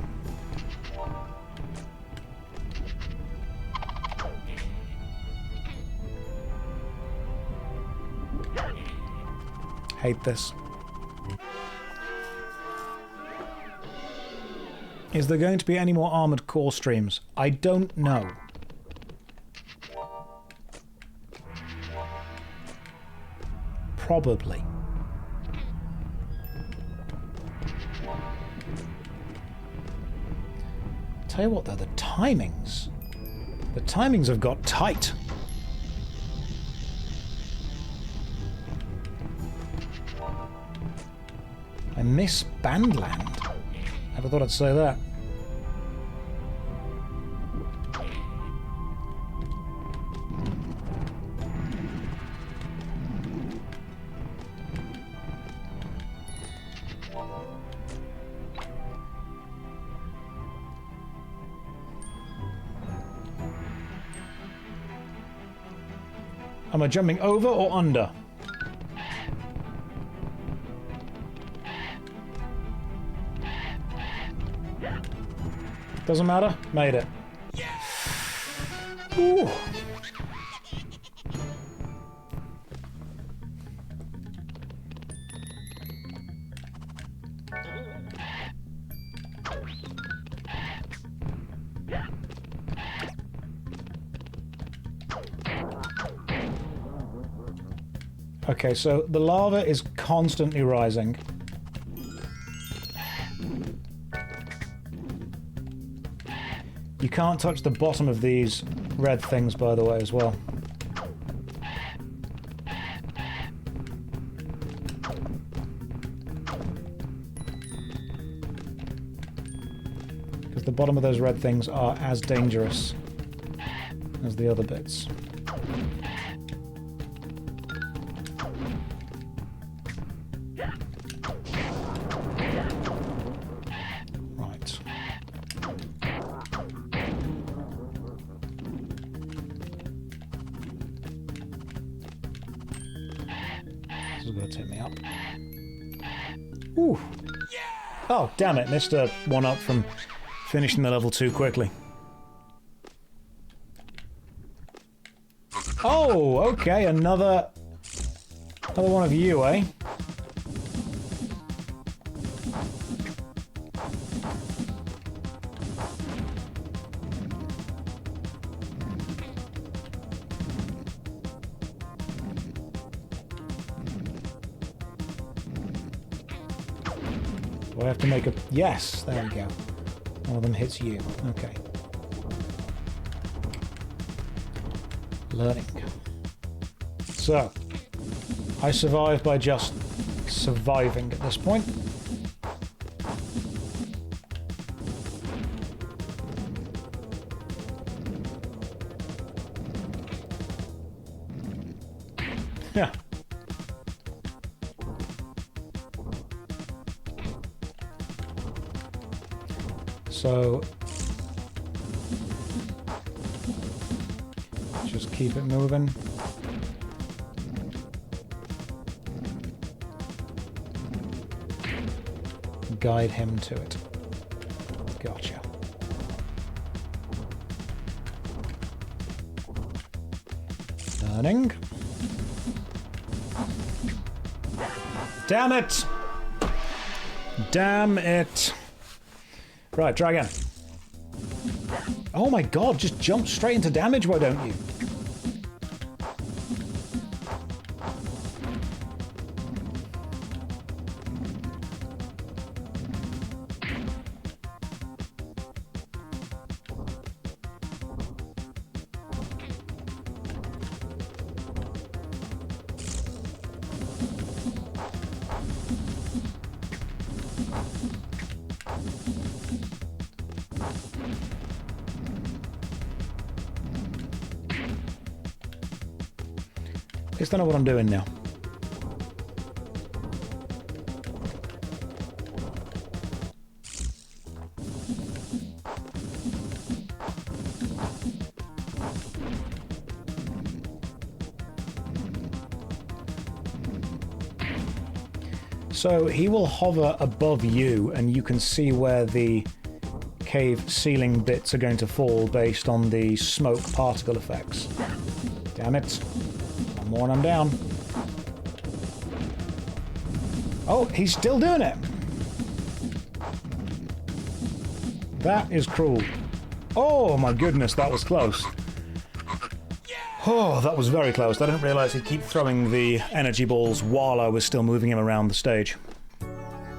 Hate this. Is there going to be any more Armored Core streams? I don't know. Probably. Tell you what though, the timings. The timings have got tight. I miss Bandland. Never thought I'd say that. Am I jumping over or under? Doesn't matter. Made it. Ooh. Okay, so the lava is constantly rising. You can't touch the bottom of these red things, by the way, as well. Because the bottom of those red things are as dangerous as the other bits. Ooh. Oh, damn it. Missed a one-up from finishing the level too quickly. Oh, okay. Another one of you, eh? Do I have to make a... Yes, there we go. One of them hits you. Okay. Learning. So, I survived by just surviving at this point. Yeah. So, just keep it moving. Guide him to it. Gotcha. Learning. Damn it! Damn it! Right, try again. Oh my god, just jump straight into damage, why don't you? I just don't know what I'm doing now. So he will hover above you, and you can see where the cave ceiling bits are going to fall based on the smoke particle effects. Damn it. One more and I'm down. Oh, he's still doing it. That is cruel. Oh my goodness, that was close. Oh, that was very close. I didn't realise he'd keep throwing the energy balls while I was still moving him around the stage.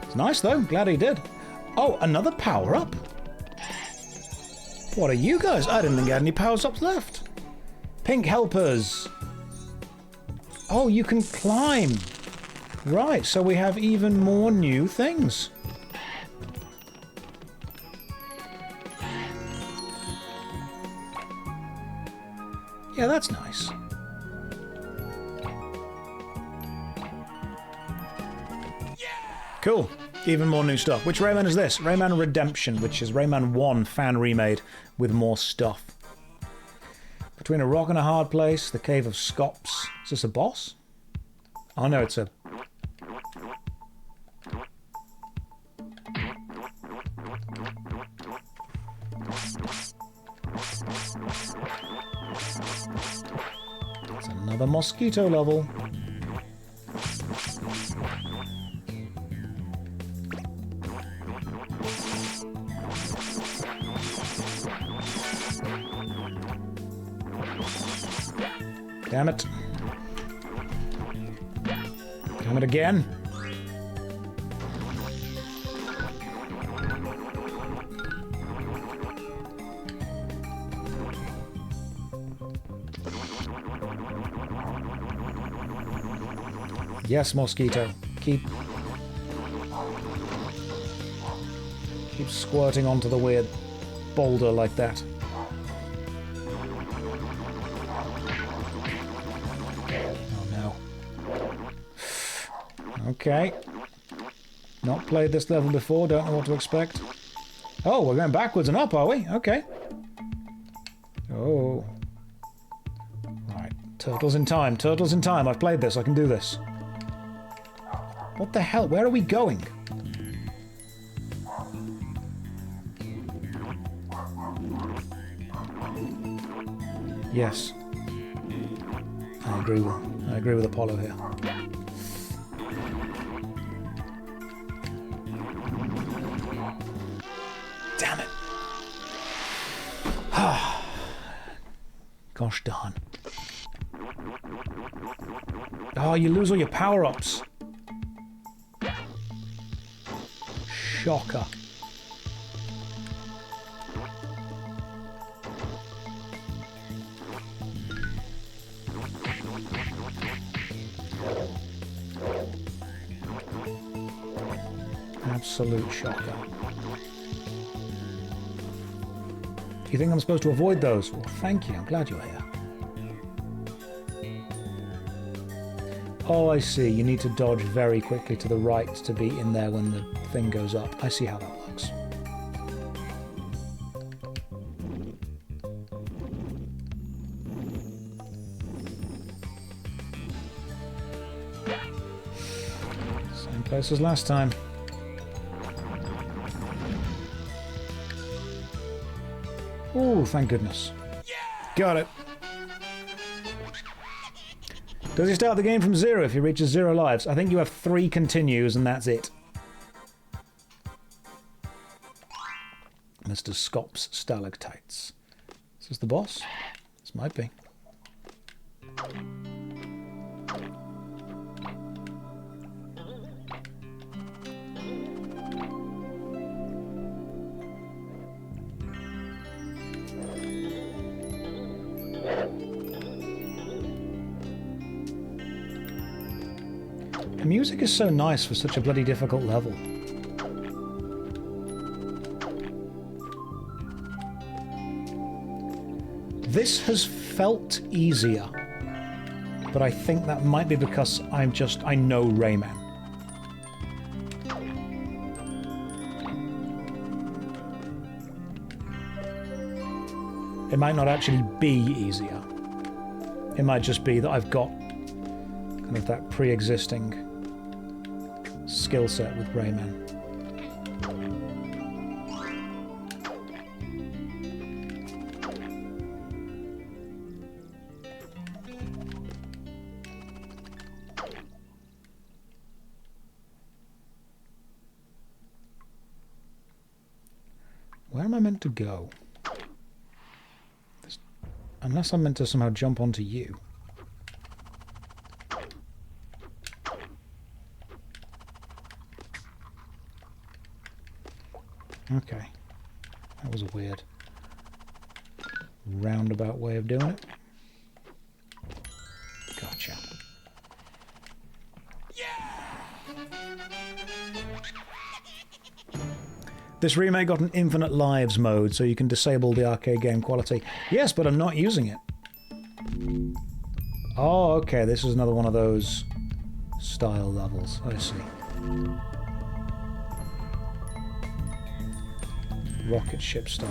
It's nice though, glad he did. Oh, another power-up? What are you guys? I didn't think I had any powers-ups left. Pink helpers. Oh, you can climb. Right, so we have even more new things. Yeah, that's nice. Cool. Even more new stuff. Which Rayman is this? Rayman Redemption, which is Rayman 1 fan remade with more stuff. Between a rock and a hard place, the Cave of Scops. Is this a boss? Oh no, it's a... It's another mosquito level. Damn it. Damn it again. Yes, mosquito. Keep squirting onto the weird boulder like that. Okay. Not played this level before, don't know what to expect. Oh, we're going backwards and up, are we? Okay. Oh. Right. Turtles in time. Turtles in time. I've played this. I can do this. What the hell? Where are we going? Yes. I agree with Apollo here. Damn it. Gosh darn. Oh, you lose all your power-ups. Shocker. Absolute shocker. You think I'm supposed to avoid those? Well, thank you. I'm glad you're here. Oh, I see. You need to dodge very quickly to the right to be in there when the thing goes up. I see how that works. Same place as last time. Oh, thank goodness. Got it. Does he start the game from 0 if he reaches 0 lives? I think you have 3 continues and that's it. Mr. Scops Stalactites. Is this the boss? This might be. The music is so nice for such a bloody difficult level. This has felt easier, but I think that might be because I know Rayman. It might not actually be easier. It might just be that I've got kind of that pre-existing skill set with Rayman. Where am I meant to go? Unless I'm meant to somehow jump onto you. Okay. That was a weird roundabout way of doing it. Gotcha. This remake got an infinite lives mode, so you can disable the arcade game quality. Yes, but I'm not using it. Oh, okay, this is another one of those style levels. I see. Rocket ship style.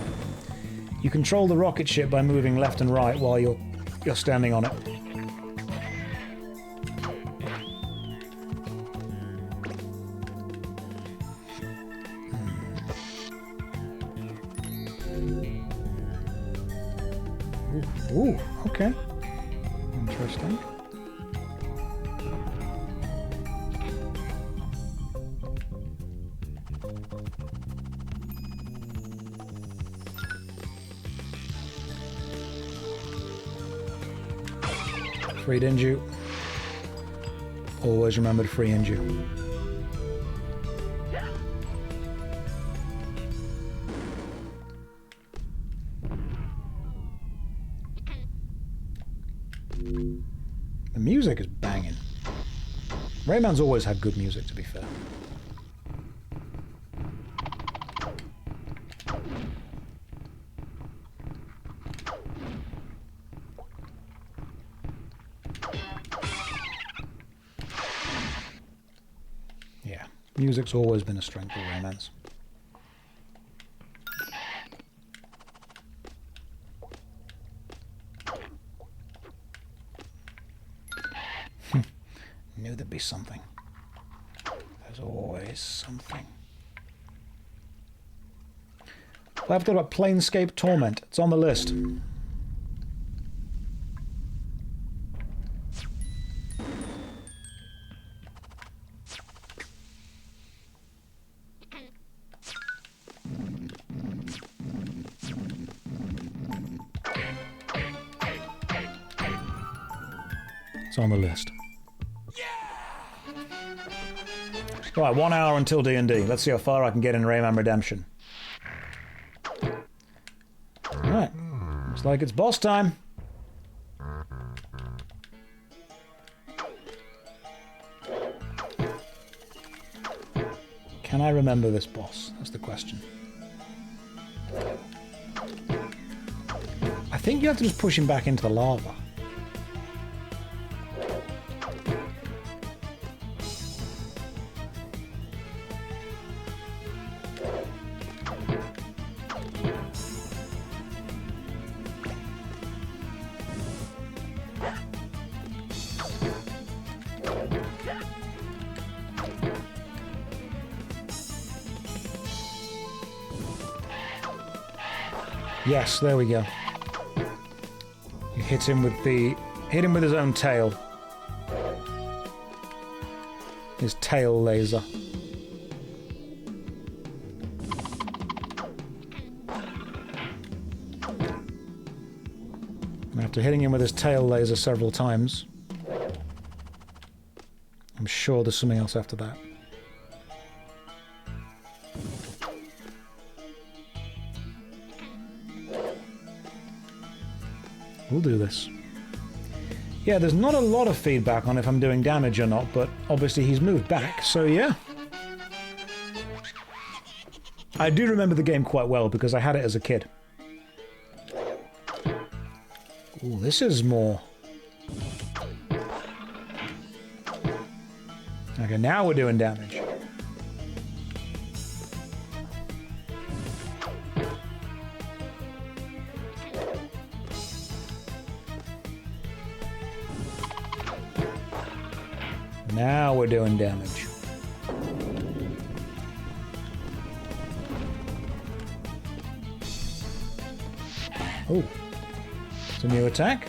You control the rocket ship by moving left and right while you're standing on it. Ooh, okay. Interesting. Free Inju. Always remember to free Inju. The music is banging. Rayman's always had good music, to be fair. Yeah, music's always been a strength of Rayman's. Knew there'd be something. There's always something. Well, I've thought about Planescape Torment. It's on the list. It's on the list. Right, 1 hour until D&D. Let's see how far I can get in Rayman Redemption. Alright. Looks like it's boss time. Can I remember this boss? That's the question. I think you have to just push him back into the lava. Yes, there we go. You hit him with his own tail. His tail laser. And after hitting him with his tail laser several times, I'm sure there's something else after that. We'll do this. Yeah, there's not a lot of feedback on if I'm doing damage or not, but obviously he's moved back, so yeah. I do remember the game quite well because I had it as a kid. Ooh, this is more... Okay, now we're doing damage. Now we're doing damage. Oh, it's a new attack.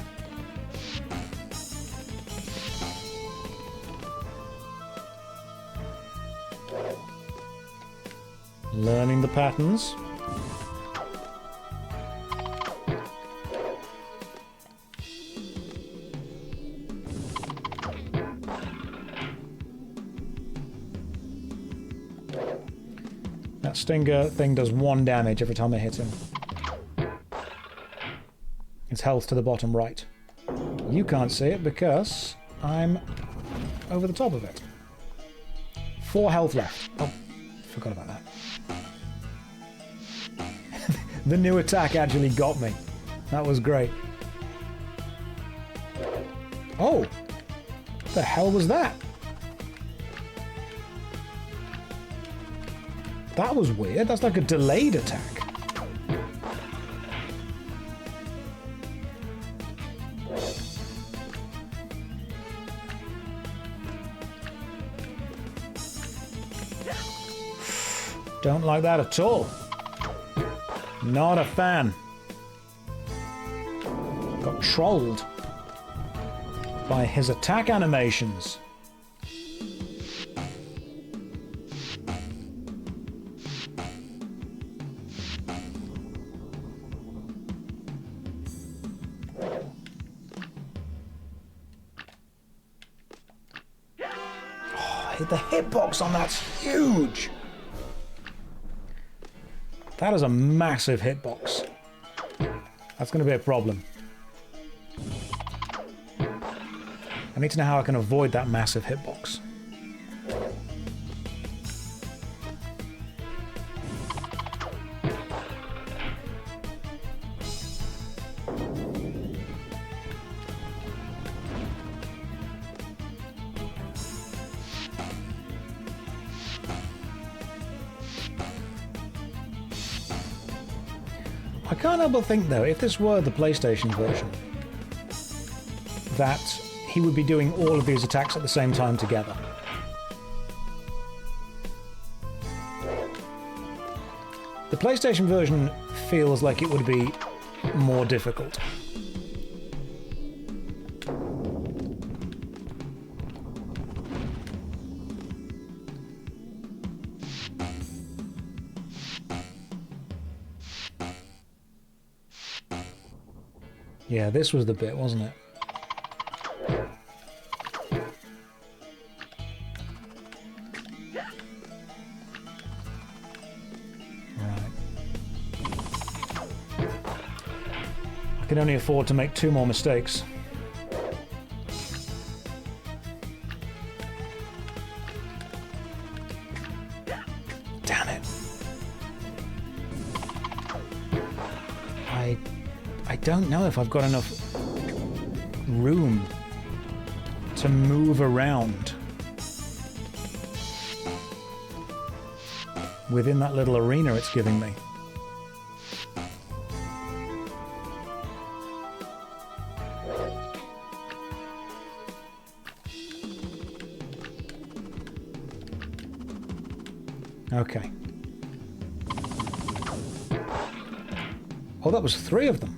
Learning the patterns. That stinger thing does 1 damage every time I hit him. It's health to the bottom right. You can't see it because I'm over the top of it. 4 health left. Oh, forgot about that. The new attack actually got me. That was great. Oh! What the hell was that? That was weird. That's like a delayed attack. Don't like that at all. Not a fan. Got trolled by his attack animations. Oh, the hitbox on that's huge. That is a massive hitbox. That's going to be a problem. I need to know how I can avoid that massive hitbox. I can't help but think, though, if this were the PlayStation version, that he would be doing all of these attacks at the same time together. The PlayStation version feels like it would be more difficult. Yeah, this was the bit, wasn't it? Right. I can only afford to make 2 more mistakes. Damn it. I don't know if I've got enough room to move around within that little arena it's giving me. Okay. Oh, that was 3 of them.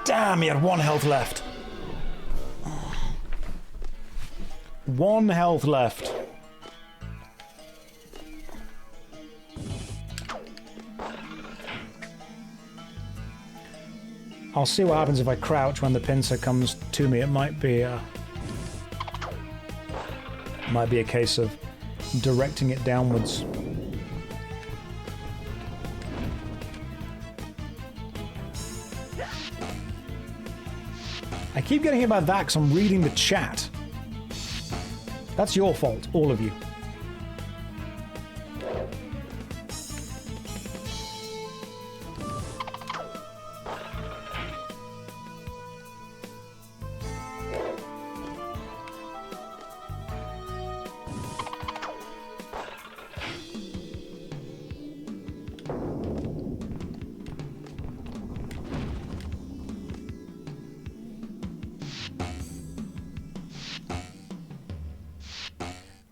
Damn, he had 1 health left. 1 health left. I'll see what happens if I crouch when the pincer comes to me. It might be a case of directing it downwards. I keep getting hit by that because I'm reading the chat. That's your fault, all of you.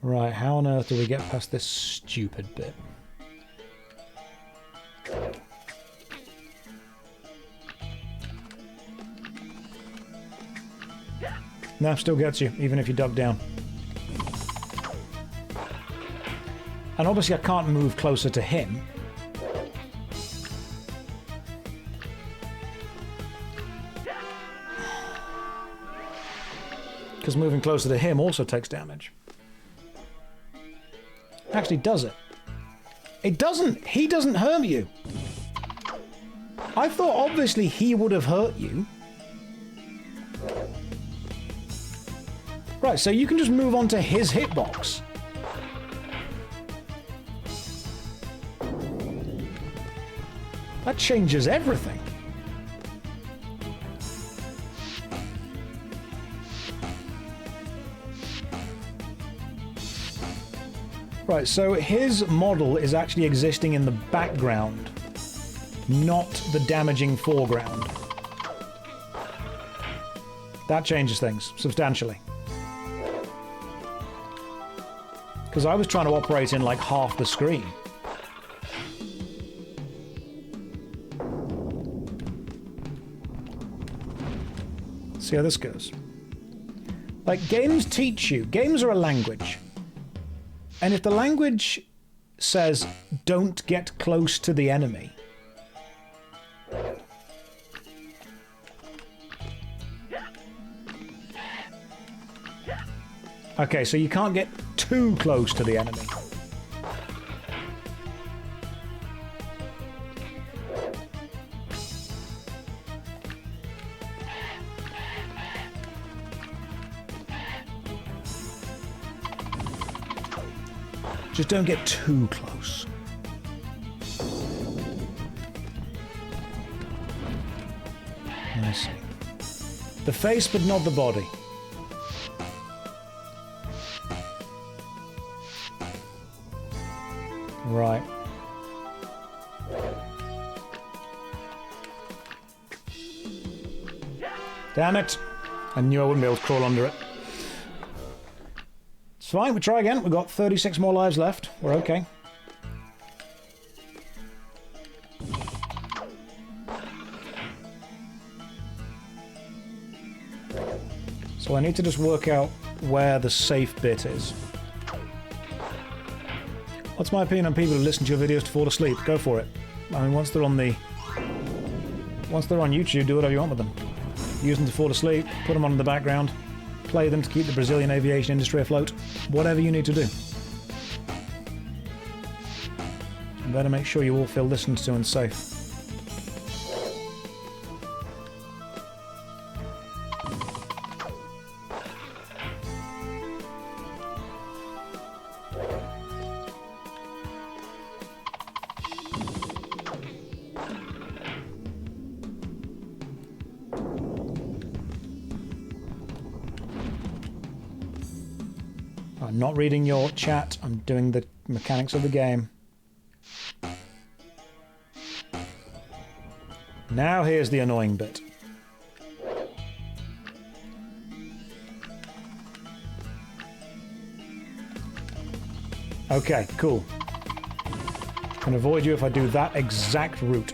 Right, how on earth do we get past this stupid bit? No, still gets you, even if you duck down. And obviously I can't move closer to him. Because moving closer to him also takes damage. Actually, does it? It doesn't! He doesn't hurt you! I thought obviously he would have hurt you. Right, so you can just move on to his hitbox. That changes everything. Right, so his model is actually existing in the background, not the damaging foreground. That changes things substantially. Because I was trying to operate in like half the screen. See how this goes. Like, games teach you. Games are a language. And if the language says, don't get close to the enemy, okay, so you can't get too close to the enemy. Just don't get too close. I see. The face, but not the body. Right. Damn it. I knew I wouldn't be able to crawl under it. It's fine, we try again. We've got 36 more lives left. We're okay. So I need to just work out where the safe bit is. What's my opinion on people who listen to your videos to fall asleep? Go for it. I mean, once they're on YouTube, do whatever you want with them. Use them to fall asleep, put them on in the background, play them to keep the Brazilian aviation industry afloat. Whatever you need to do. And better make sure you all feel listened to and safe. I'm not reading your chat, I'm doing the mechanics of the game. Now here's the annoying bit. Okay, cool. I can avoid you if I do that exact route.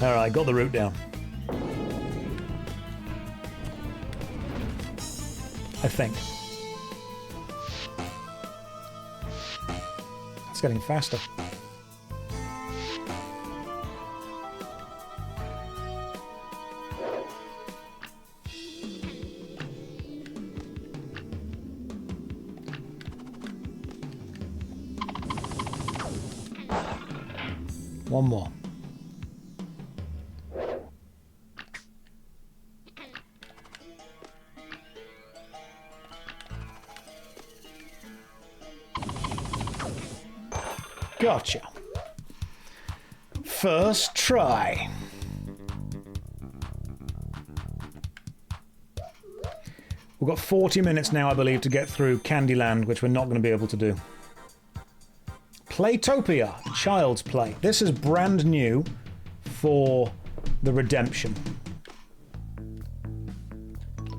Alright, got the route down. I think. It's getting faster. One more. Gotcha. First try. We've got 40 minutes now, I believe, to get through Candyland, which we're not going to be able to do. Playtopia, Child's Play. This is brand new for the Redemption.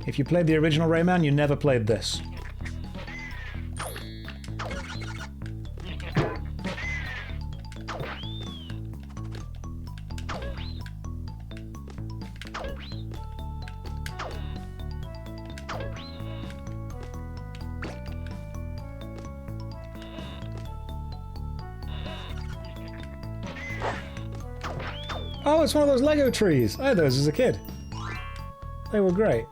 If you played the original Rayman, you never played this. Oh, it's one of those Lego trees. I had those as a kid. They were great.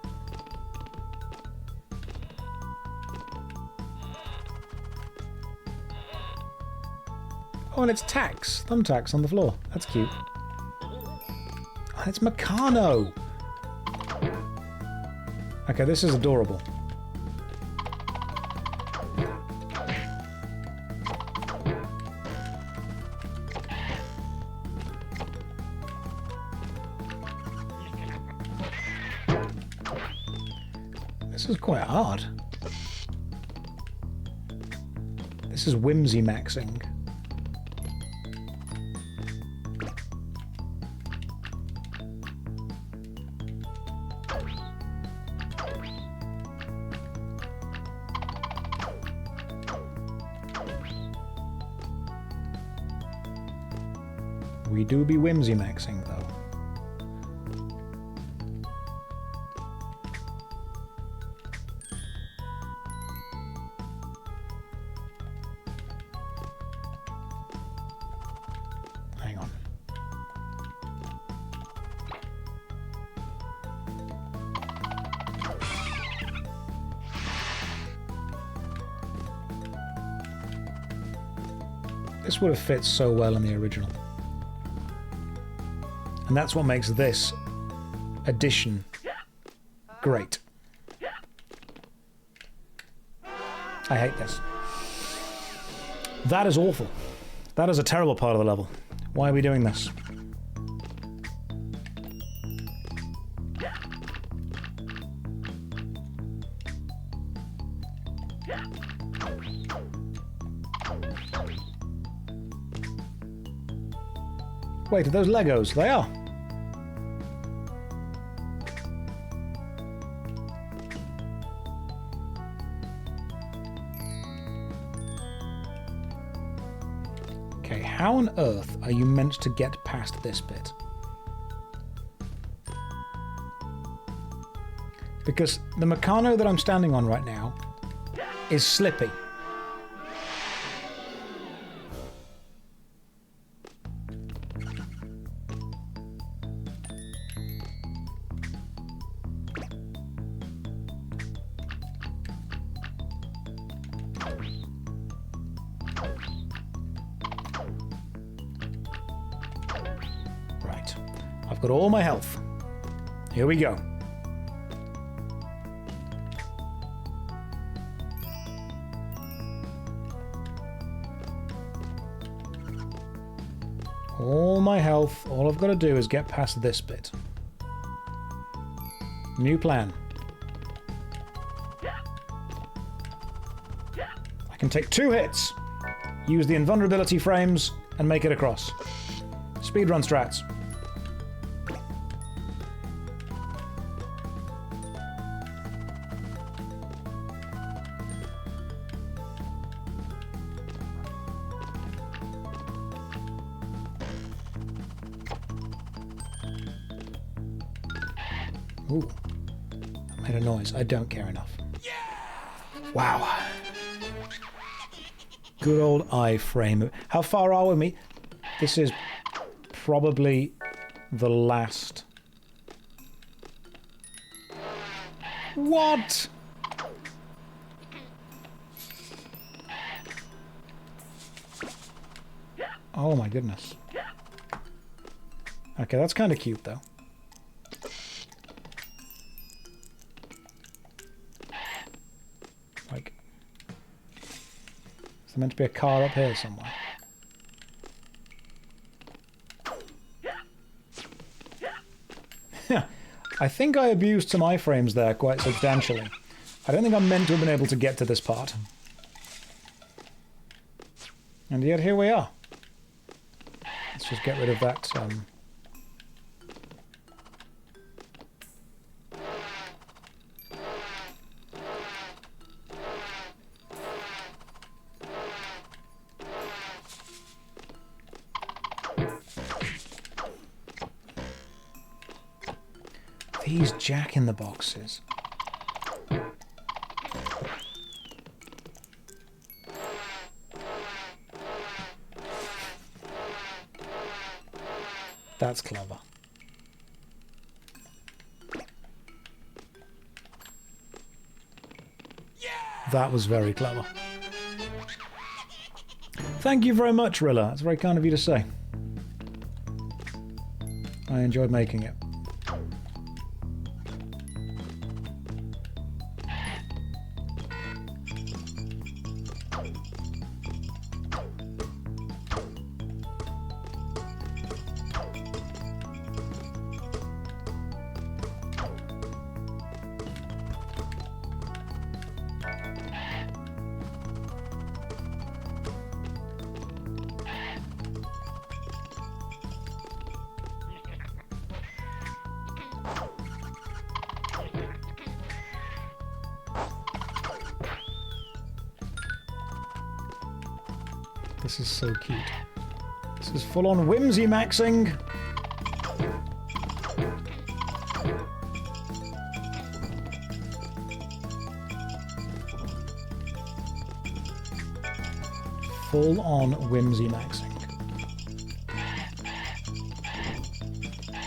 Oh, and it's tacks. Thumbtacks on the floor. That's cute. Oh, it's Meccano. Okay, this is adorable. This is quite hard. This is whimsy maxing. We do be whimsy maxing though. Hang on. This would have fit so well in the original. And that's what makes this edition great. I hate this. That is awful. That is a terrible part of the level. Why are we doing this? Wait, are those Legos? They are. Okay, how on earth are you meant to get past this bit? Because the Meccano that I'm standing on right now is slippy. I've got all my health. Here we go. All my health. All I've got to do is get past this bit. New plan. I can take 2 hits, use the invulnerability frames, and make it across. Speedrun strats. Ooh, I made a noise. I don't care enough. Yeah! Wow. Good old iframe. How far are we? This is probably the last. What? Oh my goodness. Okay, that's kind of cute though. Like, is there meant to be a car up here somewhere? I think I abused some iframes there quite substantially. I don't think I'm meant to have been able to get to this part. And yet here we are. Let's just get rid of that. These jack-in-the-boxes. That's clever. Yeah! That was very clever. Thank you very much, Rilla. That's very kind of you to say. I enjoyed making it. This is so cute. This is full-on whimsy maxing. Full-on whimsy maxing.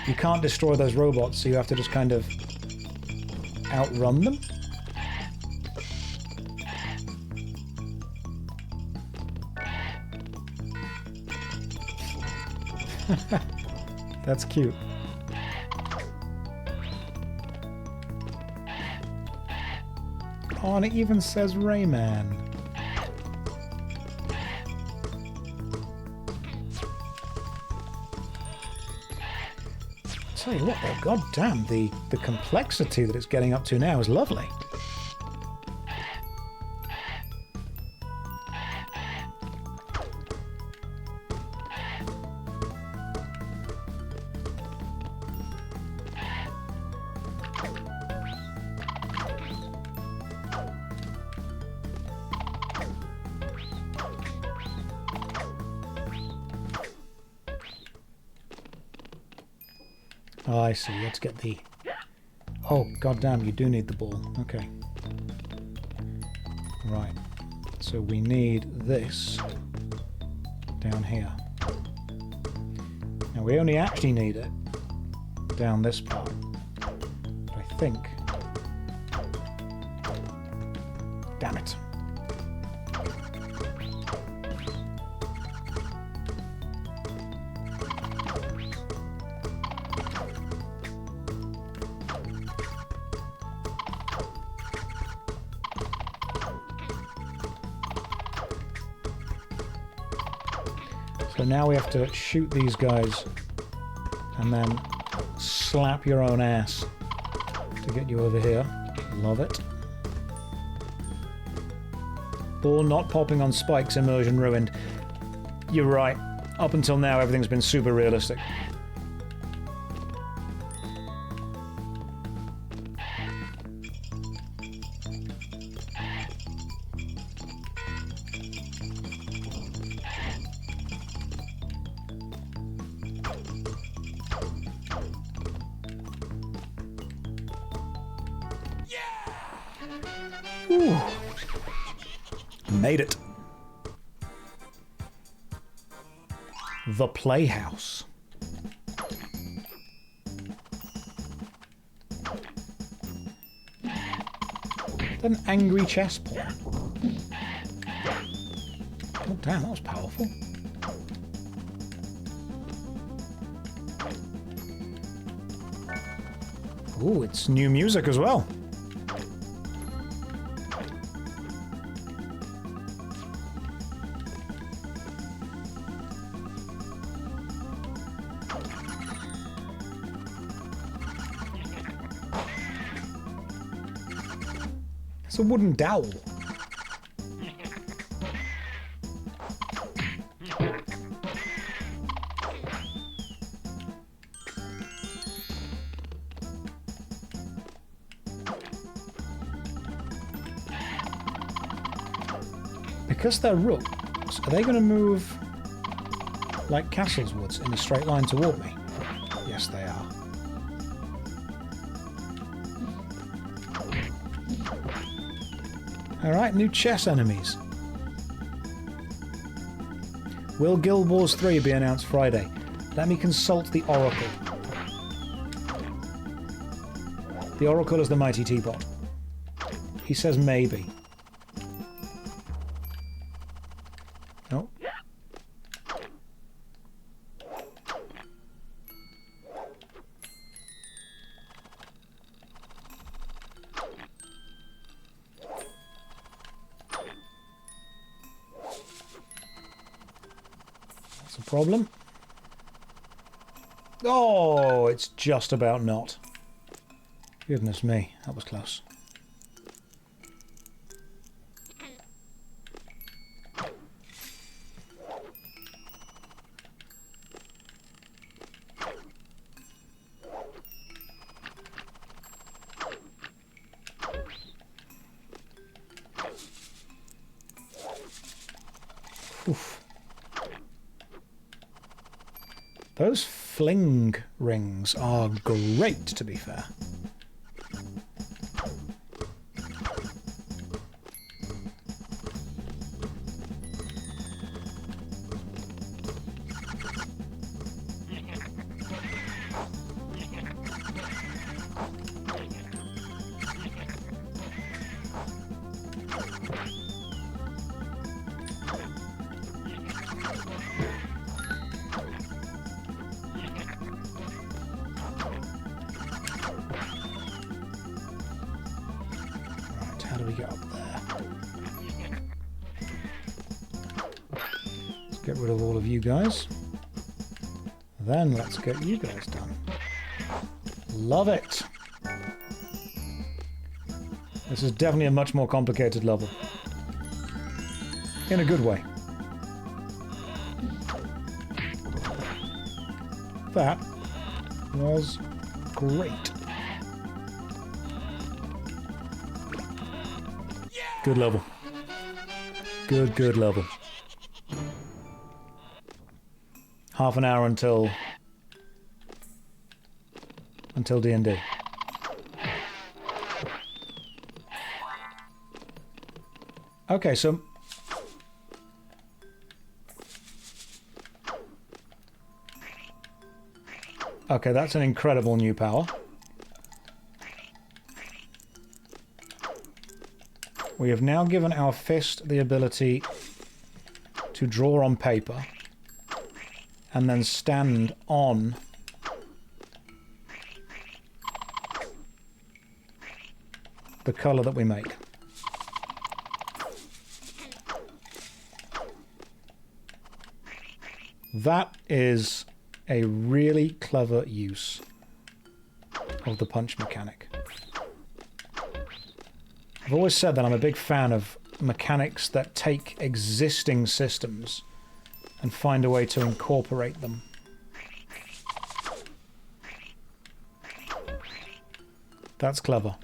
You can't destroy those robots, so you have to just kind of outrun them. That's cute. Oh, and it even says Rayman. Tell you what, though, goddamn, the complexity that it's getting up to now is lovely. Oh, I see. Let's get the... Oh, goddamn, you do need the ball. Okay. Right. So we need this down here. Now, we only actually need it down this part. But I think... Damn it. So now we have to shoot these guys and then slap your own ass to get you over here. Love it. Ball not popping on spikes, immersion ruined. You're right. Up until now, everything's been super realistic. Ooh. Made it. The Playhouse. An angry chess pawn. Oh damn, that was powerful. Ooh, it's new music as well. It's a wooden dowel. Because they're rooks, are they going to move like castles would in a straight line toward me? Yes, they are. Alright, new chess enemies. Will Guild Wars 3 be announced Friday? Let me consult the Oracle. The Oracle is the mighty Teapot. He says maybe. No. That's a problem. Oh, it's just about not. Goodness me, that was close. Oof. Those fling rings are great, to be fair. How do we get up there? Let's get rid of all of you guys. Then let's get you guys done. Love it! This is definitely a much more complicated level. In a good way. That was great. Good level. Good level. Half an hour until D&D. Okay, so okay, that's an incredible new power. We have now given our fist the ability to draw on paper and then stand on the colour that we make. That is a really clever use of the punch mechanic. I've always said that I'm a big fan of mechanics that take existing systems and find a way to incorporate them. That's clever.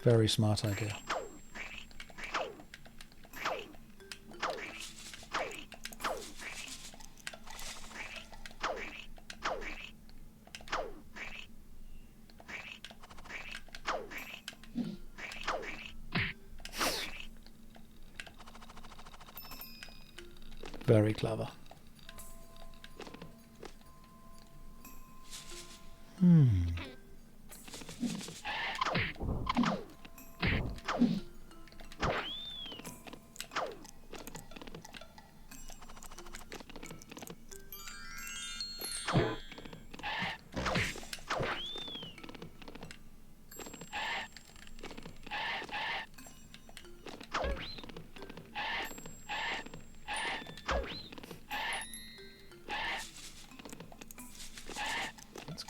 Very smart idea. Very clever.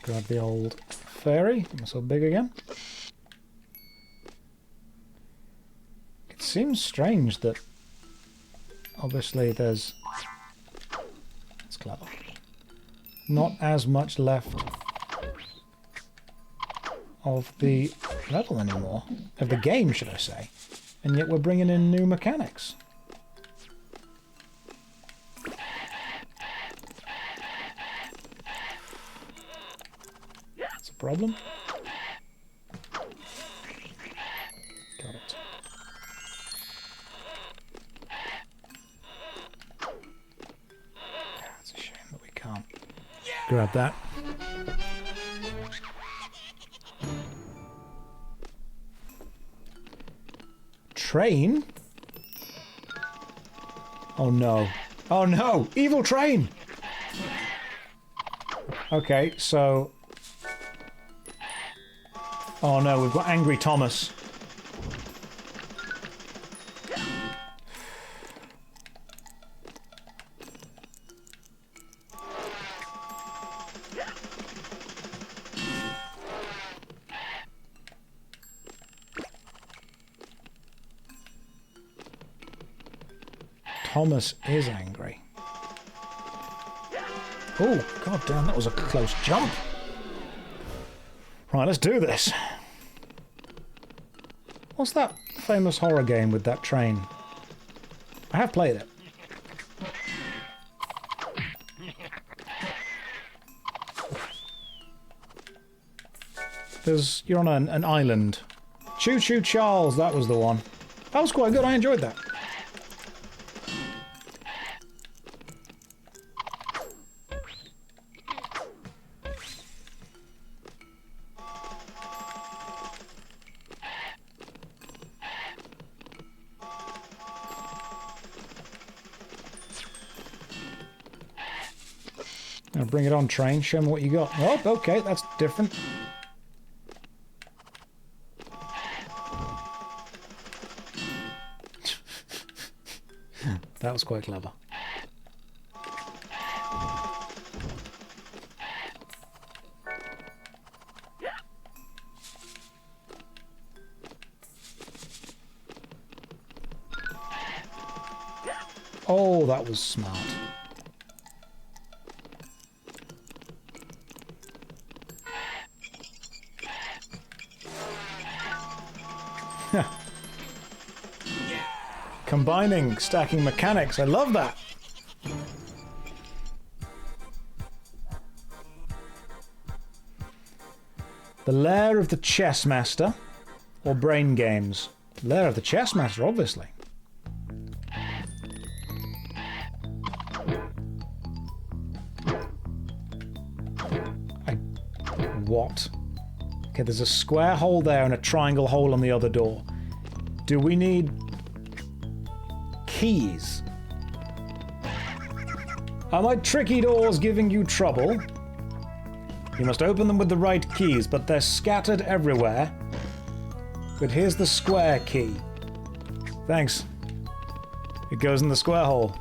Grab the old fairy. Get myself big again. It seems strange that obviously there's... That's clever. Not as much left of the level anymore. Of the game, should I say. And yet we're bringing in new mechanics. That's a problem. Got it. It's a shame that we can't grab that. Train? Oh no. Oh no! Evil train! Okay, so... Oh no, we've got Angry Thomas. Thomas is angry. Oh, god damn, that was a close jump. Right, let's do this. What's that famous horror game with that train? I have played it. You're on an island. Choo Choo Charles, that was the one. That was quite good, I enjoyed that. Now bring it on, train. Show me what you got. Oh, okay, that's different. That was quite clever. Oh, that was smart. Combining, stacking mechanics, I love that. The Lair of the Chess Master, or Brain Games? Lair of the Chess Master, obviously. What? Okay, there's a square hole there and a triangle hole on the other door. Do we need keys? Are my tricky doors giving you trouble? You must open them with the right keys, but they're scattered everywhere. But here's the square key. Thanks. It goes in the square hole.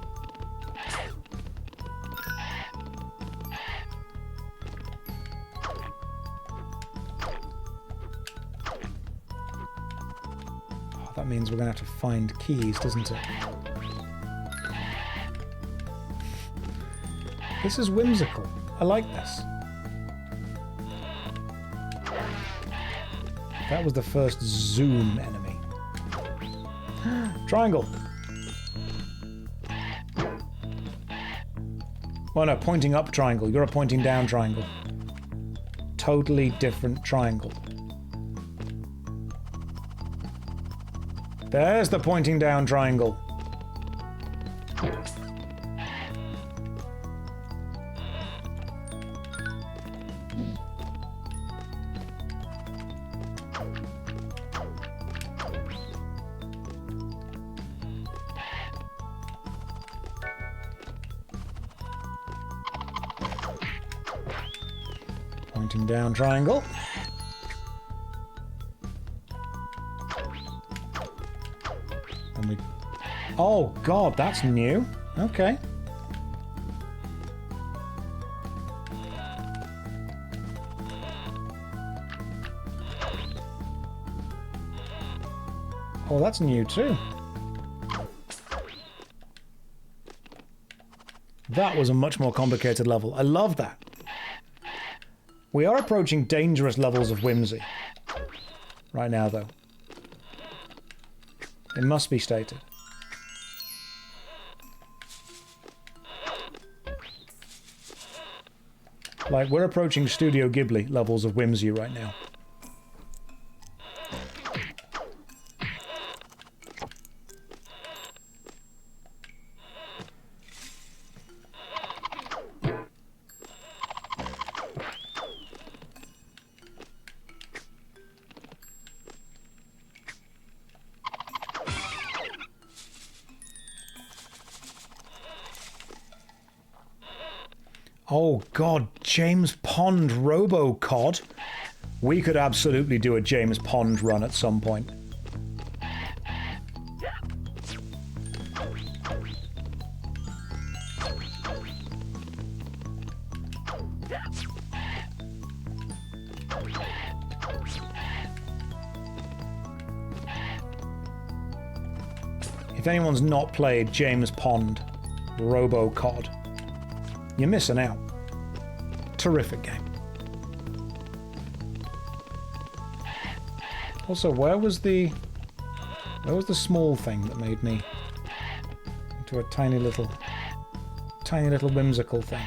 Oh, that means we're going to have to find keys, doesn't it? This is whimsical. I like this. That was the first zoom enemy. Triangle. Oh no, pointing up triangle. You're a pointing down triangle. Totally different triangle. There's the pointing down triangle. Pointing down triangle. And we... Oh god, that's new. Okay. Oh, that's new too. That was a much more complicated level. I love that. We are approaching dangerous levels of whimsy. Right now, though. It must be stated. Like, we're approaching Studio Ghibli levels of whimsy right now. Oh god, James Pond RoboCod. We could absolutely do a James Pond run at some point. If anyone's not played James Pond RoboCod, you're missing out. Terrific game. Also, where was the small thing that made me into a tiny little whimsical thing?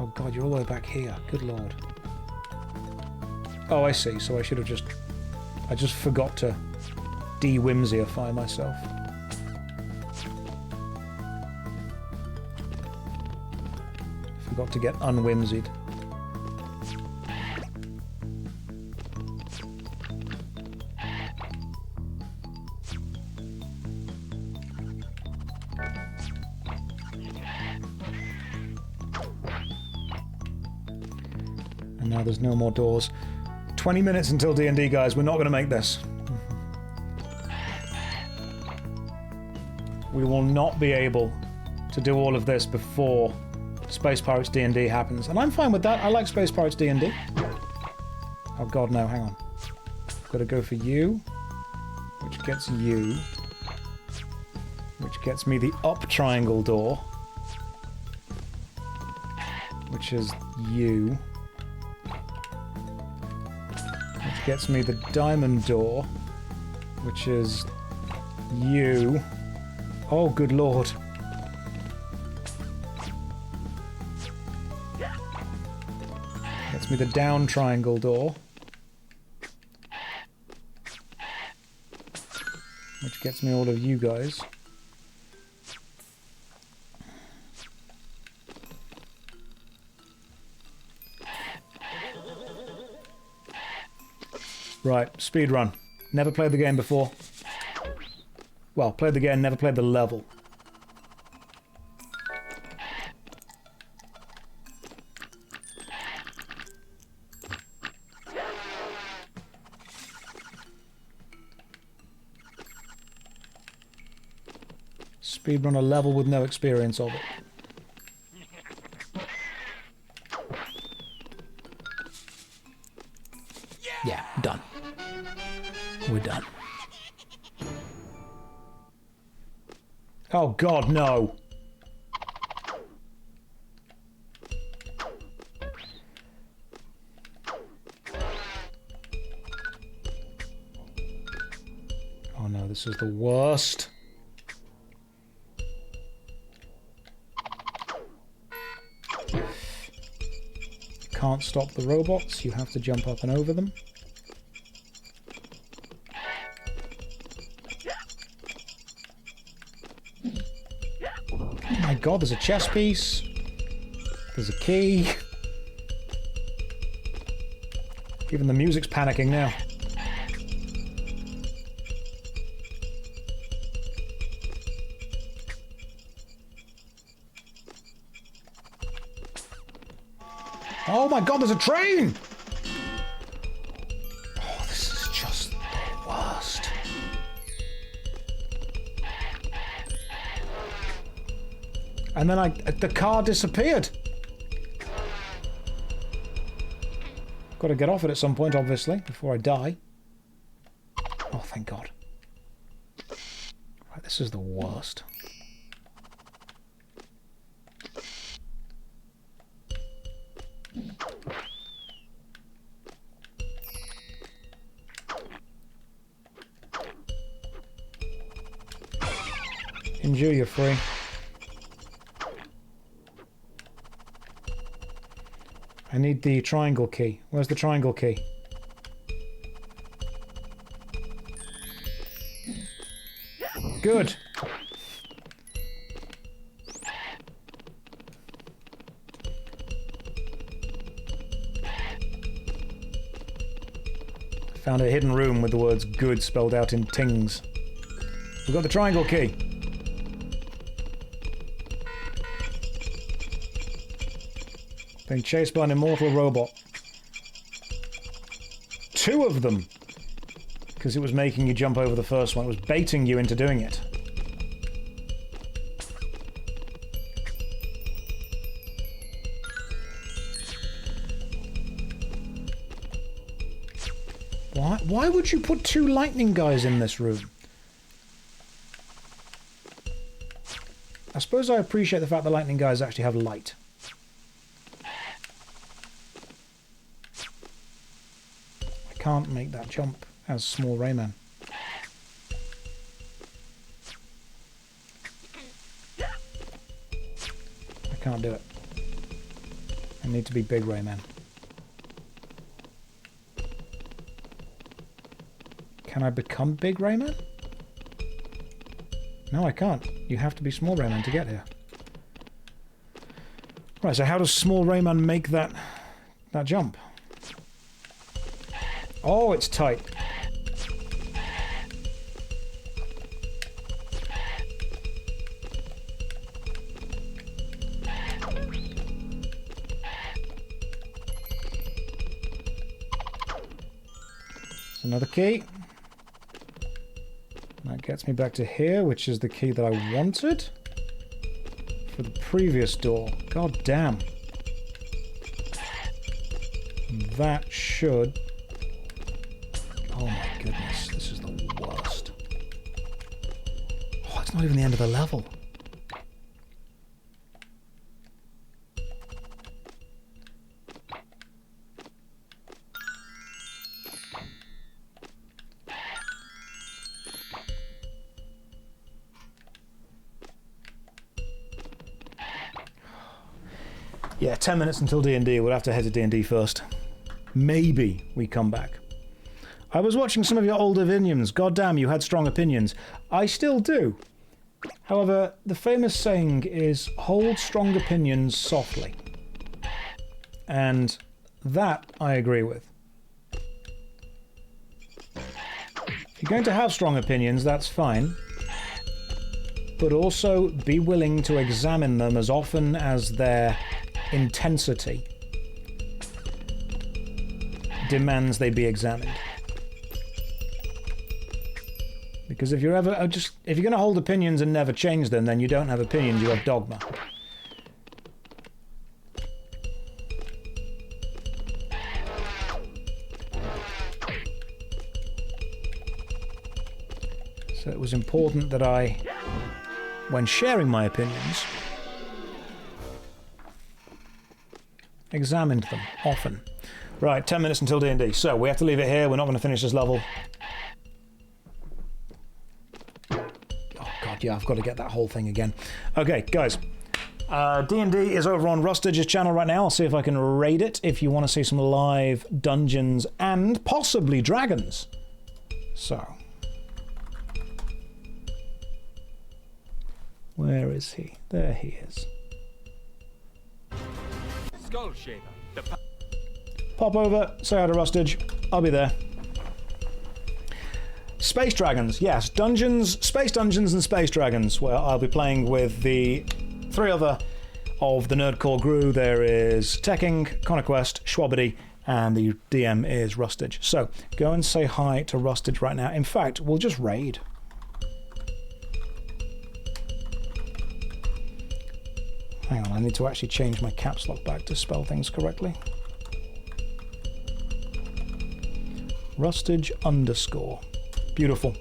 Oh god, you're all the way back here. Good lord. Oh, I see. So I should have I just forgot to de-whimsyify myself. Forgot to get unwhimsied. And now there's no more doors. 20 minutes until D&D, guys. We're not going to make this. We will not be able to do all of this before Space Pirates D&D happens. And I'm fine with that. I like Space Pirates D&D. Oh god, no, hang on. I've got to go for you, which gets you, which gets me the up triangle door, which is you, which gets me the diamond door, which is you. Oh, good lord. Gets me the down triangle door, which gets me all of you guys. Right, speedrun. Never played the game before. Well, played the game, never played the level. Speedrun a level with no experience of it. Yeah, done. We're done. Oh god, no! Oh no, this is the worst. Can't stop the robots, you have to jump up and over them. Oh my god, there's a chess piece. There's a key. Even the music's panicking now. Oh my god, there's a train! Oh, this is just the worst. And then the car disappeared. Got to get off it at some point, obviously, before I die. Oh, thank god. Right, this is the worst. Welcome, Jew, you're free. I need the triangle key. Where's the triangle key? Good. Found a hidden room with the words good spelled out in tings. We've got the triangle key. Being chased by an immortal robot. 2 of them! Because it was making you jump over the first one. It was baiting you into doing it. Why would you put 2 lightning guys in this room? I suppose I appreciate the fact that lightning guys actually have light. I can't make that jump as small Rayman. I can't do it. I need to be big Rayman. Can I become big Rayman? No, I can't. You have to be small Rayman to get here. Right, so how does small Rayman make that jump? Oh, it's tight. There's another key. That gets me back to here, which is the key that I wanted for the previous door. God damn. That should... Oh my goodness, this is the worst. Oh, it's not even the end of the level. Yeah, 10 minutes until D&D. We'll have to head to D&D first. Maybe we come back. I was watching some of your older videos. God damn, you had strong opinions. I still do. However, the famous saying is, hold strong opinions softly. And that I agree with. If you're going to have strong opinions, that's fine. But also be willing to examine them as often as their intensity demands they be examined. Because if you're ever if you're going to hold opinions and never change them, then you don't have opinions, you have dogma. So it was important that I, when sharing my opinions, examined them often. Right, 10 minutes until D&D. So we have to leave it here. We're not going to finish this level. Oh god, yeah, I've got to get that whole thing again. Okay, guys. D&D is over on Rustage's channel right now. I'll see if I can raid it if you want to see some live dungeons and possibly dragons. So. Where is he? There he is. Skull Shaver. Pop over, say hi to Rustage. I'll be there. Space Dragons, yes. Dungeons, Space Dungeons and Space Dragons, where I'll be playing with the 3 other of the Nerdcore crew. There is Tekking, Conquest, Schwabbity, and the DM is Rustage. So, go and say hi to Rustage right now. In fact, we'll just raid. Hang on, I need to actually change my caps lock back to spell things correctly. Rustage _. Beautiful.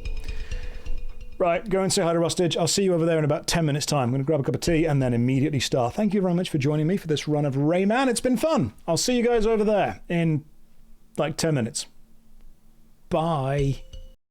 Right, go and say hi to Rustage. I'll see you over there in about 10 minutes' time. I'm going to grab a cup of tea and then immediately start. Thank you very much for joining me for this run of Rayman. It's been fun. I'll see you guys over there in like 10 minutes. Bye.